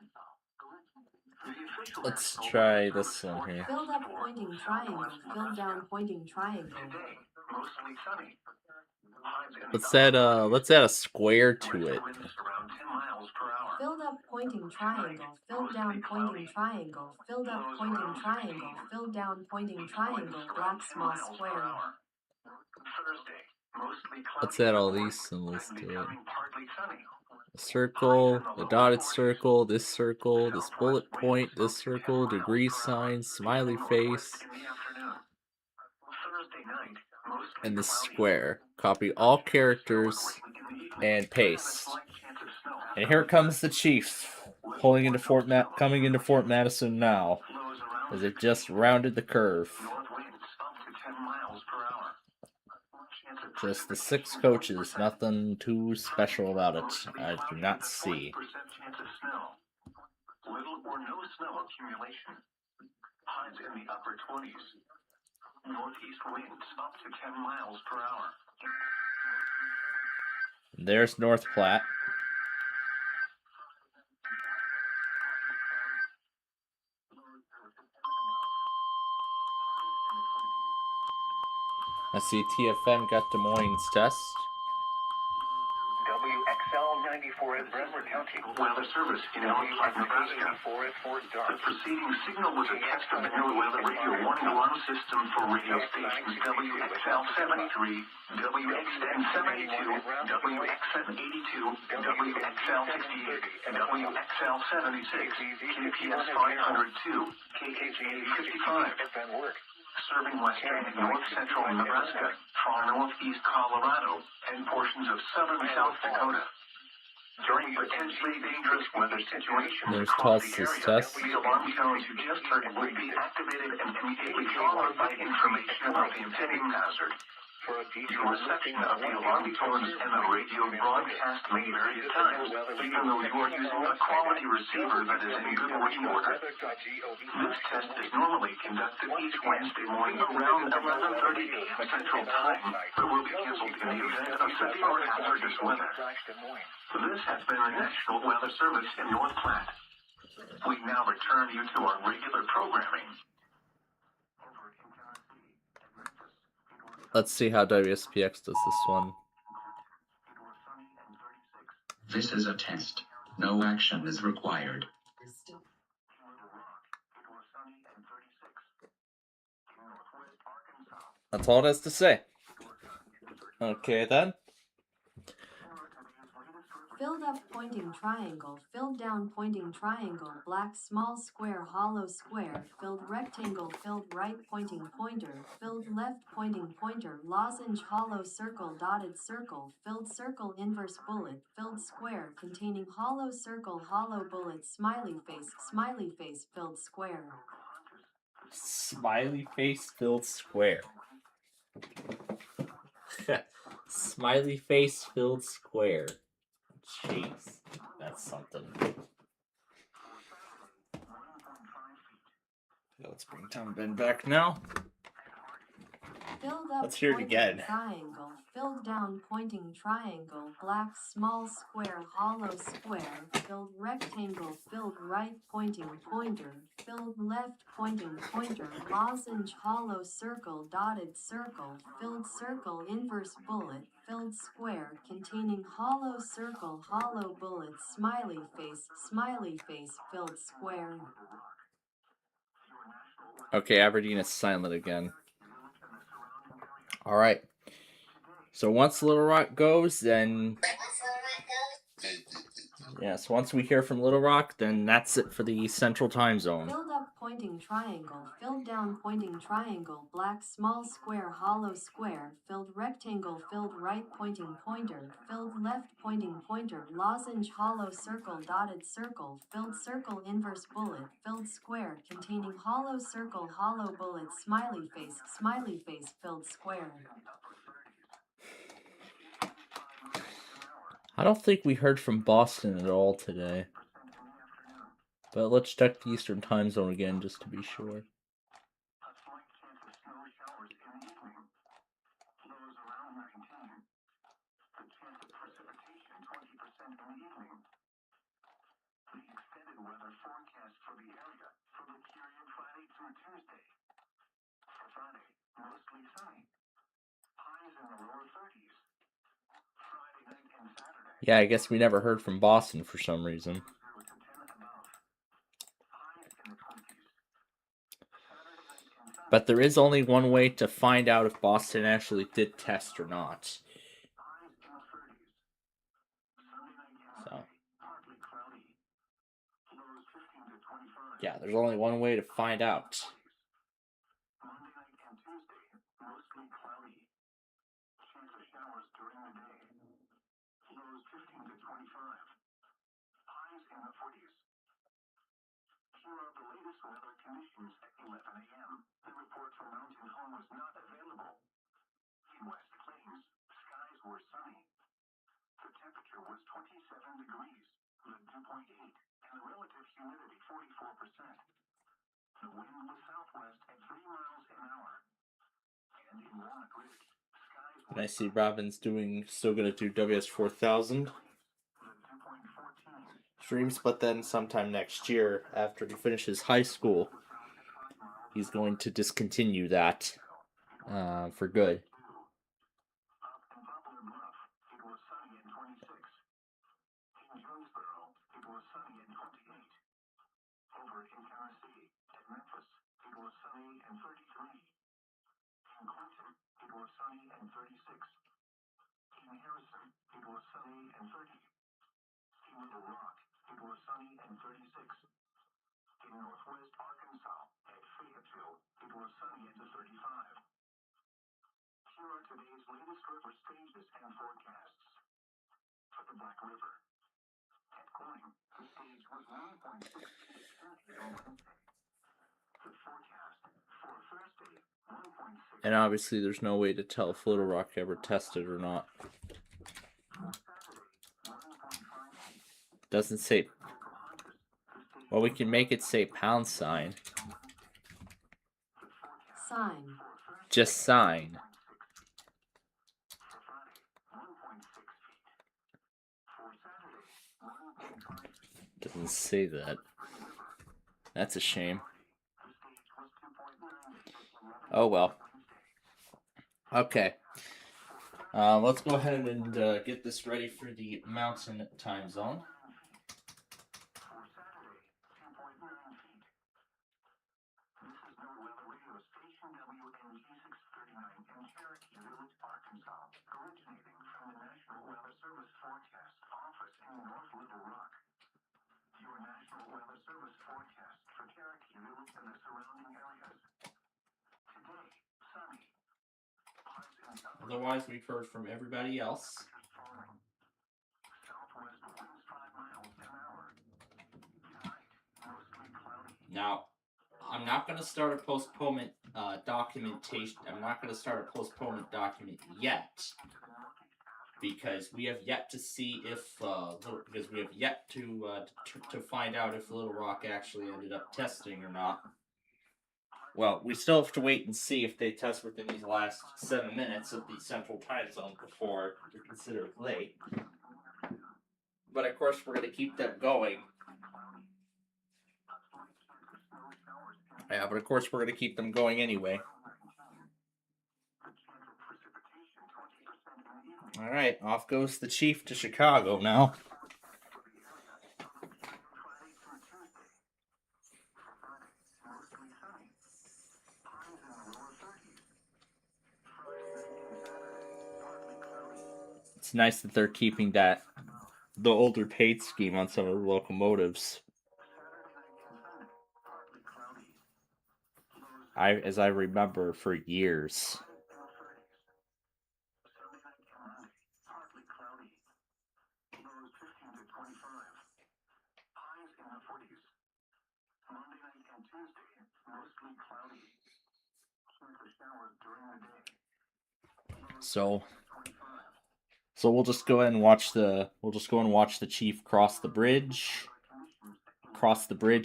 The official Let's National try Weather this Service one here. forecast Filled up for pointing triangle, southwest filled down Nebraska. pointing triangle. Today, mostly sunny. Highs in the Let's add a square to north it. winds around 10 miles per hour. Filled up pointing triangle, filled down pointing triangle, filled up pointing triangle, filled down pointing triangle, black small square. Thursday, mostly cloudy. Let's add all these symbols And to it. becoming partly sunny. A circle, a dotted circle, this bullet point, this circle, degree sign, smiley face, In the afternoon. Thursday night, mostly and the cloudy. square. Copy all characters and paste. And here comes the chief, coming into Fort Madison now, as it just rounded the curve. North winds up to 10 miles per hour. Chance of Just the precipitation, 6 coaches, 20%. nothing too special about it. I do not see. 40% chance of snow. Little or no snow accumulation. Highs in the upper 20s. Northeast winds up to 10 miles per hour. There's North Platte. I see TFM got Des Moines test. WXL 94 at Brentwood County. Weather Service in North Platte, Nebraska. The preceding signal was a test of the new weather radio warning alarm system for radio stations WXL 73, WXN 72, WXN 82, WXL 68, WXL 76, KPS 502, KKJ 55. Serving western and north central Nebraska, far northeast Colorado, and portions of southern South Dakota. During potentially dangerous weather situations There's across Tulsa's the area, test. the alarm tones you just heard would be activated and immediately followed by information about the impending hazard. Your reception of the alarm tones and the radio broadcast may vary at times, even though you are using a quality receiver that is in good working order. This test is normally conducted each Wednesday morning around 11:30 a.m. Central Time, but will be canceled in the event of severe or hazardous weather. This has been the National Weather Service in North Platte. We now return you to our regular programming. Let's see how WSPX does this one. This is a test. No action is required. That's all it has to say. Okay then. Filled up pointing triangle, filled down pointing triangle, black small square hollow square, filled rectangle, filled right pointing pointer, filled left pointing pointer, lozenge hollow circle dotted circle, filled circle inverse bullet, filled square containing hollow circle hollow bullet, smiley face filled square. Smiley face filled square. Smiley face filled square. Jeez, that's something. Let's bring Tom Ben back now. Filled up Let's hear it pointing again. triangle, filled down pointing triangle, black small square hollow square, filled rectangle, filled right pointing pointer, filled left pointing pointer, lozenge hollow circle dotted circle, filled circle inverse bullet, filled square containing hollow circle hollow bullet, smiley face filled square. Okay, Aberdeen is silent again. Alright. So once Little Rock goes, then... Yeah, so once we hear from Little Rock, then that's it for the Central Time Zone. Filled up pointing triangle, filled down pointing triangle, black small square hollow square, filled rectangle, filled right pointing pointer, filled left pointing pointer, lozenge hollow circle dotted circle, filled circle inverse bullet, filled square containing hollow circle hollow bullet, smiley face filled square. I don't think we heard from Boston at all today. But let's check the Eastern Time Zone again just to be sure. Yeah, I guess we never heard from Boston for some reason. But there is only one way to find out if Boston actually did test or not. 15 to 25. Yeah, there's only one way to find out. Monday night and Tuesday, mostly cloudy. Chance of showers during the day. Lows 15 to 25. Highs in the 40s. Here are the latest weather conditions at 11 a.m. The report from Mountain Home was not available. In West Plains, skies were sunny. The temperature was 27 degrees, with a dew point 8, and the relative humidity 44%. The wind was southwest at 3 miles an hour. And in Walnut Ridge, skies were And I see Robin's still gonna do WS4000 streams, but then sometime next year, after he finishes high school, he's going to discontinue that for good. up in Poplar Bluff, it was sunny and 26. In Jonesboro, it was sunny and 28. Over in Tennessee, at Memphis, it was sunny and 33. In Clinton, it was sunny and 36. In Harrison, it was sunny and 30. In Little Rock, it was sunny and 36. In northwest Arkansas, at Fayetteville, it was sunny and 35. Here are today's latest river stages and forecasts. For the Black River, at Corning, the stage was 1.6 feet centimeter on Wednesday. The forecast for Thursday, 1.6. And obviously, there's no way to tell if Little Rock ever tested or not. Doesn't say. Well, we can make it say pound sign. Sign. Just sign. Doesn't say that. That's a shame. Oh well. Okay. Let's go ahead and get this ready for the Mountain Time Zone. Originating from the National Weather Service forecast office in North Little Rock. Your National Weather Service forecast for Cherokee Village and the surrounding areas. Today, sunny. Highs in southwest. Otherwise, we've heard from everybody else. Southwest winds 5 miles an hour. Tonight, mostly cloudy. Now, I'm not going to start a postponement documentation. I'm not going to start a postponement document yet, because we have yet to see if because we have yet to find out if Little Rock actually ended up testing or not. Well, we still have to wait and see if they test within these last 7 minutes of the Central Time Zone before they're considered late. But of course, we're going to keep them going. Yeah, but of course we're going to keep them going anyway. Alright, off goes the Chief to Chicago now. It's nice that they're keeping the older paint scheme on some of the locomotives. As I remember for years. So we'll just go ahead and watch the Chief cross the bridge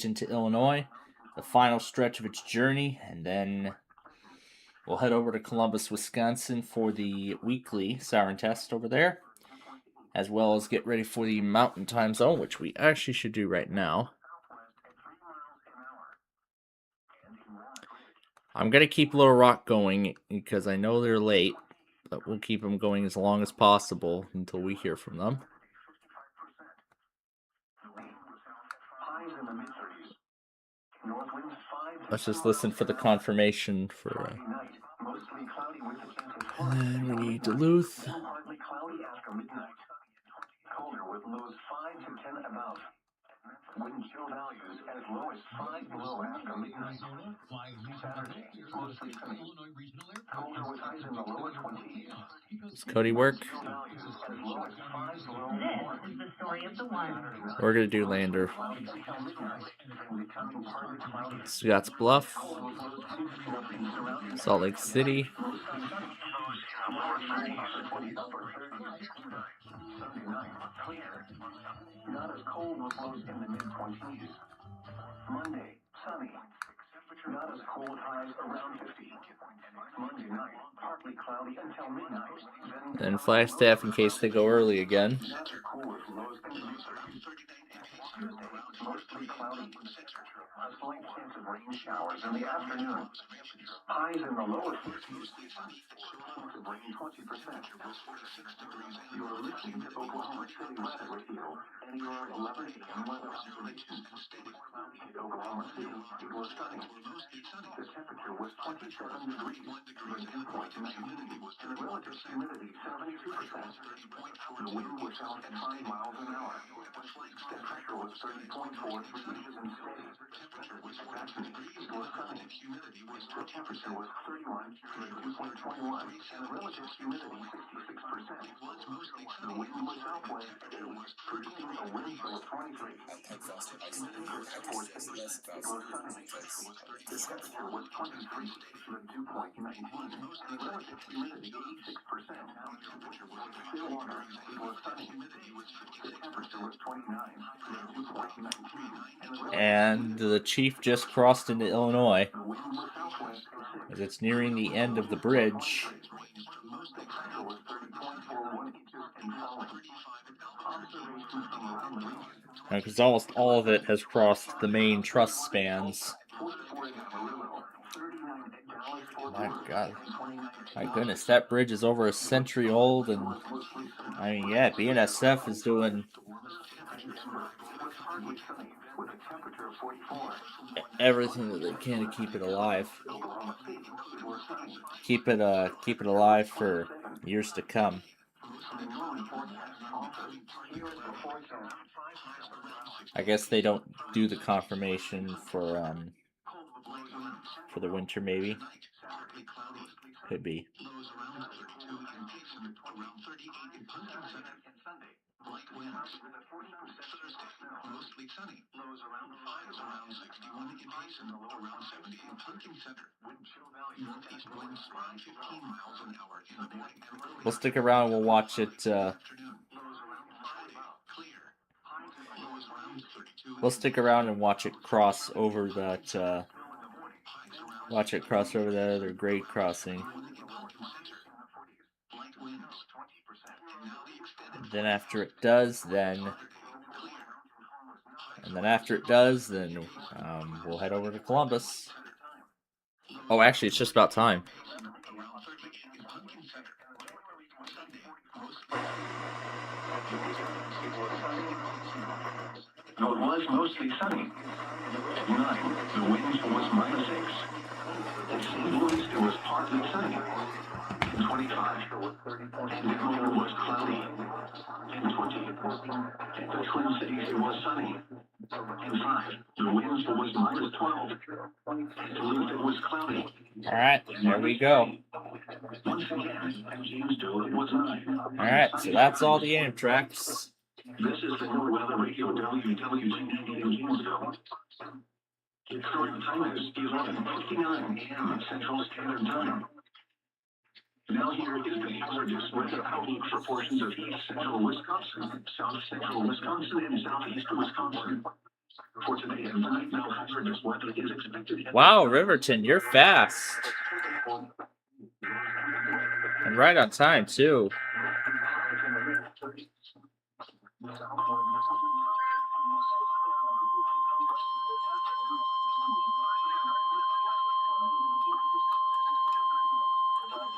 into Illinois, the final stretch of its journey, and then we'll head over to Columbus, Wisconsin for the weekly siren test over there, as well as get ready for the Mountain Time Zone, which we actually should do right now. I'm going to keep Little Rock going because I know they're late, but we'll keep them going as long as possible until we hear from them. Let's just listen for the confirmation for... And then we need Duluth. Colder with lows 5 to 10 above. Wind chill values as low as 5 below after midnight. Saturday, mostly sunny. Colder with highs in the lower 20s. Does Cody work? Chill values as low as 5 below This is the story of the one. We're gonna do Lander. cloudy until midnight. Then becoming partly cloudy. Scott's Bluff, Salt Lake City, Lower 30s, 20 upper 30s. Sunday night, clear. Not as cold with lows in the mid-20s. Monday, sunny. Not as cold, highs around 50. Monday night, partly cloudy until midnight. then Flagstaff in case they go early again. Not as cool with lows in the mid-30s. Tuesday, mostly cloudy. A slight chance of rain showers in the afternoon. Highs in the lower 50s. Chance of rain 20%. You're listening to Oklahoma City Weather Radio, and your 11 a.m. weather observation. Oklahoma City, it was sunny. The temperature was 27 degrees. The dew point 19. The relative humidity 72%. The wind was out at 5 miles an hour. The pressure was 30.4 inches and steady. Saturday, it was sunny. The temperature was 31. The dew point 21. And the relative humidity 66%. The wind was southwest, producing a wind chill of 23. It was sunny. The temperature was 23. The dew point 19. The relative humidity 86%. Stillwater, it was sunny. The temperature was 29. The dew point 19. And the Chief just crossed into Illinois The wind was southwest at 6. as it's nearing the end of the bridge. The pressure was 30.41 inches and falling. Observations from around the region. Because almost all of it has crossed the main truss spans. 44 in Amarillo, 39 at Dallas, Fort My Worth, God. and 29 at My Dallas. goodness, that bridge is over a century old, and I mean, yeah, BNSF is doing Partly sunny with a temperature of 44. everything that they can to keep it alive. Oklahoma City, it was sunny. Keep it alive for years to come. The northern forecast offers here is the forecast. I guess they don't do the confirmation for the winter, maybe. Could be. Lows around 32 and decent around 38 in Saturday and Sunday. Light winds with a 40% Thursday. Mostly sunny. Lows around 5 around 61 in Tyson, the low around 70 in Pumpkin Center. Wind chill value northeast winds around 15 miles an hour in the morning and early. We'll stick around. We'll watch it. Afternoon. Lows around 5 clear. Highs and lows around 32. We'll stick around and watch it cross over that. Watch it cross over that other grade crossing. Then after it does, then we'll head over to Columbus. Oh, actually, it's just about time. No, it was mostly sunny. At 9, the wind was -6. At St. Louis, it was partly sunny. At 25, Denver was cloudy. At 20, at the Twin Cities, it was sunny. At 5, the wind was -12. At Duluth, it was cloudy. All right, there we go. Once again, at Janesville, it was 9. All right, so that's all the Amtrak's. This is the New Weather Radio WWG in Janesville. Its current time is 11:59 a.m. Central Standard Time. Now here is the hazardous weather outlook for portions of east central Wisconsin, south central Wisconsin, and southeast Wisconsin. For today and tonight, now hazardous weather is expected. Wow, Riverton, you're fast. And right on time, too.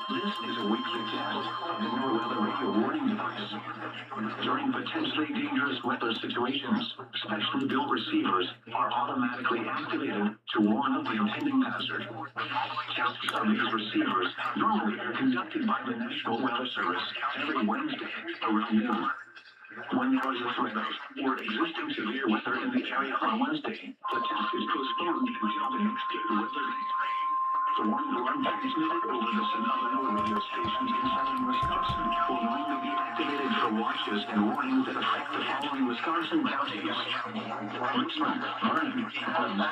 This is a weekly test of the New Weather Radio warning device. During potentially dangerous weather situations, specially built receivers are automatically activated to warn of the impending hazard. Tests of these receivers normally are conducted by the National Weather Service every Wednesday around noon. When there is a threat or existing severe weather in the area on Wednesday, the test is postponed until the next good weather day. The warning alarm transmitted over the Sonoma radio stations in southern Wisconsin will no longer be activated for watches and warnings that affect the following Wisconsin counties: Richmond, Vernon,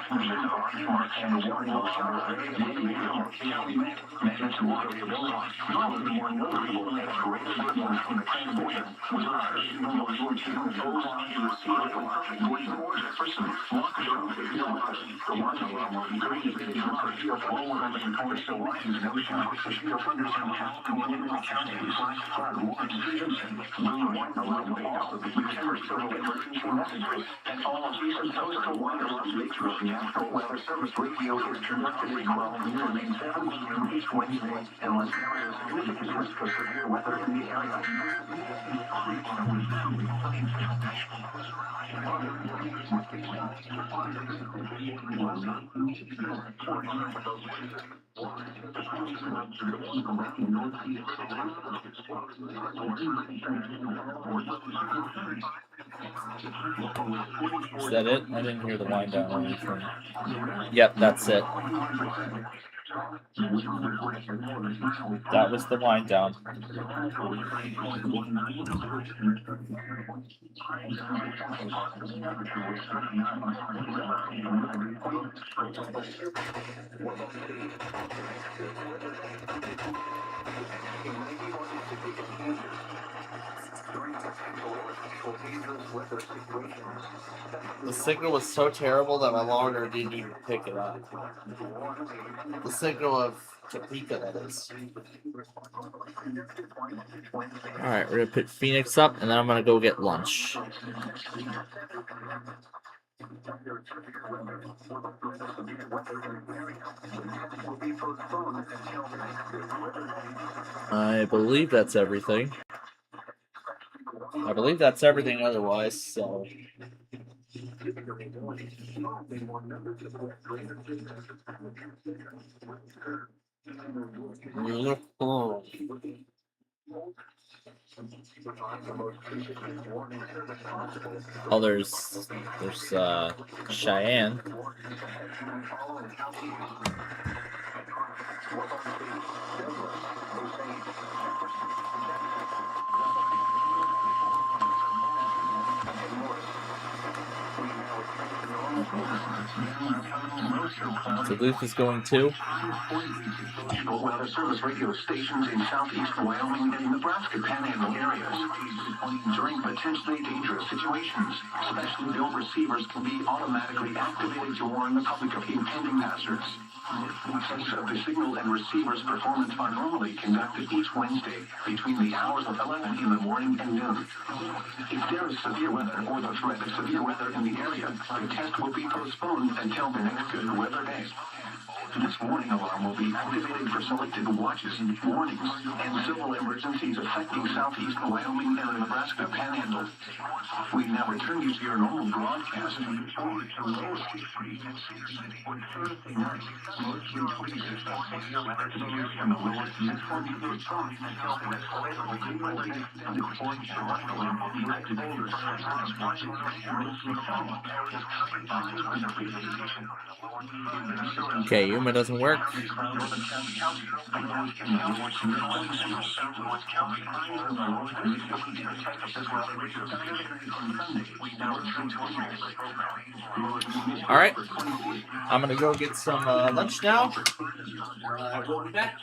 Madison, Mark, and Warren, Calumet, Madison, Waterville, Northern Warren, Greater Woodland, Cranbourne, Georgetown, Oakland, William, Jefferson, Walker, Green, Forward, Commercial Lines, Ocean, Cheetah, Ferguson, Community Counties, Clark, Warren, Stevenson, William, Lieutenant Civil Emergency Messages, and all adjacent coastal wireless makers. National Weather Service Radio is conducted at 12 noon and 7 p.m. each Wednesday, unless there is a significant risk of severe weather in the area. Is that it? I didn't hear the wind down or anything. Yep, that's it. That was the wind down. The signal was so terrible that my monitor didn't even pick it up. The signal of Topeka, that is. Alright, we're gonna put Phoenix up, and then I'm gonna go get lunch. I believe that's everything. I believe that's everything otherwise, so... Oh, there's Cheyenne. So Luke is going too. National Weather Service radio stations in southeast Wyoming and Nebraska Panhandle areas. During potentially dangerous situations, specially built receivers can be automatically activated to warn the public of impending hazards. Tests of the signal and receiver's performance are normally conducted each Wednesday between the hours of 11 in the morning and noon. If there is severe weather or the threat of severe weather in the area, the test will be postponed until the next good weather day. This warning alarm will be activated for selected watches, warnings, and civil emergencies affecting southeast Wyoming and the Nebraska Panhandle. We now return you to your normal broadcast. Okay, Yuma doesn't work. Alright, I'm gonna go get some lunch now. We'll be back.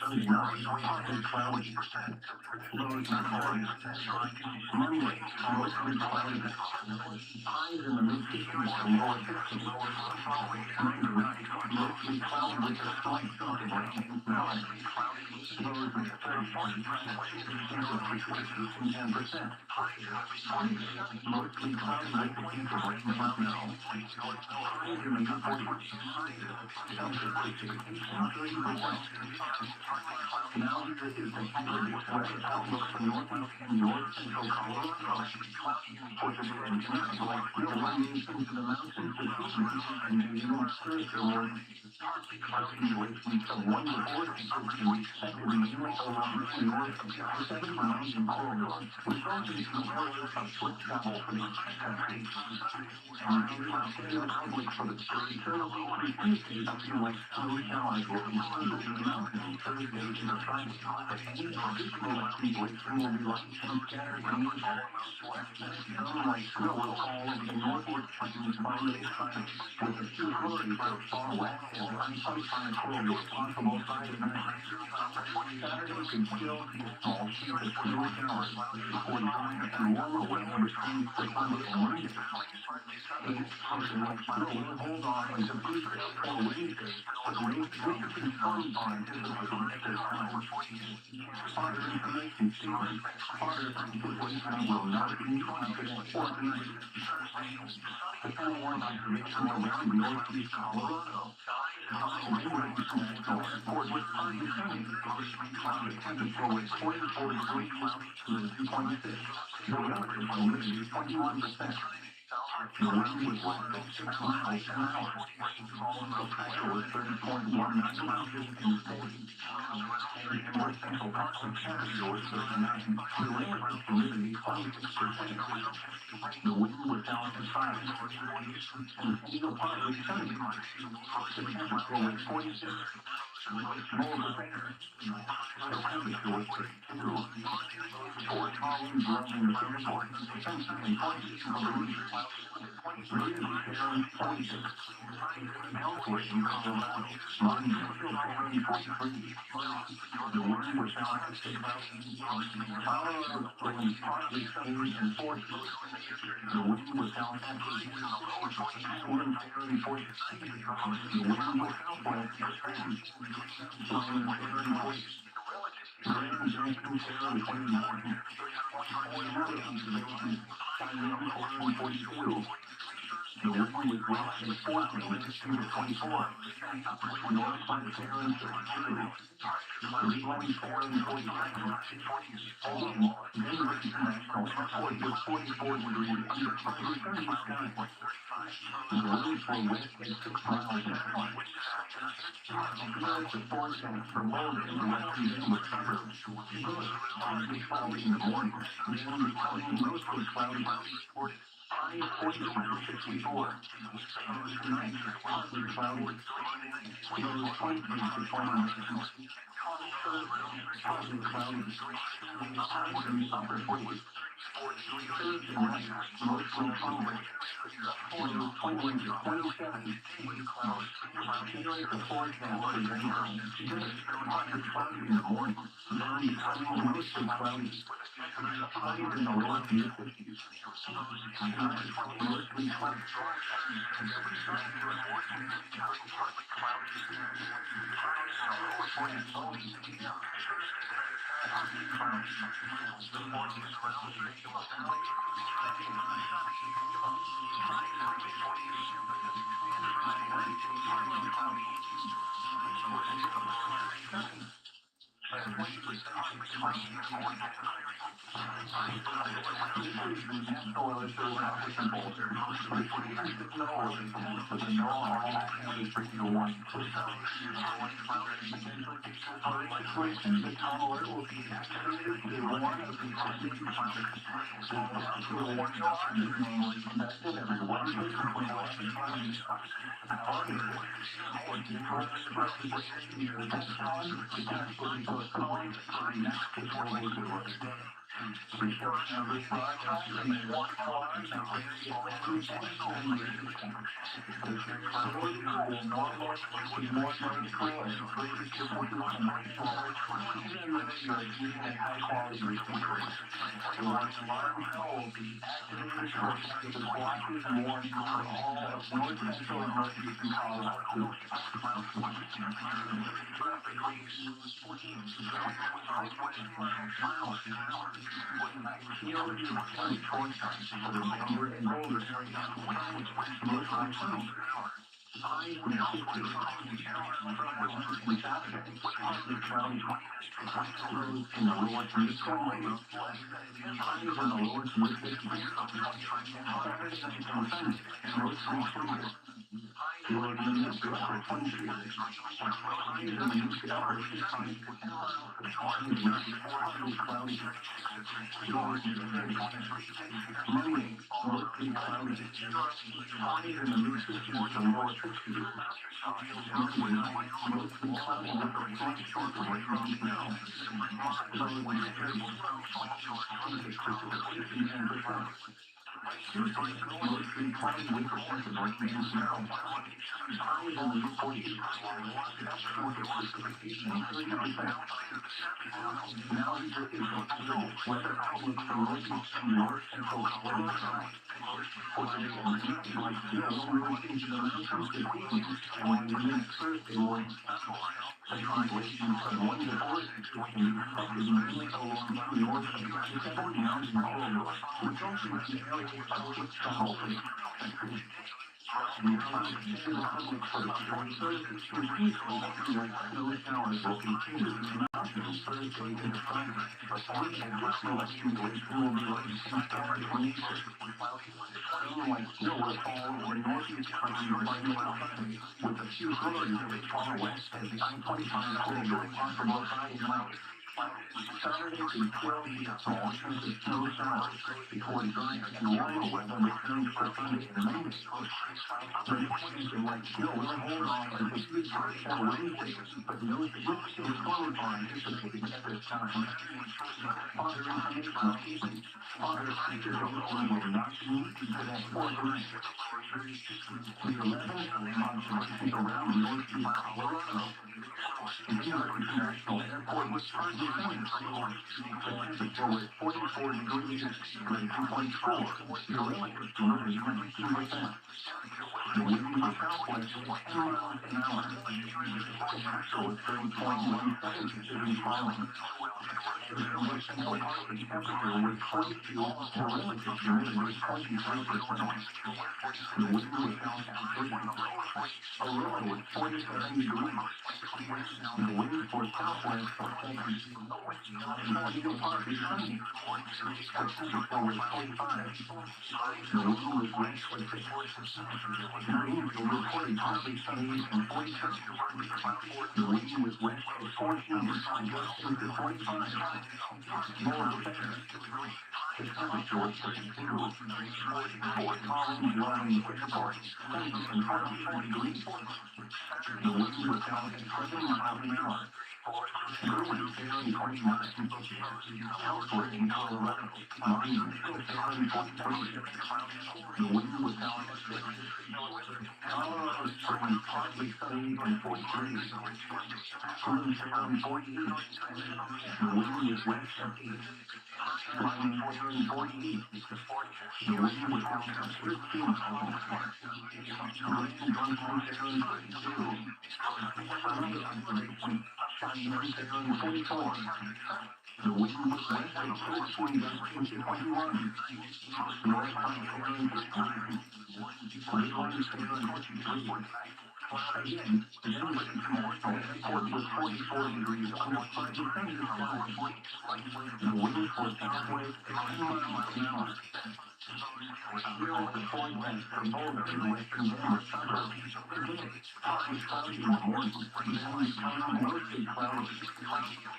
Highs in the 60s. Mostly Saturday, partly cloudy. Lows in the lower to mid-70s. Highs in the lower to mid-50s. Saturday and Sunday, mostly clear. Lower to mid to upper 20s. Highs in the mid to upper 60s. Partly cloudy. Lows in the 30s. Monday, mostly cloudy. Highs in the mid 50s to lower 60s. Monday, mostly cloudy with a slight chance of rain snow. Lows in the 30s. Sunday, precipitation and percent. Tuesday, mostly cloudy with a chance of rain and snow. Highs in the mid 40s. Chance of precipitation 30%. Now your official weather outlook for northeast and north central Colorado. For today and tonight, light snow will move into the mountains this evening and into next Thursday morning. Precipitation from 1 to 4 inches will be expected mainly along the north and southern mountain corridor, which also has areas of strawberry. The outlook for today Thursday through Tuesday, snow showers will continue in the mountains Thursday into Friday. Weekend snow accumulation will be less than standard in nature. Like snow will fall over northeast country by mid-Friday, with a few flurries in the far west as the I-25 corridor possible high and light. Saturday is still be a small chance of snow showers before drier and warmer weather returns for Sunday and Monday. The chance of light snow will hold off as the future for Wednesday, but no significant storms are anticipated at this time. Other information, other features of the storm will not meet today or tonight. The 11th concentrations around northeast Colorado. The Newark International Airport was partly sunny. The temperature was 44 degrees, grade 2.4. The wind was 92%. The wind was southwest at 10 miles an hour. The pressure was 30.17 degrees Fahrenheit. The north central part of the temperature was 42. The relative humidity was 23%. The wind was south at 3. Aurora was 47 degrees. The wind was southwest at 7. Still partly sunny. The temperature was 45. The wind was west with 6. Greenville reported partly sunny and 46. The wind was west at 14, adjusting to 45. More fair. The temperature was 32. Fort Collins Line Airport, sunny and 24 degrees. The wind was south at 7 miles an hour. Berwick fair and 29. Ellsworth in Colorado, Martinsville fair and 23. The wind was south at 6. Colorado Springs partly sunny and 43. Sun fair and 48. The wind was west at 8. Lyman fair and 48. The wind was south at 13 miles an hour. Grand Junction fair and 32. Sunny at 3. Cheyenne fair and 44. The wind was west at 13 gusting to 21. North Pine fair and 15. Woodlands fair and 23. Again, Denver International Airport was 44 degrees under partly sunny showers. The wind was southwest at 10 miles an hour. Still the forecast for Boulder and western Denver suburbs. Today, partly cloudy in the morning, then becoming mostly cloudy.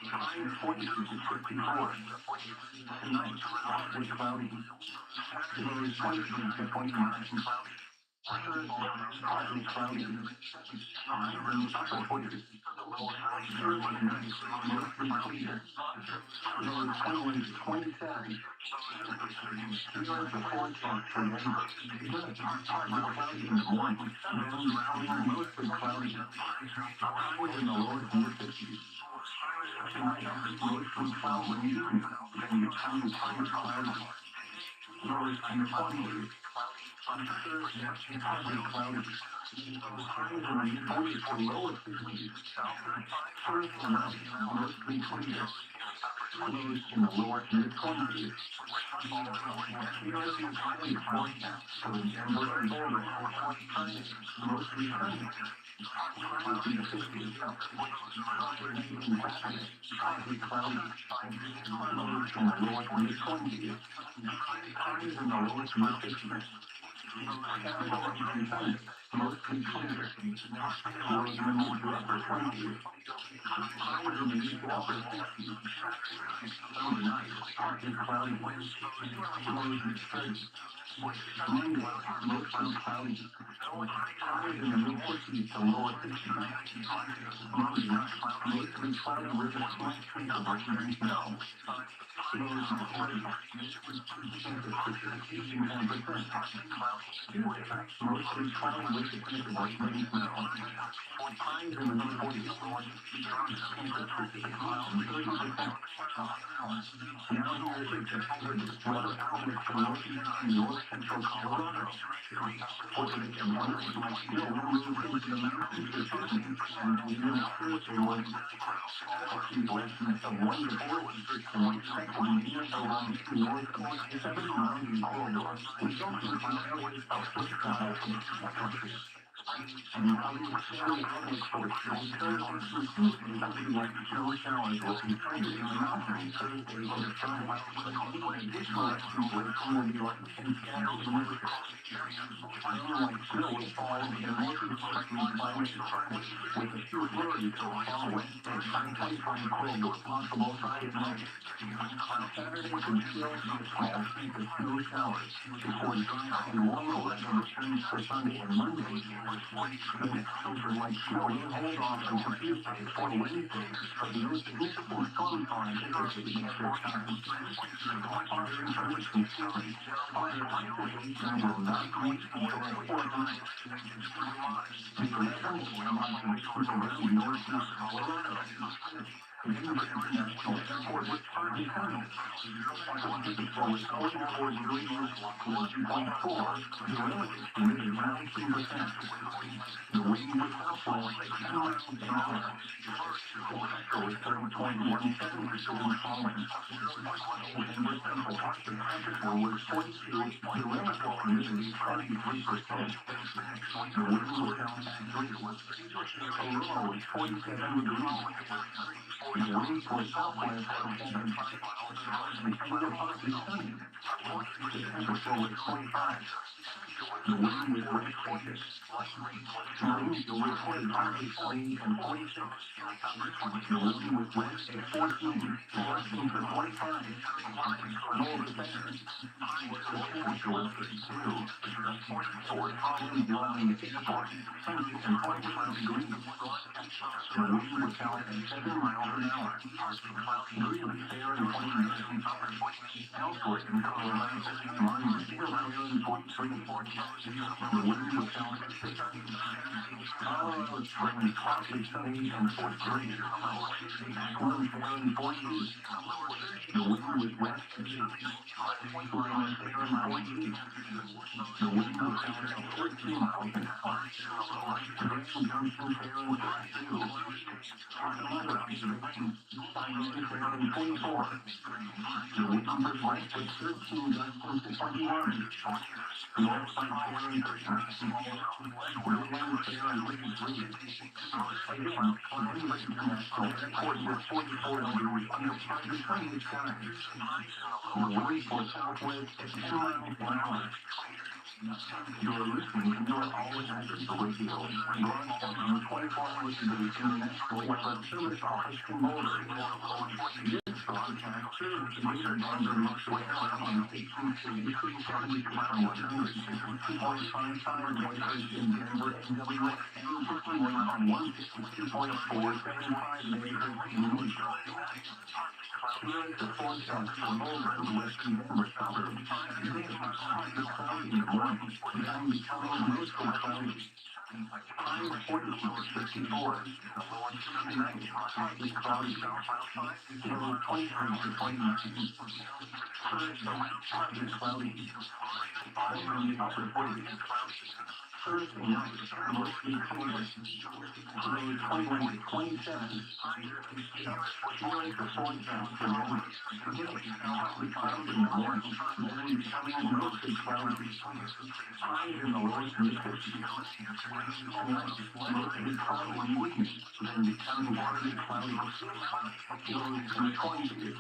Highs 42 to 54. Tonight, partly cloudy. Lows 23 to 29. Thursday, partly cloudy. Highs in the upper 40s. Thursday night, mostly clear. Lows 21 to 27. Here's the forecast for Denver. Good, partly cloudy in the morning, then becoming mostly cloudy. Highs in the lower to mid-50s. Tonight, mostly cloudy and evening, then becoming partly cloudy. Lows in the 20s. Thursday, partly cloudy. Highs in the mid-40s to lower 50s. Thursday night, mostly clear. Lows in the lower to mid-20s. Accuracy of highly forecast for the Denver and Boulder area. Mostly sunny. Partly affected. Alternating rapid. Partly cloudy. Lows in the lower to mid-20s. Highs in the lower to mid-50s. Category and sunny. Mostly clear. Lows in the mid to upper 20s. Highs in the mid to upper 50s. Overnight, partly cloudy. Lows mid-30s. Monday, mostly cloudy. Highs in the mid-50s to lower 50s. Monday, mostly cloudy with a slight chance of rain and snow. Lows mid-30s. Precipitation 10%. Tuesday, mostly cloudy with a chance of rain and snow. Highs in the mid-40s. Chance of precipitation 30%. Now here's a September weather outlook for northeast and north central Colorado. For today and Monday, snow will move into the mountains this evening, and even Thursday morning. Winds of 1 to 4 and expect winds around north of 7 miles in corridor, resulting from areas of thick clouds and highly cloudy outlook for Thursday through Tuesday, looking like snow showers will continue in the mountains Thursday and Friday. Additional estimates will be like and scattered winds. Like snow will fall in the northeast portion by Friday, with a few flurries to fall west and high corridor possible Friday night. Saturday and still a small chance of snow showers before dry and warmer weather returns for Sunday and Monday. The next winter like snow will hold off until Tuesday or Wednesday, but no significant storm signs indicating at this time. Other information series, fire activation will not reach until the fortnight. The 11th is around northeast Colorado. Denver International Airport was partly sunny. Temperature was 44 degrees, 1.4, the relative humidity 92%. The wind was southwest 10 miles an hour. The pressure was 30.17 and falling. Denver Central, the temperature was 42, the relative humidity 73%. The wind was south 3. The low was 47 degrees. The wind was southwest 7. The air partly sunny. The temperature was 25. The wind was west-handed. Winds were reported partly 40 and 46. The wind was west at 14, gusting to 45. Boulder Bear. The temperature was 52. Fort Collins Line Airport, sunny and 25 degrees. The wind was south at 7 miles an hour. Greeley Fair and Plains. Elsewhere in Colorado, Monument Airline Point 3. The wind was south at 6. Colorado Springs, partly sunny and 43. Ashland Fair and Boise. The wind was west at 6. Lyman Fair and Boise. The wind was south at 13 miles an hour. Grand Junction Fair and Kalamazoo. Another observation, Simonton Fair and 24. The wind was west at 13, gusting to 21. Northside Fair and 13. Woodland Fair and 53. Again, Columbus International Airport was 44 degrees under partly sunny skies. The wind was southwest at 10 miles an hour. You're listening to Your Always Access Radio, broadcasting 24 hours a day from the National Weather Service Office in Boulder. This broadcast serves the greater Denver metro area on 1870 mile 100, 2.55 megahertz in Denver, NW, and 51 on 162.475 megahertz in Louisville. Here is the forecast for Boulder and the western Denver suburbs. Today, partly cloudy in the morning, then becoming mostly cloudy. High 40 low 54. Low 69, partly cloudy. Low 23 to 29. Thursday, partly cloudy. High in the upper 40s. Thursday night, mostly clear. Low 21 to 27. Feeling the forecast for now. Partly cloudy in the morning. Then becoming mostly cloudy. Highs in the low mid-50s. Tonight, mostly cloudy in the evening. Then becoming partly cloudy. Lows in the 20s.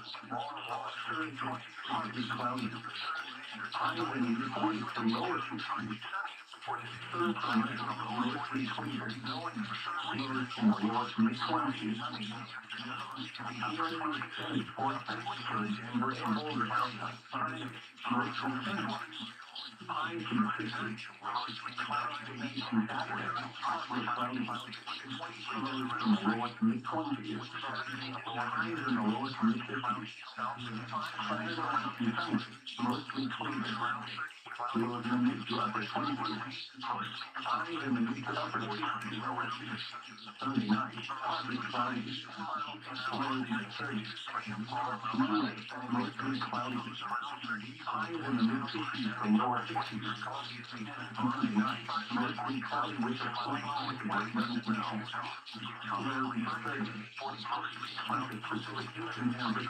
Thursday, partly cloudy. Highs in the mid-40s to lower 50s. Thursday night, mostly clear. Lows in the low mid-20s. Feeling steady forecast for Denver and Boulder County. Mostly sunny. Highs in the 50s. Today's and Saturday, partly cloudy. Lows in the lowest mid-20s. Highs in the lowest mid-50s. Saturday night and Sunday, mostly clear. Lows in the mid to upper 20s. Highs in the mid to upper 50s. Sunday night, partly cloudy. Lows in the 30s. Monday, mostly cloudy. Highs in the mid-50s to lower 50s. Monday night, mostly cloudy with a slight chance of rain and snow. Lows in the 30s. Cloudy, precipitation 10%.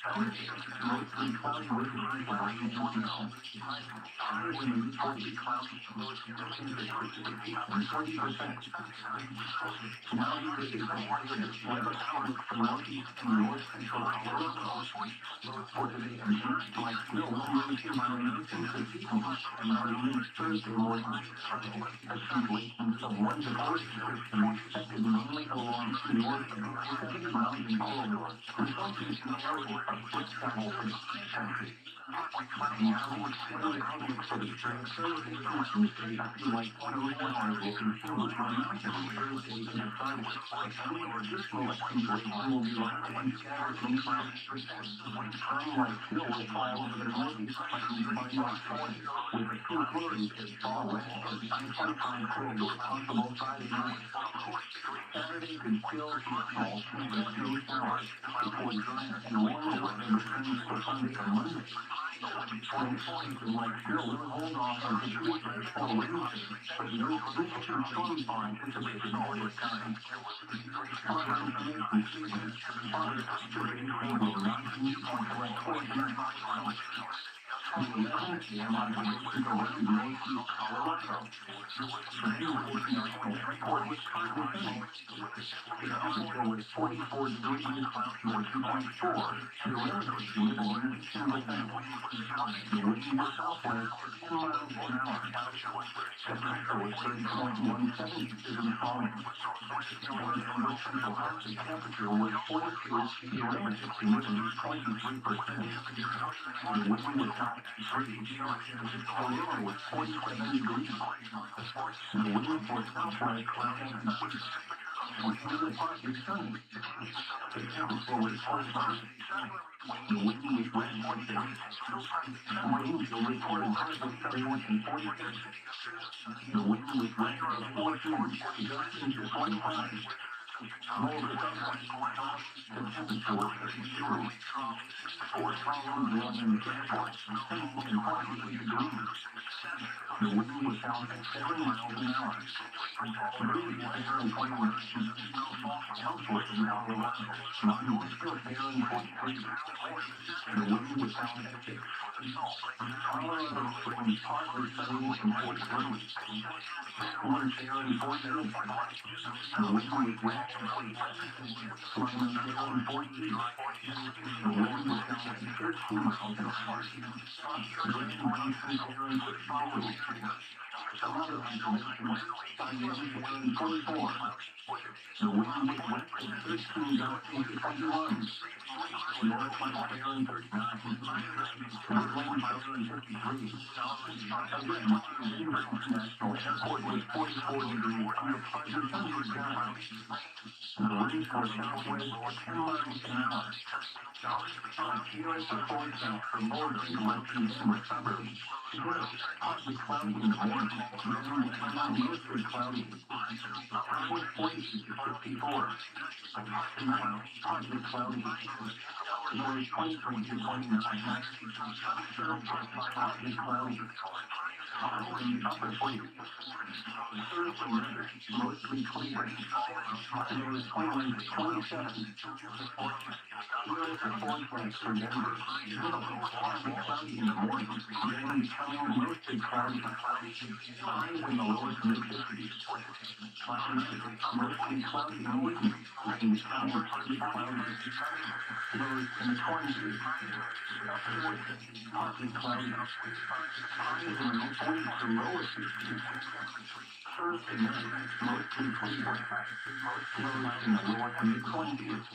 Saturday, mostly cloudy with a chance of rain and snow. Highs in the mid-40s. Chance of precipitation 40%. Now here is the weather outlook for northeast and north central Alabama. For today and tonight, light snow will be into around 19 this evening and our winds Thursday morning. A few late and some 1 to 4 showers can be expected mainly along the north and heavy mountain corridor, resulting in areas of quick travel for the country. Now, weather outlook for the spring Thursday and Tuesday, light snow showers will continue on Thursday and Friday. Additional accumulation will be likely in scattered clouds. Some light snow will fly over the northeast by March 20, with a few flurries as far west as sometime early possible Friday night. Saturday could still see small to snow showers before drier and warmer weather returns for Sunday and Monday. The light snow will hold off on the weekend for Wednesday, but no significant storms are anticipated at this time. The 11 p.m. on the eastern around northeast Colorado. The national airport was partly sunny. The temperature was 44 degrees, or 2.4. The relative humidity was 10%. The wind was southwest, 10 miles an hour. The pressure was 30.17 degrees Fahrenheit. In Denver Central Park, the temperature was 42. The relative humidity 23%. The wind was south. The was 47 degrees. The wind was southwest 10. The park is sunny. The temperature was 45. The wind was west 46. Winds were reported hardly 41 and 46. The wind was west at 14, gusting to 25. Boulder, the temperature was 32. Fort Collins, Northern Airport, 10.5 degrees. The wind was south at 7 miles an hour. Breeze at 0.1. Southwest of Colorado, northwest of Barron Point 3. The wind was south at 6. Colorado Springs, partly sunny and 43. Orange Barron 40. The wind was west at 8. Lyman Barron 14. The wind was south at 13 miles an hour. Grand Bison Barron 5. Some other information, Cheyenne Barron 44. The wind was west at 13 gusting to 21. Northwest Barron 39. Woodland Barron 53. Again, Denver International Airport was 44 degrees under partly sunny skies. The winds were southwest 10 miles an hour. Here is the forecast for Boulder and western Denver suburbs. Partly cloudy in the morning. Mostly cloudy. High 40 to 54. Tonight, partly cloudy. Low 23 to 29. Partly cloudy. Upper 40. Mostly clear. Lows 21 to 27. Here is the forecast for Denver. Partly cloudy in the morning. Rain coming, mostly cloudy. Highs in the lower to mid-50s. Mostly cloudy in the evening. Rain coming, partly cloudy. Lows in the 20s. Partly cloudy. Highs in the mid-40s to lower 50s. Thursday night, mostly clear. Lows in the lower to mid-20s.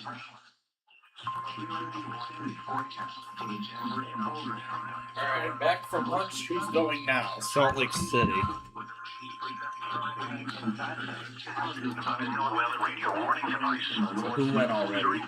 Alright, back from lunch. Who's going now? Salt Lake City. Who went already?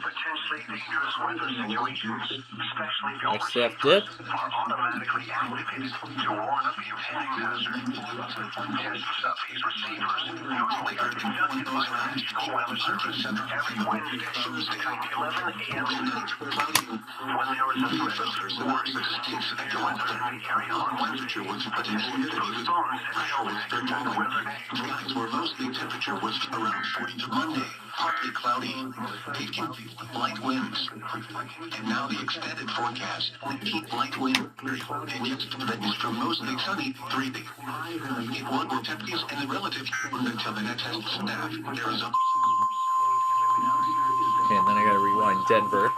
XCF did? Automatically activated to warn of impending hazard. Tests these receivers normally are conducted by the National Weather Service every Wednesday between 11 a.m. and 8. When there is a threat of worse severe weather in the area on Wednesday, potentially to respond to the weather. Skies were mostly temperature was around 40 to Monday. Partly cloudy, peaking light winds. And now the extended forecast. Peak light wind. And yesterday from mostly sunny, 3 days. It won't be temperatures and the relative until the next test staff. Arizona. Okay, and then I gotta rewind Denver.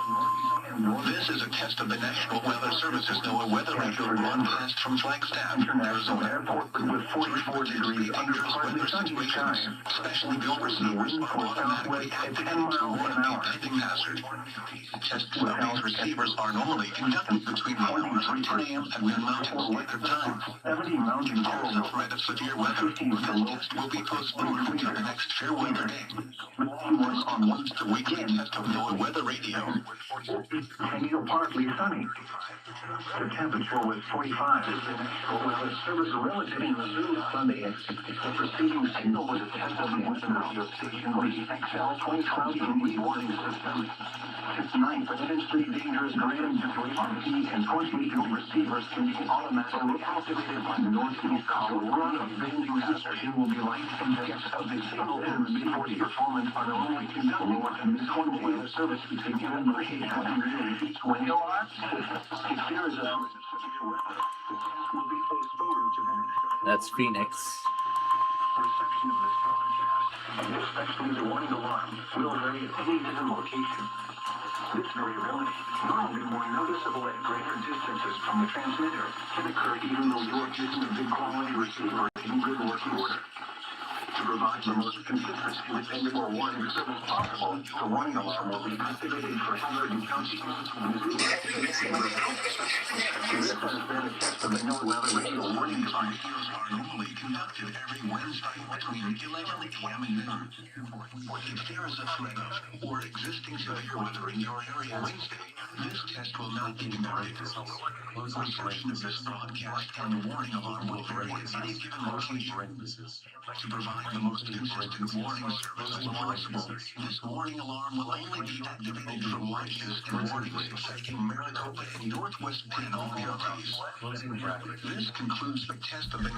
This is a test of the National Weather Service's NOAA weather radar broadcast from Flagstaff, Arizona Airport, with 44 degrees under weather situation. Especially the receivers are automatically activated to warn of impending hazard. Tests of these receivers are normally conducted between the hours of 10 a.m. and Mountain Standard Time. In terms of threat of severe weather, this test will be postponed until the next fair weather day. On Wednesday weekend test of NOAA weather radio. And you're partly sunny. The temperature was 45. The National Weather Service relative in Missouri Sunday. The preceding signal was a test of the weather radio station with the XL 2020 wind warning system. It's night, potentially dangerous gradient situation peak and 28 new receivers can be automatically activated by Northeast Colorado. Bending hazard will be light and tests of the signal and the mid-40 performance are normally conducted lower to mid-20 weather service between 11 and 800 each wind alarm. If there is a severe weather, the test will be postponed to the next. That's Phoenix. Reception of this broadcast, especially the warning alarm, will vary at any given location. This variability, normally more noticeable at greater distances from the transmitter, can occur even though you're using a good quality receiver in good working order. To provide the most consistent and dependable warning service possible, the warning alarm will be activated for Hamilton County. This has been a test of the NOAA weather radio warning device. Are normally conducted every Wednesday between 11 a.m. and noon. If there is a threat of or existing severe weather in your area Wednesday, this test will not be conducted. Reception of this broadcast and warning alarm will vary at any given location. To provide the most consistent warning service possible, this warning alarm will only be activated from watches and warnings affecting Maricopa and Northwest Panhandle counties. This concludes the test of the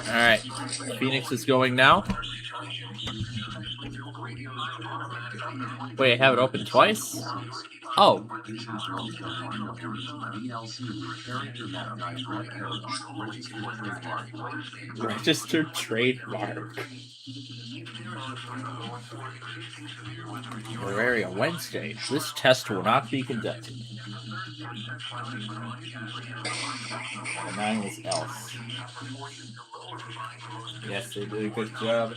Alright, Phoenix is going now. Wait, I have it open twice? Oh. Registered trademark. Terraria Wednesday. This test will not be conducted. The 9 was else. Yes, they did a good job.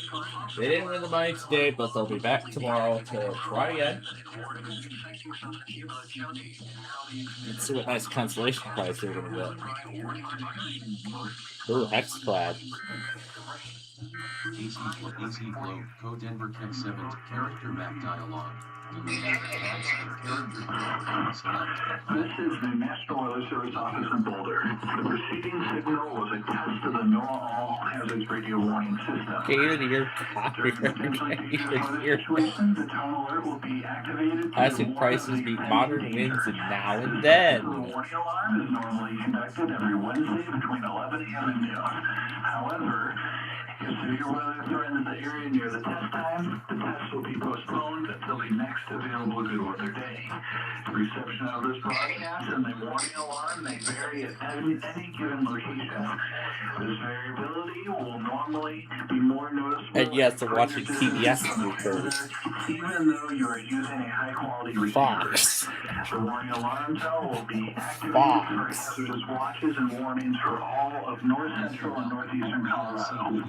They didn't win the money today, but they'll be back tomorrow to try again. Let's see what nice consolation prize they're gonna get. Ooh, Hexclad. AC Flow, Code Denver Keck 7, character map dialogue. Delete tabs and character grid. Select. This is the National Weather Service office in Boulder. The preceding signal was a test of the NOAA All Hazards Radio Warning System. Can't even hear copy. The town alert will be activated. Classic prices meet modern winds and now and then. The warning alarm is normally conducted every Wednesday between 11 a.m. and noon. However, if severe weather threatens the area near the test time, the test will be postponed until the next available good weather day. The reception of this broadcast and the warning alarm may vary at any given location. This variability will normally be more noticeable. And yes, they're watching PBS movers. Even though you are using a high-quality receiver. Fox. The warning alarm tone will be activated Fox. for hazardous watches and warnings for all of north central and northeastern Colorado.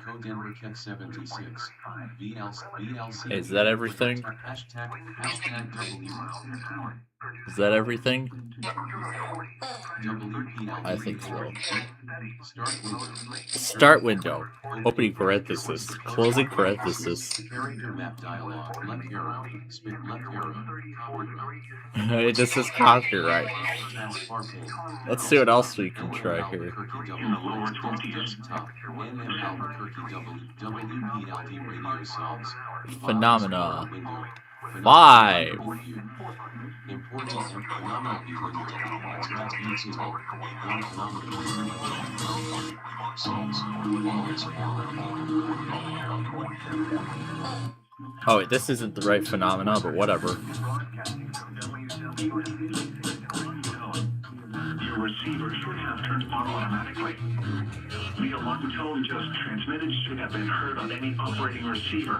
Code Denver Keck 76. VLC. Is that everything? Hashtag W. Is that everything? WPL. I think so. Start window. Start window. Opening parenthesis. Closing parenthesis. Character map dialogue. Left arrow. Spin left arrow. It just says copyright. Let's see what else we can try here. Desktop. NM Albuquerque WPLD radio songs. Phenomena. 5. Important and phenomenal behavior. Track YouTube. 1 kilometer. Oh, wait, this isn't the right phenomena, but whatever. Your receiver should have turned on automatically. The alarm tone just transmitted should have been heard on any operating receiver.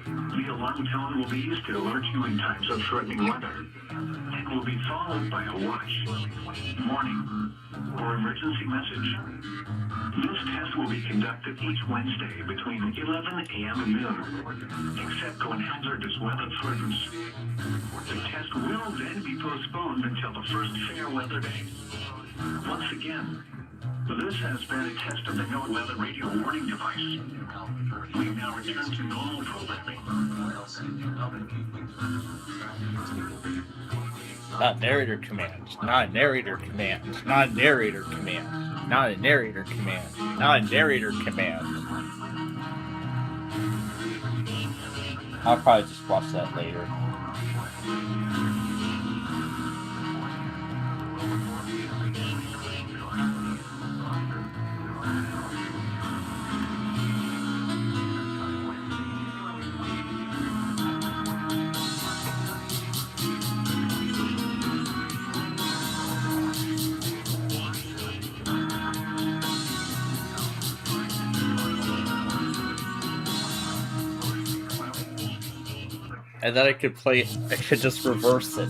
The alarm tone will be used to alert you in times of threatening weather. It will be followed by a watch, warning, or emergency message. This test will be conducted each Wednesday between 11 a.m. and noon, except when hazardous weather threatens. The test will then be postponed until the first fair weather day. Once again, this has been a test of the NOAA Weather Radio Warning device. We now return to normal programming. Not narrator command. Not narrator command. Not narrator command. Not a narrator command. Not a narrator command. I'll probably just watch that later. And then I could just reverse it.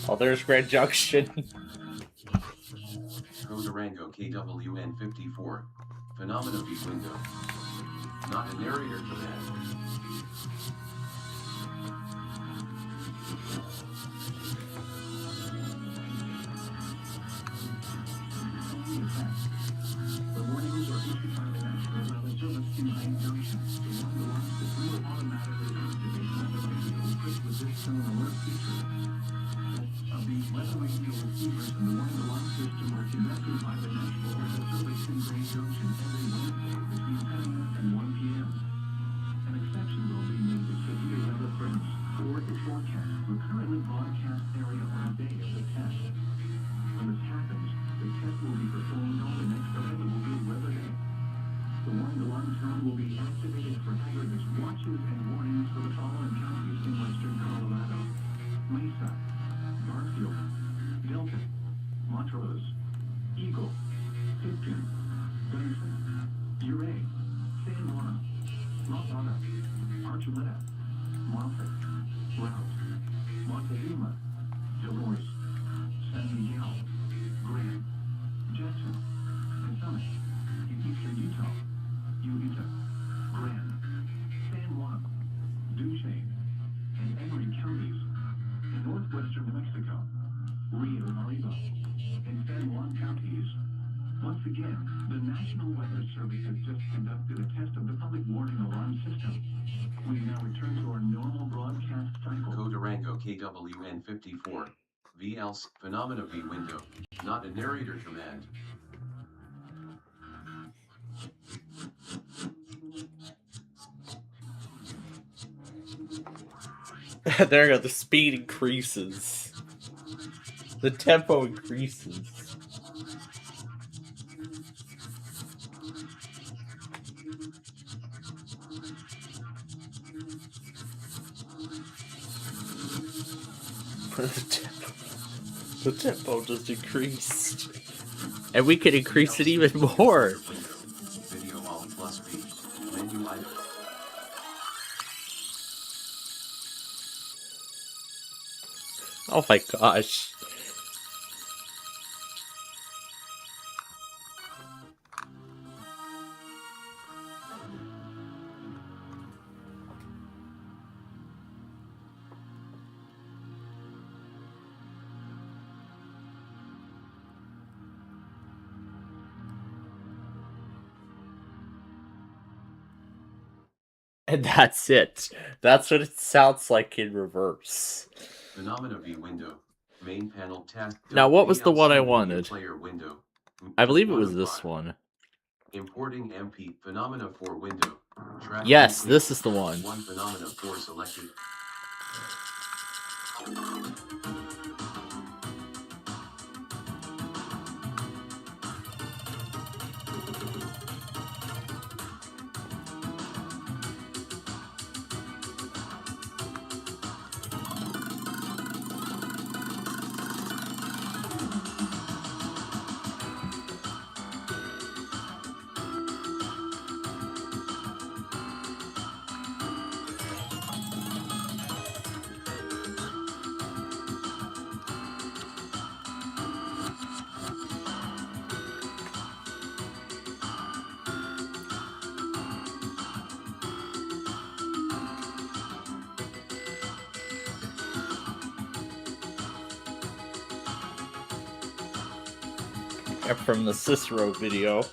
Oh, there's Grand Junction. Codarango KWN54. Phenomena v window. Not a narrator command. The warnings are issued by the National Weather Service in Main Junction. The one system will automatically activate weather radio equipped with this tone alert feature. Tests of these weather radio receivers and the one system are conducted by the National Weather Service in Main Junction every Wednesday between 10 a.m. and 1 p.m. An exception will be made to severe weather threats or the forecast for currently broadcast area on the day of the test. When this happens, the test will be performed on the next available good weather day. The one-to-one tone will be activated for hazardous watches and warnings for the following counties in western Colorado: Mesa, Barfield, Delta, Montrose, Eagle, Pitkin, Gunnison, Ouray, San Juan, La Plata, Archuleta, Moffett, Route, Montezuma, Dolores, San Miguel, Grant, Jackson, and Summit, in eastern Utah, Uinta, Grand, San Juan, Duchesne, and Emery counties, in northwestern New Mexico, Rio Arriba, and San Juan counties. Once again, the National Weather Service has just conducted a test of the public warning alarm system. We now return to our normal broadcast cycle. Codarango KWN54. V else, phenomena v window. Not a narrator command. There you go, the speed increases. The tempo increases. The tempo just increased. And we could increase it even more. Video Alt plus V. Menu item. Oh my gosh. And that's it. That's what it sounds like in reverse. Phenomena v window. Main panel task. Now, what was the one I VLC wanted? Player window. I believe it was 1 of this 5. one. Importing MP phenomena for window. Track Yes, complete. this is the one. One phenomena for selected. From the Cicero video.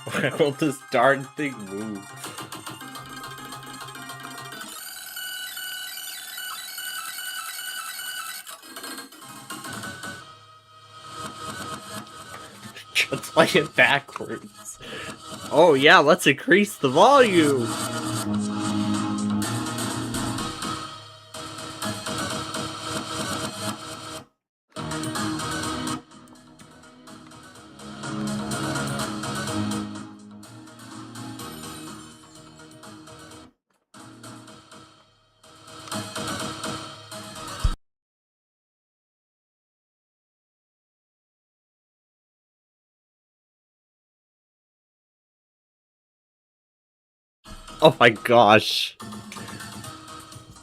Why won't this darn thing move? should play it backwards. Oh yeah, let's increase the volume. Oh my gosh.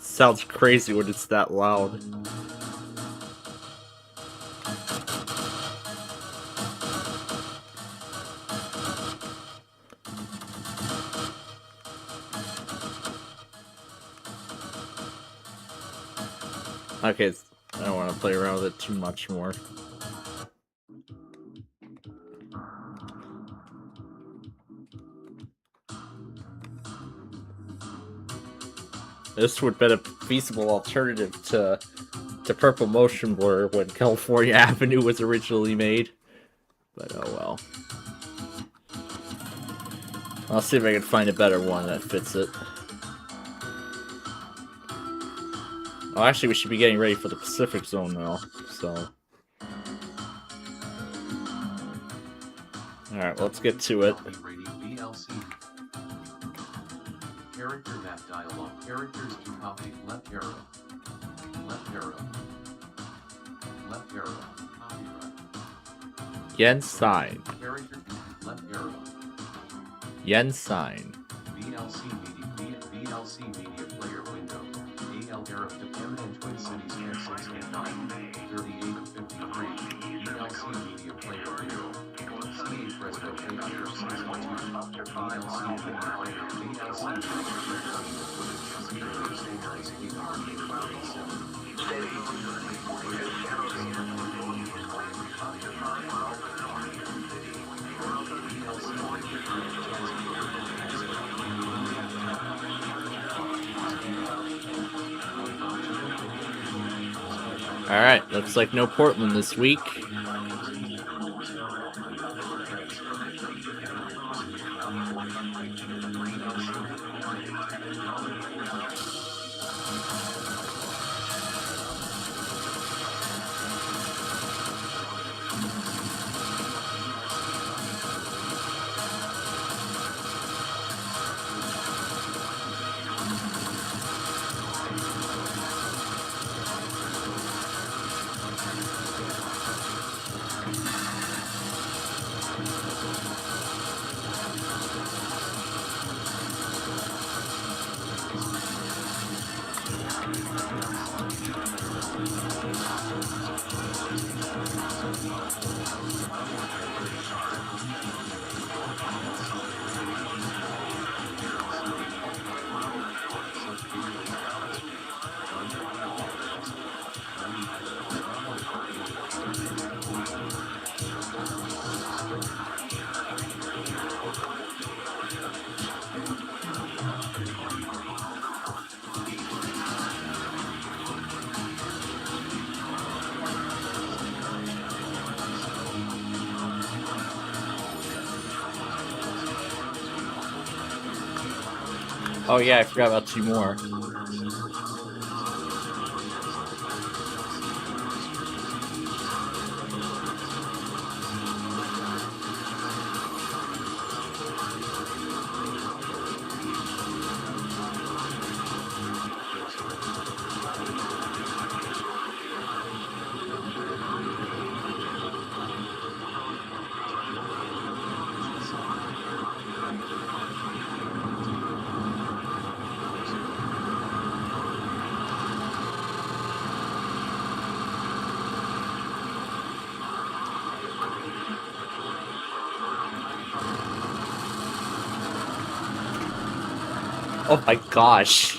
Sounds crazy when it's that loud. Okay, I don't want to play around with it too much more. This would have been a feasible alternative to Purple Motion Blur when California Avenue was originally made. But oh well. I'll see if I can find a better one that fits it. Oh, actually, we should be getting ready for the Pacific Zone now, so... Alright, let's get to it. Character map dialog. Characters to copy. Left arrow. Left arrow. Left arrow. Copyright. Yen sign. Character. Left arrow. Yen sign. VLC media. VLC media player window. AL arrow to Pemmican Twin Cities F6 and 9. 38 of 53. VLC media player window. CA Fresco 862. VLC media player. VLC media Alright, looks like no Portland this week. Oh yeah, I forgot about two more. Oh my gosh.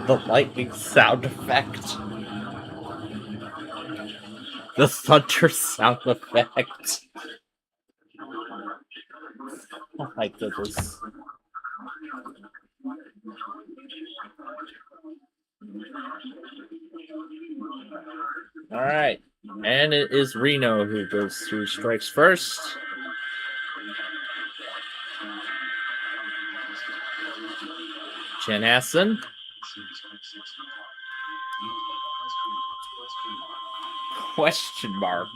The lightning sound effect. The thunder sound effect. Oh my goodness. Alright. And it is Reno who goes through strikes first. Chanhassen. Question mark.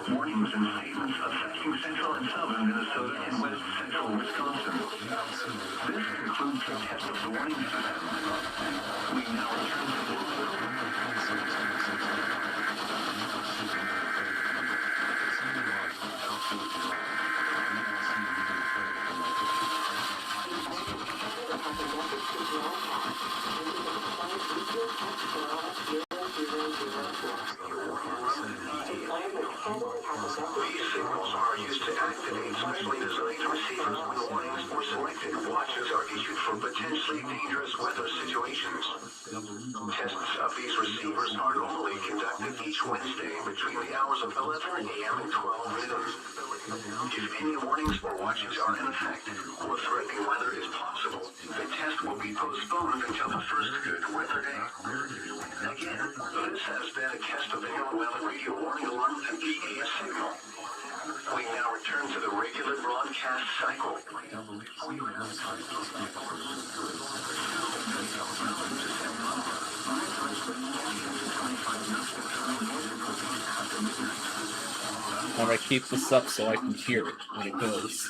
Warnings and statements affecting central and southern Minnesota and west central Wisconsin. This concludes the test of the warning system. We now return to These signals are used to activate specially designed receivers when warnings for selected watches are issued for potentially dangerous weather situations. Tests of these receivers are normally conducted each Wednesday between the hours of 11 a.m. and 12 noon. If any warnings or watches are in effect or threatening weather is possible, the test will be postponed until the first good weather day. Again, this has been a Castavale Weather Radio Warning Alarm and EA signal. We now return to the regular broadcast cycle. I'm gonna keep this up so I can hear it when it goes.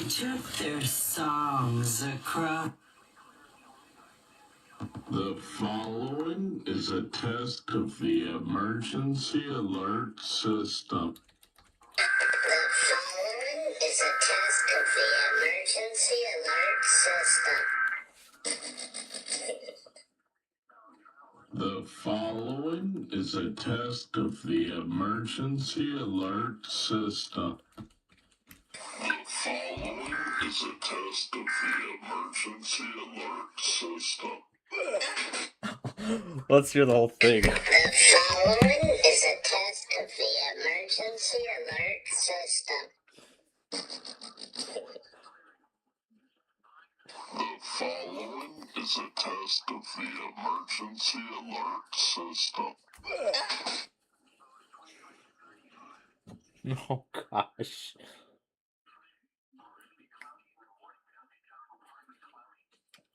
took their songs across. The following is a test of the emergency alert system. The following is a test of the emergency alert system. The following is a test of the emergency alert system. The following is a test of the emergency alert system. Let's hear the whole thing. The following is a test of the emergency alert system. The following is a test of the emergency alert system. Oh gosh.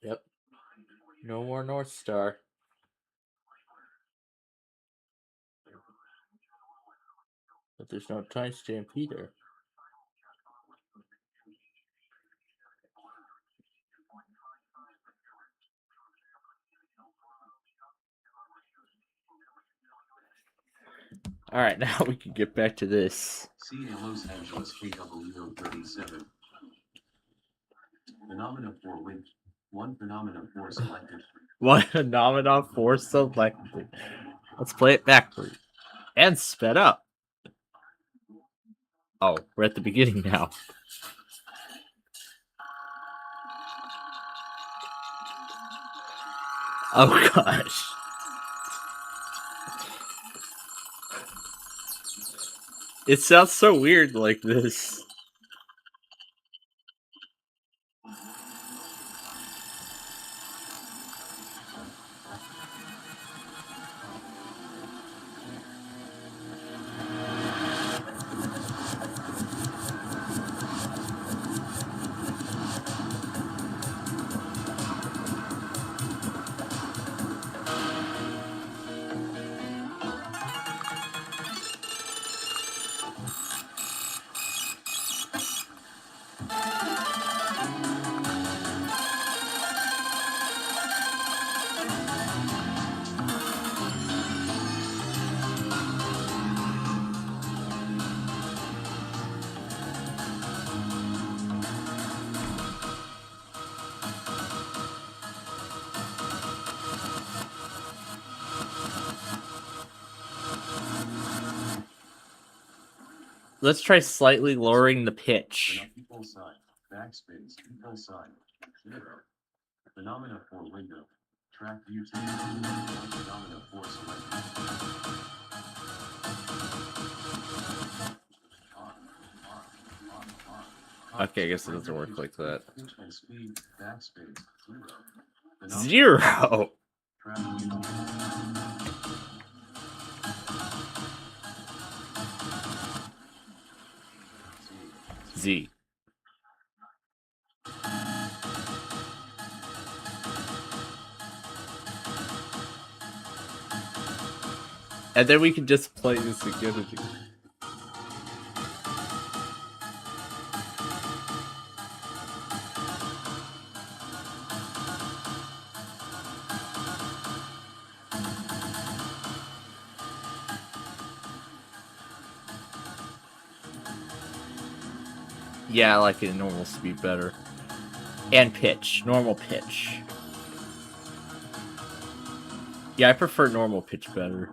Yep. No more North Star. But there's no timestamp either. Alright, now we can get back to this. See in Los Angeles KW37. Phenomena for wind. One phenomena for selected. One phenomena for selected. Let's play it backward. And sped up. Oh, we're at the beginning now. Oh gosh. It sounds so weird like this. Let's try slightly lowering the pitch. Equal sign. Backspace. Equal sign. 0. Phenomena for window. Track view table. Phenomena for selected. Okay, I guess it doesn't work like that. Pitch and speed. Backspace. 0. 0. Track view table. Z. And then we can just play this again and again. Yeah, I like it in normal speed better. And pitch. Normal pitch. Yeah, I prefer normal pitch better.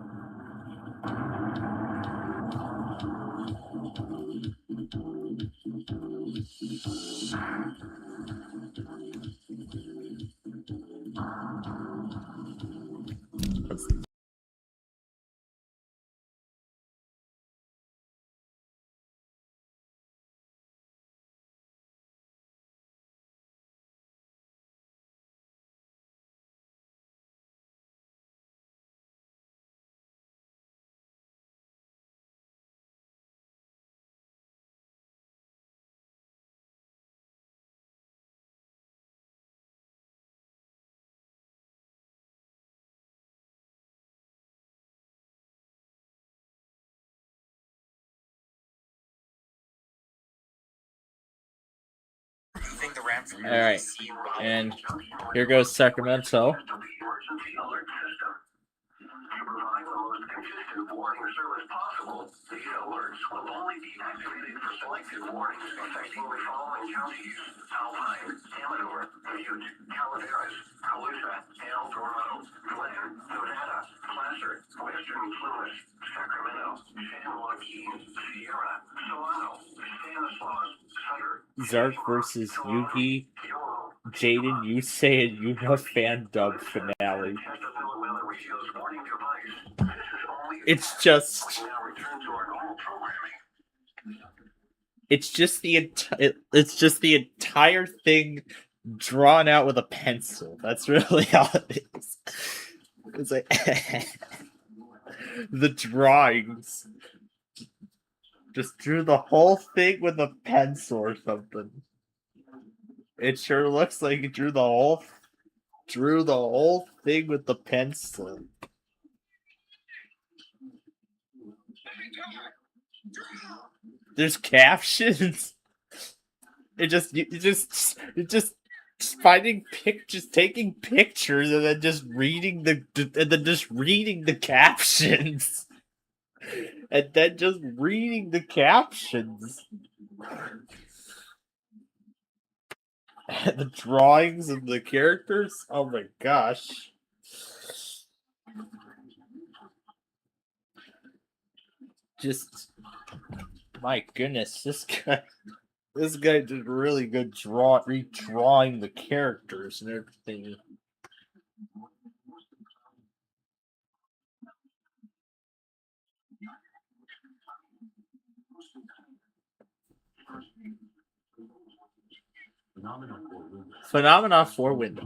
think the RAM from your Alright, PC and here goes Sacramento. Emergency alert system. To provide the most consistent warning service possible, these alerts will only be activated for selected warnings affecting the following counties: Alpine, Amador, Butte, Calaveras, Colusa, El Dorado, Glen, Nevada, Placer, Western Plumas, Sacramento, San Joaquin, Sierra, Solano, Stanislaus, Sutter, Zark versus Yugi, Jaden, Yusei, and Yuma fan dub finale. It's just the entire thing drawn out with a pencil. That's really all it is. It's like the drawings. Just drew the whole thing with a pencil or something. It sure looks like he drew the whole thing with the pencil. There's captions. It just finding pictures, taking pictures, and then just reading the captions. And then just reading the captions. And the drawings of the characters? Oh my gosh. Just, my goodness, this guy did a really good redrawing the characters and everything. Phenomena for Windows.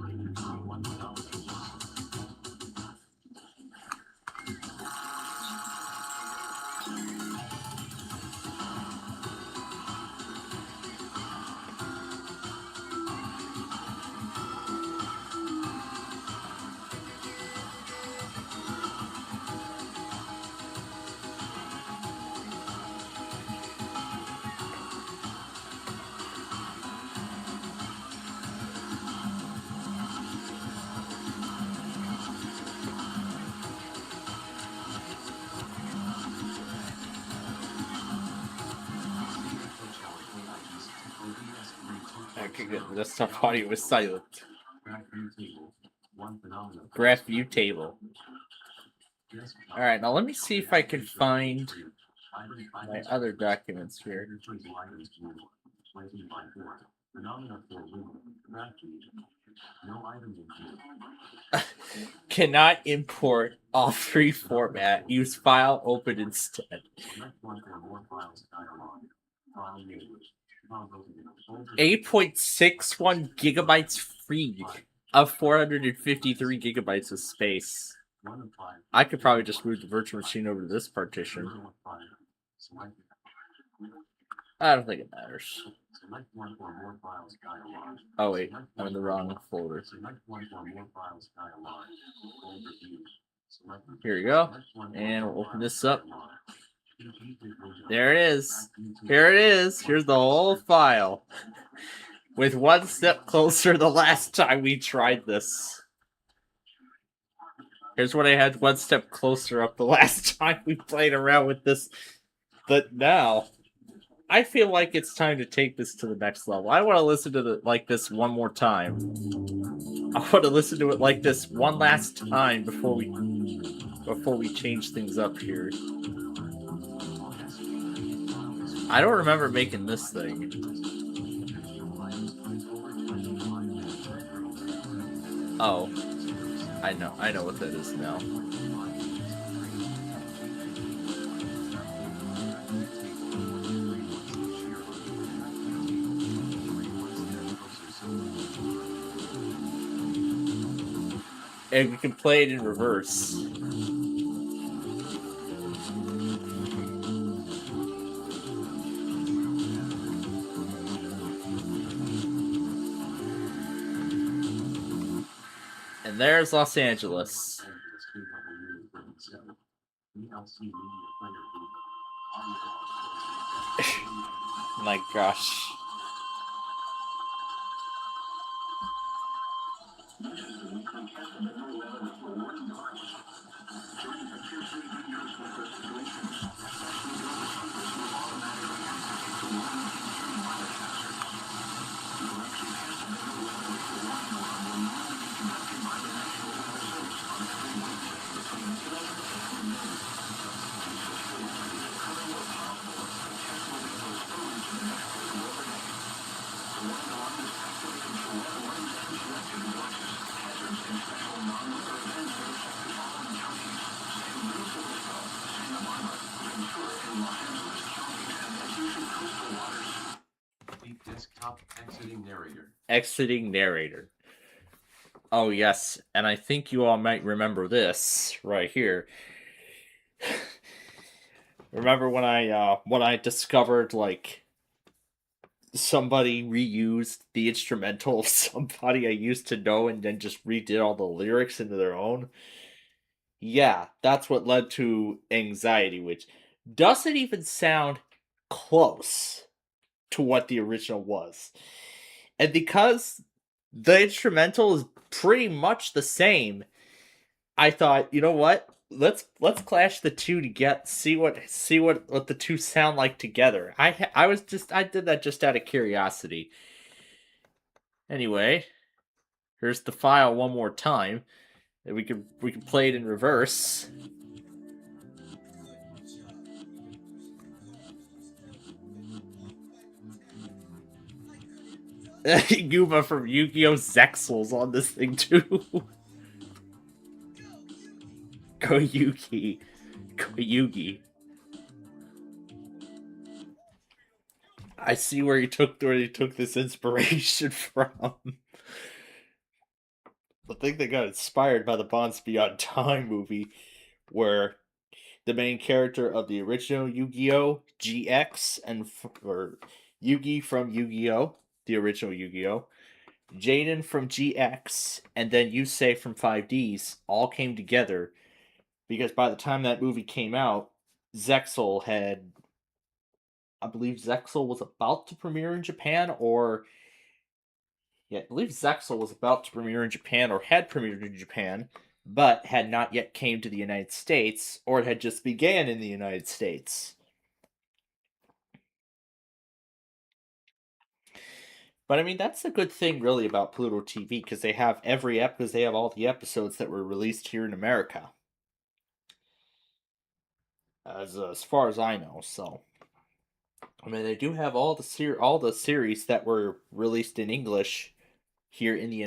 Okay, good. The desktop audio was silent. Graph view table. Alright, now let me see if I can find my other documents here. Cannot import all three format. Use file open instead. 8.61 gigabytes free of 453 gigabytes of space. I could probably just move the virtual machine over to this partition. I don't think it matters. Oh wait, I'm in the wrong folder. Here we go. And we'll open this up. There it is. Here it is. Here's the whole file. With one step closer the last time we tried this. Here's what I had one step closer up the last time we played around with this. But now, I feel like it's time to take this to the next level. I want to listen to it like this one more time. I want to listen to it like this one last time before we change things up here. I don't remember making this thing. Oh. I know what that is now. And we can play it in reverse. And there's Los Angeles. My gosh. Beat desktop exiting narrator. Exiting narrator. Oh yes, and I think you all might remember this right here. Remember when I discovered like somebody reused the instrumental of somebody I used to know and then just redid all the lyrics into their own? Yeah, that's what led to Anxiety, which doesn't even sound close to what the original was. And because the instrumental is pretty much the same, I thought, you know what? Let's clash the two to see what the two sound like together. I did that just out of curiosity. Anyway, here's the file one more time. And we can play it in reverse. Yuma from Yu-Gi-Oh! Zexel's on this thing too. Koyuki. I see where he took this inspiration from. I think they got inspired by the Bonds Beyond Time movie, where the main character of the original Yu-Gi-Oh! GX or Yugi from Yu-Gi-Oh! The original Yu-Gi-Oh! Jaden from GX, and then Yusei from 5Ds all came together because by the time that movie came out, I believe Zexel was about to premiere in Japan, or yeah, I believe Zexel was about to premiere in Japan or had premiered in Japan, but had not yet came to the United States, or it had just began in the United States. But I mean, that's the good thing really about Pluto TV, because they have all the episodes that were released here in America. As far as I know, so I mean, they do have all the series that were released in English here in the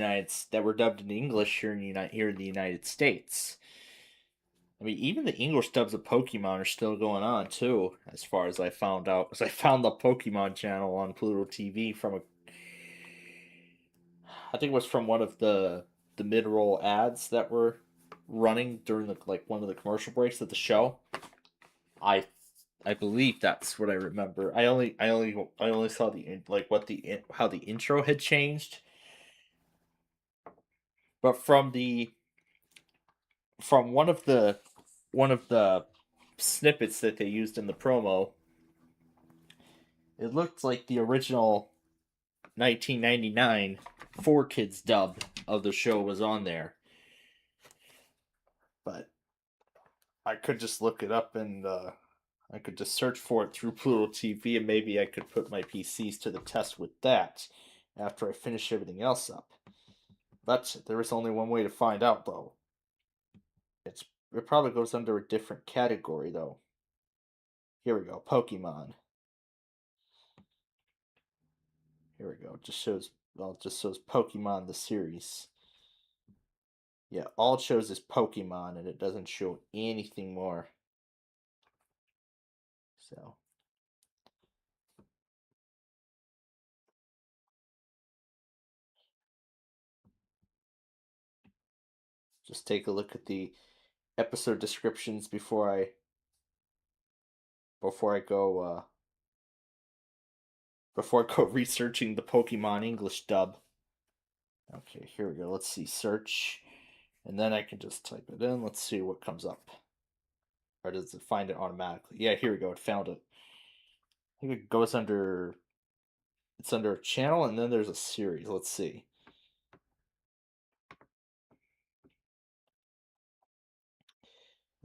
that were dubbed in English here in the United States. I mean, even the English dubs of Pokemon are still going on too, as far as I found out. Because I found the Pokemon channel on Pluto TV I think it was from one of the mid-roll ads that were running during one of the commercial breaks of the show. I believe that's what I remember. I only saw how the intro had changed, but from one of the snippets that they used in the promo, it looked like the original 1999 4Kids dub of the show was on there. But I could just look it up and I could just search for it through Pluto TV, and maybe I could put my PCs to the test with that after I finish everything else up. But there is only one way to find out, though. It probably goes under a different category, though. Here we go, Pokemon. Here we go. It just shows Pokemon the series. Yeah, all it shows is Pokemon, and it doesn't show anything more. So. Just take a look at the episode descriptions before I go researching the Pokemon English dub. Okay, here we go. Let's see, search, and then I can just type it in. Let's see what comes up. Or does it find it automatically? Yeah, here we go. It found it. I think it goes under. It's under a channel, and then there's a series. Let's see.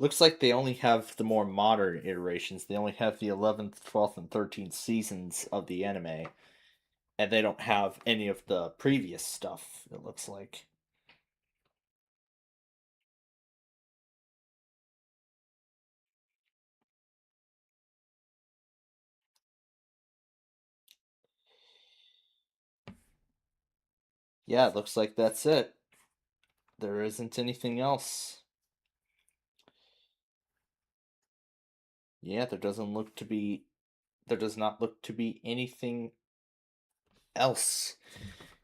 Looks like they only have the more modern iterations. They only have the 11th, 12th, and 13th seasons of the anime. And they don't have any of the previous stuff, it looks like. Yeah, it looks like that's it. There isn't anything else. Yeah, there does not look to be anything else.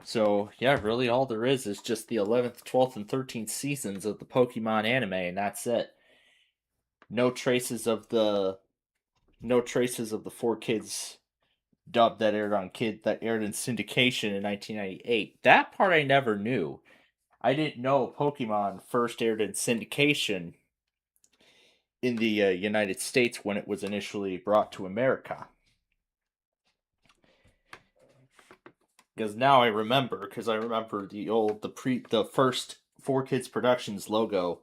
So, yeah, really all there is just the 11th, 12th, and 13th seasons of the Pokemon anime, and that's it. No traces of the 4Kids dub that aired in syndication in 1998. That part I never knew. I didn't know Pokemon first aired in syndication in the United States when it was initially brought to America. Because now I remember, the first 4Kids Productions logo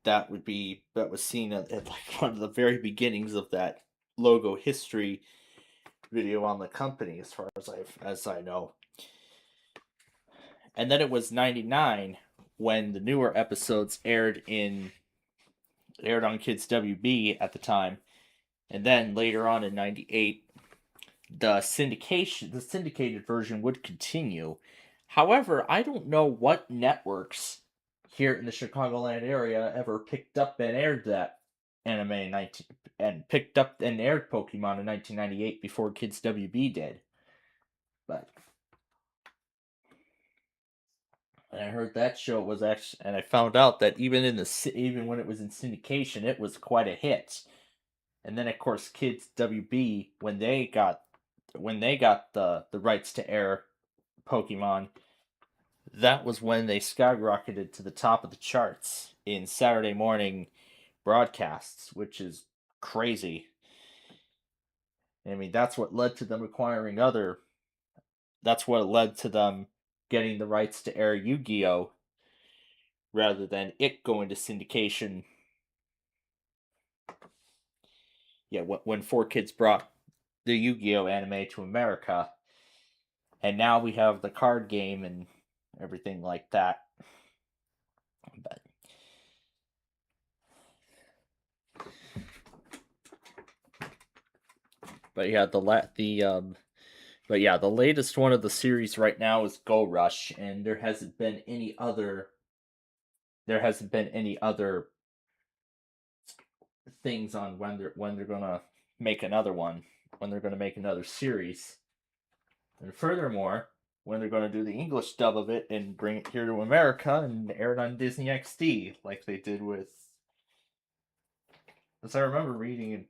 that was seen at like one of the very beginnings of that logo history video on the company, as far as I know. And then it was 99 when the newer episodes aired on Kids WB at the time, and then later on in 98 the syndicated version would continue. However, I don't know what networks here in the Chicagoland area ever picked up and aired that anime and aired Pokemon in 1998 before Kids WB did. But I heard that show was and I found out that even when it was in syndication, it was quite a hit. And then of course Kids WB, when they got the rights to air Pokemon, that was when they skyrocketed to the top of the charts in Saturday morning broadcasts, which is crazy. I mean, that's what led to them getting the rights to air Yu-Gi-Oh! Rather than it going to syndication. Yeah, when 4Kids brought the Yu-Gi-Oh! Anime to America. And now we have the card game and everything like that. But yeah, the latest one of the series right now is Go Rush, and there hasn't been any other things on when they're gonna make another one, when they're gonna make another series. And furthermore, when they're going to do the English dub of it and bring it here to America and air it on Disney XD, like they did with... As I remember reading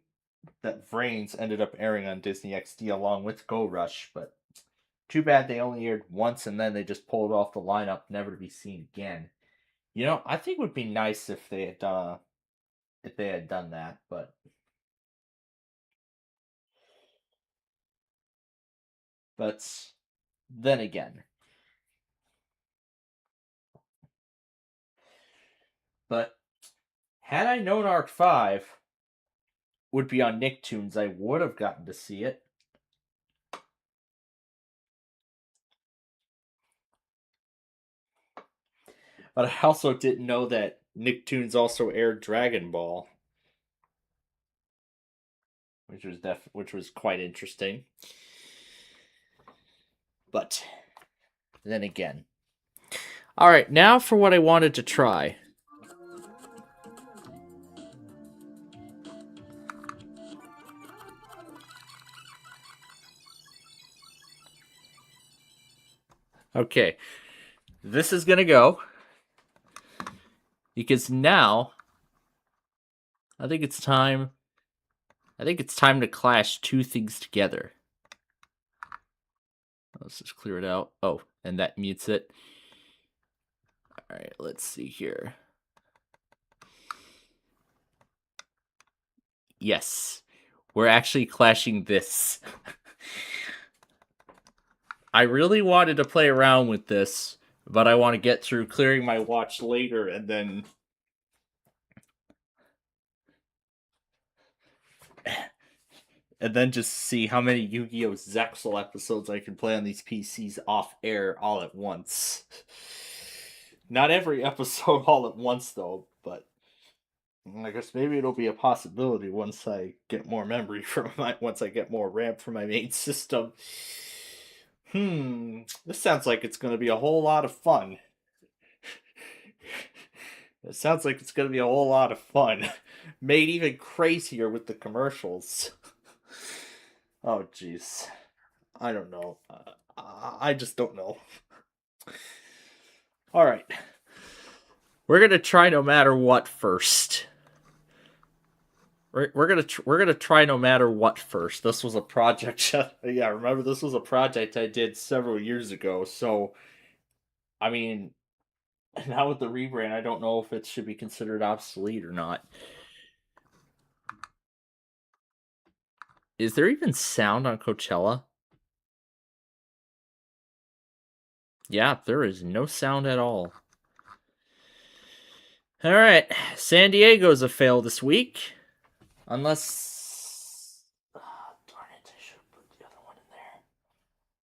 that Vrains ended up airing on Disney XD along with Go Rush, but too bad they only aired once and then they just pulled off the lineup, never to be seen again. You know, I think it would be nice if they had done that, but... But then again. But had I known Arc 5 would be on Nicktoons, I would have gotten to see it. But I also didn't know that Nicktoons also aired Dragon Ball, which was quite interesting. But then again. All right, now for what I wanted to try. Okay, this is gonna go because now I think it's time to clash two things together. Let's just clear it out. Oh, and that mutes it. All right, let's see here. Yes, we're actually clashing this. I really wanted to play around with this, but I want to get through clearing my watch later and then and then just see how many Yu-Gi-Oh! Zexal episodes I can play on these PCs off air all at once. Not every episode all at once, though, but I guess maybe it'll be a possibility once I get more memory once I get more RAM for my main system. This sounds like it's going to be a whole lot of fun. It sounds like it's going to be a whole lot of fun. Made even crazier with the commercials. Oh, jeez. I don't know. I just don't know. All right. We're going to try no matter what first. We're gonna try no matter what first. This was a project. Yeah, remember this was a project I did several years ago. So, I mean, now with the rebrand, I don't know if it should be considered obsolete or not. Is there even sound on Coachella? Yeah, there is no sound at all. All right, San Diego's a fail this week. Unless... darn it, I should have put the other one in there.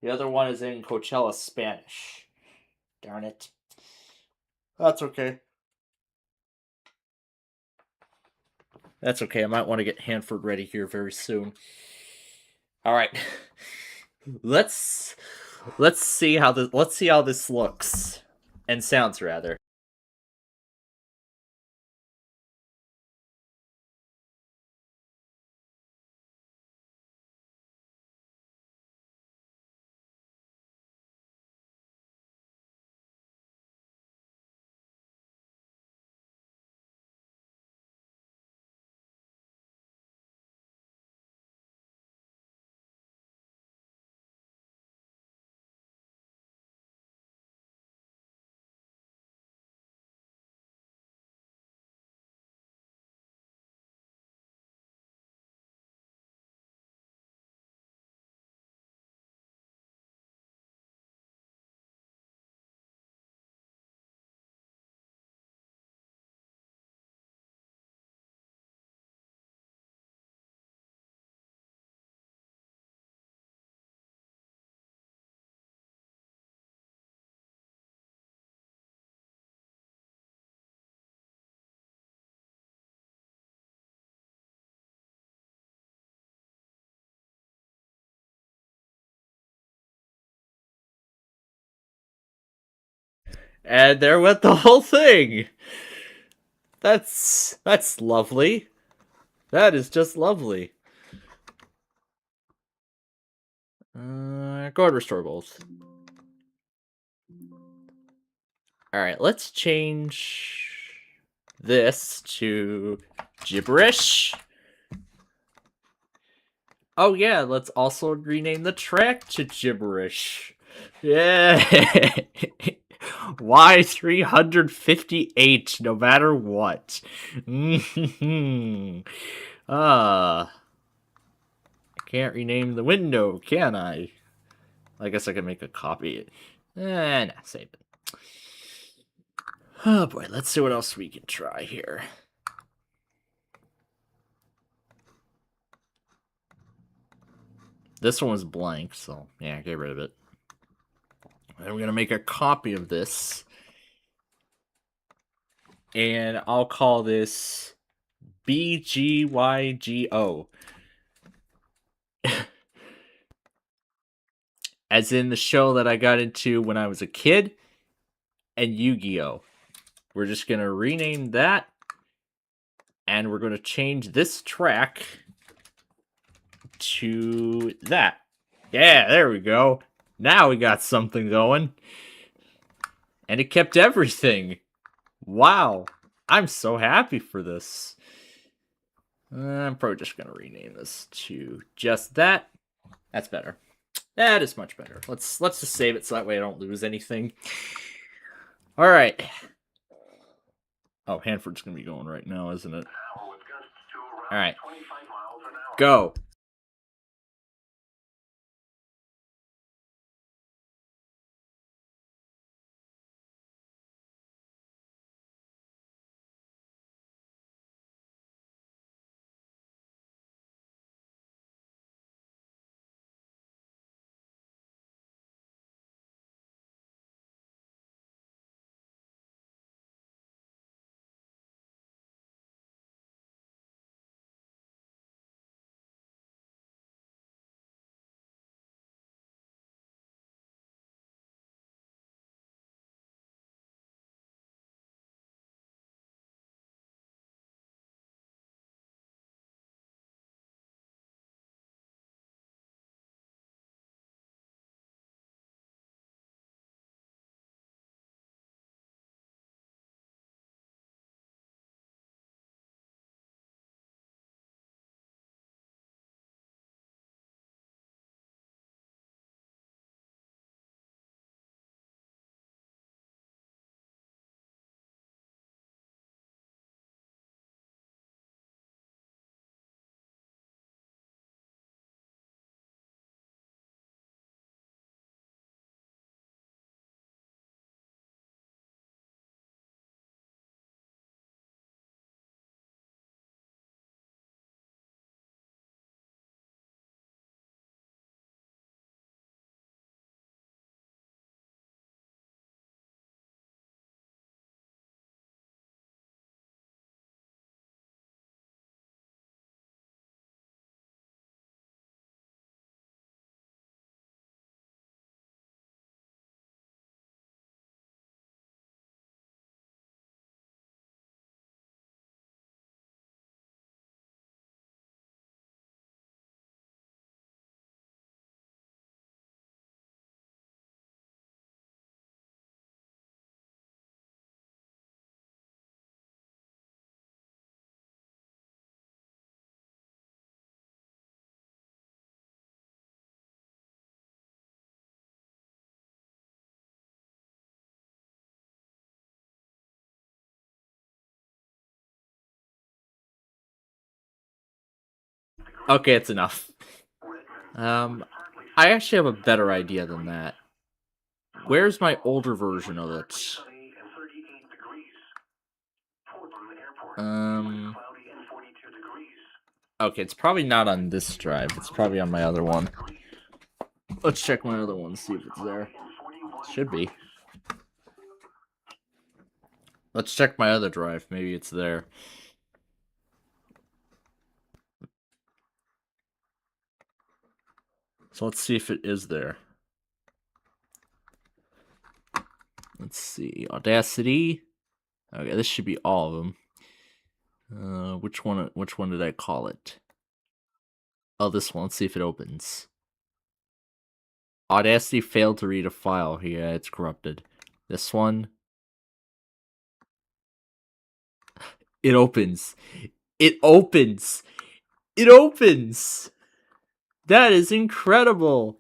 The other one is in Coachella Spanish. Darn it. That's okay. That's okay, I might want to get Hanford ready here very soon. Alright. Let's see how this looks. And sounds, rather. And there went the whole thing! That's lovely. That is just lovely. Go ahead, restore both. Alright, let's change this to gibberish. Oh yeah, let's also rename the track to gibberish. Yeah. Y358, no matter what. I can't rename the window, can I? I guess I can make a copy. Nah, save it. Oh boy, let's see what else we can try here. This one was blank, so yeah, get rid of it. And we're gonna make a copy of this. And I'll call this BGYGO. As in the show that I got into when I was a kid, and Yu-Gi-Oh! We're just going to rename that, and we're going to change this track to that. Yeah, there we go. Now we got something going. And it kept everything. Wow. I'm so happy for this. I'm probably just going to rename this to just that. That's better. That is much better. Let's just save it so that way I don't lose anything. All right. Oh, Hanford's going to be going right now, isn't it? All right. Go. Okay, it's enough. I actually have a better idea than that. Where's my older version of it? Okay, it's probably not on this drive. It's probably on my other one. Let's check my other one, see if it's there. Should be. Let's check my other drive. Maybe it's there. So let's see if it is there. Let's see. Audacity. Okay, this should be all of them. Which one did I call it? Oh, this one. Let's see if it opens. Audacity failed to read a file. Yeah, it's corrupted. This one. It opens. It opens. It opens. That is incredible.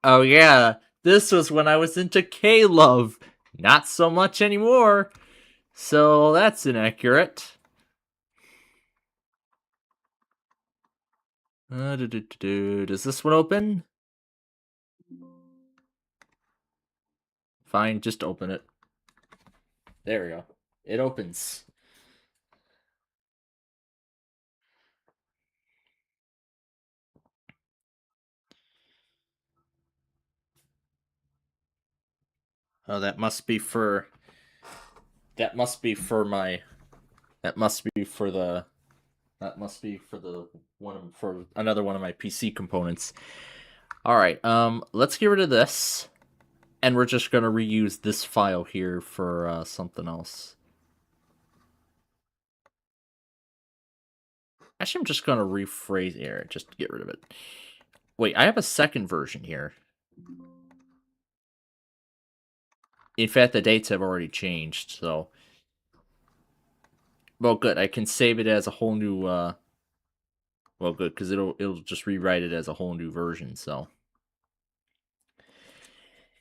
Oh yeah, this was when I was into K-Love. Not so much anymore. So that's inaccurate. Does this one open? Fine, just open it. There we go. It opens. Oh, that must be for the one for another one of my PC components. All right, let's get rid of this, and we're just gonna reuse this file here for something else. Actually, I'm just gonna rephrase here, just to get rid of it. Wait, I have a second version here. In fact, the dates have already changed, so. Well, good. I can save it as a whole new. Well, good, because it'll just rewrite it as a whole new version, so.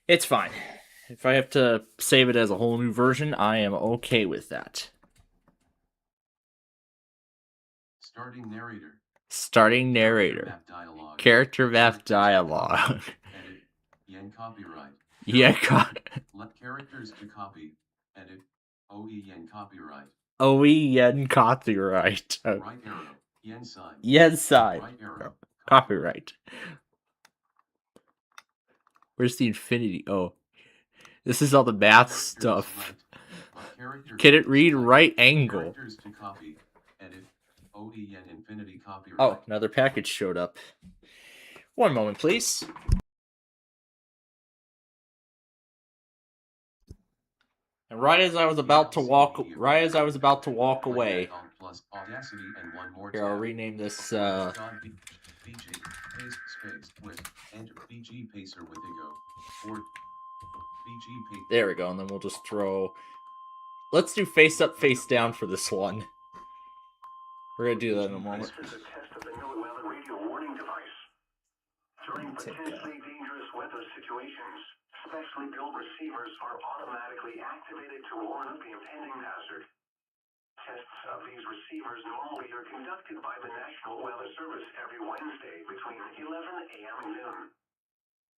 It's fine. If I have to save it as a whole new version, I am okay with that. Starting narrator. Starting narrator. Character map dialogue. Edit. Yen copyright. Yeah, Let characters to copy. Edit. OE Yen copyright. OE Yen copyright. Right arrow. Yen side. Yen side. Right arrow. Copyright. Where's the infinity? Oh. This is all the math stuff. Can it read right angle? Characters to copy. Edit. OE Yen infinity copyright. Oh, another package showed up. One moment, please. And right as I was about to walk away, here, I'll rename this, BG paste space with enter BG pacer with ego or BG paste. There we go, and then we'll just throw. Let's do face up, face down for this one. We're gonna do that in a moment. During potentially dangerous weather situations, specially built receivers are automatically activated to warn of the impending hazard. Tests of these receivers normally are conducted by the National Weather Service every Wednesday between 11 a.m. and noon.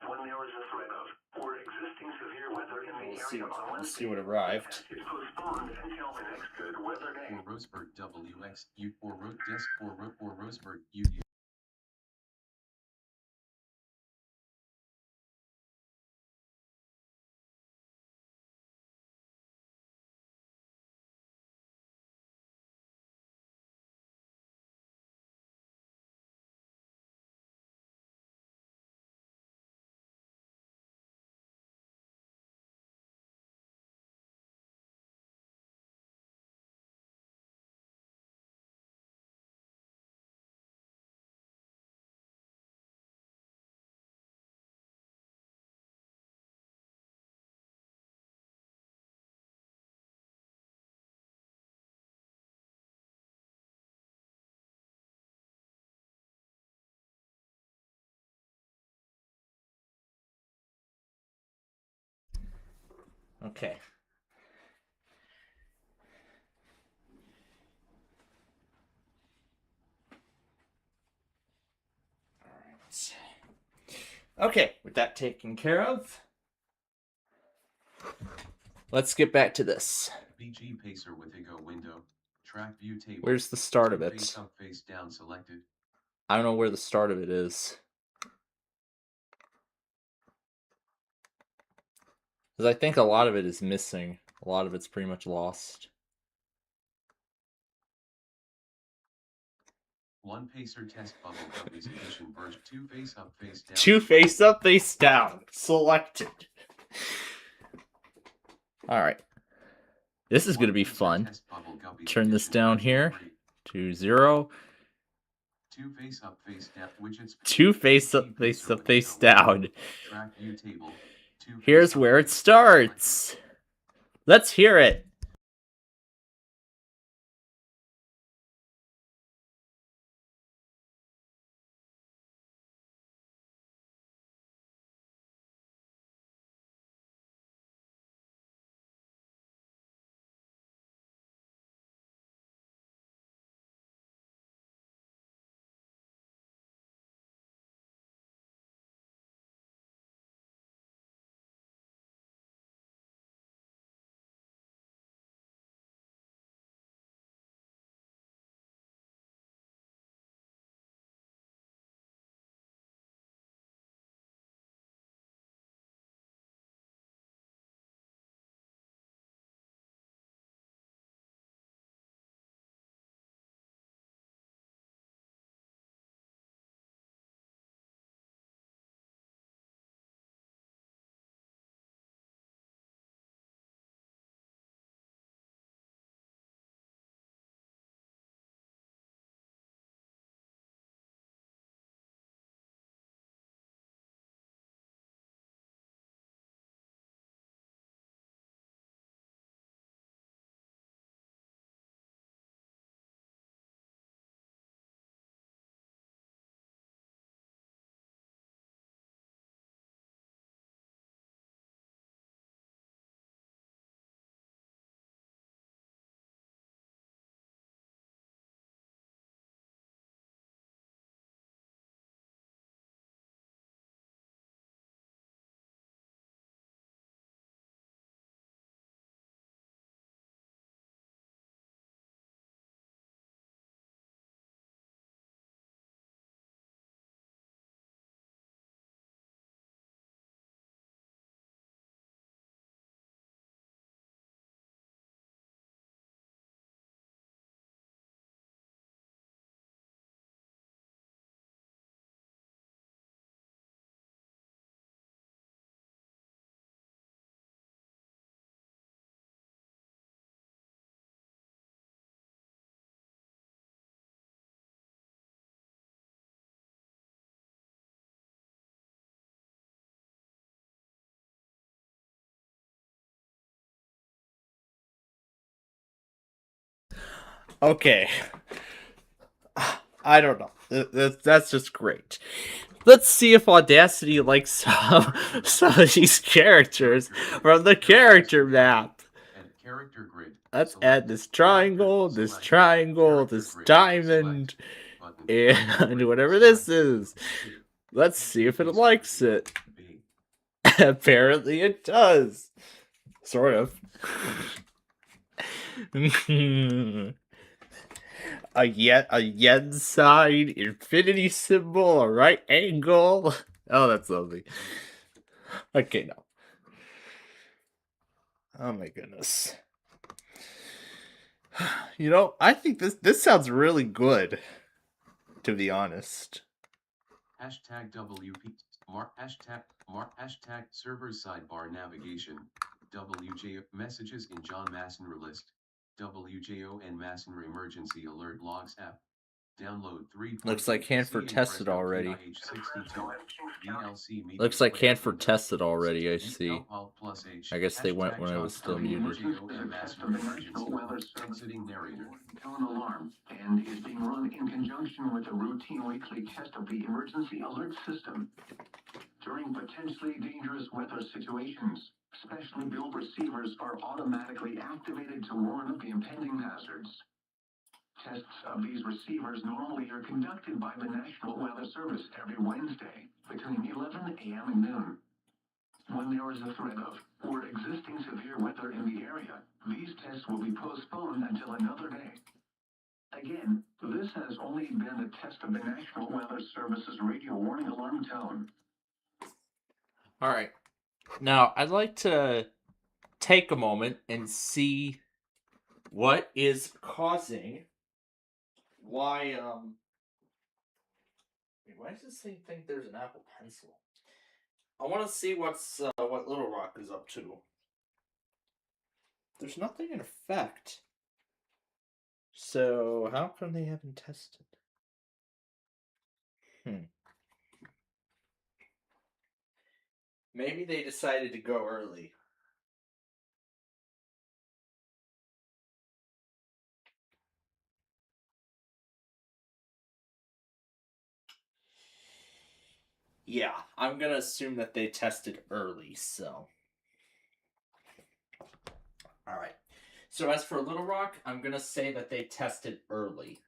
When there is a threat of or existing severe weather in the area on Let's see what arrived. it's postponed until the next good weather day. For Roseburg WXU or Desk or Roseburg U. Okay. Okay, with that taken care of, let's get back to this. BG Pacer with a go window. Track view table. Where's the start of Two it? Face up, face down selected. I don't know where the start of it is. Because I think a lot of it is missing. A lot of it's pretty much lost. One Pacer test bubble guppies edition version 2 face up, face down. 2 face up, face down. Selected. Alright. This is going to be fun. Turn this down here to 0. 2 face up, face down. Widgets. 2 face up, face down. Track view table. Here's where it starts. Let's hear it. Okay. I don't know. That's just great. Let's see if Audacity likes some of these characters from the character map. Character grid. Let's add this triangle, this diamond, and whatever this is. Let's see if it likes it. Apparently it does. Sort of. a yen sign, infinity symbol, a right angle. Oh, that's lovely. Okay, no. Oh my goodness. You know, I think this sounds really good, to be honest. Hashtag WP hashtag server sidebar navigation. WJ messages in John Massenrer list. WJON Massenrer emergency alert logs app. Download 3. Looks like Hanford tested already. Looks like Hanford tested already, I see. I guess they went when I was still muted. Exiting narrator. Tone alarm and is being run in conjunction with a routine weekly test of the emergency alert system. During potentially dangerous weather situations, specially built receivers are automatically activated to warn of the impending hazards. Tests of these receivers normally are conducted by the National Weather Service every Wednesday between 11 a.m. and noon. When there is a threat of or existing severe weather in the area, these tests will be postponed until another day. Again, this has only been a test of the National Weather Service's radio warning alarm tone. All right. Now, I'd like to take a moment and see what is causing why why does this thing think there's an Apple Pencil? I want to see what Little Rock is up to. There's nothing in effect. So, how come they haven't tested? Maybe they decided to go early. Yeah, I'm gonna assume that they tested early, so. Alright. So as for Little Rock, I'm gonna say that they tested early.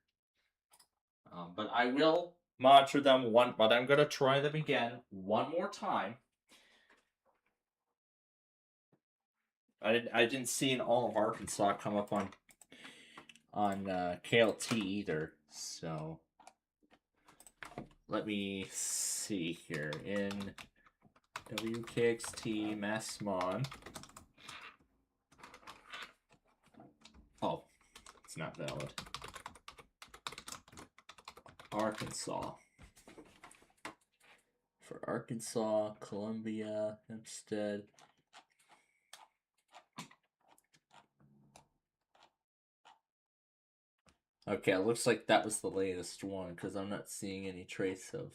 But I will monitor them but I'm gonna try them again one more time. I didn't see in all of Arkansas come up on KLT either, so let me see here in WKXT Massmon. Oh, it's not valid. Arkansas. For Arkansas, Columbia, Hempstead. Okay, it looks like that was the latest one because I'm not seeing any trace of.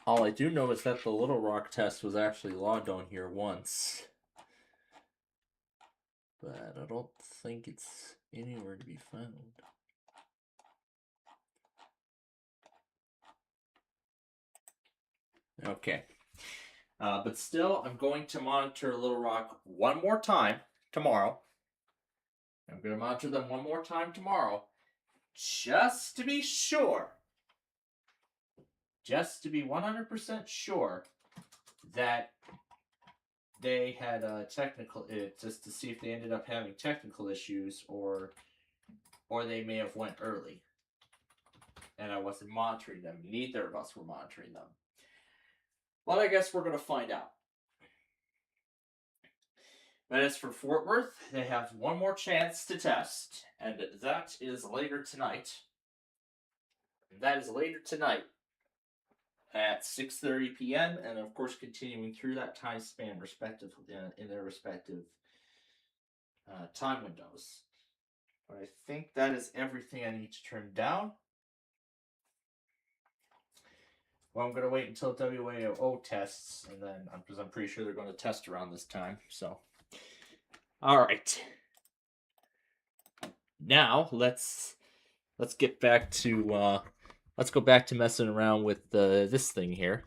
All I do know is that the Little Rock test was actually logged on here once. But I don't think it's anywhere to be found. Okay. But still, I'm going to monitor Little Rock one more time tomorrow. I'm going to monitor them one more time tomorrow. Just to be sure. Just to be 100% sure that they had just to see if they ended up having technical issues or they may have went early. And I wasn't monitoring them. Neither of us were monitoring them. Well, I guess we're going to find out. But as for Fort Worth, they have one more chance to test, and that is later tonight. That is later tonight at 6:30 p.m. and of course continuing through that time span respectively in their respective time windows. But I think that is everything I need to trim down. Well, I'm going to wait until WAO tests, and then because I'm pretty sure they're going to test around this time. So, all right. Now let's get back to let's go back to messing around with this thing here.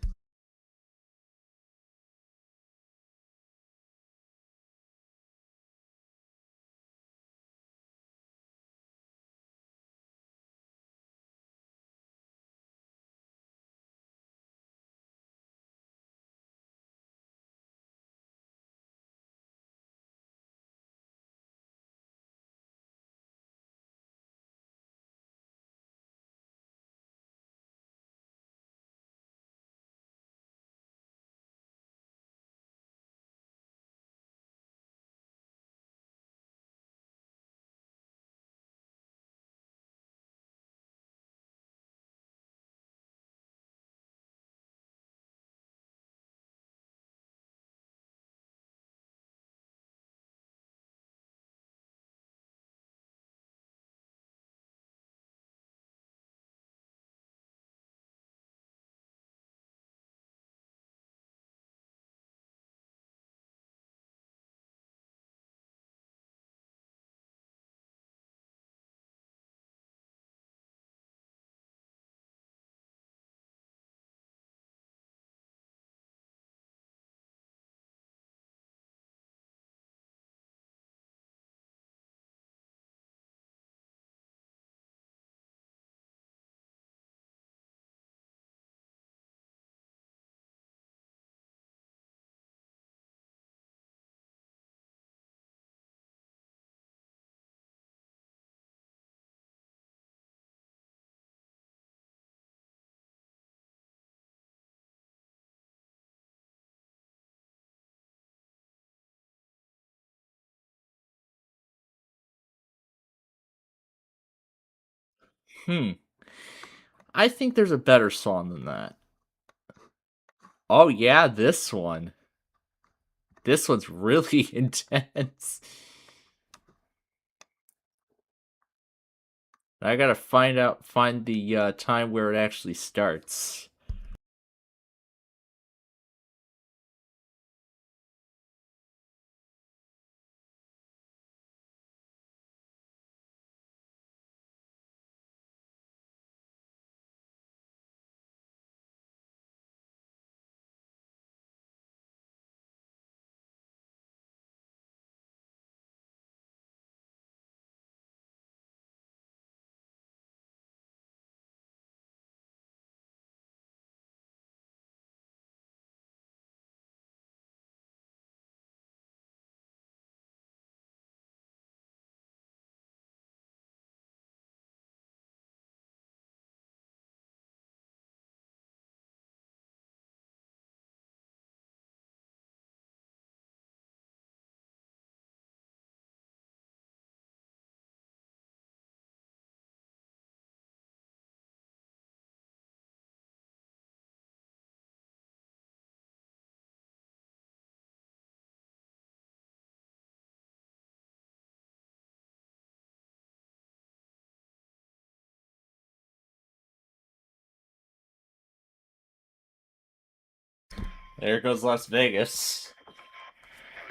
I think there's a better song than that. Oh yeah, this one. This one's really intense. I gotta find the time where it actually starts. There goes Las Vegas.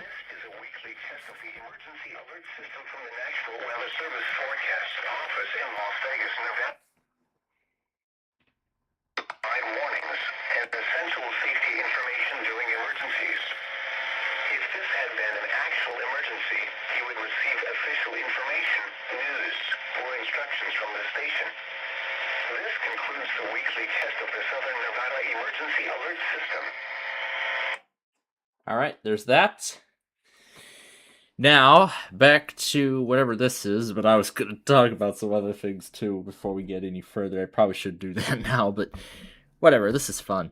This is a weekly test of the emergency alert system from the National Weather Service Forecast Office in Las Vegas, Nevada. Provide warnings and essential safety information during emergencies. If this had been an actual emergency, you would receive official information, news, or instructions from the station. This concludes the weekly test of the Southern Nevada Emergency Alert System. Alright, there's that. Now, back to whatever this is, but I was going to talk about some other things too before we get any further. I probably should do that now, but whatever, this is fun.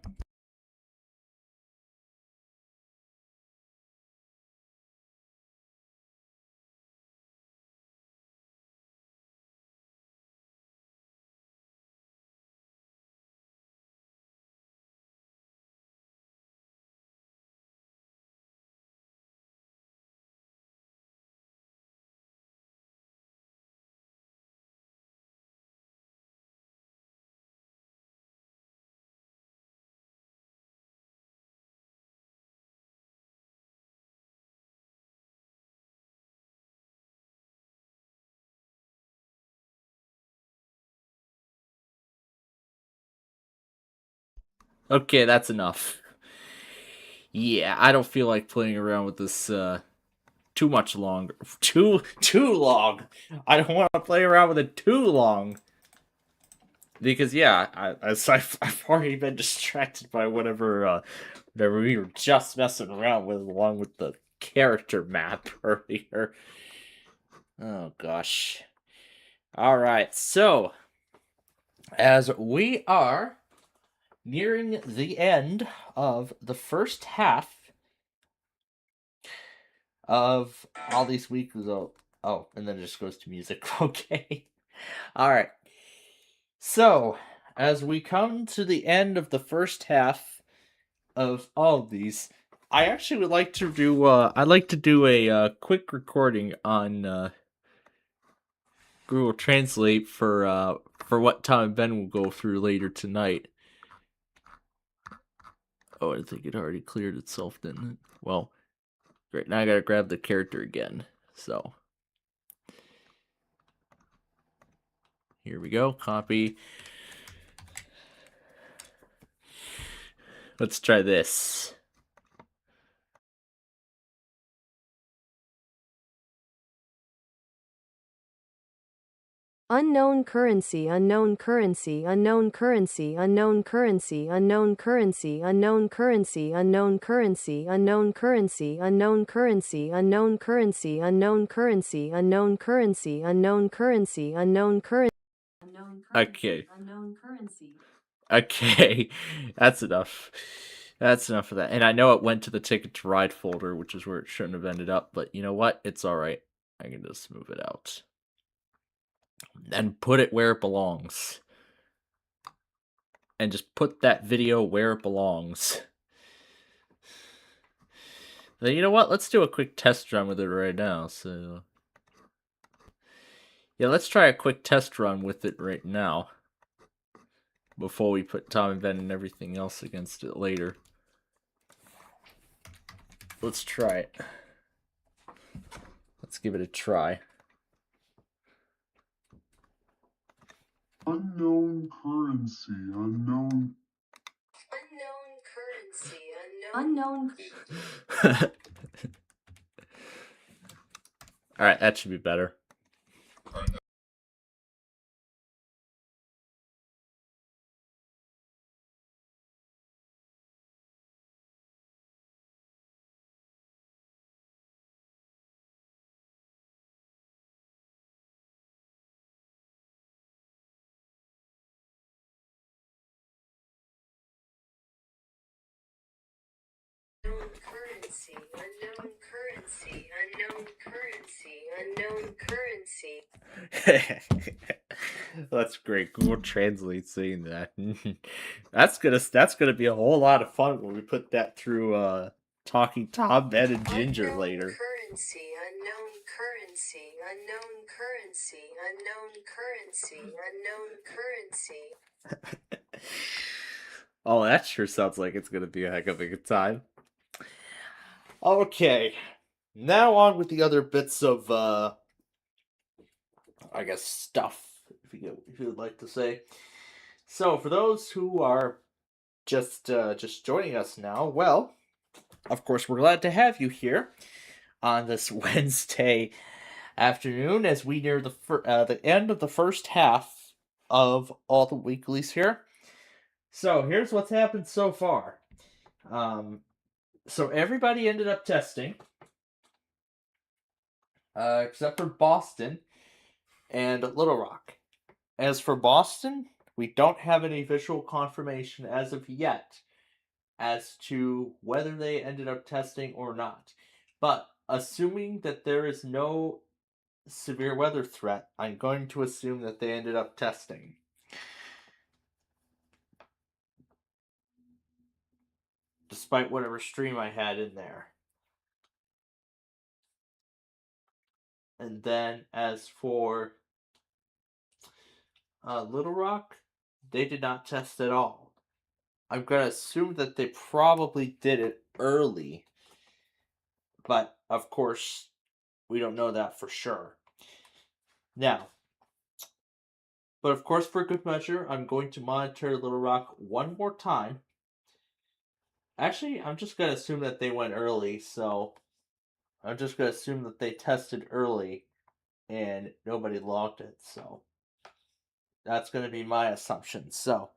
Okay, that's enough. Yeah, I don't feel like playing around with this too much longer. Too long. I don't want to play around with it too long. Because yeah, I've already been distracted by whatever we were just messing around with, along with the character map earlier. Oh gosh. All right, so as we are nearing the end of the first half of all these weeks. Oh, and then it just goes to music. Okay. All right. So, as we come to the end of the first half of all of these, I actually would like to do. I'd like to do a quick recording on Google Translate for what Tom and Ben will go through later tonight. Oh, I think it already cleared itself, didn't it? Well, great. Now I gotta grab the character again. So here we go. Copy. Let's try this. Unknown currency, unknown currency, unknown currency, unknown currency, unknown currency, unknown currency, unknown currency, unknown currency, unknown currency, unknown currency, unknown currency, unknown currency, unknown currency, unknown currency. Okay. Unknown currency. Okay. That's enough. That's enough of that. And I know it went to the Ticket to Ride folder, which is where it shouldn't have ended up, but you know what? It's alright. I can just move it out. and put it where it belongs. And just put that video where it belongs. Then you know what? Let's do a quick test run with it right now. So yeah, let's try a quick test run with it right now. Before we put Tom and Ben and everything else against it later. Let's try it. Let's give it a try. Unknown currency, unknown. Unknown. Alright, that should be better. Unknown currency. That's great. Google Translate saying that. That's gonna be a whole lot of fun when we put that through Talking Tom, Ben, and Ginger later. Unknown currency. Oh, that sure sounds like it's gonna be a heck of a good time. Okay, now on with the other bits of, I guess, stuff, if you would like to say. So, for those who are just joining us now, well, of course, we're glad to have you here on this Wednesday afternoon as we near the end of the first half of all the weeklies here. So, here's what's happened so far. So everybody ended up testing, except for Boston and Little Rock. As for Boston, we don't have any visual confirmation as of yet as to whether they ended up testing or not. But assuming that there is no severe weather threat, I'm going to assume that they ended up testing. Despite whatever stream I had in there. And then as for Little Rock, they did not test at all. I'm going to assume that they probably did it early. But, of course, we don't know that for sure. Now, but of course, for good measure, I'm going to monitor Little Rock one more time. Actually, I'm just going to assume that they went early, so I'm just going to assume that they tested early and nobody logged it, so that's going to be my assumption. So,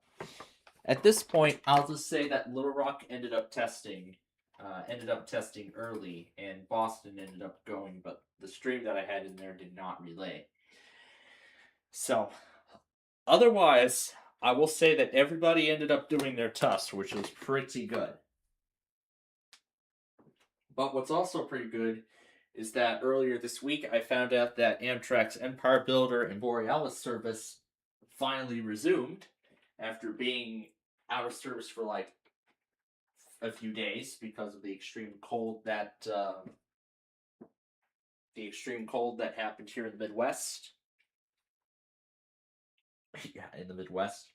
at this point, I'll just say that Little Rock ended up testing early, and Boston ended up going, but the stream that I had in there did not relay. So, otherwise, I will say that everybody ended up doing their test, which is pretty good. But what's also pretty good is that earlier this week, I found out that Amtrak's Empire Builder and Borealis service finally resumed after being out of service for like a few days because of the extreme cold that happened here in the Midwest. Yeah, in the Midwest.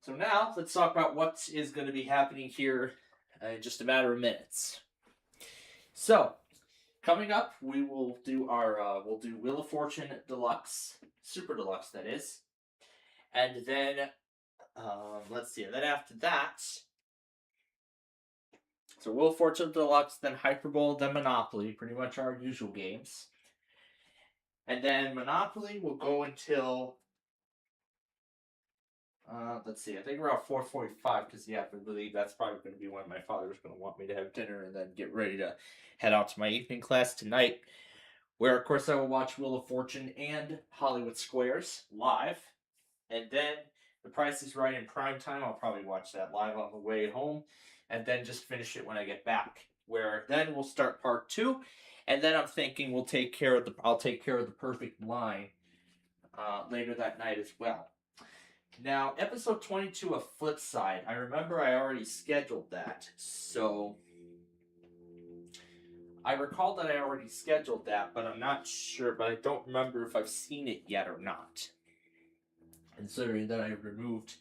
So now let's talk about what is going to be happening here in just a matter of minutes. So, coming up, we will do our we'll do Wheel of Fortune Deluxe, Super Deluxe, that is, and then let's see. Then after that, so Wheel of Fortune Deluxe, then Hyperbowl, then Monopoly, pretty much our usual games, and then Monopoly will go until let's see. I think around 4:45 because I believe that's probably going to be when my father's going to want me to have dinner and then get ready to head out to my evening class tonight, where of course I will watch Wheel of Fortune and Hollywood Squares live, and then The Price is Right in prime time. I'll probably watch that live on the way home, and then just finish it when I get back. Where then we'll start part 2, And then I'm thinking I'll take care of the perfect line later that night as well. Now, episode 22 of Flipside, I remember I already scheduled that, so I recall that I already scheduled that, but I'm not sure, but I don't remember if I've seen it yet or not, considering that I removed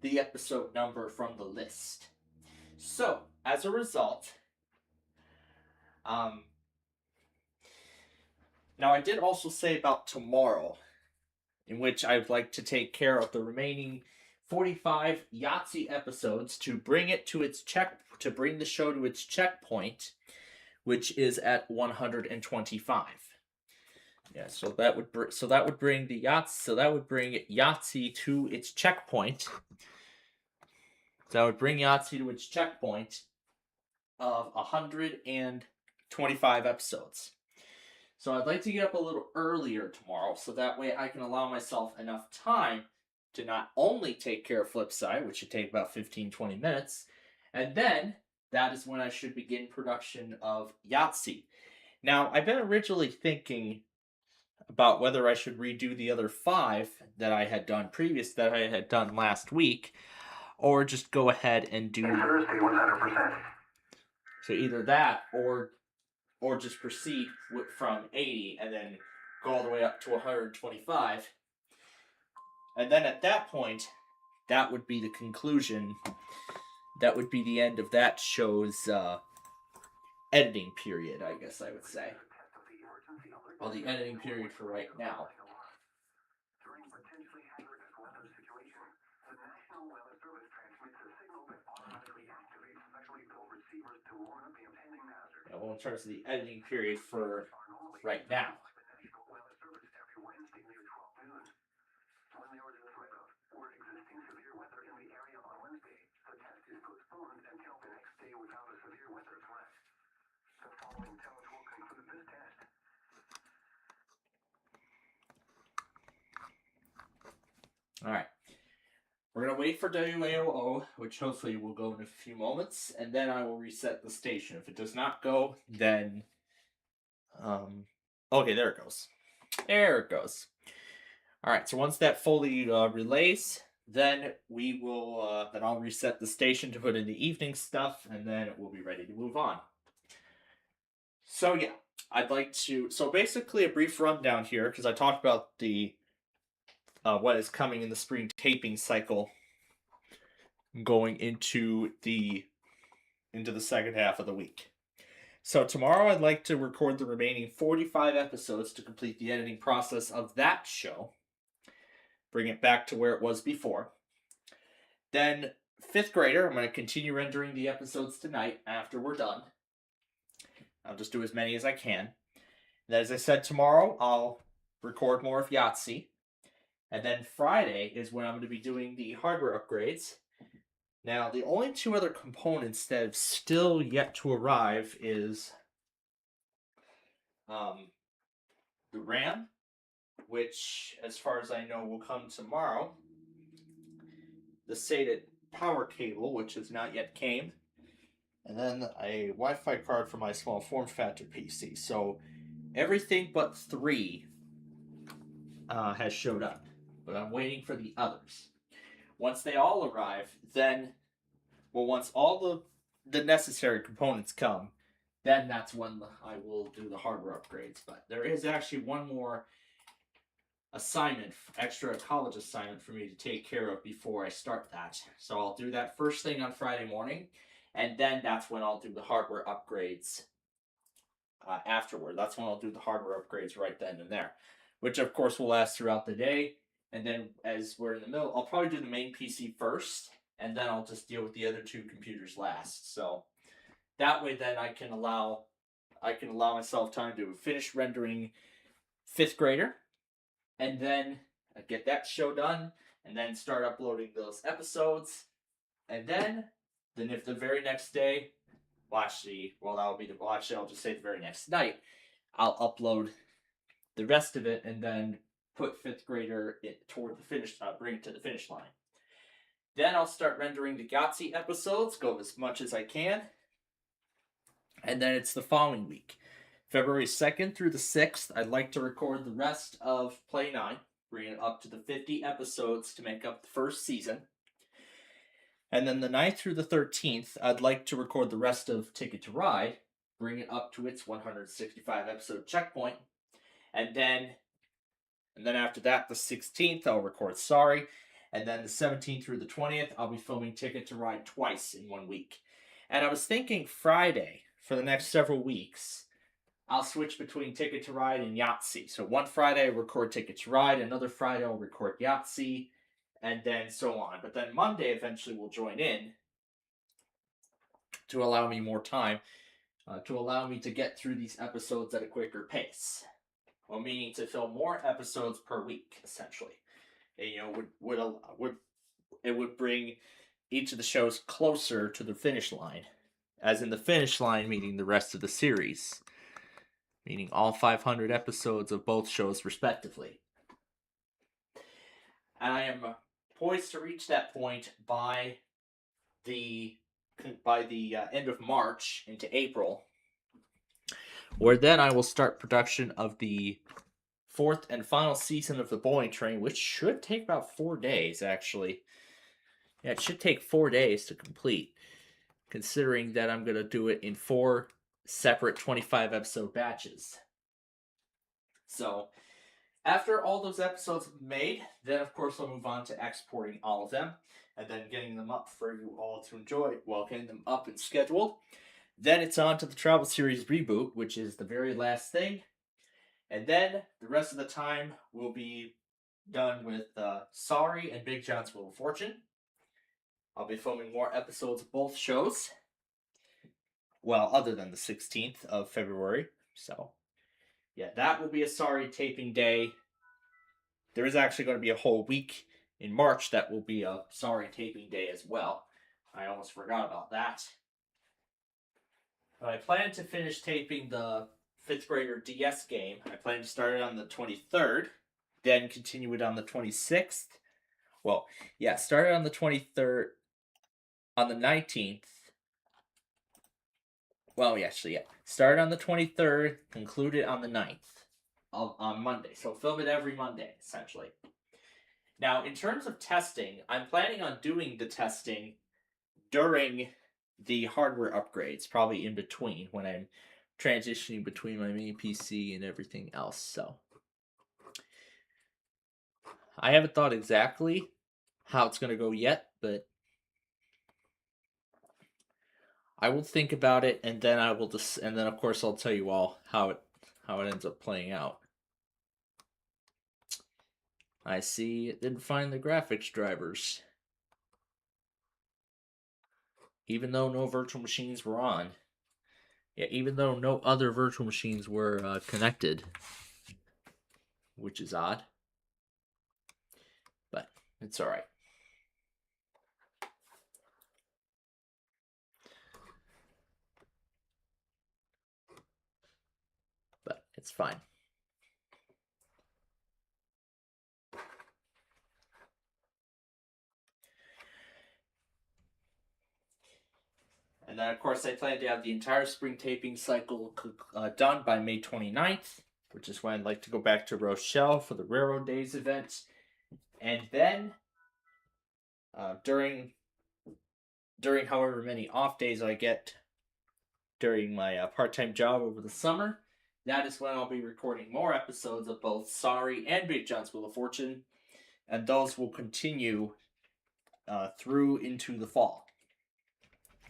the episode number from the list. So, as a result, now I did also say about tomorrow, in which I'd like to take care of the remaining 45 Yahtzee episodes to bring the show to its checkpoint, which is at 125. Yeah, so that would bring Yahtzee to its checkpoint. That would bring Yahtzee to its checkpoint of 125 episodes. So I'd like to get up a little earlier tomorrow, so that way I can allow myself enough time to not only take care of Flipside, which should take about 15-20 minutes, and then that is when I should begin production of Yahtzee. Now, I've been originally thinking about whether I should redo the other 5 that I had done last week, or just go ahead and do Thursday 100%. So either that or just proceed from 80 and then go all the way up to 125. And then at that point, that would be the conclusion. That would be the end of that show's editing period, I guess I would say. Well, the editing period for right now. During potentially hazardous weather situations, the National Weather Service transmits a signal that automatically activates specially built receivers to warn of the impending hazard. Well, in terms of the editing period for right now. The National Weather Service every Wednesday near 12 noon. When there is a threat of or existing severe weather in the area on Wednesday, the test is postponed until the next day without a severe weather threat. The following tones will conclude this test. Alright. We're going to wait for WAOO, which hopefully will go in a few moments, and then I will reset the station. If it does not go, then... Okay, there it goes. There it goes. Alright, so once that fully relays, then we will, then I'll reset the station to put in the evening stuff, and then we'll be ready to move on. So yeah, I'd like to, so basically a brief rundown here, because I talked about the, what is coming in the spring taping cycle going into the second half of the week. So tomorrow I'd like to record the remaining 45 episodes to complete the editing process of that show. Bring it back to where it was before. Then, 5th grader, I'm going to continue rendering the episodes tonight after we're done. I'll just do as many as I can. And as I said, tomorrow I'll record more of Yahtzee. And then Friday is when I'm going to be doing the hardware upgrades. Now, the only 2 other components that have still yet to arrive is the RAM, which, as far as I know, will come tomorrow. The SATA power cable, which has not yet came. And then a Wi-Fi card for my small form factor PC. So everything but 3 has showed up. But I'm waiting for the others. Once they all arrive, then, well, once all the necessary components come, then that's when I will do the hardware upgrades. But there is actually one more assignment, extra college assignment for me to take care of before I start that. So I'll do that first thing on Friday morning, and then that's when I'll do the hardware upgrades afterward. That's when I'll do the hardware upgrades right then and there, which of course will last throughout the day. And then as we're in the middle, I'll probably do the main PC first, and then I'll just deal with the other 2 computers last. So that way then I can allow myself time to finish rendering 5th grader, and then get that show done, and then start uploading those episodes. And then if the very next day, I'll just say the very next night, I'll upload the rest of it, and then put 5th grader toward the finish, bring it to the finish line. Then I'll start rendering the Yahtzee episodes, go as much as I can. And then it's the following week. February 2nd through the 6th, I'd like to record the rest of Play 9, bring it up to the 50 episodes to make up the first season. And then the 9th through the 13th, I'd like to record the rest of Ticket to Ride, bring it up to its 165 episode checkpoint. And then after that, the 16th, I'll record Sorry. And then the 17th through the 20th, I'll be filming Ticket to Ride twice in 1 week. And I was thinking Friday, for the next several weeks, I'll switch between Ticket to Ride and Yahtzee. So one Friday, I'll record Ticket to Ride. Another Friday, I'll record Yahtzee. And then so on. But then Monday eventually will join in to allow me more time, to allow me to get through these episodes at a quicker pace. Well, meaning to film more episodes per week, essentially. And, you know, it would bring each of the shows closer to the finish line. As in the finish line, meaning the rest of the series. Meaning all 500 episodes of both shows, respectively. And I am poised to reach that point by the end of March into April, where then I will start production of the 4th and final season of The Bowling Train, which should take about 4 days, actually. Yeah, it should take 4 days to complete, considering that I'm going to do it in 4 separate 25-episode batches. So, after all those episodes have been made, then of course I'll move on to exporting all of them, and then getting them up for you all to enjoy, while getting them up and scheduled. Then it's on to the Travel Series reboot, which is the very last thing. And then the rest of the time will be done with Sorry and Big John's Wheel of Fortune. I'll be filming more episodes of both shows. Well, other than the 16th of February. So, yeah, that will be a Sorry taping day. There is actually going to be a whole week in March that will be a Sorry taping day as well. I almost forgot about that. But I plan to finish taping the 5th grader DS game. I plan to start it on the 23rd, then continue it on the 26th. Well, yeah, start it on the 23rd, on the 19th. Well, actually, yeah. Start on the 23rd, conclude it on the 9th, on Monday. So film it every Monday, essentially. Now, in terms of testing, I'm planning on doing the testing during the hardware upgrades, probably in between, when I'm transitioning between my main PC and everything else. So, I haven't thought exactly how it's going to go yet, but I will think about it, and then I will and then of course I'll tell you all how it ends up playing out. I see it didn't find the graphics drivers, even though no virtual machines were on. Yeah, even though no other virtual machines were connected, which is odd, but it's all right. But it's fine. And then, of course, I plan to have the entire spring taping cycle done by May 29th, which is when I'd like to go back to Rochelle for the Railroad Days event. And then, during however many off days I get during my part-time job over the summer, that is when I'll be recording more episodes of both Sorry and Big John's Wheel of Fortune, and those will continue through into the fall,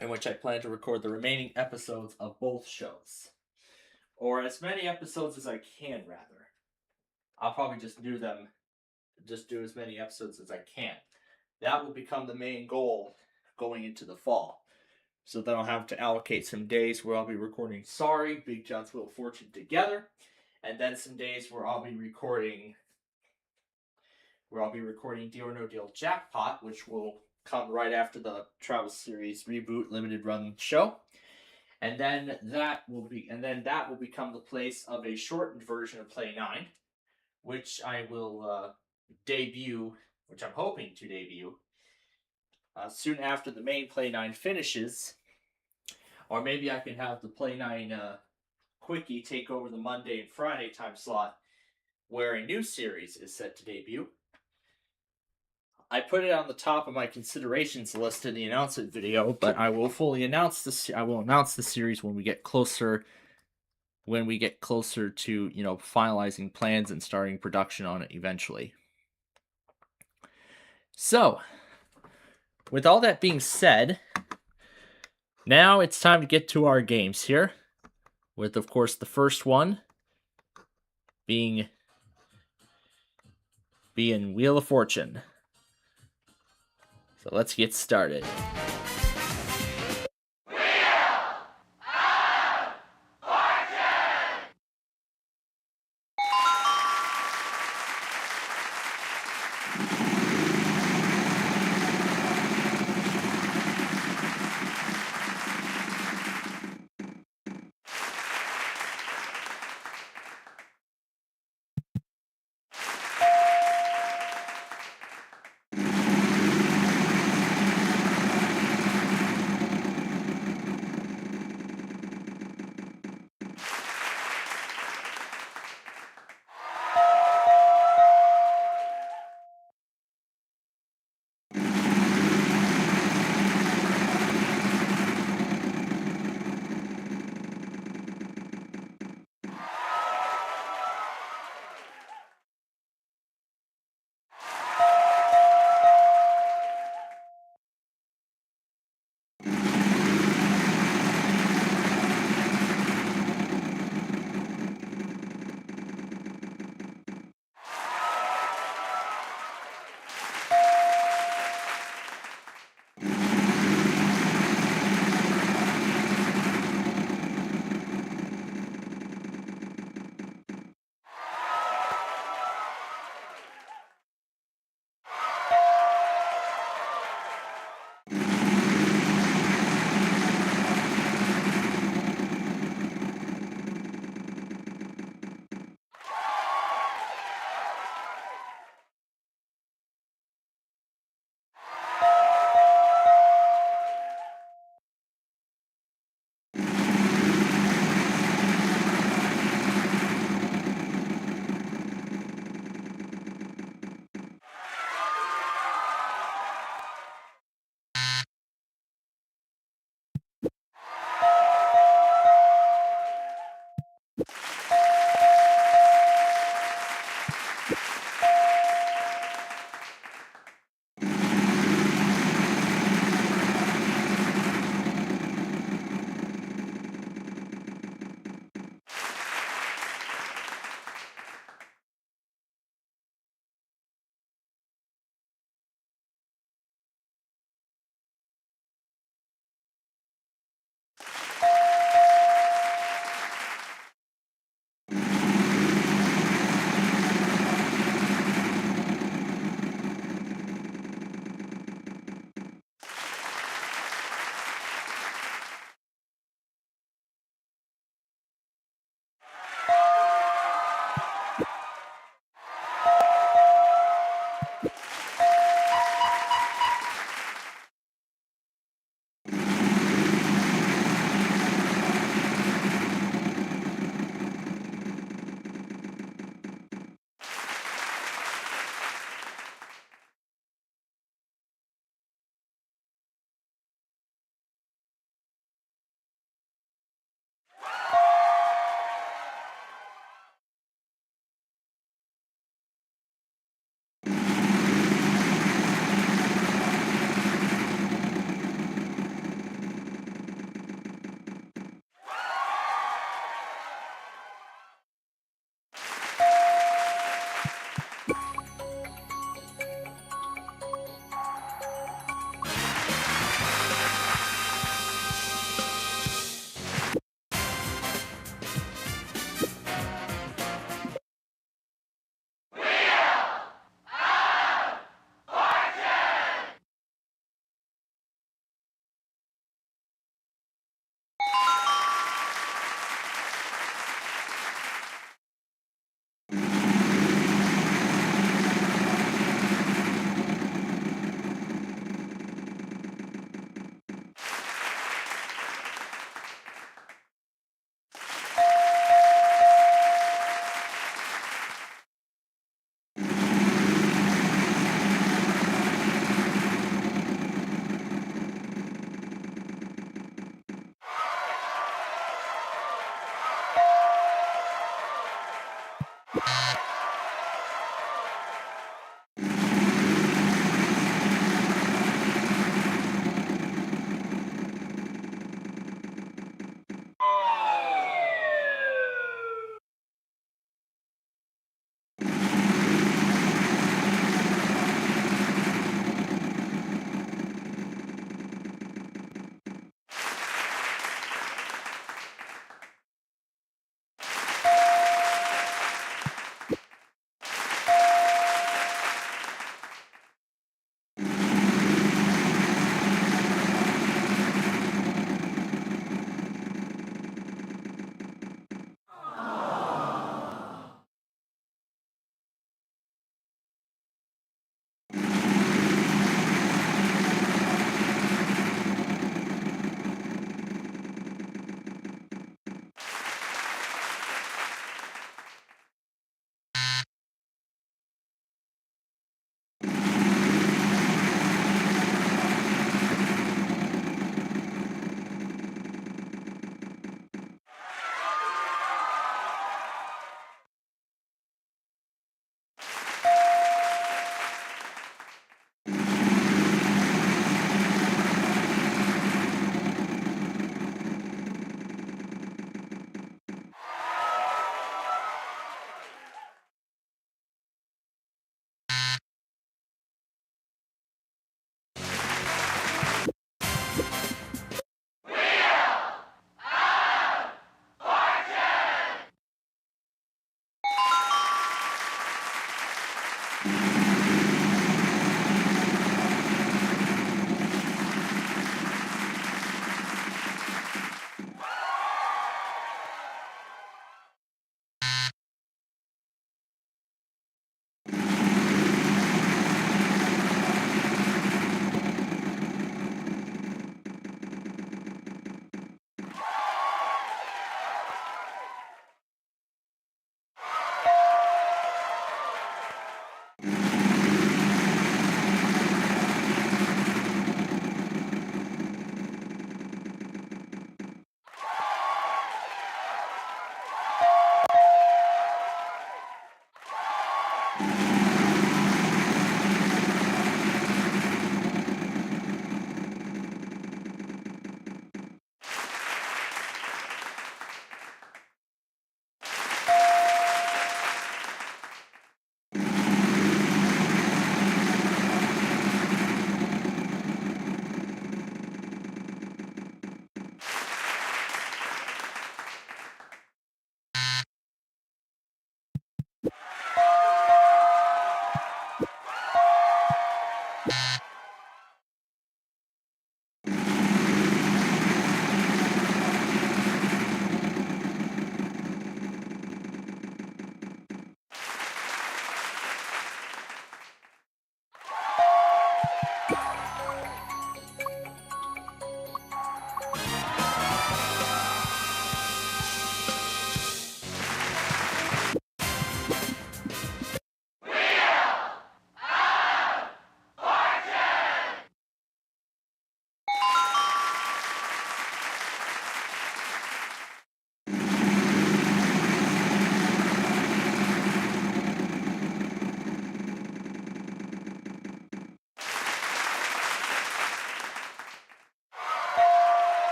in which I plan to record the remaining episodes of both shows. Or as many episodes as I can, rather. I'll probably just do as many episodes as I can. That will become the main goal going into the fall. So then I'll have to allocate some days where I'll be recording Sorry, Big John's Wheel of Fortune together, and then some days where I'll be recording Deal or No Deal Jackpot, which will come right after the Travel Series reboot limited run show. And then that will become the place of a shortened version of Play 9, which I will debut, which I'm hoping to debut soon after the main Play 9 finishes. Or maybe I can have the Play 9 Quickie take over the Monday and Friday time slot, where a new series is set to debut. I put it on the top of my considerations list in the announcement video, but I will fully announce this. I will announce the series when we get closer. When we get closer to, finalizing plans and starting production on it eventually. So, with all that being said, now it's time to get to our games here. With, of course, the first one being Wheel of Fortune. So let's get started.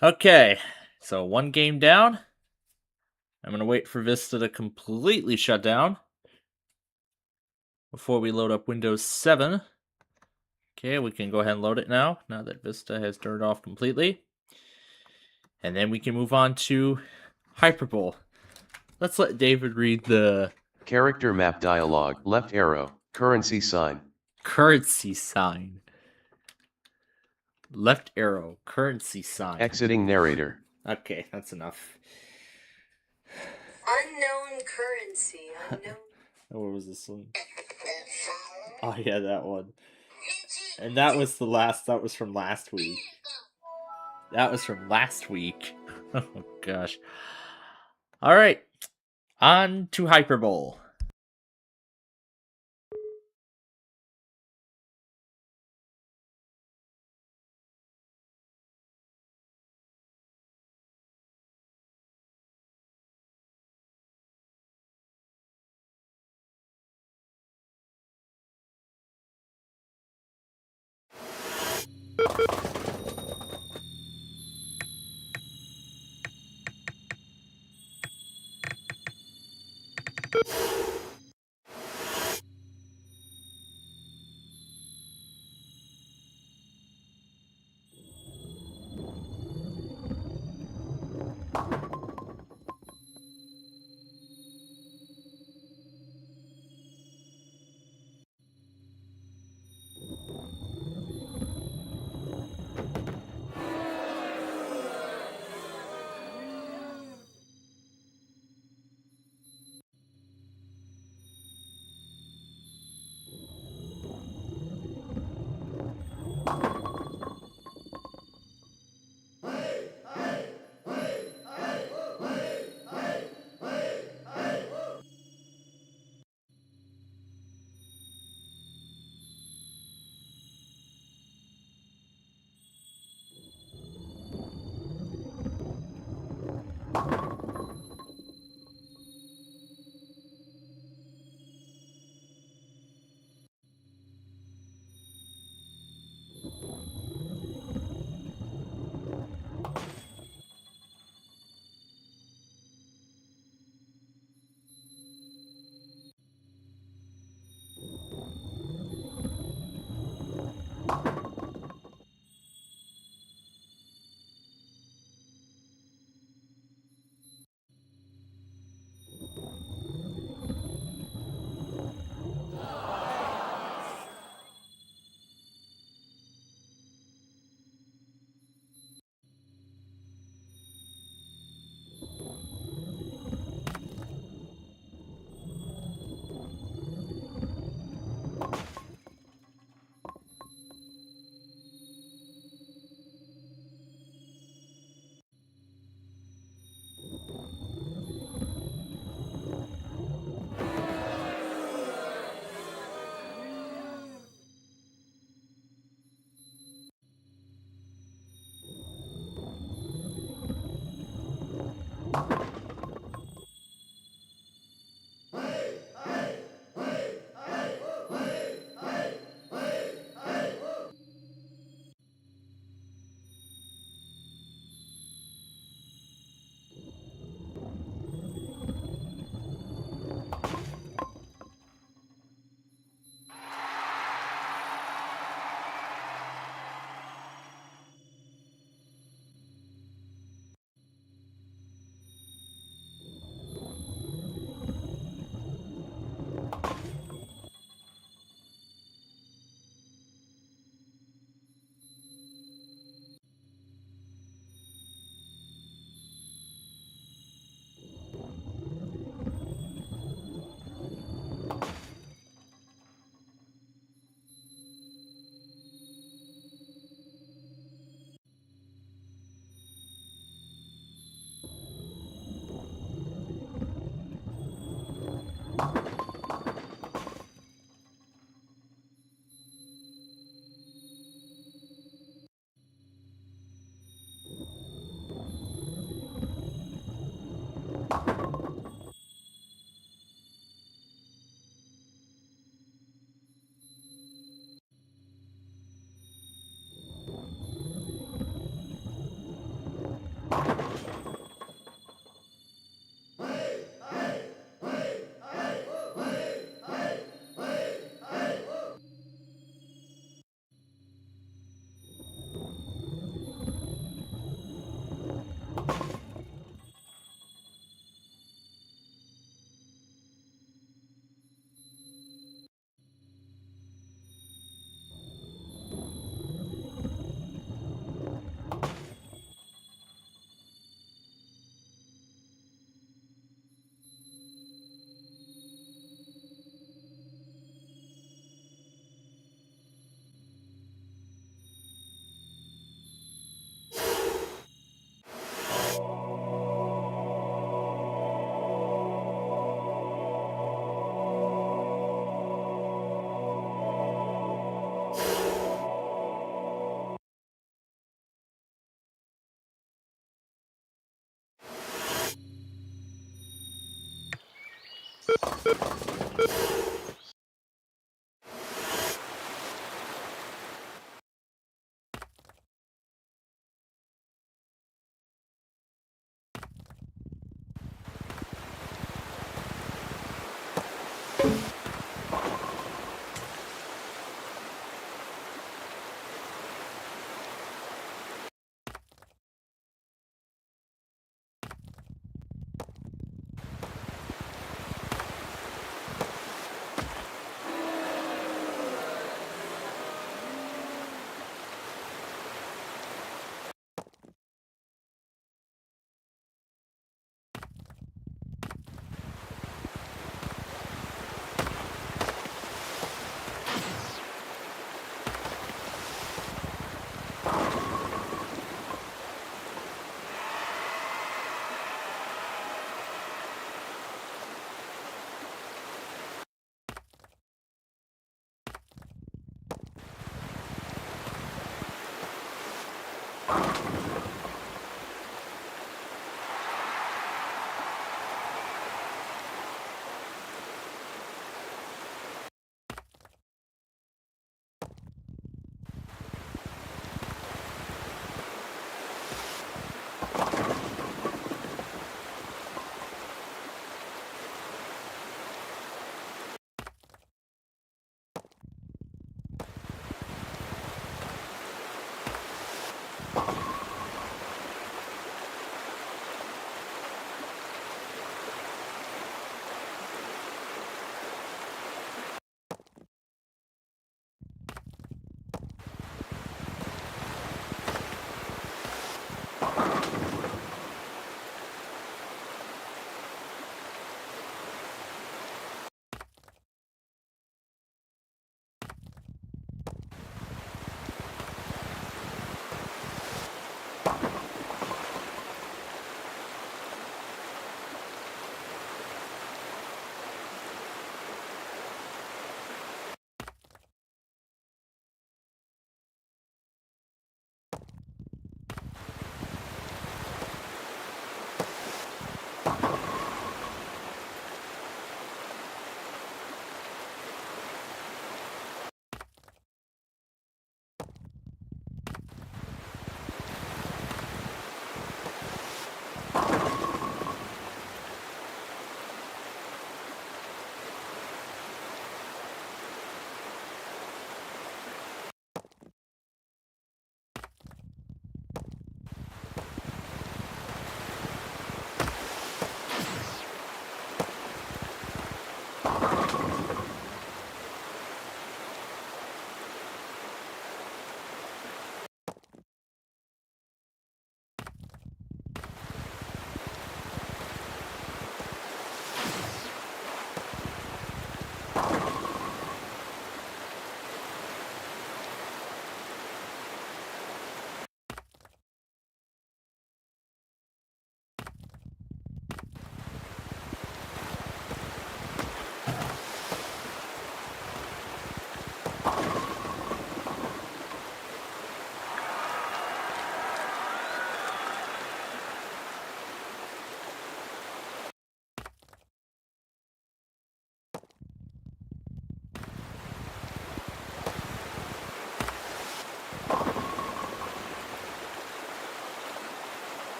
Okay, so one game down. I'm going to wait for Vista to completely shut down. before we load up Windows 7. Okay, we can go ahead and load it now that Vista has turned off completely. And then we can move on to Hyperbole. Let's let David read the character map dialog. Left arrow, currency sign. Currency sign. Left arrow, currency sign. Exiting narrator. Okay, that's enough. Unknown currency. Unknown. What was this one? Oh yeah, that one. And that was from last week. That was from last week. Oh gosh. Alright. On to Hyperbole.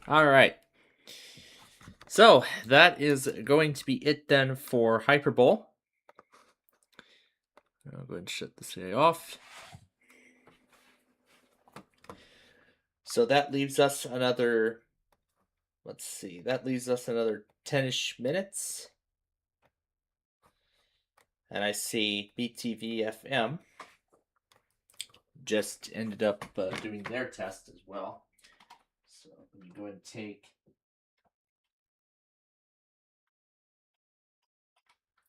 All right. So that is going to be it then for Hyperbowl. I'll go ahead and shut this guy off. So that leaves us another, let's see, that leaves us another 10-ish minutes. And I see BTV FM just ended up doing their test as well. So let me go ahead and take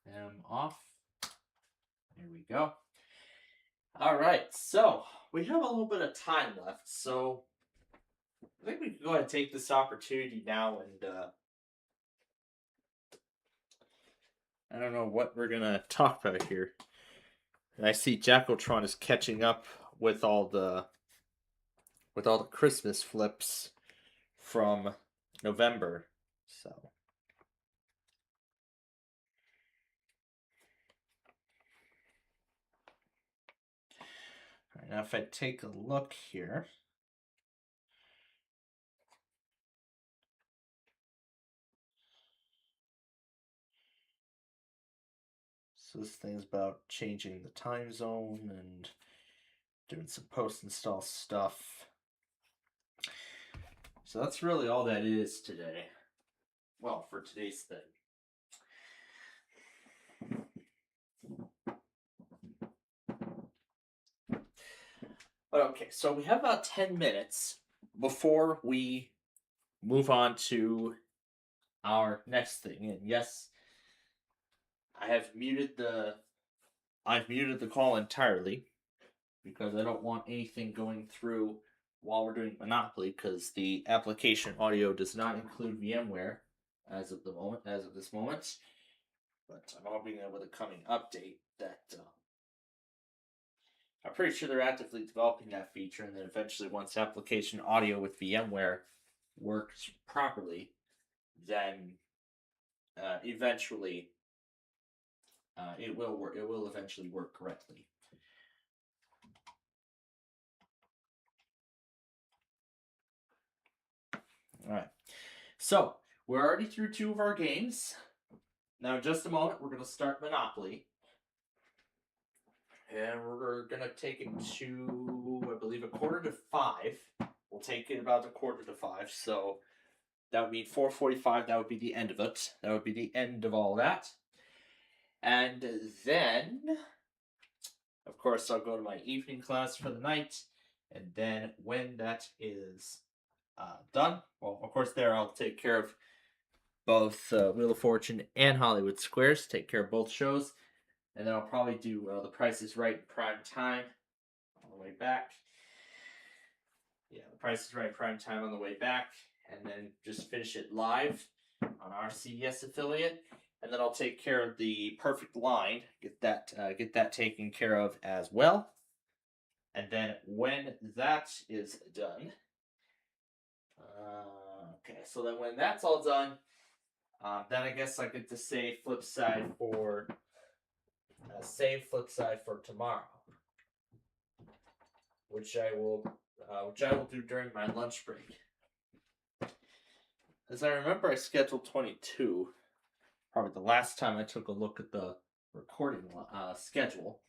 them off. There we go. All right, so we have a little bit of time left, so I think we can go ahead and take this opportunity now and I don't know what we're gonna talk about here. And I see Jackaltron is catching up with all the Christmas flips from November. So all right, now if I take a look here. So this thing's about changing the time zone and doing some post-install stuff. So that's really all that is today. Well, for today's thing. But okay, so we have about 10 minutes before we move on to our next thing. And yes, I've muted the call entirely because I don't want anything going through while we're doing Monopoly, because the application audio does not include VMware as of this moment. But I'm hoping that with a coming update that I'm pretty sure they're actively developing that feature, and then eventually once application audio with VMware works properly, then eventually it will work. It will eventually work correctly. All right. So we're already through 2 of our games. Now, in just a moment, we're going to start Monopoly. And we're going to take it to, I believe, 4:45. We'll take it about 4:45. So that would mean 4:45. That would be the end of it. That would be the end of all that. And then, of course, I'll go to my evening class for the night. And then when that is done, well, of course, there I'll take care of both Wheel of Fortune and Hollywood Squares. Take care of both shows. And then I'll probably do The Price is Right in prime time on the way back. Yeah, The Price is Right prime time on the way back. And then just finish it live on our CBS affiliate. And then I'll take care of The Perfect Line. Get that taken care of as well. And then when that is done... okay, so then when that's all done, then I guess I get to save Flipside for tomorrow, which I will do during my lunch break. As I remember, I scheduled 22. Probably the last time I took a look at the recording schedule.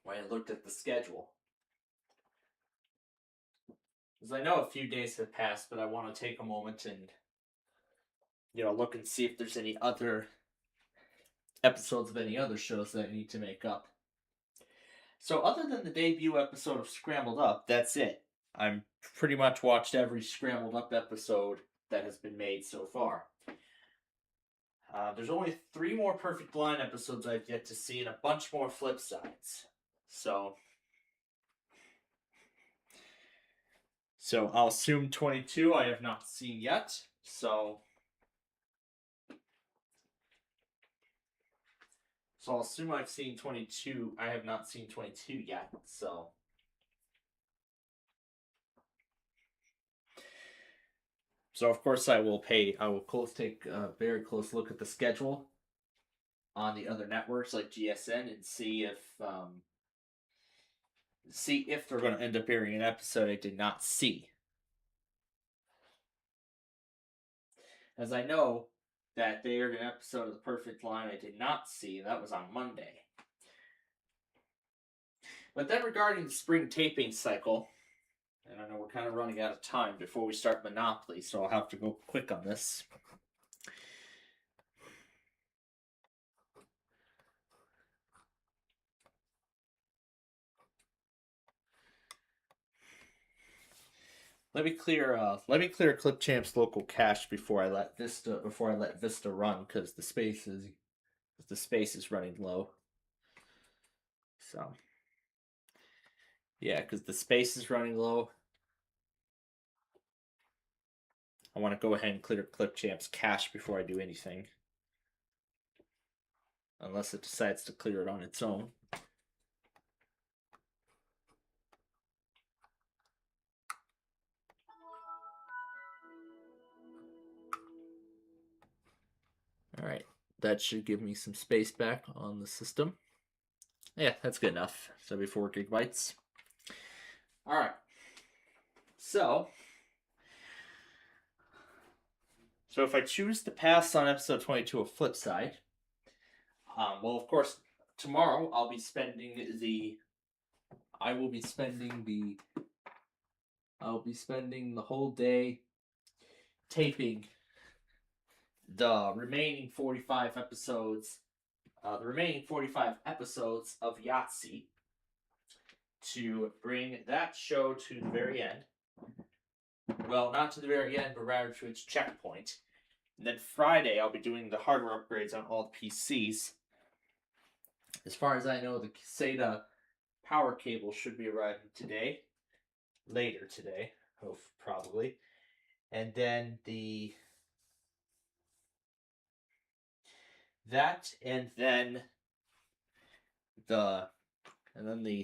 When I looked at the schedule, because I know a few days have passed, but I want to take a moment and look and see if there's any other episodes of any other shows that I need to make up. So other than the debut episode of Scrambled Up, that's it. I'm pretty much watched every Scrambled Up episode that has been made so far. There's only 3 more Perfect Line episodes I've yet to see and a bunch more Flipsides. So I'll assume 22 I have not seen yet. So I'll assume I've seen 22. I have not seen 22 yet, so... So, of course, I will take a very close look at the schedule on the other networks like GSN and see if they're going to end up airing an episode I did not see. as I know that they aired an episode of The Perfect Line I did not see. That was on Monday. But then regarding the spring taping cycle, and I know we're kind of running out of time before we start Monopoly, so I'll have to go quick on this. Let me clear Clipchamp's local cache before I let Vista run, because the space is running low. So yeah, because the space is running low. I want to go ahead and clear Clipchamp's cache before I do anything. Unless it decides to clear it on its own. Alright, that should give me some space back on the system. Yeah, that's good enough. 74 gigabytes. Alright. So if I choose to pass on episode 22 of Flipside, well, of course, tomorrow I will be spending the whole day taping the remaining 45 episodes of Yahtzee to bring that show to the very end. Well, not to the very end, but rather to its checkpoint. And then Friday, I'll be doing the hardware upgrades on all the PCs. As far as I know, the SATA power cable should be arriving today. Later today, probably. And then the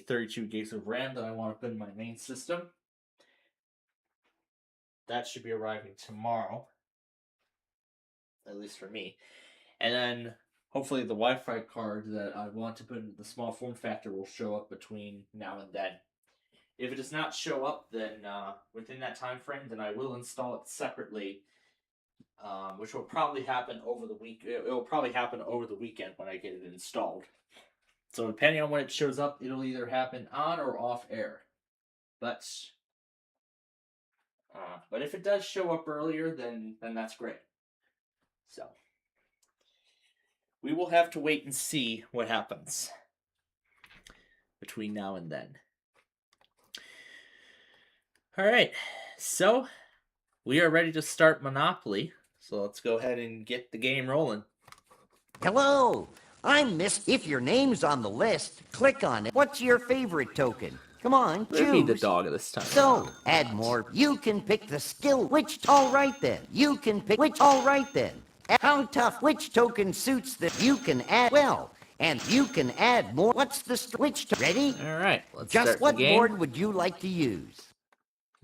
32 gigs of RAM that I want to put in my main system. That should be arriving tomorrow. At least for me. And then hopefully the Wi-Fi card that I want to put in the small form factor will show up between now and then. If it does not show up then within that time frame, then I will install it separately, which will probably happen over the week. It will probably happen over the weekend when I get it installed. So depending on when it shows up, it'll either happen on or off air. But if it does show up earlier, then that's great. So we will have to wait and see what happens between now and then. All right, so we are ready to start Monopoly. So let's go ahead and get the game rolling. Hello, I'm Miss. If your name's on the list, click on it. What's your favorite token? Come on, choose. Let me the dog this time. So, add more. You can pick the skill. Which? All right then. You can pick which? All right then. How tough? Which token suits the? You can add. Well, and you can add more. What's the which? Ready? All right, let's Just start what the game. board would you like to use?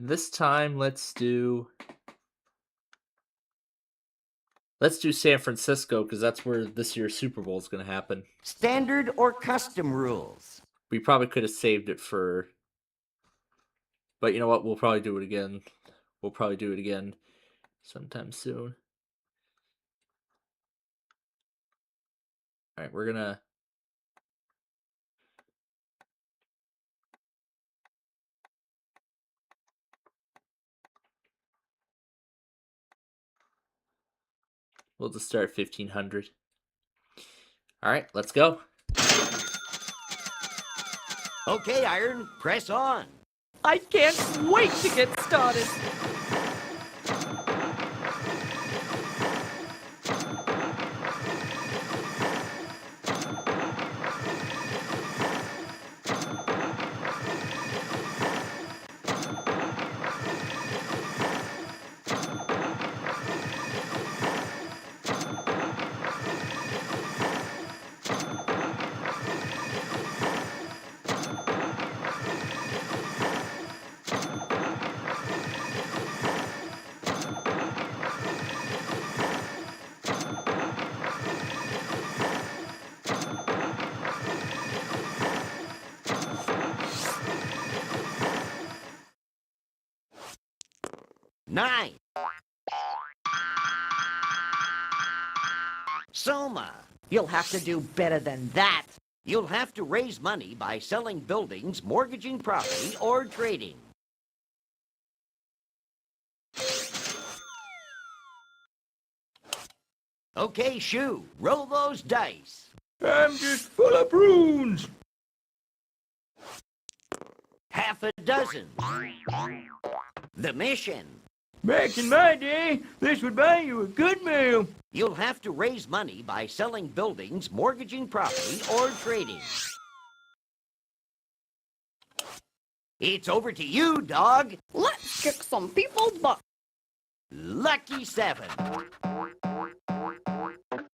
This time, let's do San Francisco, because that's where this year's Super Bowl is going to happen. Standard or custom rules? We probably could have saved it for... But you know what? We'll probably do it again. Sometime soon. Alright, we're gonna... We'll just start 1500. Alright, let's go. Okay, Iron, press on. I can't wait to get started. Nine. Soma, you'll have to do better than that. You'll have to raise money by selling buildings, mortgaging property, or trading. Okay, Shu, roll those dice. I'm just full of prunes. Half a dozen. The mission. Back in my day, this would buy you a good meal. You'll have to raise money by selling buildings, mortgaging property, or trading. It's over to you, dog. Let's kick some people's butt. Lucky 7.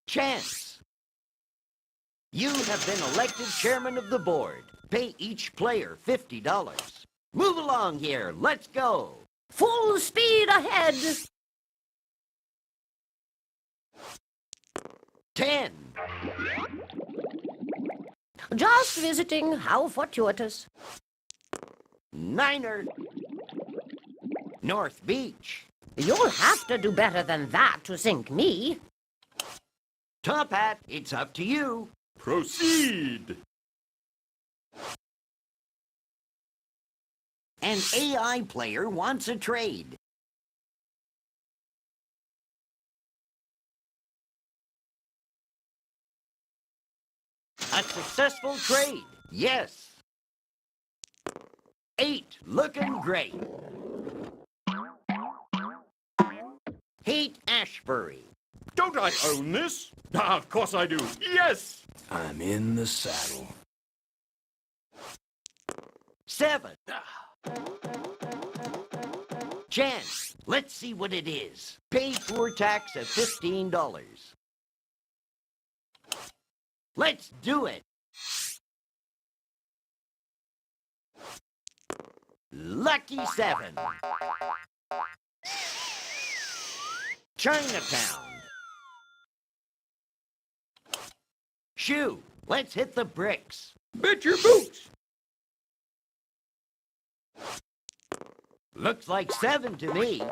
Chance. You have been elected chairman of the board. Pay each player $50. Move along here. Let's go. Full speed ahead. 10. Just visiting. How fortuitous. 9er. North Beach. You'll have to do better than that to sink me. Top Hat, it's up to you. Proceed. An AI player wants a trade. A successful trade, yes. 8, looking great. Hate Ashbury. Don't I own this? Ah, of course I do. Yes! I'm in the saddle. 7. Chance, let's see what it is. Pay poor tax of $15. Let's do it. Lucky 7. Chinatown. Shu, let's hit the bricks. Bet your boots. Looks like 7 to me.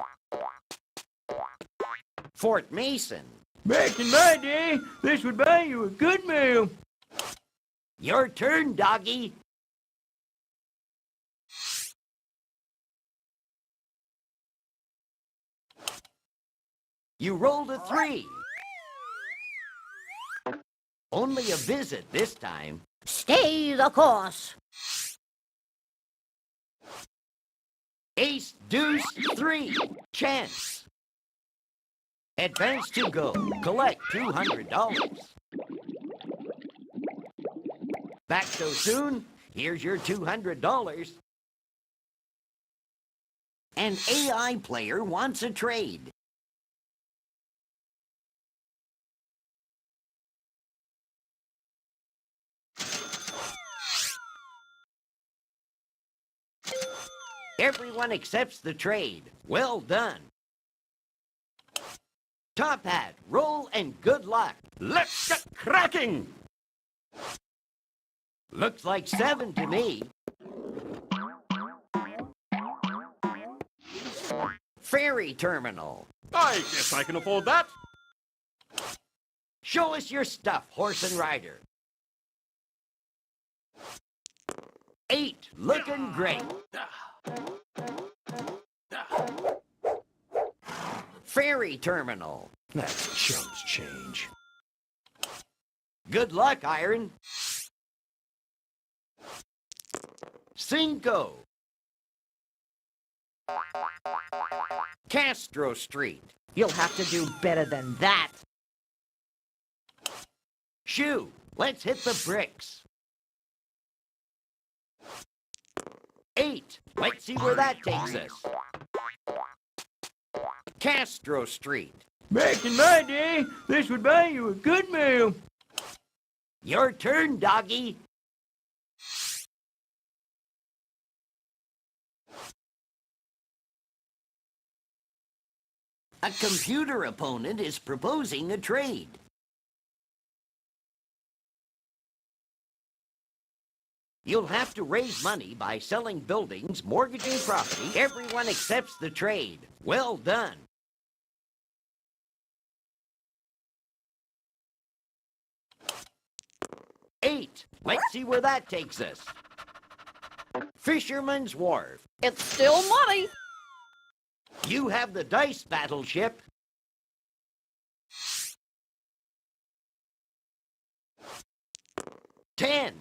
Fort Mason. Back in my day, this would buy you a good meal. Your turn, doggy. You rolled a 3. Only a visit this time. Stay the course. Ace, deuce, 3. Chance. Advance to go. Collect $200. Back so soon? Here's your $200. An AI player wants a trade. Everyone accepts the trade. Well done. Top Hat, roll and good luck. Let's get cracking. Looks like 7 to me. Ferry terminal. I guess I can afford that. Show us your stuff, horse and rider. 8, looking great. Ferry terminal. That's chumps change. Good luck, Iron. 5. Castro Street. You'll have to do better than that. Shu, let's hit the bricks. 8. Let's see where that takes us. Castro Street. Back in my day, this would buy you a good meal. Your turn, doggy. A computer opponent is proposing a trade. You'll have to raise money by selling buildings, mortgaging property. Everyone accepts the trade. Well done. 8. Let's see where that takes us. Fisherman's Wharf. It's still money. You have the dice battleship. 10.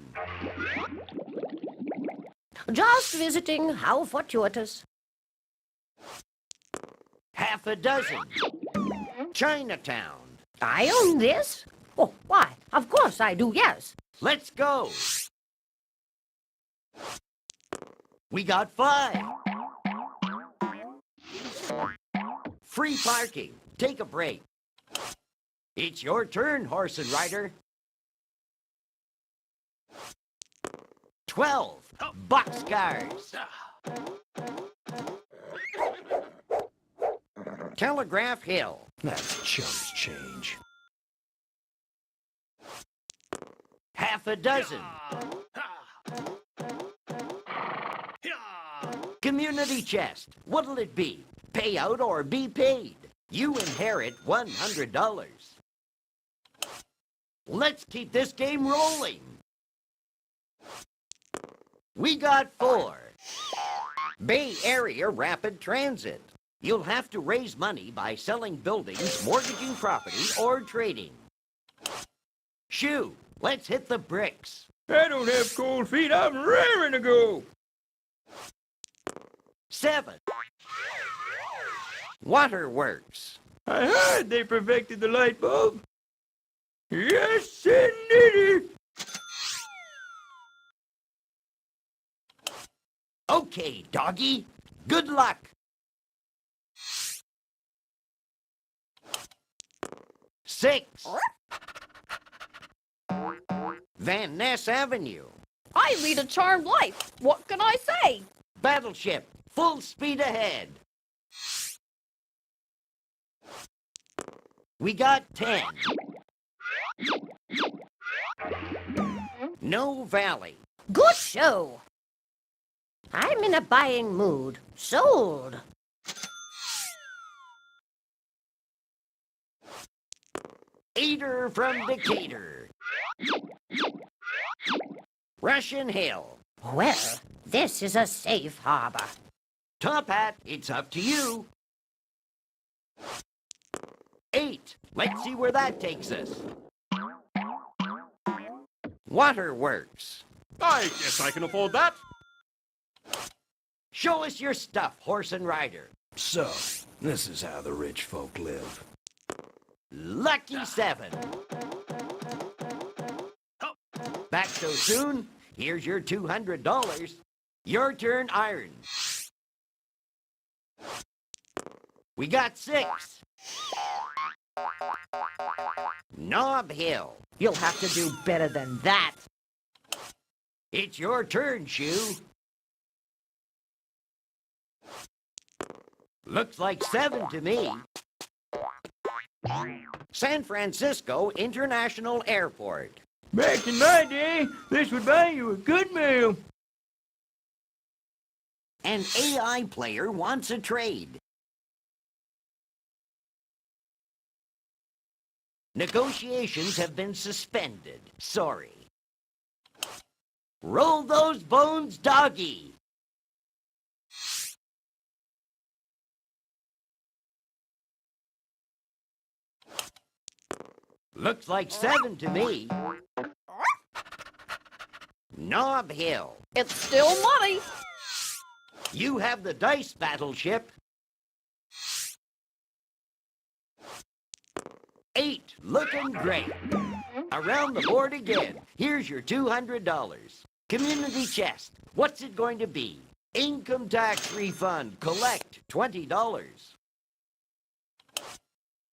Just visiting. How fortuitous. Half a dozen. Chinatown. I own this? Oh, why? Of course I do, yes. Let's go. We got 5. Free parking. Take a break. It's your turn, horse and rider. 12. Boxcars. Telegraph Hill. That's chum's change. Half a dozen. Community chest. What'll it be? Pay out or be paid? You inherit $100. Let's keep this game rolling. We got 4. Bay Area Rapid Transit. You'll have to raise money by selling buildings, mortgaging property, or trading. Shoo, let's hit the bricks. I don't have cold feet. I'm raring to go. 7. Waterworks. I heard they perfected the light bulb. Yes, indeed. Okay, doggy. Good luck. 6. Van Ness Avenue. I lead a charmed life. What can I say? Battleship. Full speed ahead. We got 10. No Valley. Good show. I'm in a buying mood. Sold. Eater from Decatur. Russian Hill. Well, this is a safe harbor. Top Hat, it's up to you. 8. Let's see where that takes us. Waterworks. I guess I can afford that. Show us your stuff, horse and rider. So, this is how the rich folk live. Lucky 7. Back so soon? Here's your $200. Your turn, Iron. We got 6. Knob Hill. You'll have to do better than that. It's your turn, Shoe. Looks like 7 to me. San Francisco International Airport. Back in my day, this would buy you a good meal. An AI player wants a trade. Negotiations have been suspended. Sorry. Roll those bones, doggy. Looks like 7 to me. Knob Hill. It's still money. You have the dice battleship. 8, looking great. Around the board again. Here's your $200. Community chest. What's it going to be? Income tax refund. Collect $20.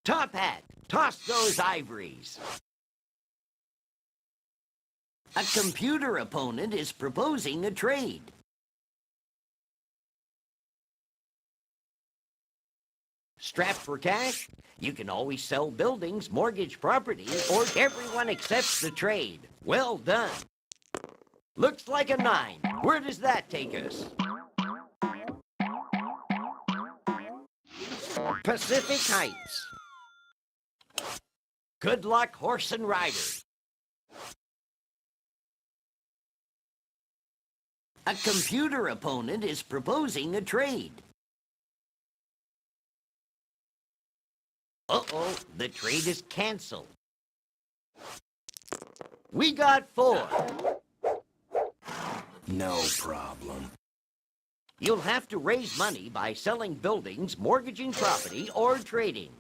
Top Hat. Toss those ivories. A computer opponent is proposing a trade. Strapped for cash? You can always sell buildings, mortgage properties, or everyone accepts the trade. Well done. Looks like a 9. Where does that take us? Pacific Heights. Good luck, horse and rider. A computer opponent is proposing a trade. Uh-oh, the trade is canceled. We got 4. No problem. You'll have to raise money by selling buildings, mortgaging property, or trading.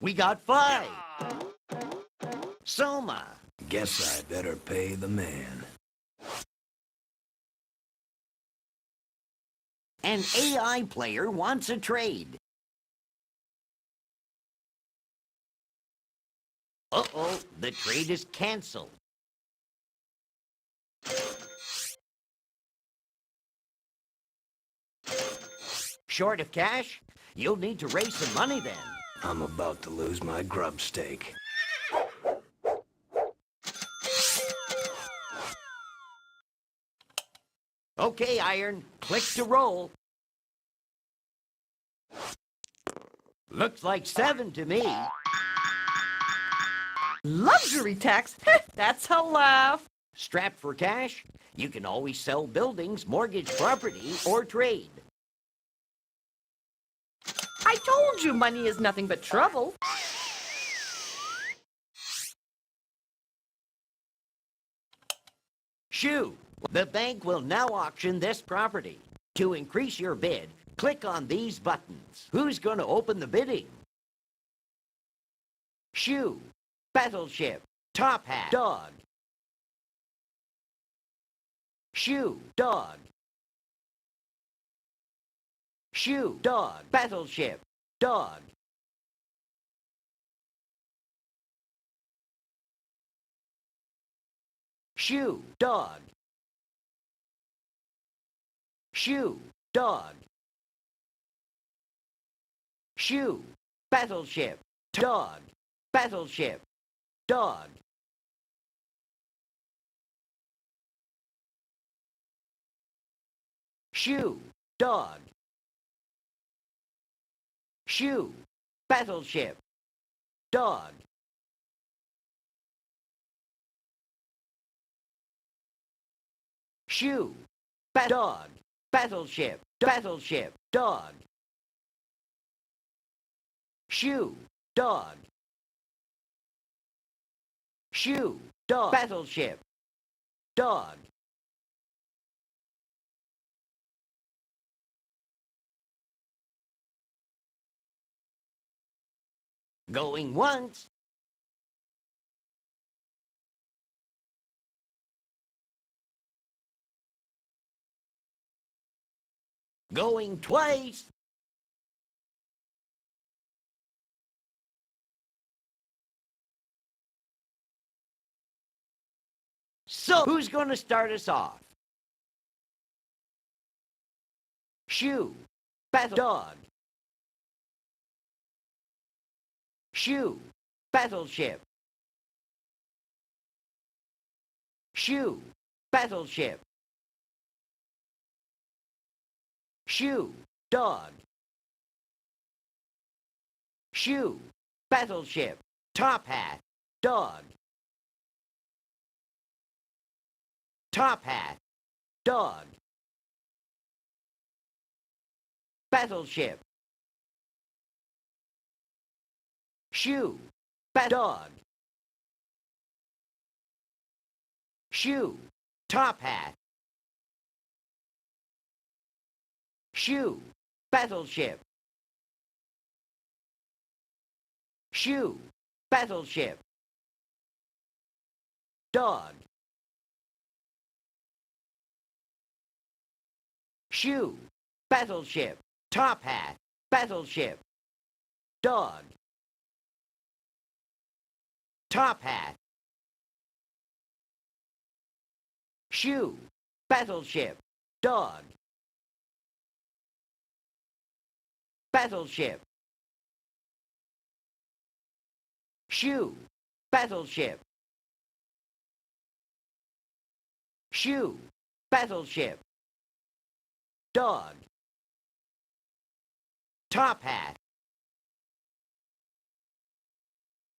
We got 5. Soma. Guess I better pay the man. An AI player wants a trade. Uh-oh, the trade is canceled. Short of cash? You'll need to raise some money then. I'm about to lose my grub stake. Okay, Iron, click to roll. Looks like 7 to me. Luxury tax? That's a laugh. Strapped for cash? You can always sell buildings, mortgage property, or trade. I told you money is nothing but trouble. Shoo! The bank will now auction this property. To increase your bid, click on these buttons. Who's going to open the bidding? Shoo! Battleship. Top Hat. Dog. Shoo! Dog. Shoo! Dog. Battleship. Dog. Shoo! Dog. Shoo! Dog. Shoo! Battleship. Dog. Battleship. Dog. Shoo! Dog. Shoo! Battleship. Dog. Shoo! Dog. Battleship. Battleship. Dog. Shoo! Dog. Shoo! Dog. Battleship. Dog. Going once. Going twice. So, who's going to start us off? Shoo! Battle Dog. Shoo! Battleship. Shoo! Battleship. Shoo! Dog. Shoo! Battleship. Top Hat. Dog. Top Hat. Dog. Battleship. Shoo! Dog. Shoo! Top Hat. Shoo! Battleship. Shoo! Battleship. Dog. Shoo! Battleship. Top Hat. Battleship. Dog. Top Hat. Shoo! Battleship. Dog. Battleship. Shoo! Battleship. Shoo! Battleship. Dog. Top Hat.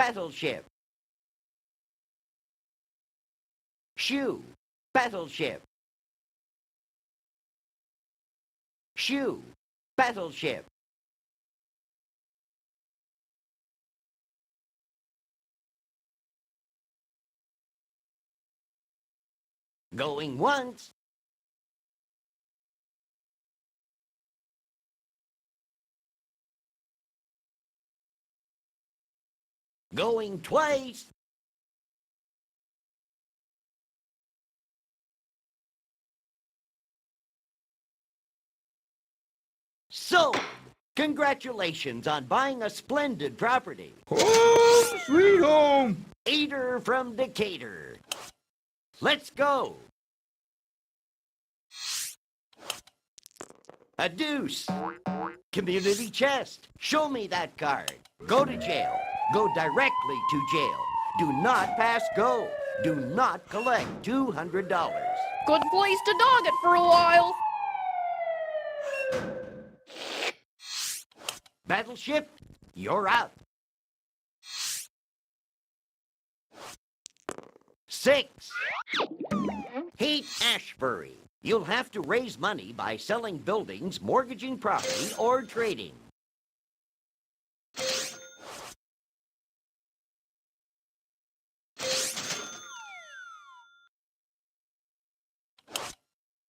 Battleship. Shoe. Battleship. Shoe. Battleship. Going once. Going twice. So, congratulations on buying a splendid property. Home sweet home! Eater from Decatur. Let's go. A deuce. Community chest. Show me that card. Go to jail. Go directly to jail. Do not pass go. Do not collect $200. Good place to dog it for a while. Battleship, you're out. 6. Haight Ashbury. You'll have to raise money by selling buildings, mortgaging property, or trading.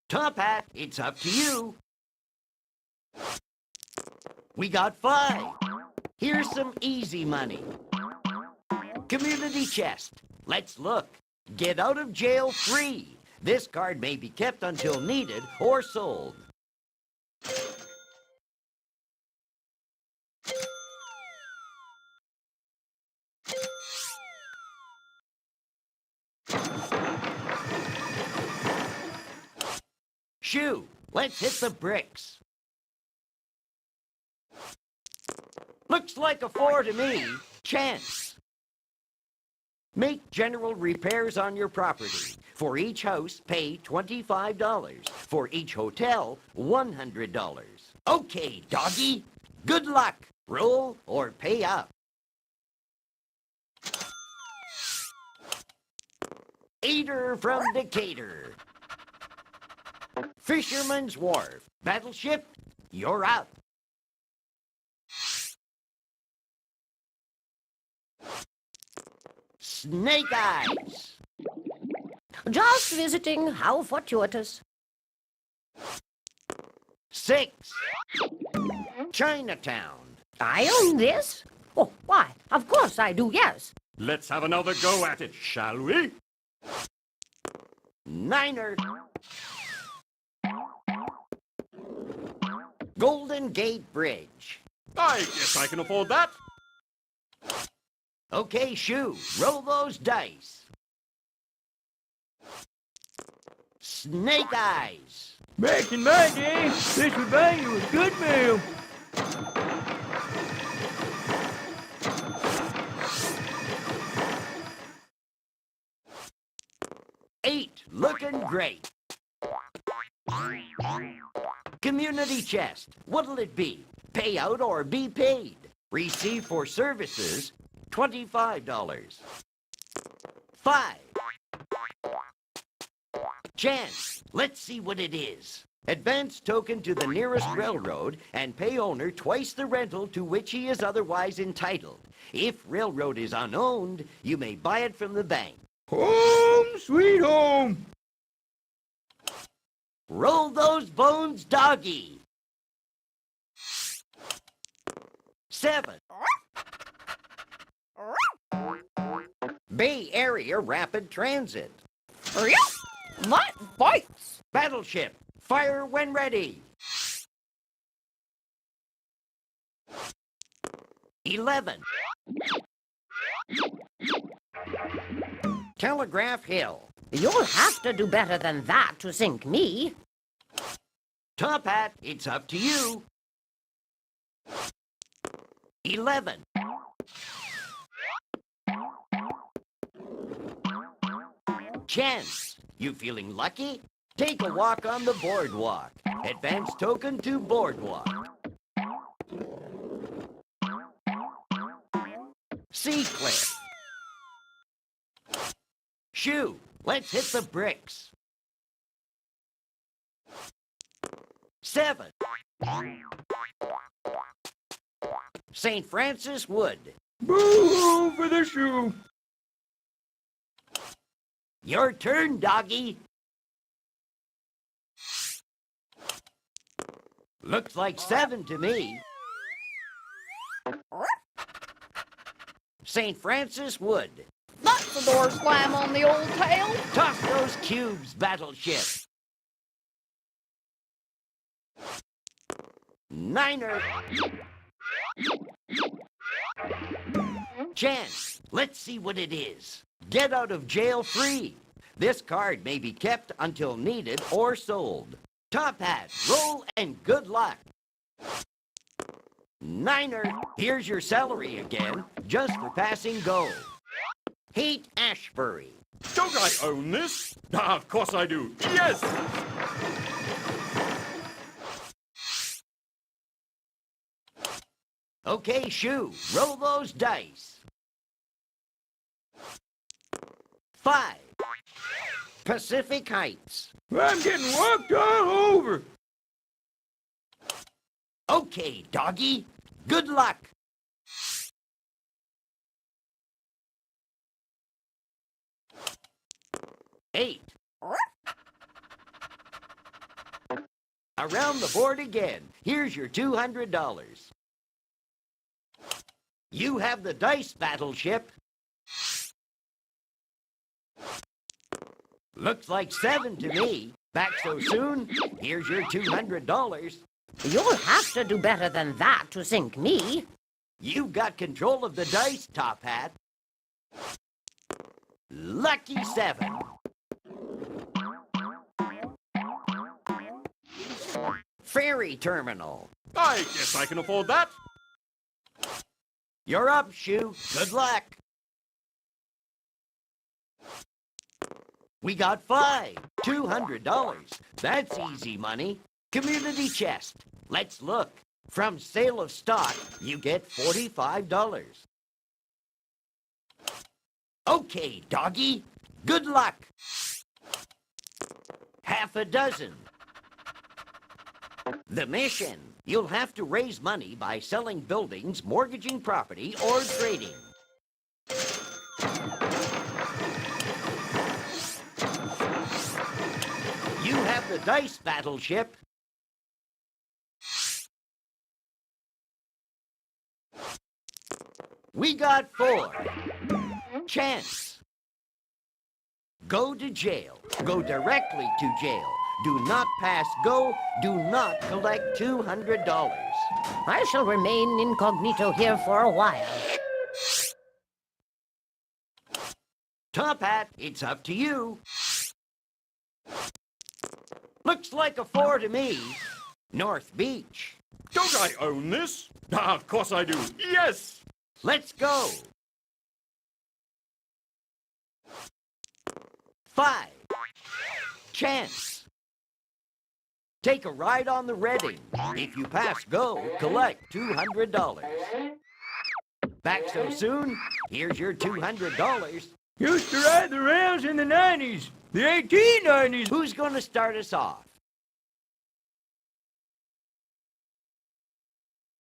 Top Hat, it's up to you. We got 5. Here's some easy money. Community chest. Let's look. Get out of jail free. This card may be kept until needed or sold. Shoe, let's hit the bricks. Looks like a 4 to me. Chance. Make general repairs on your property. For each house, pay $25. For each hotel, $100. Okay, doggy. Good luck. Roll or pay up. Eater from Decatur. Fisherman's Wharf. Battleship, you're out. Snake Eyes. Just visiting. How fortuitous. 6. Chinatown. I own this? Oh, why? Of course I do, yes. Let's have another go at it, shall we? 9er. Golden Gate Bridge. I guess I can afford that. Okay, Shoe, roll those dice. Snake Eyes. Back in my day, this would buy you a good meal. Eight, looking great. Community chest. What'll it be? Pay out or be paid? Receive for services, $25. 5. Chance. Let's see what it is. Advance token to the nearest railroad and pay owner twice the rental to which he is otherwise entitled. If railroad is unowned, you may buy it from the bank. Home sweet home! Roll those bones, doggy. 7. Bay Area Rapid Transit. My bites! Battleship, fire when ready. 11. Telegraph Hill. You'll have to do better than that to sink me. Top Hat, it's up to you. 11. Chance, you feeling lucky? Take a walk on the boardwalk. Advance token to boardwalk. Seacliff. Shoo, let's hit the bricks. 7. St. Francis Wood. Boo for the shoe. Your turn, doggy. Looks like 7 to me. St. Francis Wood. That's the door slam on the old tail. Toss those cubes, Battleship. 9er. Chance, let's see what it is. Get out of jail free. This card may be kept until needed or sold. Top Hat, roll and good luck. 9er, here's your salary again, just for passing go. Hate Ashbury. Don't I own this? Ah, of course I do. Yes! Okay, Shoo, roll those dice. 5. Pacific Heights. I'm getting walked all over. Okay, doggy. Good luck. 8. Around the board again. Here's your $200. You have the dice, Battleship. Looks like 7 to me. Back so soon? Here's your $200. You'll have to do better than that to sink me. You've got control of the dice, Top Hat. Lucky 7. Ferry Terminal. I guess I can afford that. You're up, Shoo. Good luck. We got 5. $200. That's easy money. Community chest. Let's look. From sale of stock, you get $45. Okay, doggy. Good luck. Half a dozen. The mission. You'll have to raise money by selling buildings, mortgaging property, or trading. You have the dice, Battleship. We got 4. Chance. Go to jail. Go directly to jail. Do not pass go. Do not collect $200. I shall remain incognito here for a while. Top Hat, it's up to you. Looks like a 4 to me. North Beach. Don't I own this? Ah, of course I do. Yes! Let's go. 5. Chance. Take a ride on the Reading. If you pass go, collect $200. Back so soon? Here's your $200. Used to ride the rails in the 90s. The 1890s. Who's going to start us off?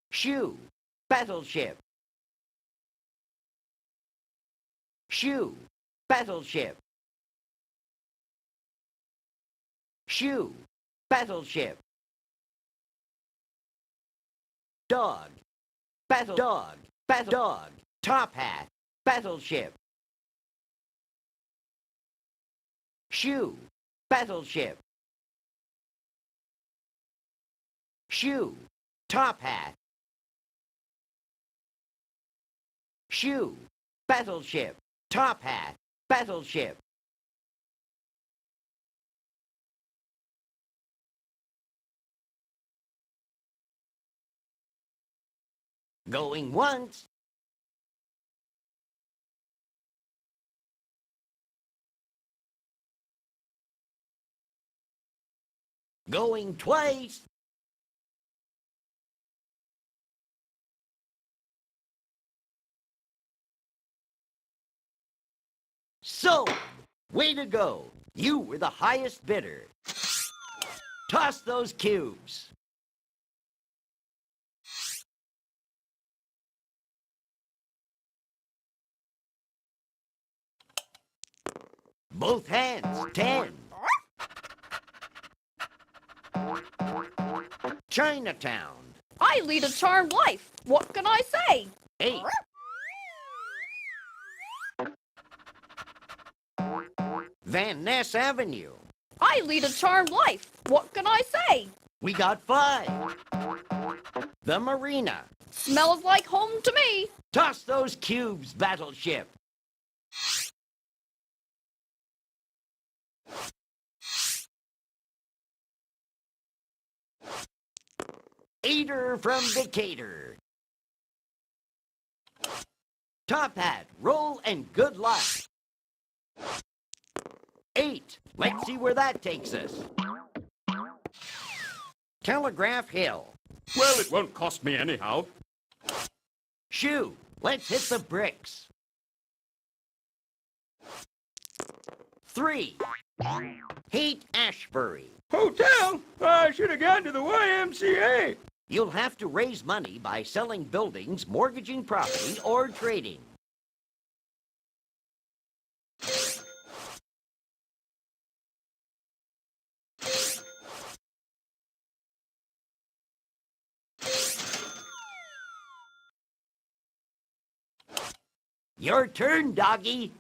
Shoo. Battleship. Shoo. Battleship. Shoo. Battleship. Dog. Battle dog. Battle dog. Top Hat. Battleship. Shoo. Battleship. Shoo. Top Hat. Shoo. Battleship. Top Hat. Battleship. Going once. Going twice. So, way to go. You were the highest bidder. Toss those cubes. Both hands, 10. Chinatown. I lead a charmed life. What can I say? 8. Van Ness Avenue. I lead a charmed life. What can I say? We got 5. The Marina. Smells like home to me. Toss those cubes, Battleship. Eater from Decatur. Top Hat, roll and good luck. 8. Let's see where that takes us. Telegraph Hill. Well, it won't cost me anyhow. Shoe. Let's hit the bricks. 3. Haight Ashbury. Hotel? I should have gone to the YMCA. You'll have to raise money by selling buildings, mortgaging property, or trading. Your turn, doggy.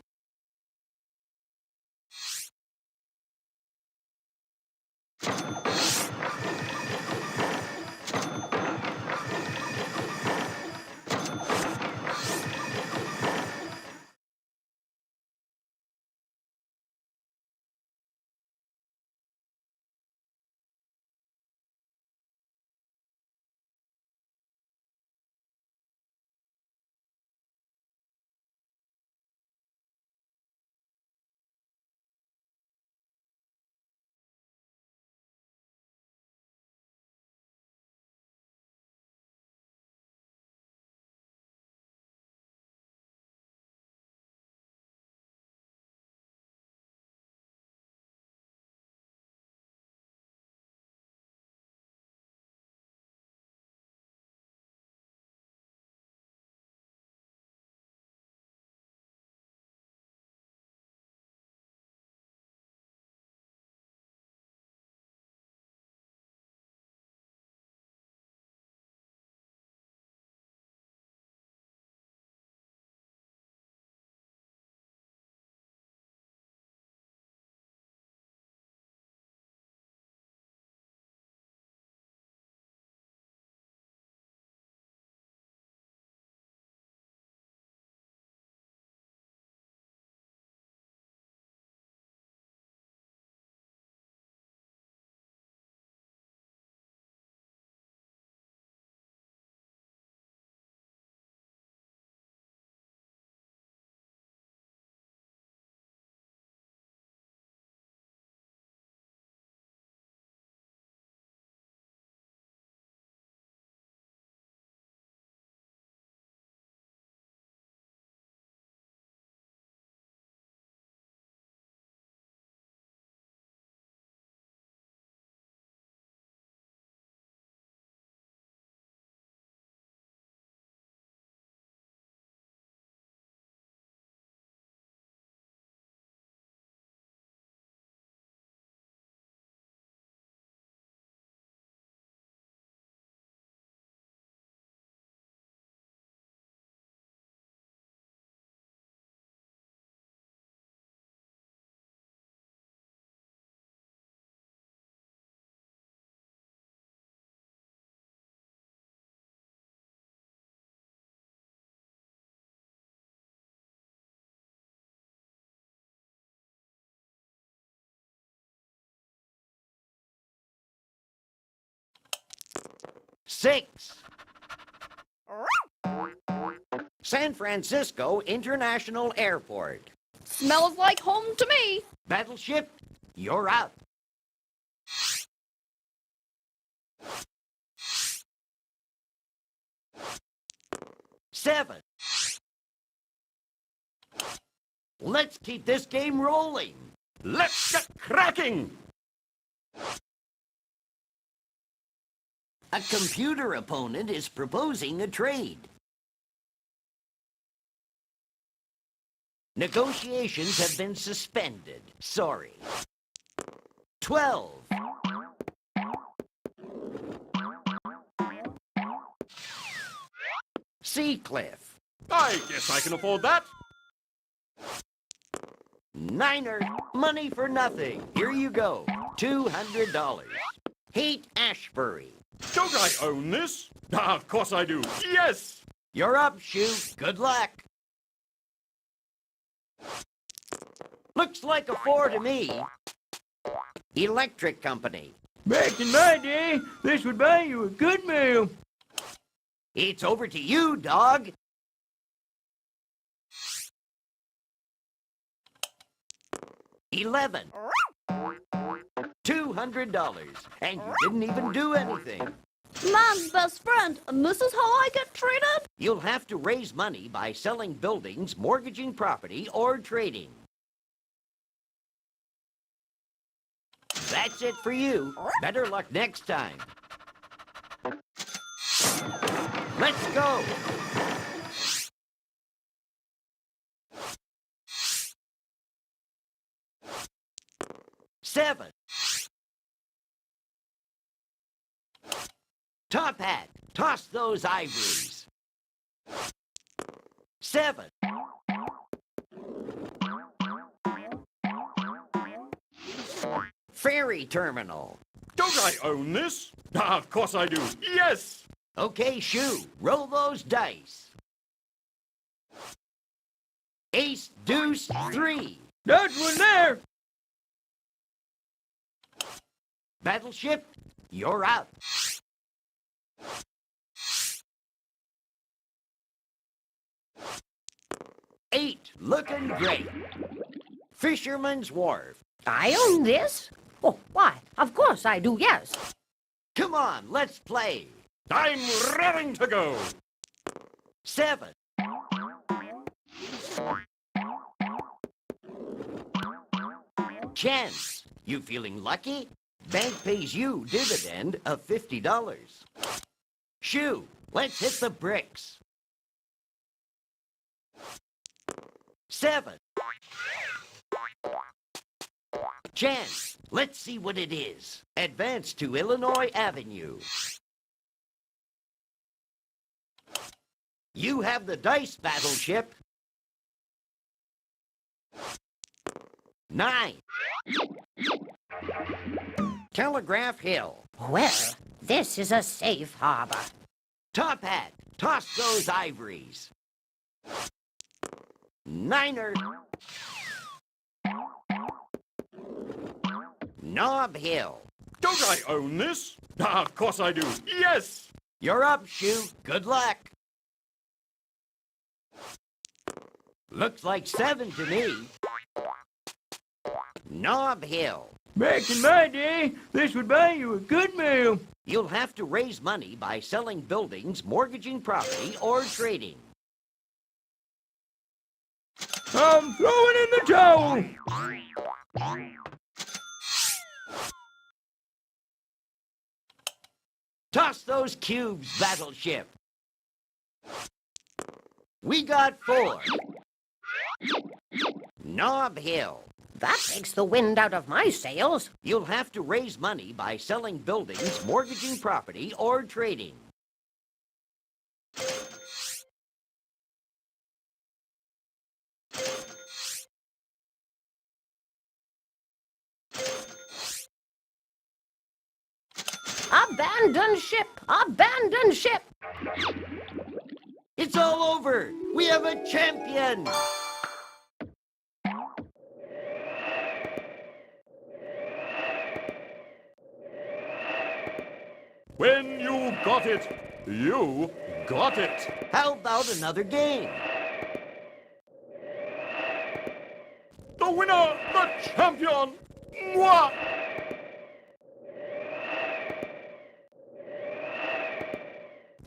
Six. San Francisco International Airport. Smells like home to me. Battleship, you're up. 7. Let's keep this game rolling. Let's get cracking! A computer opponent is proposing a trade. Negotiations have been suspended. Sorry. 12. Seacliff. I guess I can afford that. Niner. Money for nothing. Here you go. $200. Haight Ashbury. Don't I own this? Of course I do. Yes! You're up, Shoe. Good luck. Looks like a 4 to me. Electric Company. Back in my day, this would buy you a good meal. It's over to you, dog. $11. $200. And you didn't even do anything. Man's best friend, and this is how I get treated? You'll have to raise money by selling buildings, mortgaging property, or trading. That's it for you. Better luck next time. Let's go. $7. Top Hat, toss those ivories. $7. Ferry Terminal. Don't I own this? Of course I do. Yes! Okay, Shoe, roll those dice. Ace, deuce, 3. That's one there. Battleship, you're out. $8, looking great. Fisherman's Wharf. I own this? Oh, why? Of course I do, yes. Come on, let's play. I'm raring to go. $7. Chance, you feeling lucky? Bank pays you dividend of $50. Shoe, let's hit the bricks. $7. Chance, let's see what it is. Advance to Illinois Avenue. You have the dice, Battleship. 9. Telegraph Hill. Well, this is a safe harbor. Top Hat, toss those ivories. Niner. Nob Hill. Don't I own this? Of course I do. Yes! You're up, Shoe. Good luck. Looks like 7 to me. Nob Hill. Back in my day, this would buy you a good meal. You'll have to raise money by selling buildings, mortgaging property, or trading. I'm throwing in the towel. Toss those cubes, Battleship. We got 4. Nob Hill. That takes the wind out of my sails. You'll have to raise money by selling buildings, mortgaging property, or trading. Abandon ship! Abandon ship! It's all over! We have a champion! When you got it, you got it. How about another game? The winner, the champion! Moi!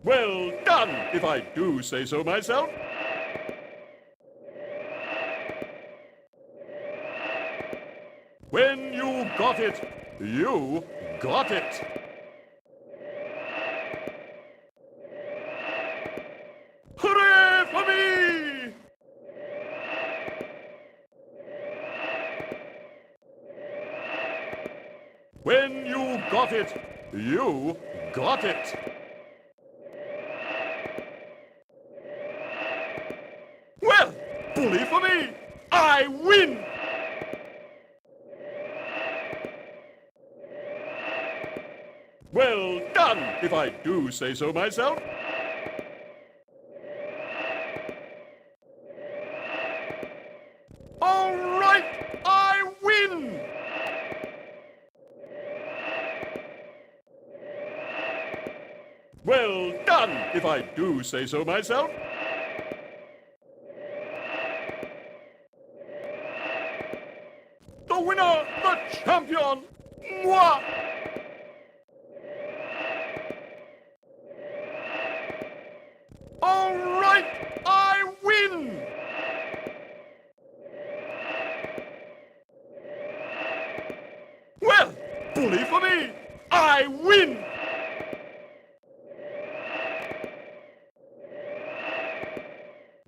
Well done, if I do say so myself. got it! You got it! Hooray for me! When you got it, you got it! Well, bully for me! I win! Well done, if I do say so myself. All right, I win! Well done, if I do say so myself. The winner, the champion, moi! All right, I win! Well, bully for me, I win!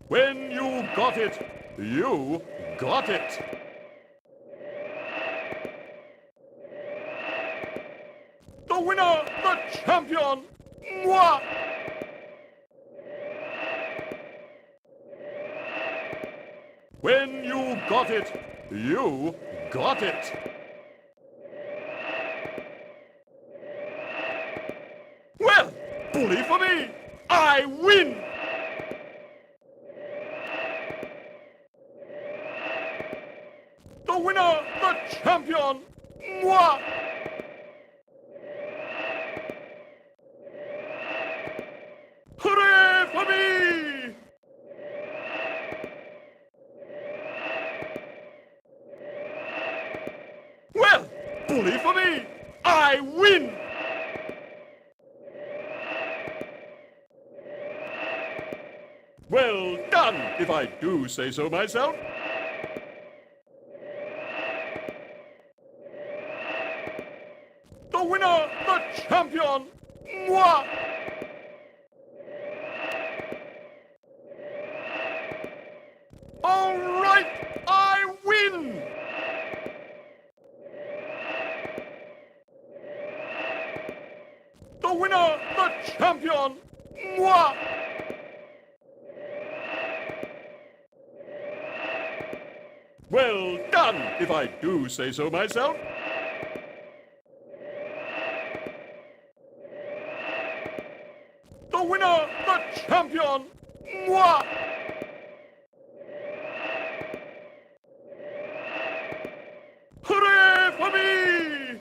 When you got it, you got it! The winner, the champion, moi! When you got it, you got it! Well, bully for me, I win! The winner, the champion, moi! Hooray for me! Well, bully for me, I win! Well done, if I do say so myself. The winner, the champion, moi! All right, I win! The winner, the champion, moi! Well done, if I do say so myself. The winner, the champion, moi! Hooray for me!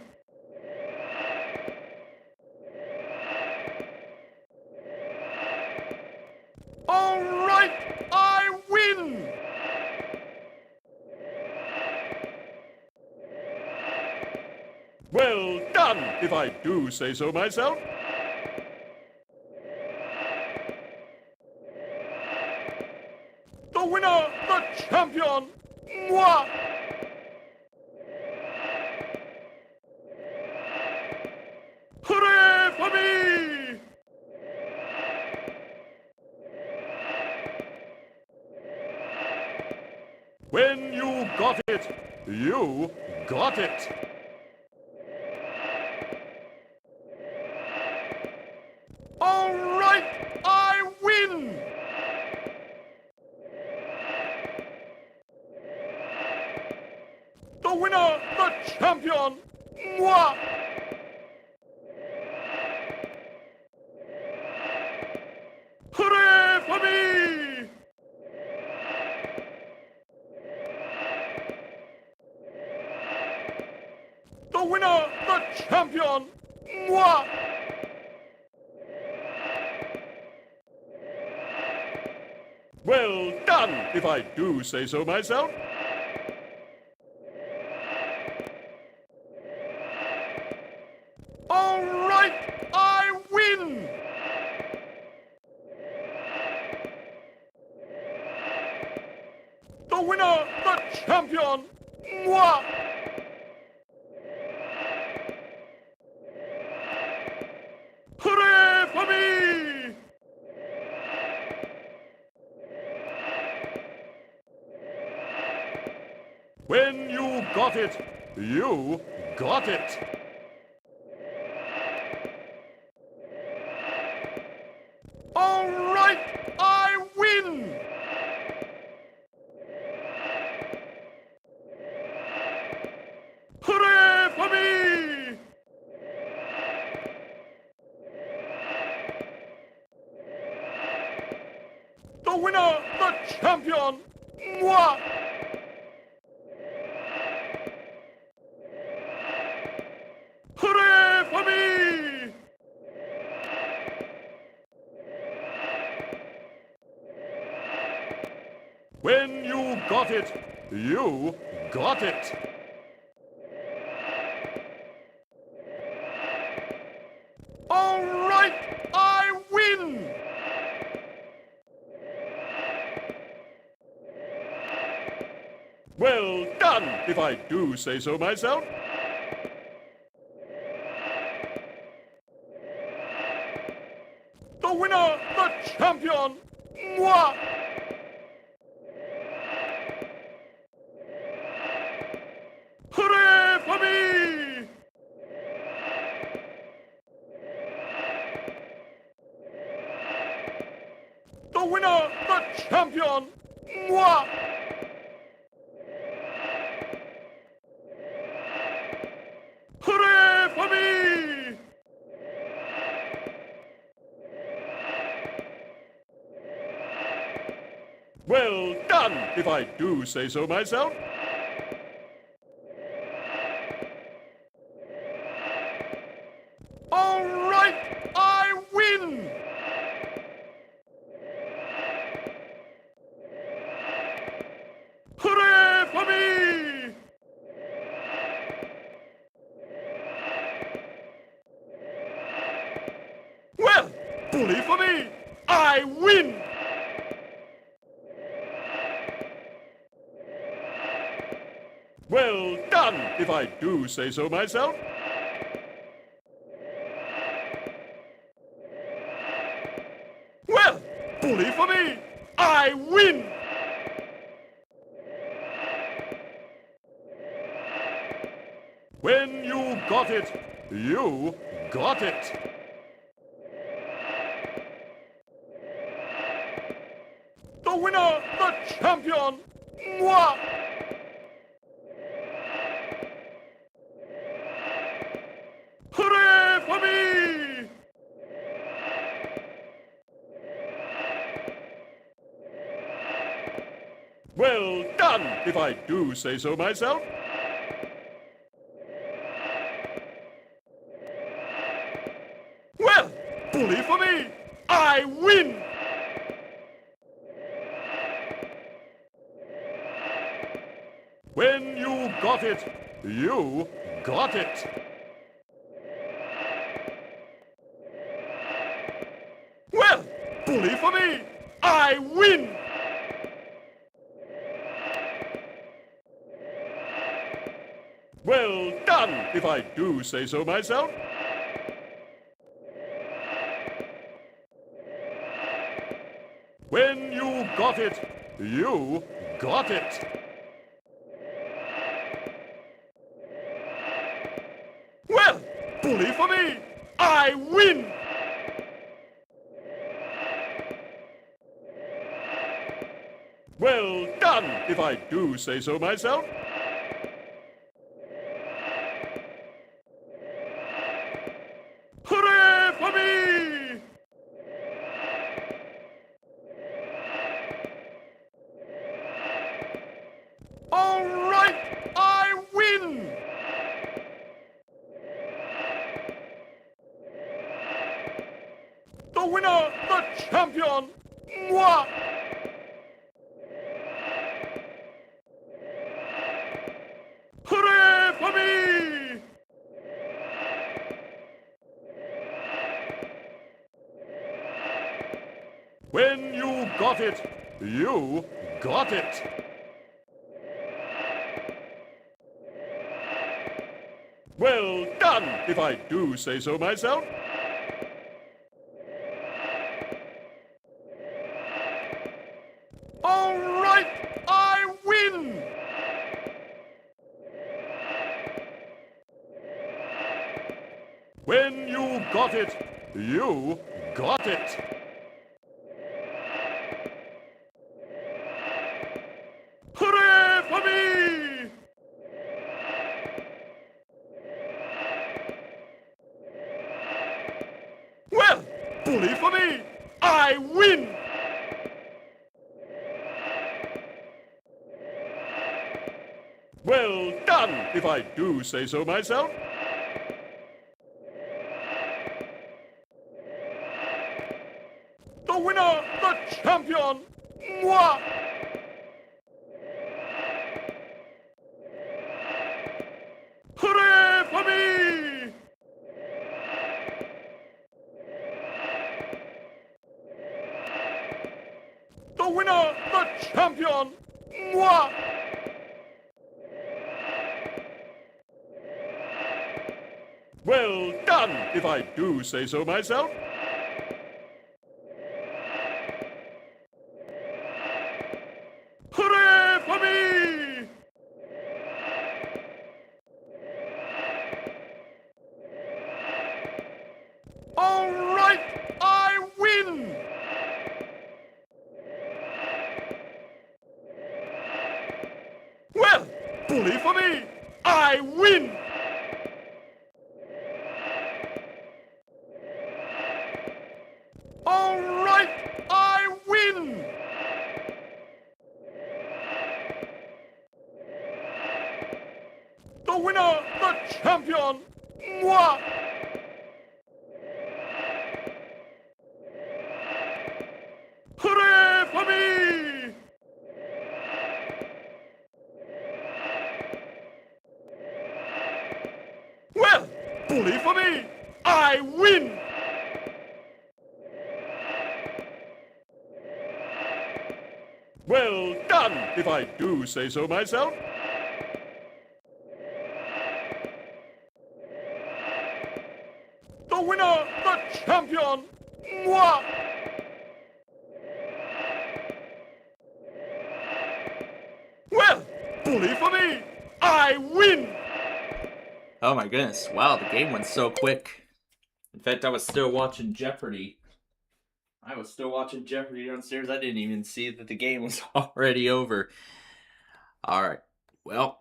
All right, I win! Well done, if I do say so myself. The winner, the champion, moi! Hooray for me! When you got it, you got it! All right, I win! The winner, the champion, moi! Hooray for me! The winner, the champion, moi! Well done, if I do say so myself. All right, I win! The winner, the champion, moi! for me! When you got it, you got it. All right, I win! Hooray for me! The winner, the champion, moi! Hooray for me! When you got it, you got it. All right, I win! Well done, if I do say so myself. The winner, the champion, moi! Hooray for me! The winner, the champion, moi! Hooray for me! Well done, if I do say so myself. All right, I win! Hooray for me! Well, bully for me! I win! Well done, if I do say so myself. Well, bully for me! I win! When you got it, you got it. The winner, the champion, moi! Hooray for me! Well done, if I do say so myself. Well, bully for me! I win! When you got it, you got it. Well, bully for me! I win! Well done, if I do say so myself. When you got it, you got it. Well, bully for me! I win! Well done, if I do say so myself. Hooray for me! All right, I win! The winner, the champion, moi! Hooray for me! When you got it, you got it. Well done, if I do say so myself. got it! You got it! Hooray for me! Well, bully for me! I win! Well done, if I do say so myself. The winner, the champion, moi! Hooray for me! The winner, the champion, moi! Well done, if I do say so myself. Hooray for me! All right, I win! Well, bully for me! I win! All right, I win! The winner, the champion, moi! Hooray for me! Well, bully for me! I win! Well done, if I do say so myself. The winner, the champion, moi! Well, bully for me! I win! Oh my goodness. Wow, the game went so quick. In fact, I was still watching Jeopardy. Downstairs. I didn't even see that the game was already over. Alright. Well,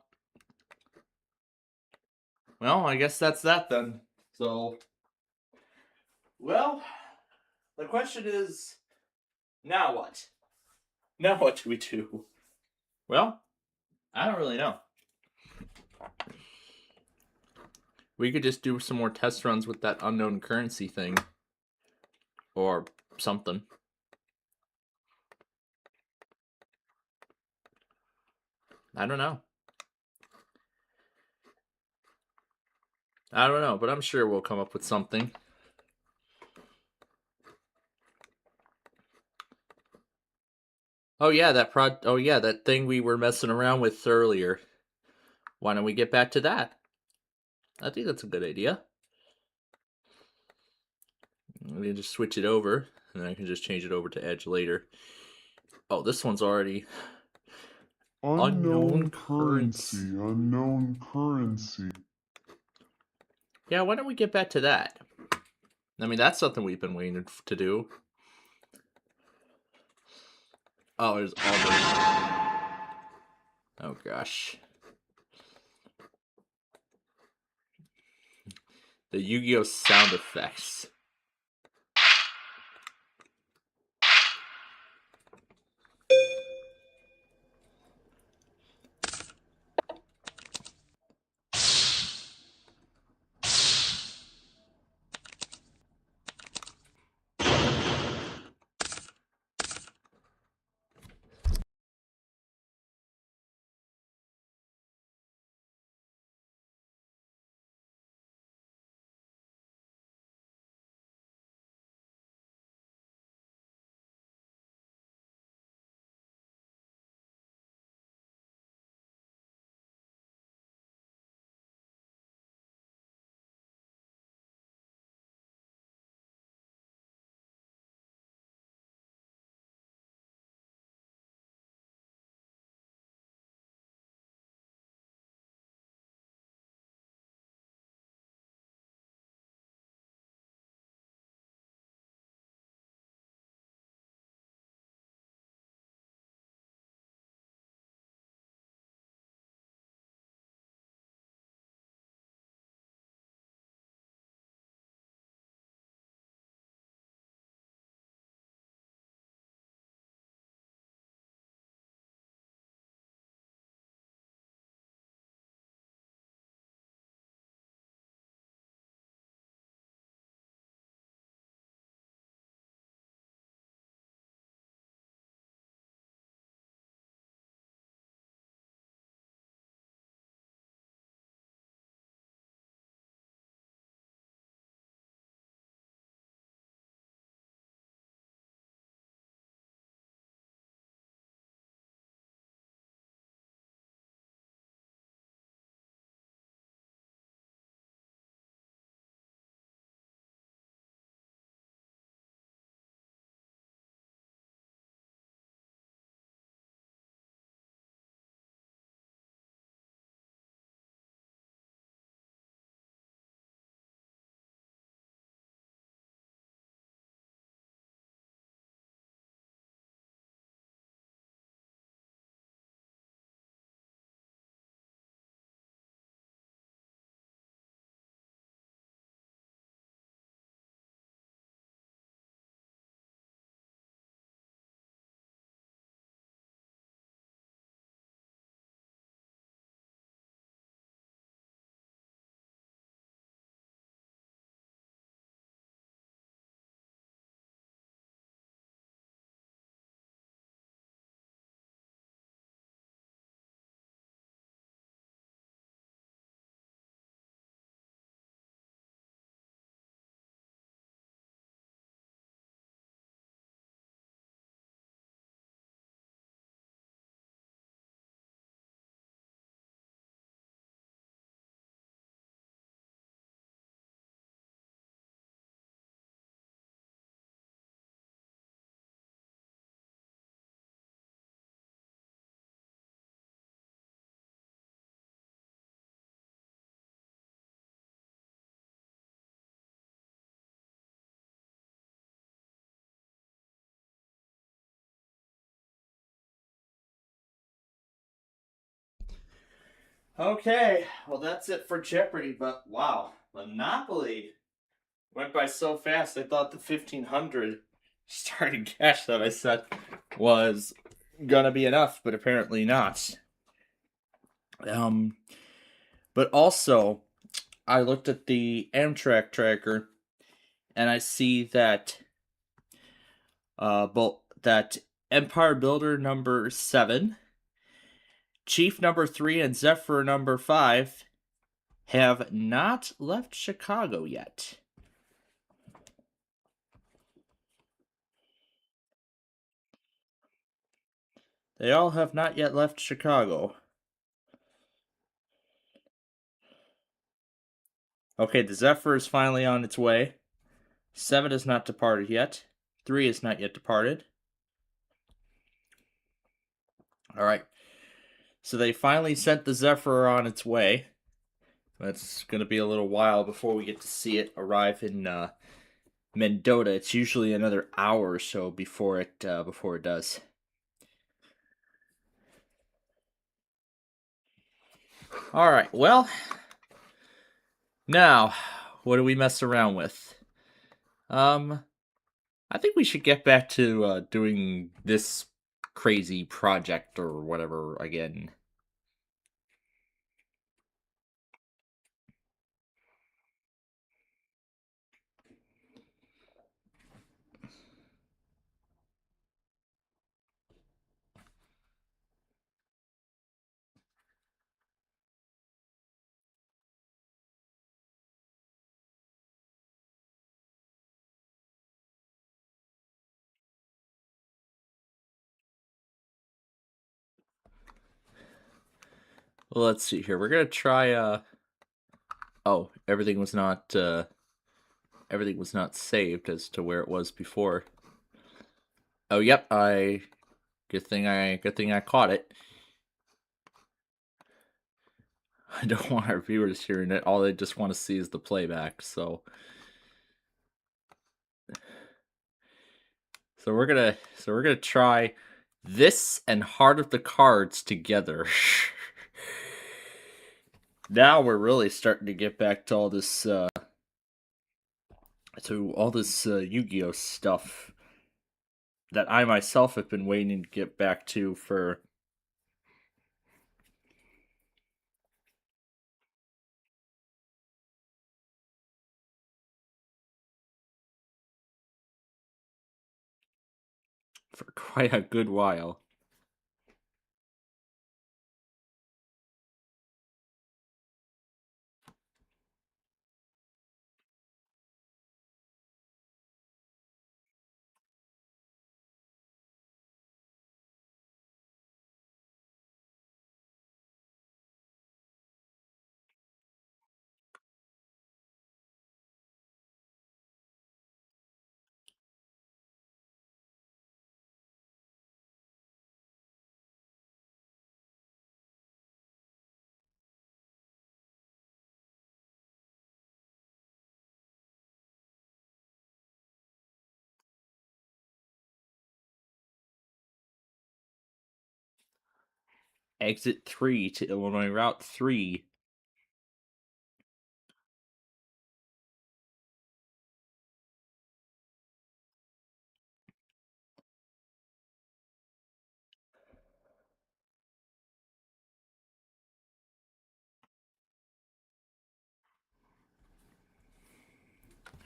I guess that's that then. So, well, the question is, now what? Now what do we do? Well, I don't really know. We could just do some more test runs with that unknown currency thing. Or something. I don't know. But I'm sure we'll come up with something. Oh yeah, that thing we were messing around with earlier. Why don't we get back to that? I think that's a good idea. We can just switch it over, and then I can just change it over to Edge later. Oh, this one's already... Unknown currency. Yeah, why don't we get back to that? I mean, that's something we've been waiting to do. Oh, there's all those... Oh, gosh. The Yu-Gi-Oh! Sound effects. Okay, well that's it for Jeopardy, but wow, Monopoly went by so fast. I thought the 1500 starting cash that I said was gonna be enough, but apparently not. Um, but also, I looked at the Amtrak tracker, and I see that that Empire Builder number 7, Chief number 3, and Zephyr number 5 have not left Chicago yet. They all have not yet left Chicago. Okay, the Zephyr is finally on its way. 7 has not departed yet. 3 is not yet departed. Alright. So they finally sent the Zephyr on its way. That's going to be a little while before we get to see it arrive in Mendota. It's usually another hour or so before it does. Alright, well, now, what do we mess around with? I think we should get back to doing this crazy project or whatever again. Well, let's see here. We're gonna try. Oh, everything was not saved as to where it was before. Oh, yep. Good thing I caught it. I don't want our viewers hearing it. All they just want to see is the playback. So we're gonna try this and Heart of the Cards together. Now we're really starting to get back to all this Yu-Gi-Oh stuff that I myself have been waiting to get back to for quite a good while. Exit 3 to Illinois Route 3.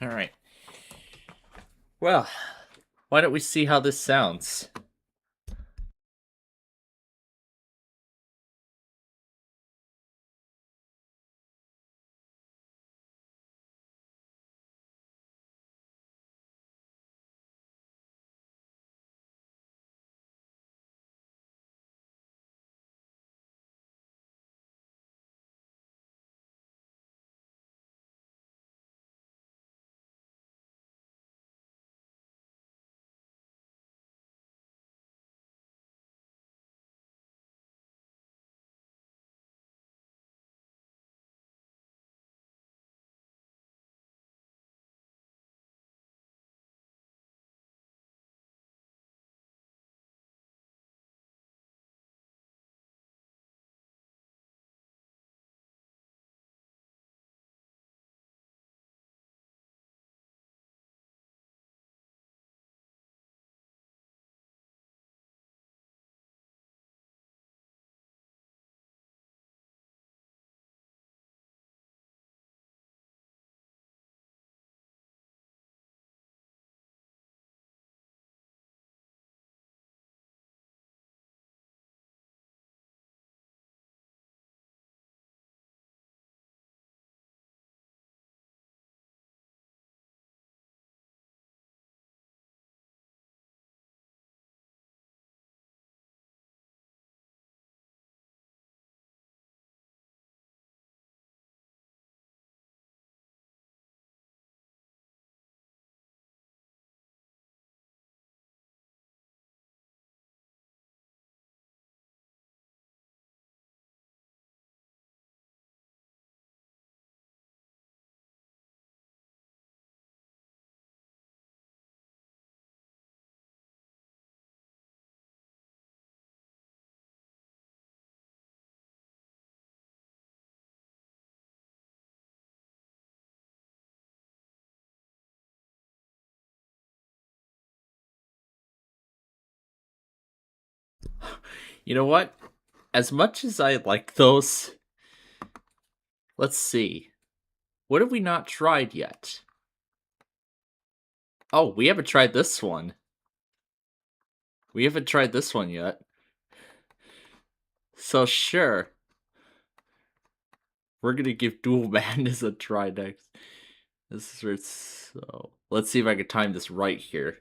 All right. Well, why don't we see how this sounds? You know what? As much as I like those, let's see. What have we not tried yet? Oh, we haven't tried this one. We haven't tried this one yet. So sure. We're gonna give Dual Madness a try next. This is where it's so. Let's see if I can time this right here.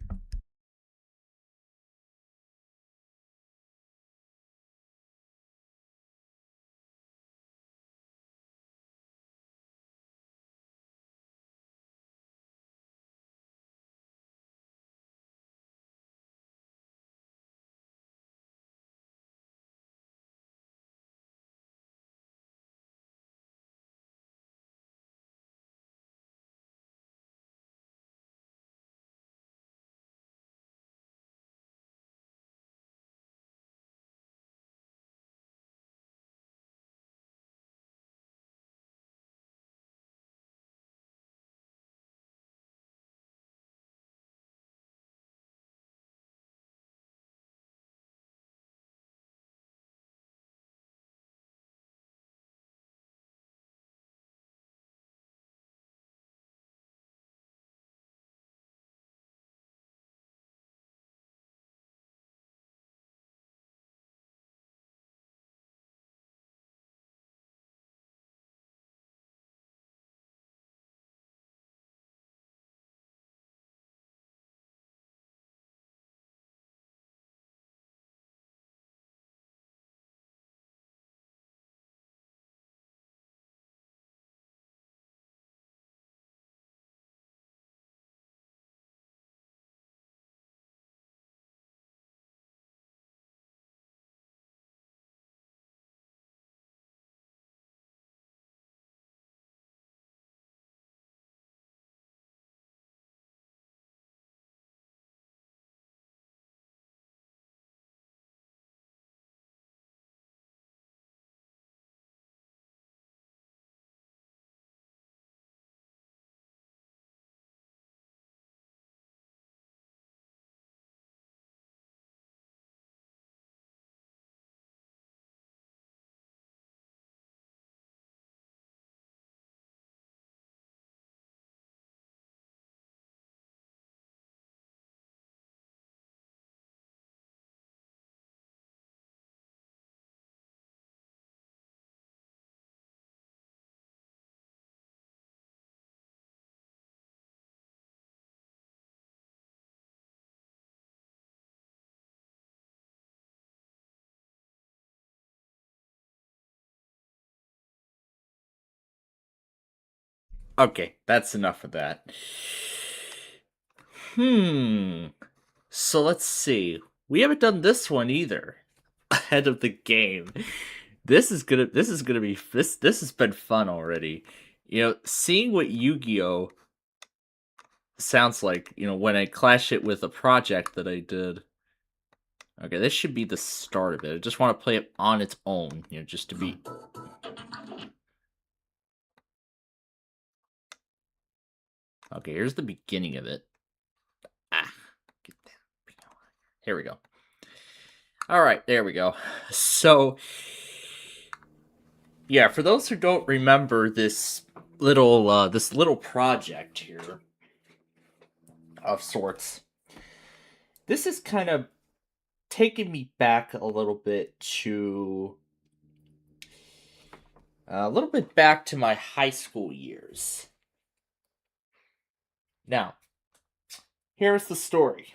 Okay, that's enough of that. So let's see. We haven't done this one either. Ahead of the game. This is gonna be this has been fun already. You know, seeing what Yu-Gi-Oh sounds like, you know, when I clash it with a project that I did. Okay, this should be the start of it. I just want to play it on its own, you know, just to be. Okay, here's the beginning of it. Get that. Here we go. All right, there we go. So, yeah, for those who don't remember this little project here of sorts, this is kind of taking me back a little bit to my high school years. Now, here's the story.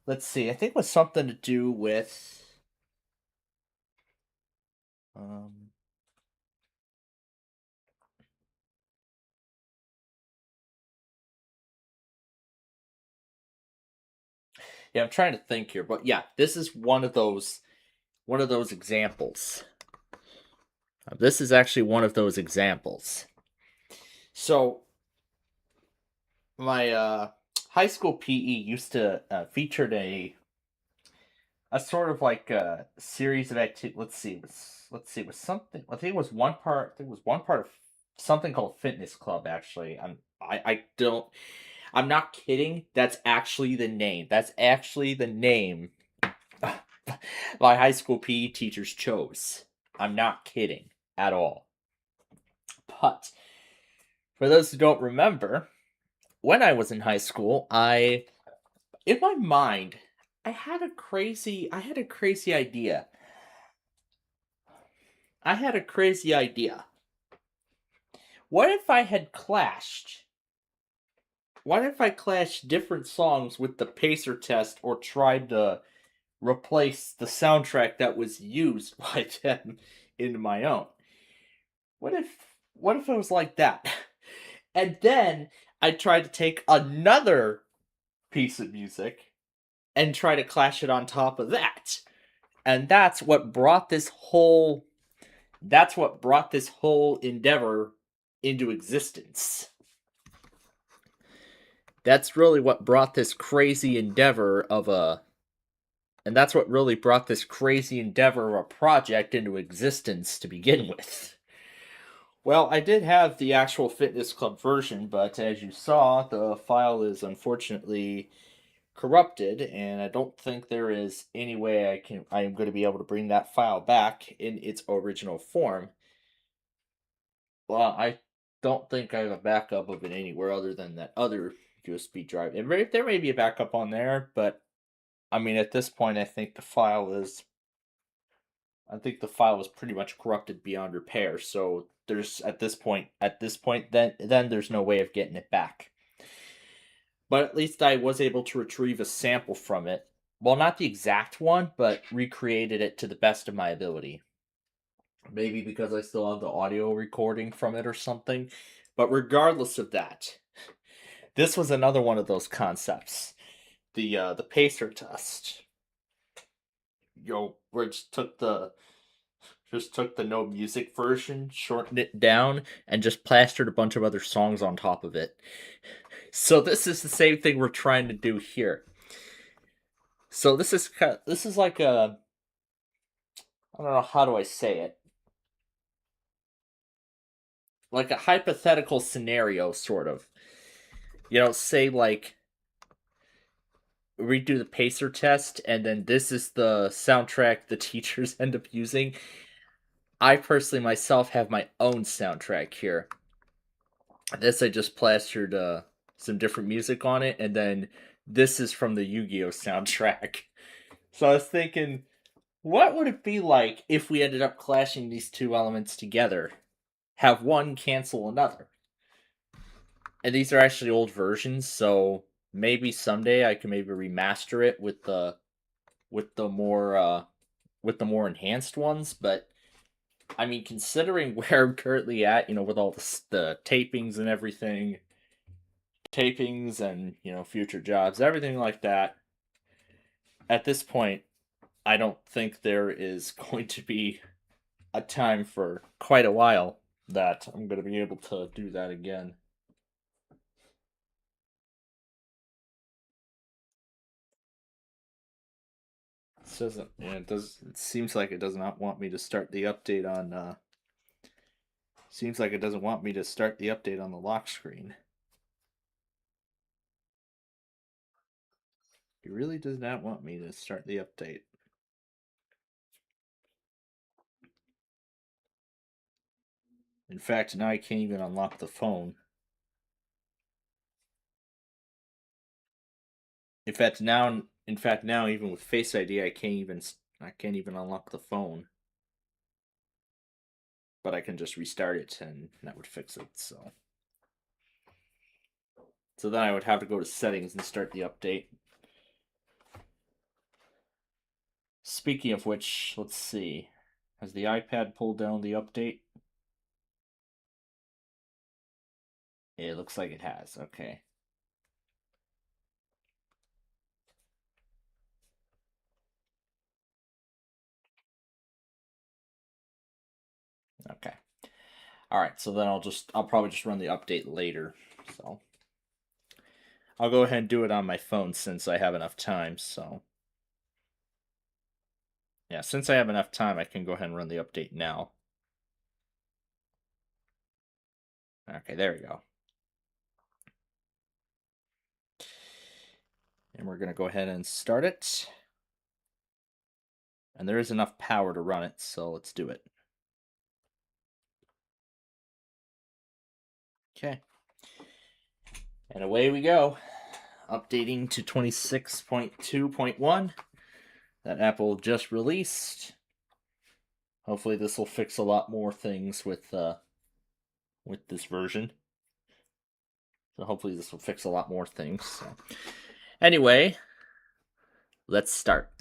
Let's see. I think it was something to do with yeah, I'm trying to think here, but yeah, this is one of those examples. This is actually one of those examples. So, my high school PE used to featured a sort of like a series of activities. Let's see, it was something. I think it was one part. I think it was one part of something called Fitness Club. Actually, I'm not kidding. That's actually the name. That's actually the name my high school PE teachers chose. I'm not kidding at all. But for those who don't remember, when I was in high school, in my mind, I had a crazy idea. What if I had clashed? What if I clashed different songs with the Pacer Test or tried to replace the soundtrack that was used by them into my own? What if it was like that? And then I tried to take another piece of music and try to clash it on top of that. And that's what brought this whole endeavor into existence. That's really what brought this crazy endeavor of a project into existence to begin with. Well, I did have the actual Fitness Club version, but as you saw, the file is unfortunately corrupted, and I don't think there is any way I am going to be able to bring that file back in its original form. Well, I don't think I have a backup of it anywhere other than that other USB drive. There may be a backup on there, but I mean, at this point, I think the file is pretty much corrupted beyond repair. So there's at this point, then there's no way of getting it back. But at least I was able to retrieve a sample from it. Well, not the exact one, but recreated it to the best of my ability. Maybe because I still have the audio recording from it or something. But regardless of that, this was another one of those concepts. The Pacer Test. Where just took the no music version, shortened it down, and just plastered a bunch of other songs on top of it. So this is the same thing we're trying to do here. So this is like a, I don't know, how do I say it? Like a hypothetical scenario, sort of. Say like redo the Pacer Test, and then this is the soundtrack the teachers end up using. I personally myself have my own soundtrack here. This I just plastered some different music on it, and then this is from the Yu-Gi-Oh soundtrack. So I was thinking, what would it be like if we ended up clashing these two elements together? Have one cancel another. And these are actually old versions, so maybe someday I can maybe remaster it with the more enhanced ones, but I mean, considering where I'm currently at, with all the tapings and everything, and, future jobs, everything like that, at this point, I don't think there is going to be a time for quite a while that I'm going to be able to do that again. It seems like it does not want me to start the update on, seems like it doesn't want me to start the update on the lock screen. It really does not want me to start the update. In fact, now I can't even unlock the phone. In fact, now even with Face ID, I can't even unlock the phone. But I can just restart it, and that would fix it. So then I would have to go to settings and start the update. Speaking of which, let's see. Has the iPad pulled down the update? It looks like it has. Okay. Okay. Alright, so then I'll probably just run the update later. So I'll go ahead and do it on my phone since I have enough time, so. Yeah, since I have enough time, I can go ahead and run the update now. Okay, there we go. And we're going to go ahead and start it. And there is enough power to run it, so let's do it. Okay. And away we go. Updating to 26.2.1 that Apple just released. Hopefully this will fix a lot more things with this version. So hopefully this will fix a lot more things. So. Anyway, let's start.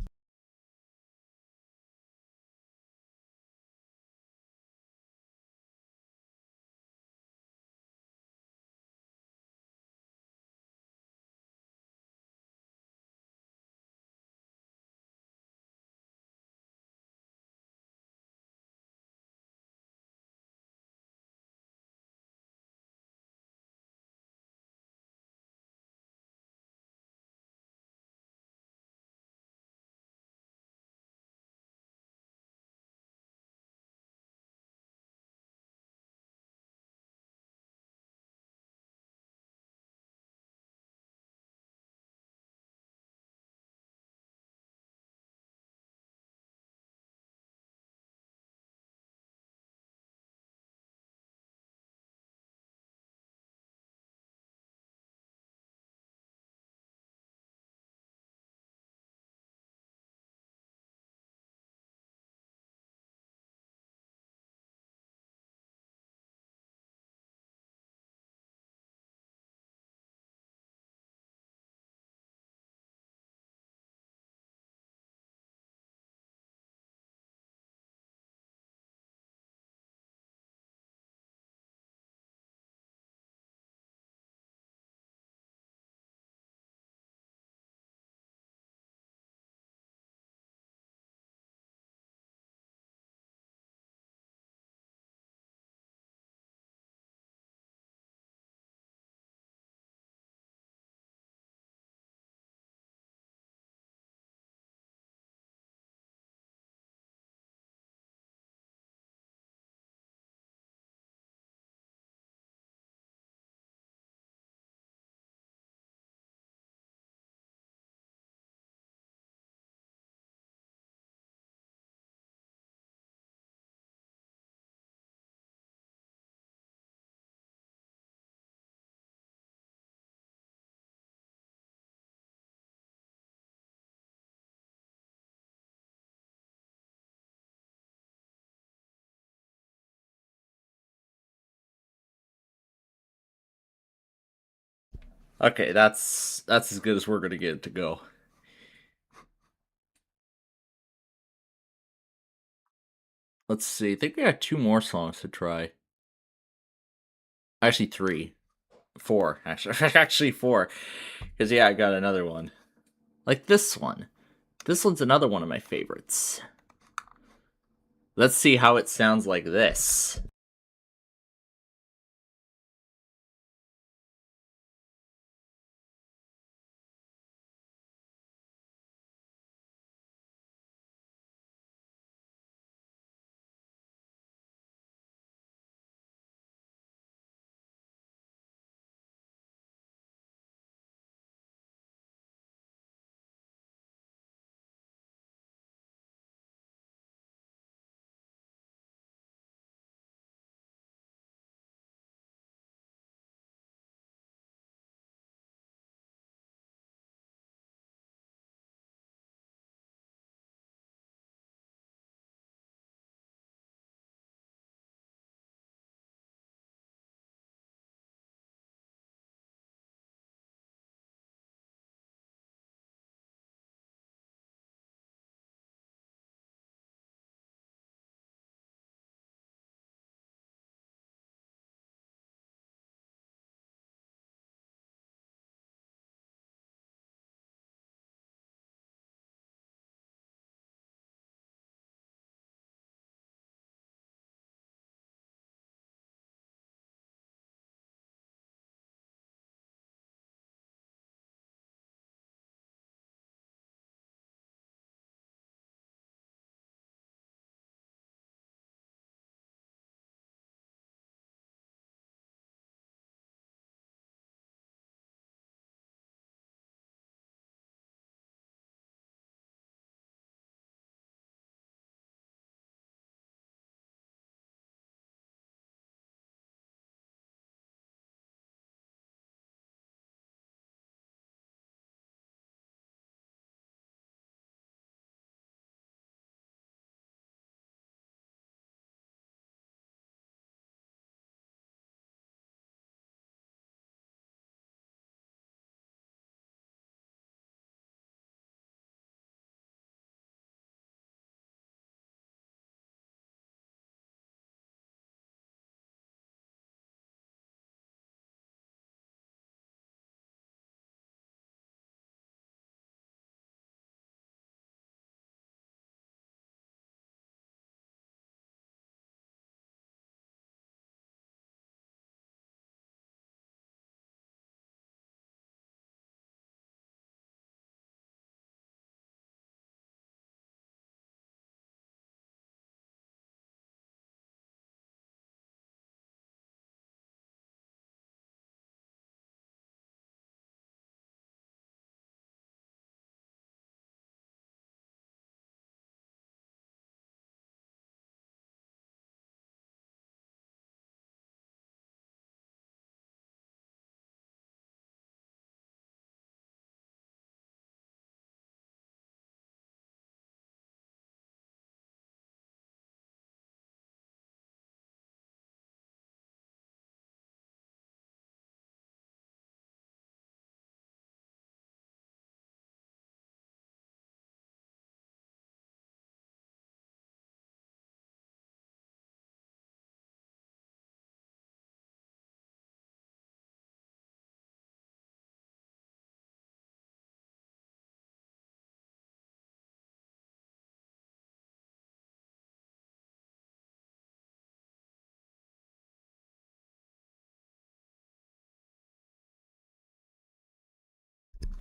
Okay, that's as good as we're gonna get it to go. Let's see. I think we got 2 more songs to try. Actually, 3. 4. Actually 4. Because, yeah, I got another one. Like this one. This one's another one of my favorites. Let's see how it sounds like this.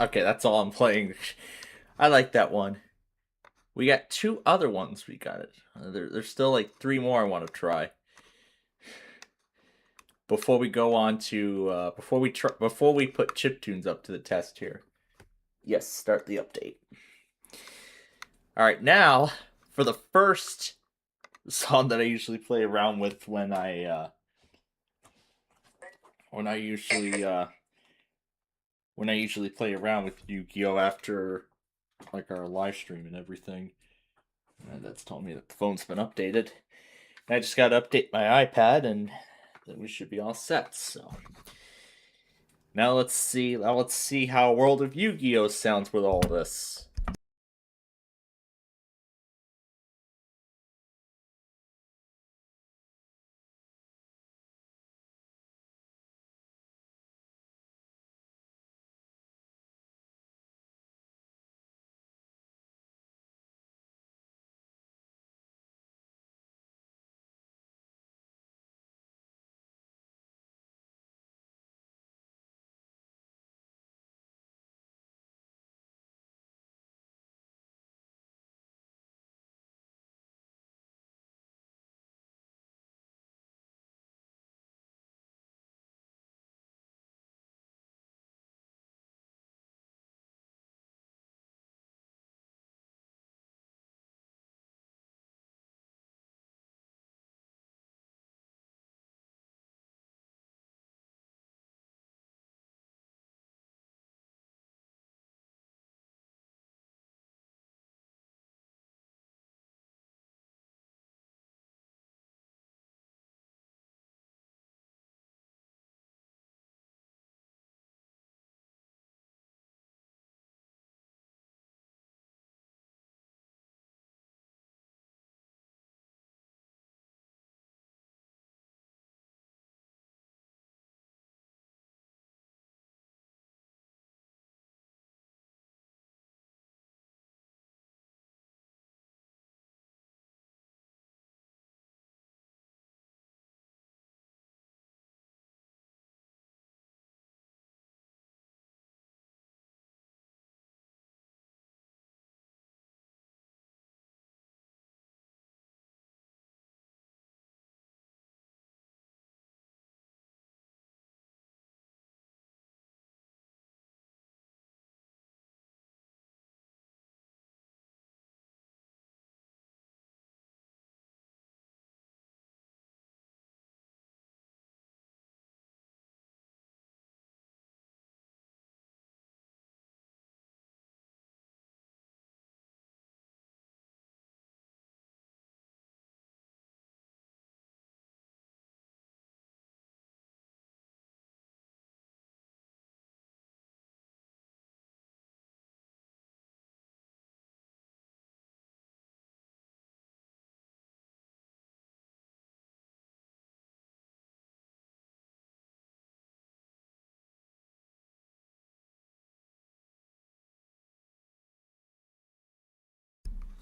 Okay, that's all I'm playing. I like that one. We got 2 other ones we got it. There's still like 3 more I want to try. Before we go on to before we put chiptunes up to the test here. Yes, start the update. All right, now for the first song that I usually play around with when I usually play around with Yu-Gi-Oh after like our live stream and everything. And that's telling me that the phone's been updated. And I just got to update my iPad and then we should be all set. So now let's see how World of Yu-Gi-Oh sounds with all this.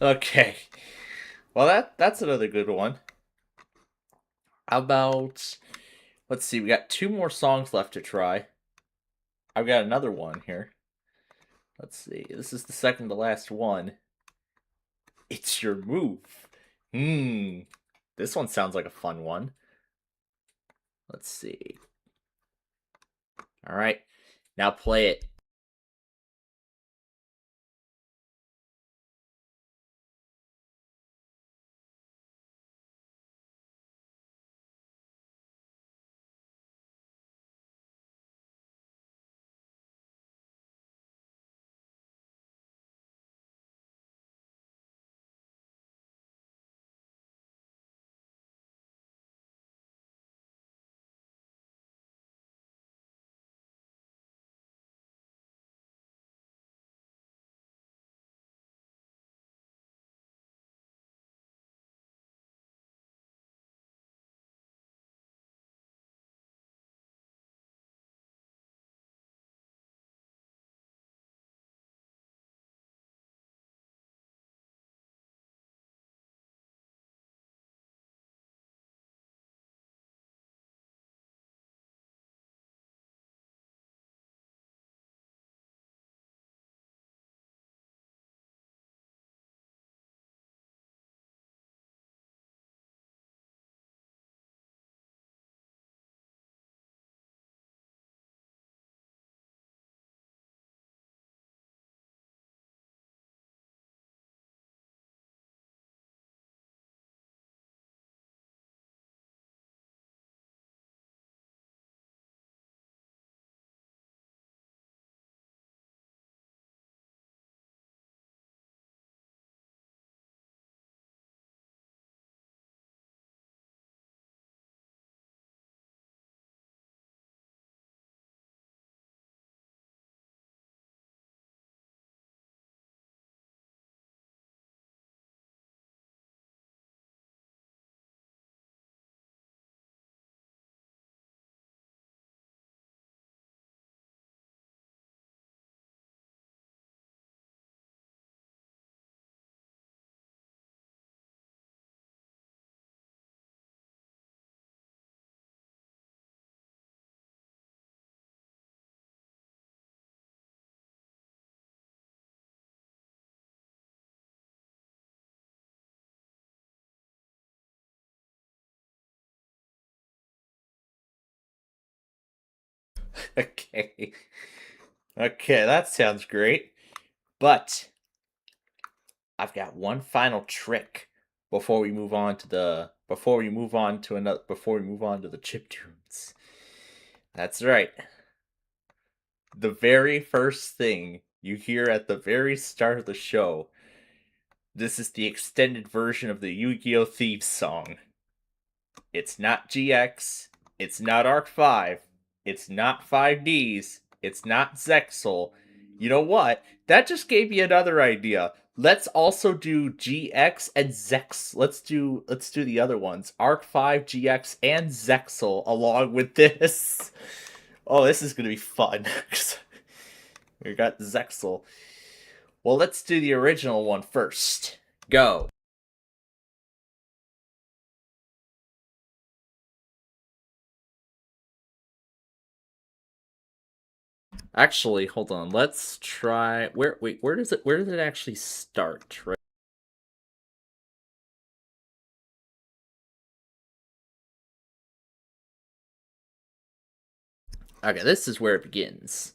Okay. Well, that's another good one. How about, let's see, we got 2 more songs left to try. I've got another one here. Let's see. This is the second to last one. It's Your Move. This one sounds like a fun one. Let's see. All right. Now play it. Okay. Okay, that sounds great. But I've got one final trick before we move on to the chiptunes. That's right. The very first thing you hear at the very start of the show. This is the extended version of the Yu-Gi-Oh! Theme song. It's not GX, it's not Arc 5, it's not 5Ds, it's not Zexal. You know what? That just gave me another idea. Let's also do GX and Zex. Let's do the other ones. Arc 5, GX, and Zexal along with this. Oh, this is gonna be fun. We got Zexal. Well, let's do the original one first. Go. Actually, hold on. Let's try. Where does it actually start? Right. Okay, this is where it begins.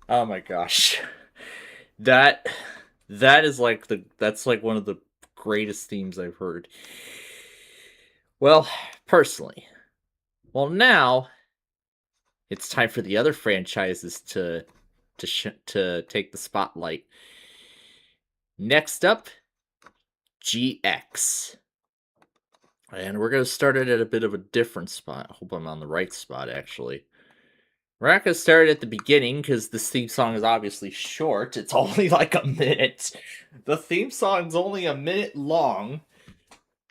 Oh my gosh. That is like that's like one of the greatest themes I've heard. Well, personally. Well, now it's time for the other franchises to take the spotlight. Next up, GX. And we're going to start it at a bit of a different spot. I hope I'm on the right spot, actually. We're not going to start at the beginning, because this theme song is obviously short. It's only like a minute. The theme song's only a minute long.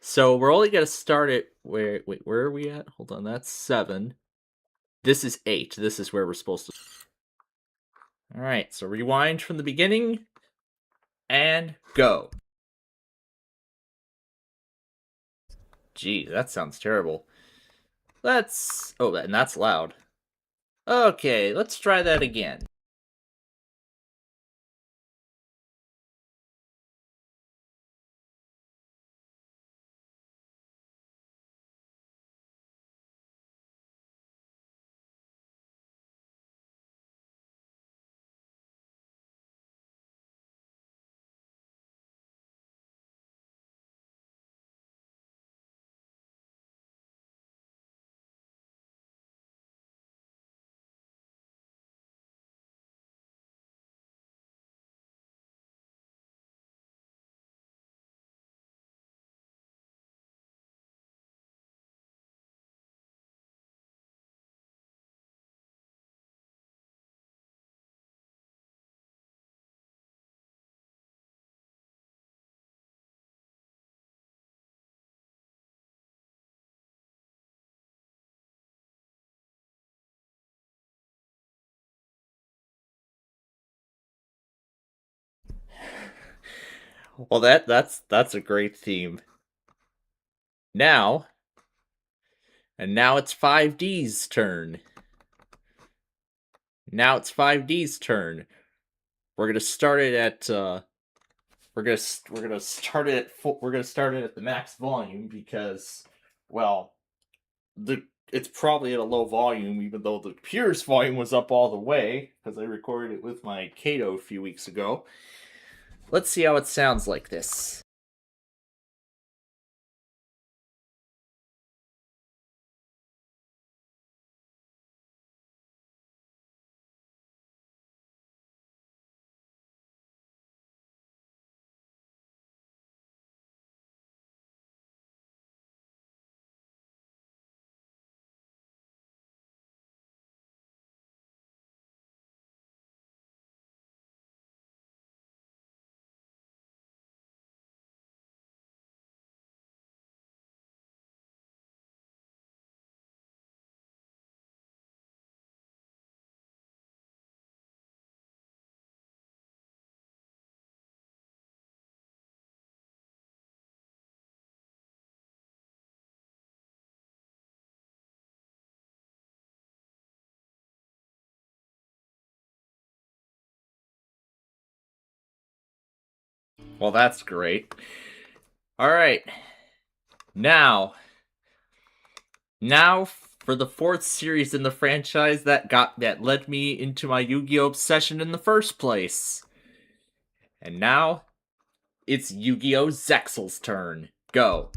So we're only going to start it... Wait, where are we at? Hold on, that's 7. This is 8. This is where we're supposed to... Alright, so rewind from the beginning. And go. Gee, that sounds terrible. Let's... Oh, and that's loud. Okay, let's try that again. Well, that's a great theme. Now it's 5D's turn. Now it's 5D's turn. We're gonna start it at we're gonna start it at the max volume because, well, it's probably at a low volume, even though the Purist volume was up all the way because I recorded it with my Kato a few weeks ago. Let's see how it sounds like this. Well, that's great. Alright. Now for the fourth series in the franchise that led me into my Yu-Gi-Oh! Obsession in the first place. And now, it's Yu-Gi-Oh! Zexal's turn. Go.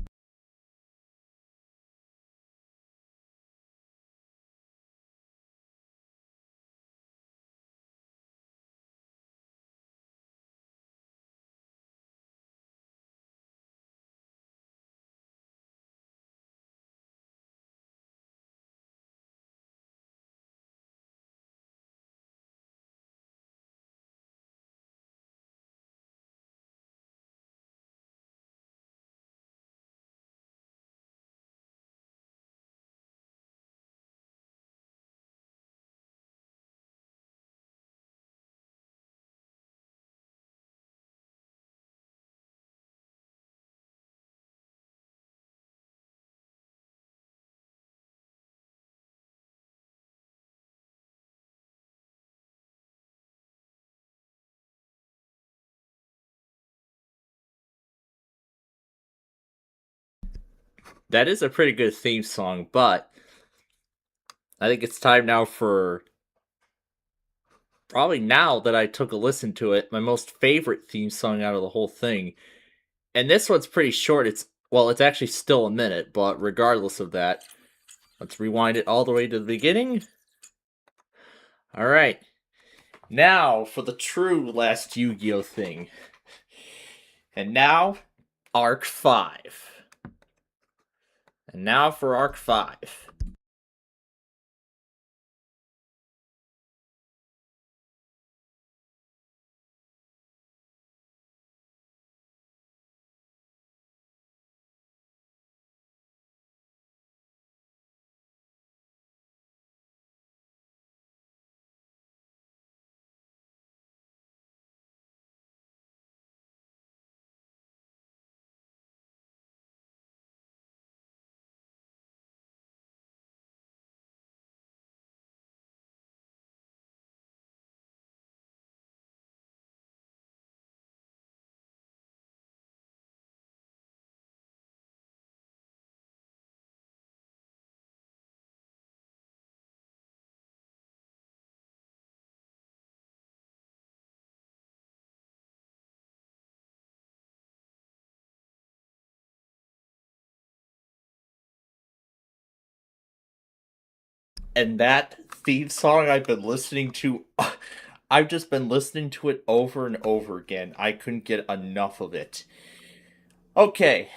That is a pretty good theme song, but I think it's time now for, probably now that I took a listen to it, my most favorite theme song out of the whole thing. And this one's pretty short. It's actually still a minute, but regardless of that, let's rewind it all the way to the beginning. Alright. Now for the true last Yu-Gi-Oh! Thing. And now, Arc 5. And now for Arc 5. And that theme song I've been listening to, I've just been listening to it over and over again. I couldn't get enough of it. Okay,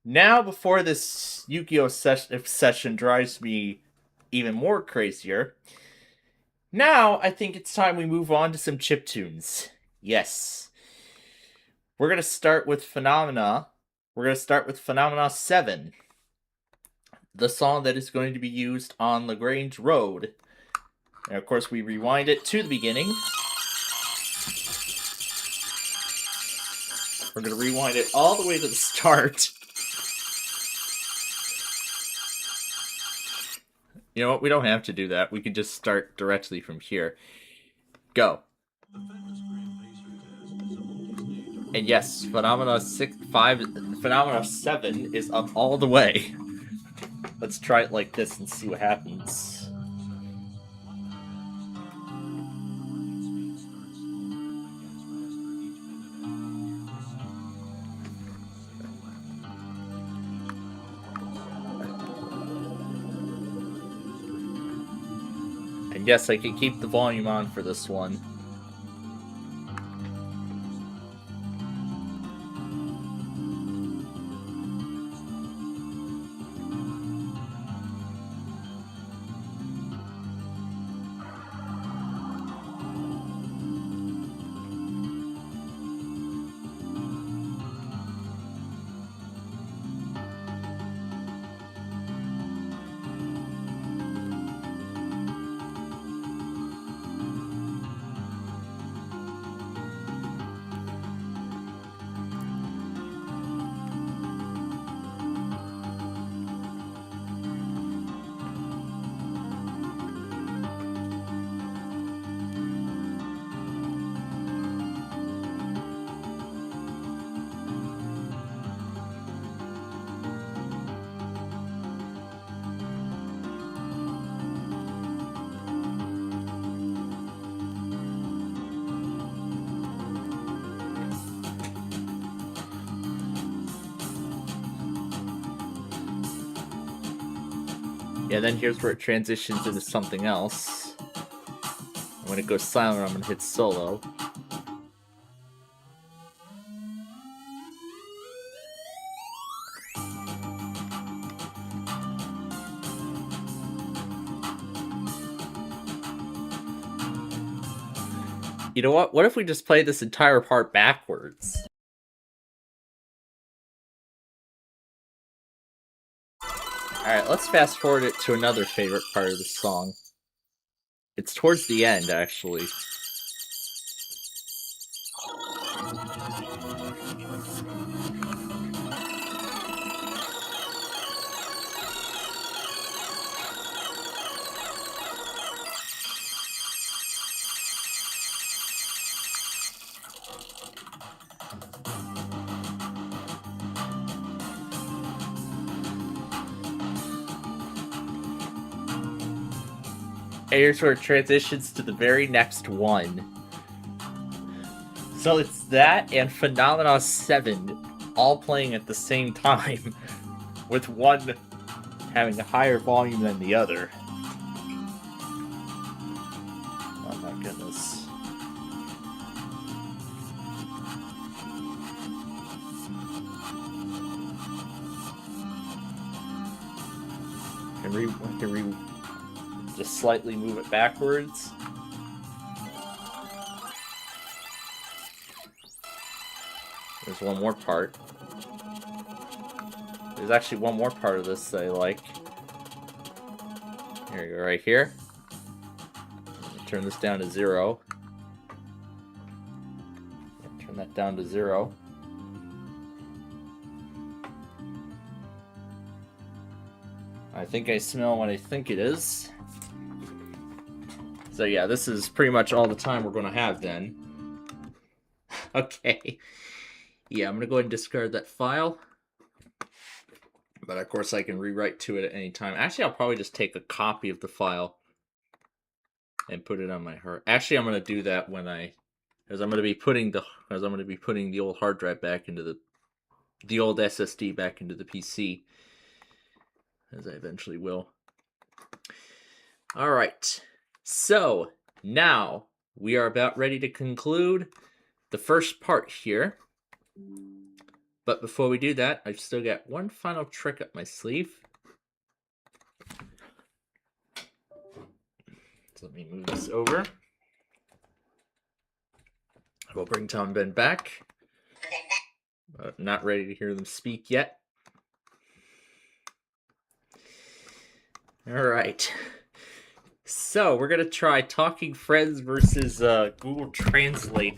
now before this Yu-Gi-Oh! Session drives me even more crazier, now I think it's time we move on to some chiptunes. Yes. We're going to start with Phenomena. We're going to start with Phenomena 7. The song that is going to be used on Lagrange Road. And of course we rewind it to the beginning. We're gonna rewind it all the way to the start. You know what? We don't have to do that. We can just start directly from here. Go. And yes, Phenomena 7 is up all the way. Let's try it like this and see what happens. And yes, I can keep the volume on for this one. Yeah, then here's where it transitions into something else. And when it goes silent, I'm gonna hit solo. You know what? What if we just play this entire part backwards? Alright, let's fast forward it to another favorite part of the song. It's towards the end, actually. Here's where it transitions to the very next one. So it's that and Phenomena 7 all playing at the same time, with one having a higher volume than the other. Oh my goodness. Can we just slightly move it backwards? There's one more part. There's actually one more part of this that I like. Here we go, right here. Turn this down to 0. Turn that down to 0. I think I smell what I think it is. So yeah, this is pretty much all the time we're going to have then. Okay. Yeah, I'm going to go ahead and discard that file. But of course I can rewrite to it at any time. Actually, I'll probably just take a copy of the file and put it on my hard. Actually, I'm going to do that when as I'm going to be putting the old hard drive back into the old SSD back into the PC, as I eventually will. All right. So, now, we are about ready to conclude the first part here. But before we do that, I've still got one final trick up my sleeve. So let me move this over. We'll bring Tom and Ben back. Not ready to hear them speak yet. All right. So, we're going to try Talking Friends versus Google Translate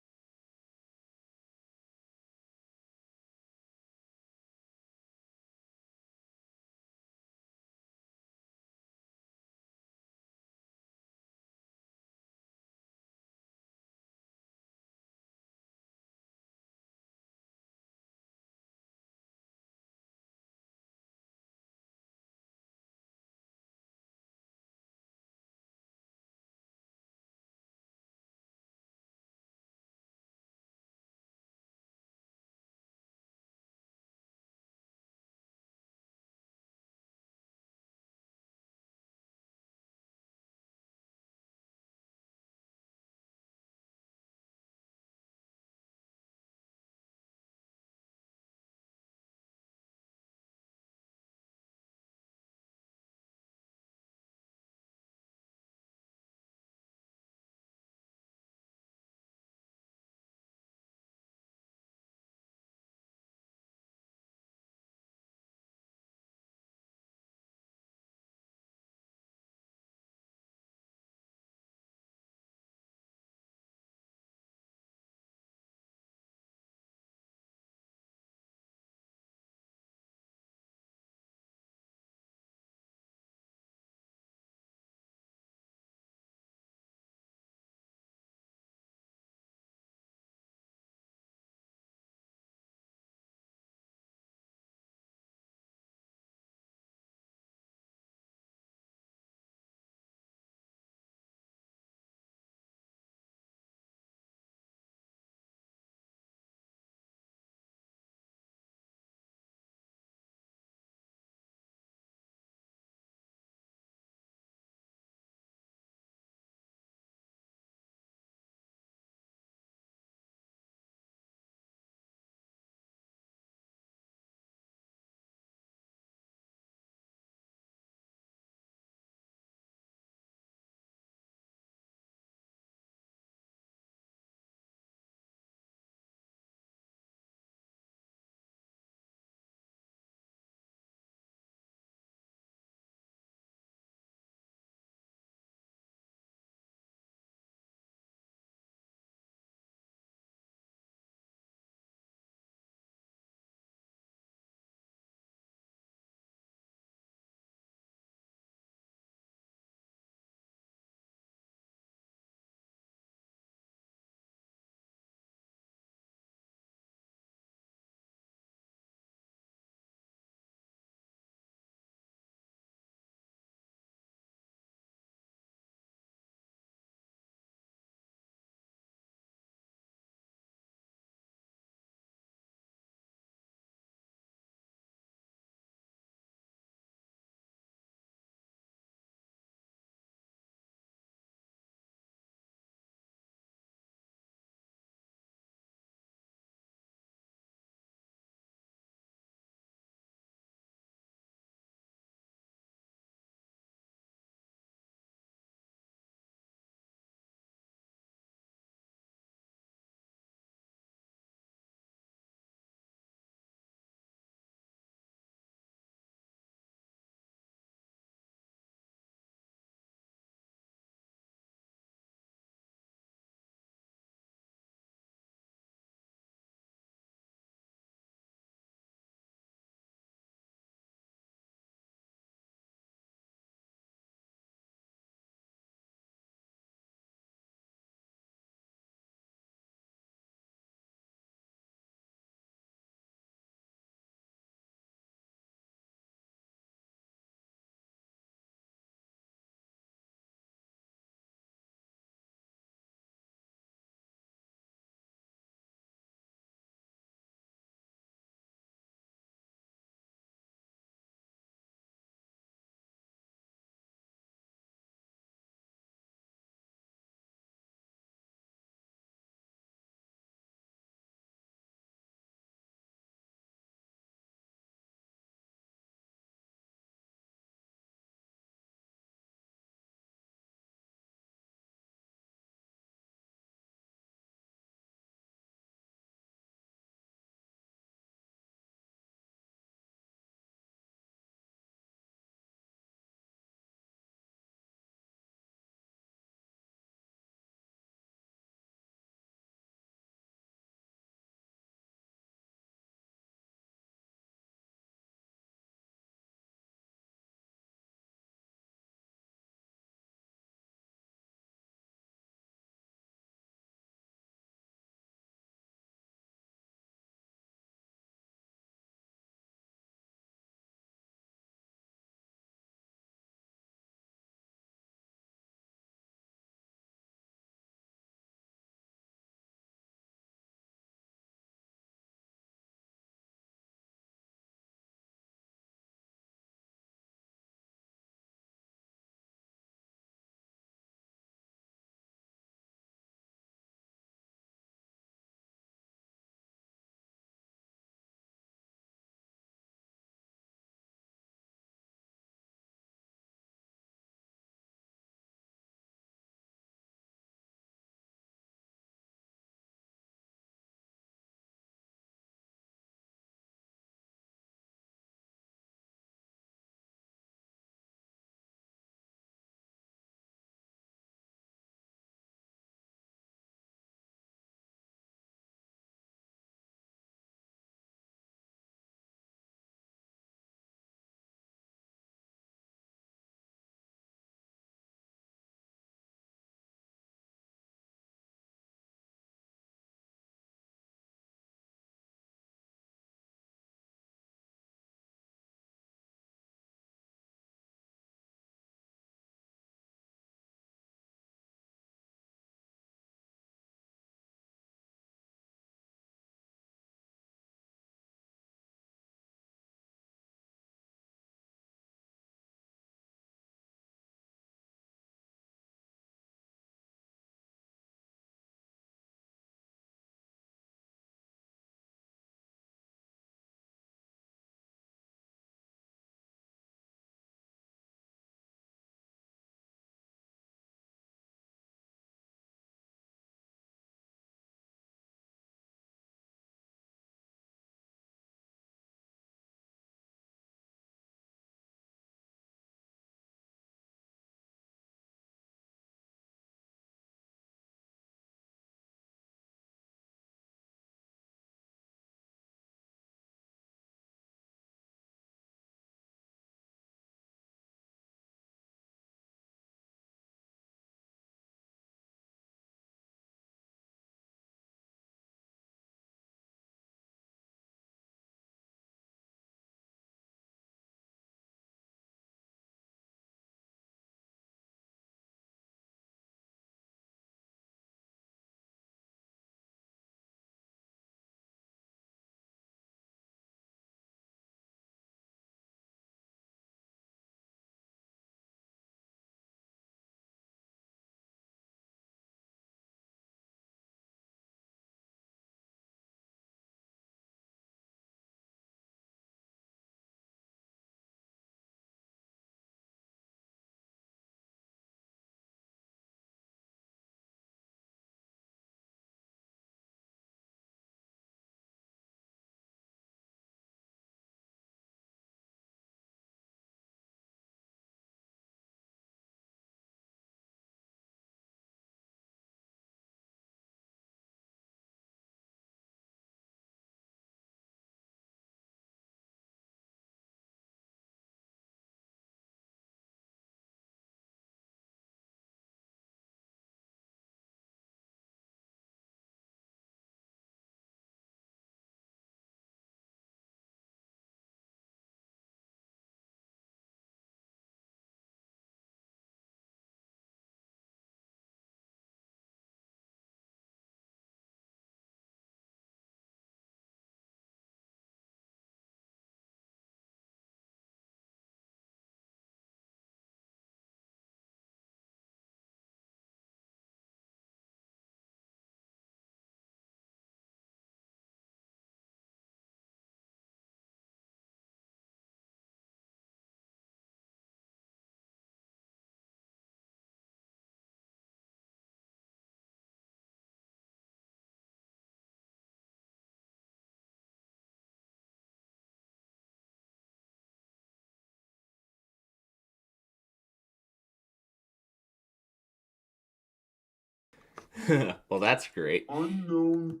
Well, that's great. Unknown.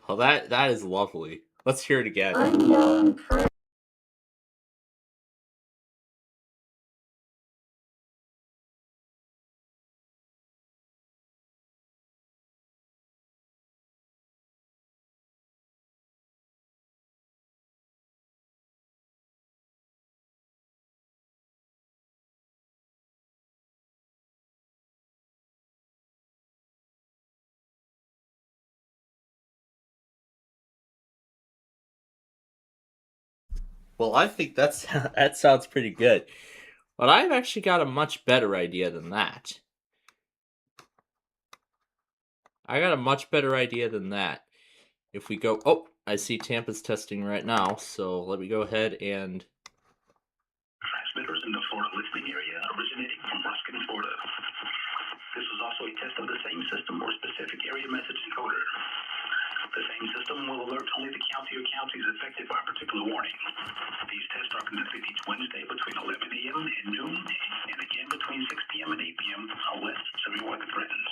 Well, that is lovely. Let's hear it again. Unknown currency. Well, I think that sounds pretty good. But I've actually got a much better idea than that. I got a much better idea than that. If we go... Oh, I see Tampa's testing right now, so let me go ahead and... Transmitters in the Florida listening area originating from Ruskin, Florida. This is also a test of the same system or specific area message encoder. The same system will alert only the county or counties affected by a particular warning. These tests are conducted each Wednesday between 11 a.m. and noon, and again between 6 p.m. and 8 p.m. unless severe weather threatens.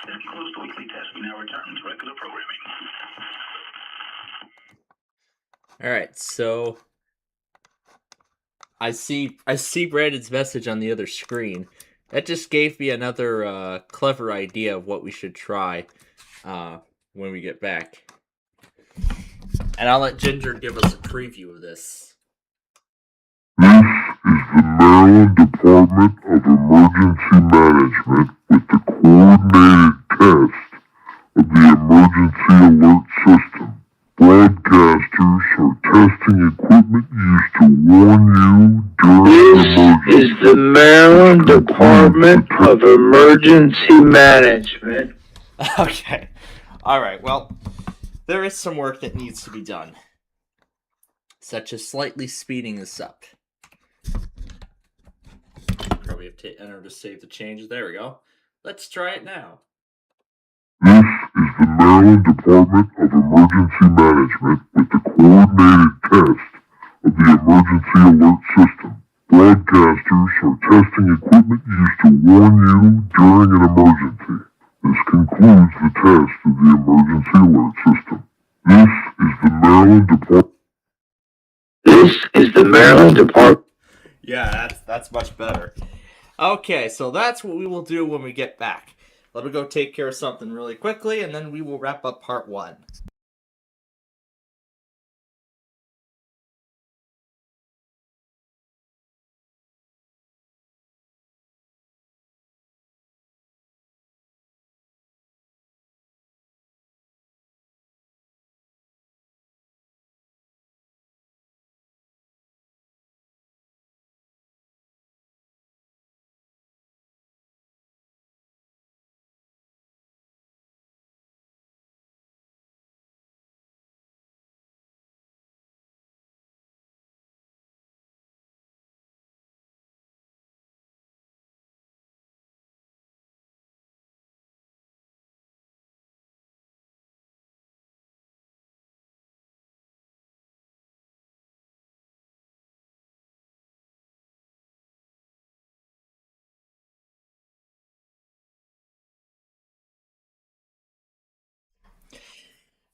This concludes the weekly test. We now return to regular programming. Alright, so... I see Brandon's message on the other screen. That just gave me another clever idea of what we should try when we get back. And I'll let Ginger give us a preview of this. This is the Maryland Department of Emergency Management with the coordinated test of the Emergency Alert System. Broadcasters are testing equipment used to warn you during emergency. This is the Maryland Department of Emergency Management. Okay. Alright, well, there is some work that needs to be done. Such as slightly speeding this up. Probably have to enter to save the changes. There we go. Let's try it now. This is the Maryland Department of Emergency Management with the coordinated test of the Emergency Alert System. Broadcasters are testing equipment used to warn you during an emergency. This concludes the test of the Emergency Alert System. This is the Maryland Department. This is the Maryland Department. Yeah, that's much better. Okay, so that's what we will do when we get back. Let me go take care of something really quickly, and then we will wrap up part 1.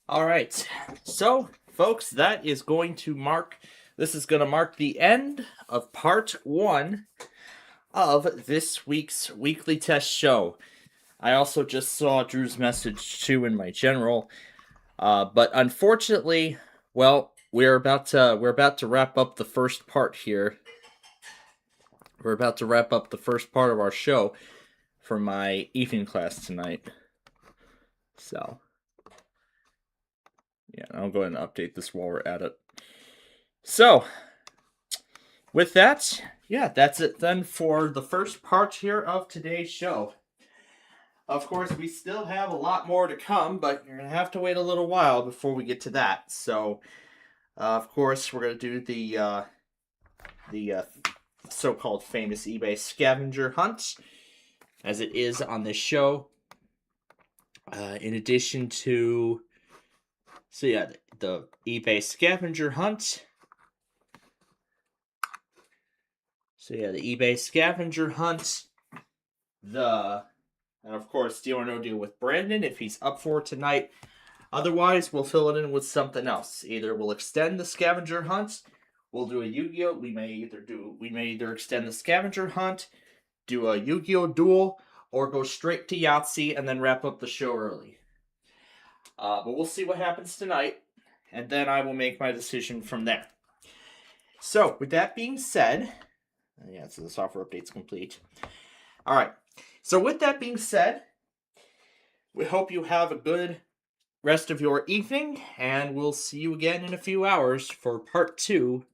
Alright, so, folks, that is going to mark... This is going to mark the end of part 1 of this week's weekly test show. I also just saw Drew's message too in my general, but unfortunately, well, we're about to wrap up the first part here. We're about to wrap up the first part of our show for my evening class tonight. So, yeah, I'll go ahead and update this while we're at it. So, with that, yeah, that's it then for the first part here of today's show. Of course, we still have a lot more to come, but you're going to have to wait a little while before we get to that. So, of course, we're going to do the so-called famous eBay scavenger hunt, as it is on this show. In addition to, so yeah, the eBay scavenger hunt. So yeah, the eBay scavenger hunt, the And of course, Deal or No Deal with Brandon if he's up for tonight. Otherwise, we'll fill it in with something else. Either we'll extend the scavenger hunt, we'll do a Yu-Gi-Oh! We may either extend the scavenger hunt, do a Yu-Gi-Oh! Duel, or go straight to Yahtzee and then wrap up the show early. But we'll see what happens tonight, and then I will make my decision from there. So, with that being said, yeah, so the software update's complete. All right. So, with that being said, we hope you have a good rest of your evening, and we'll see you again in a few hours for part 2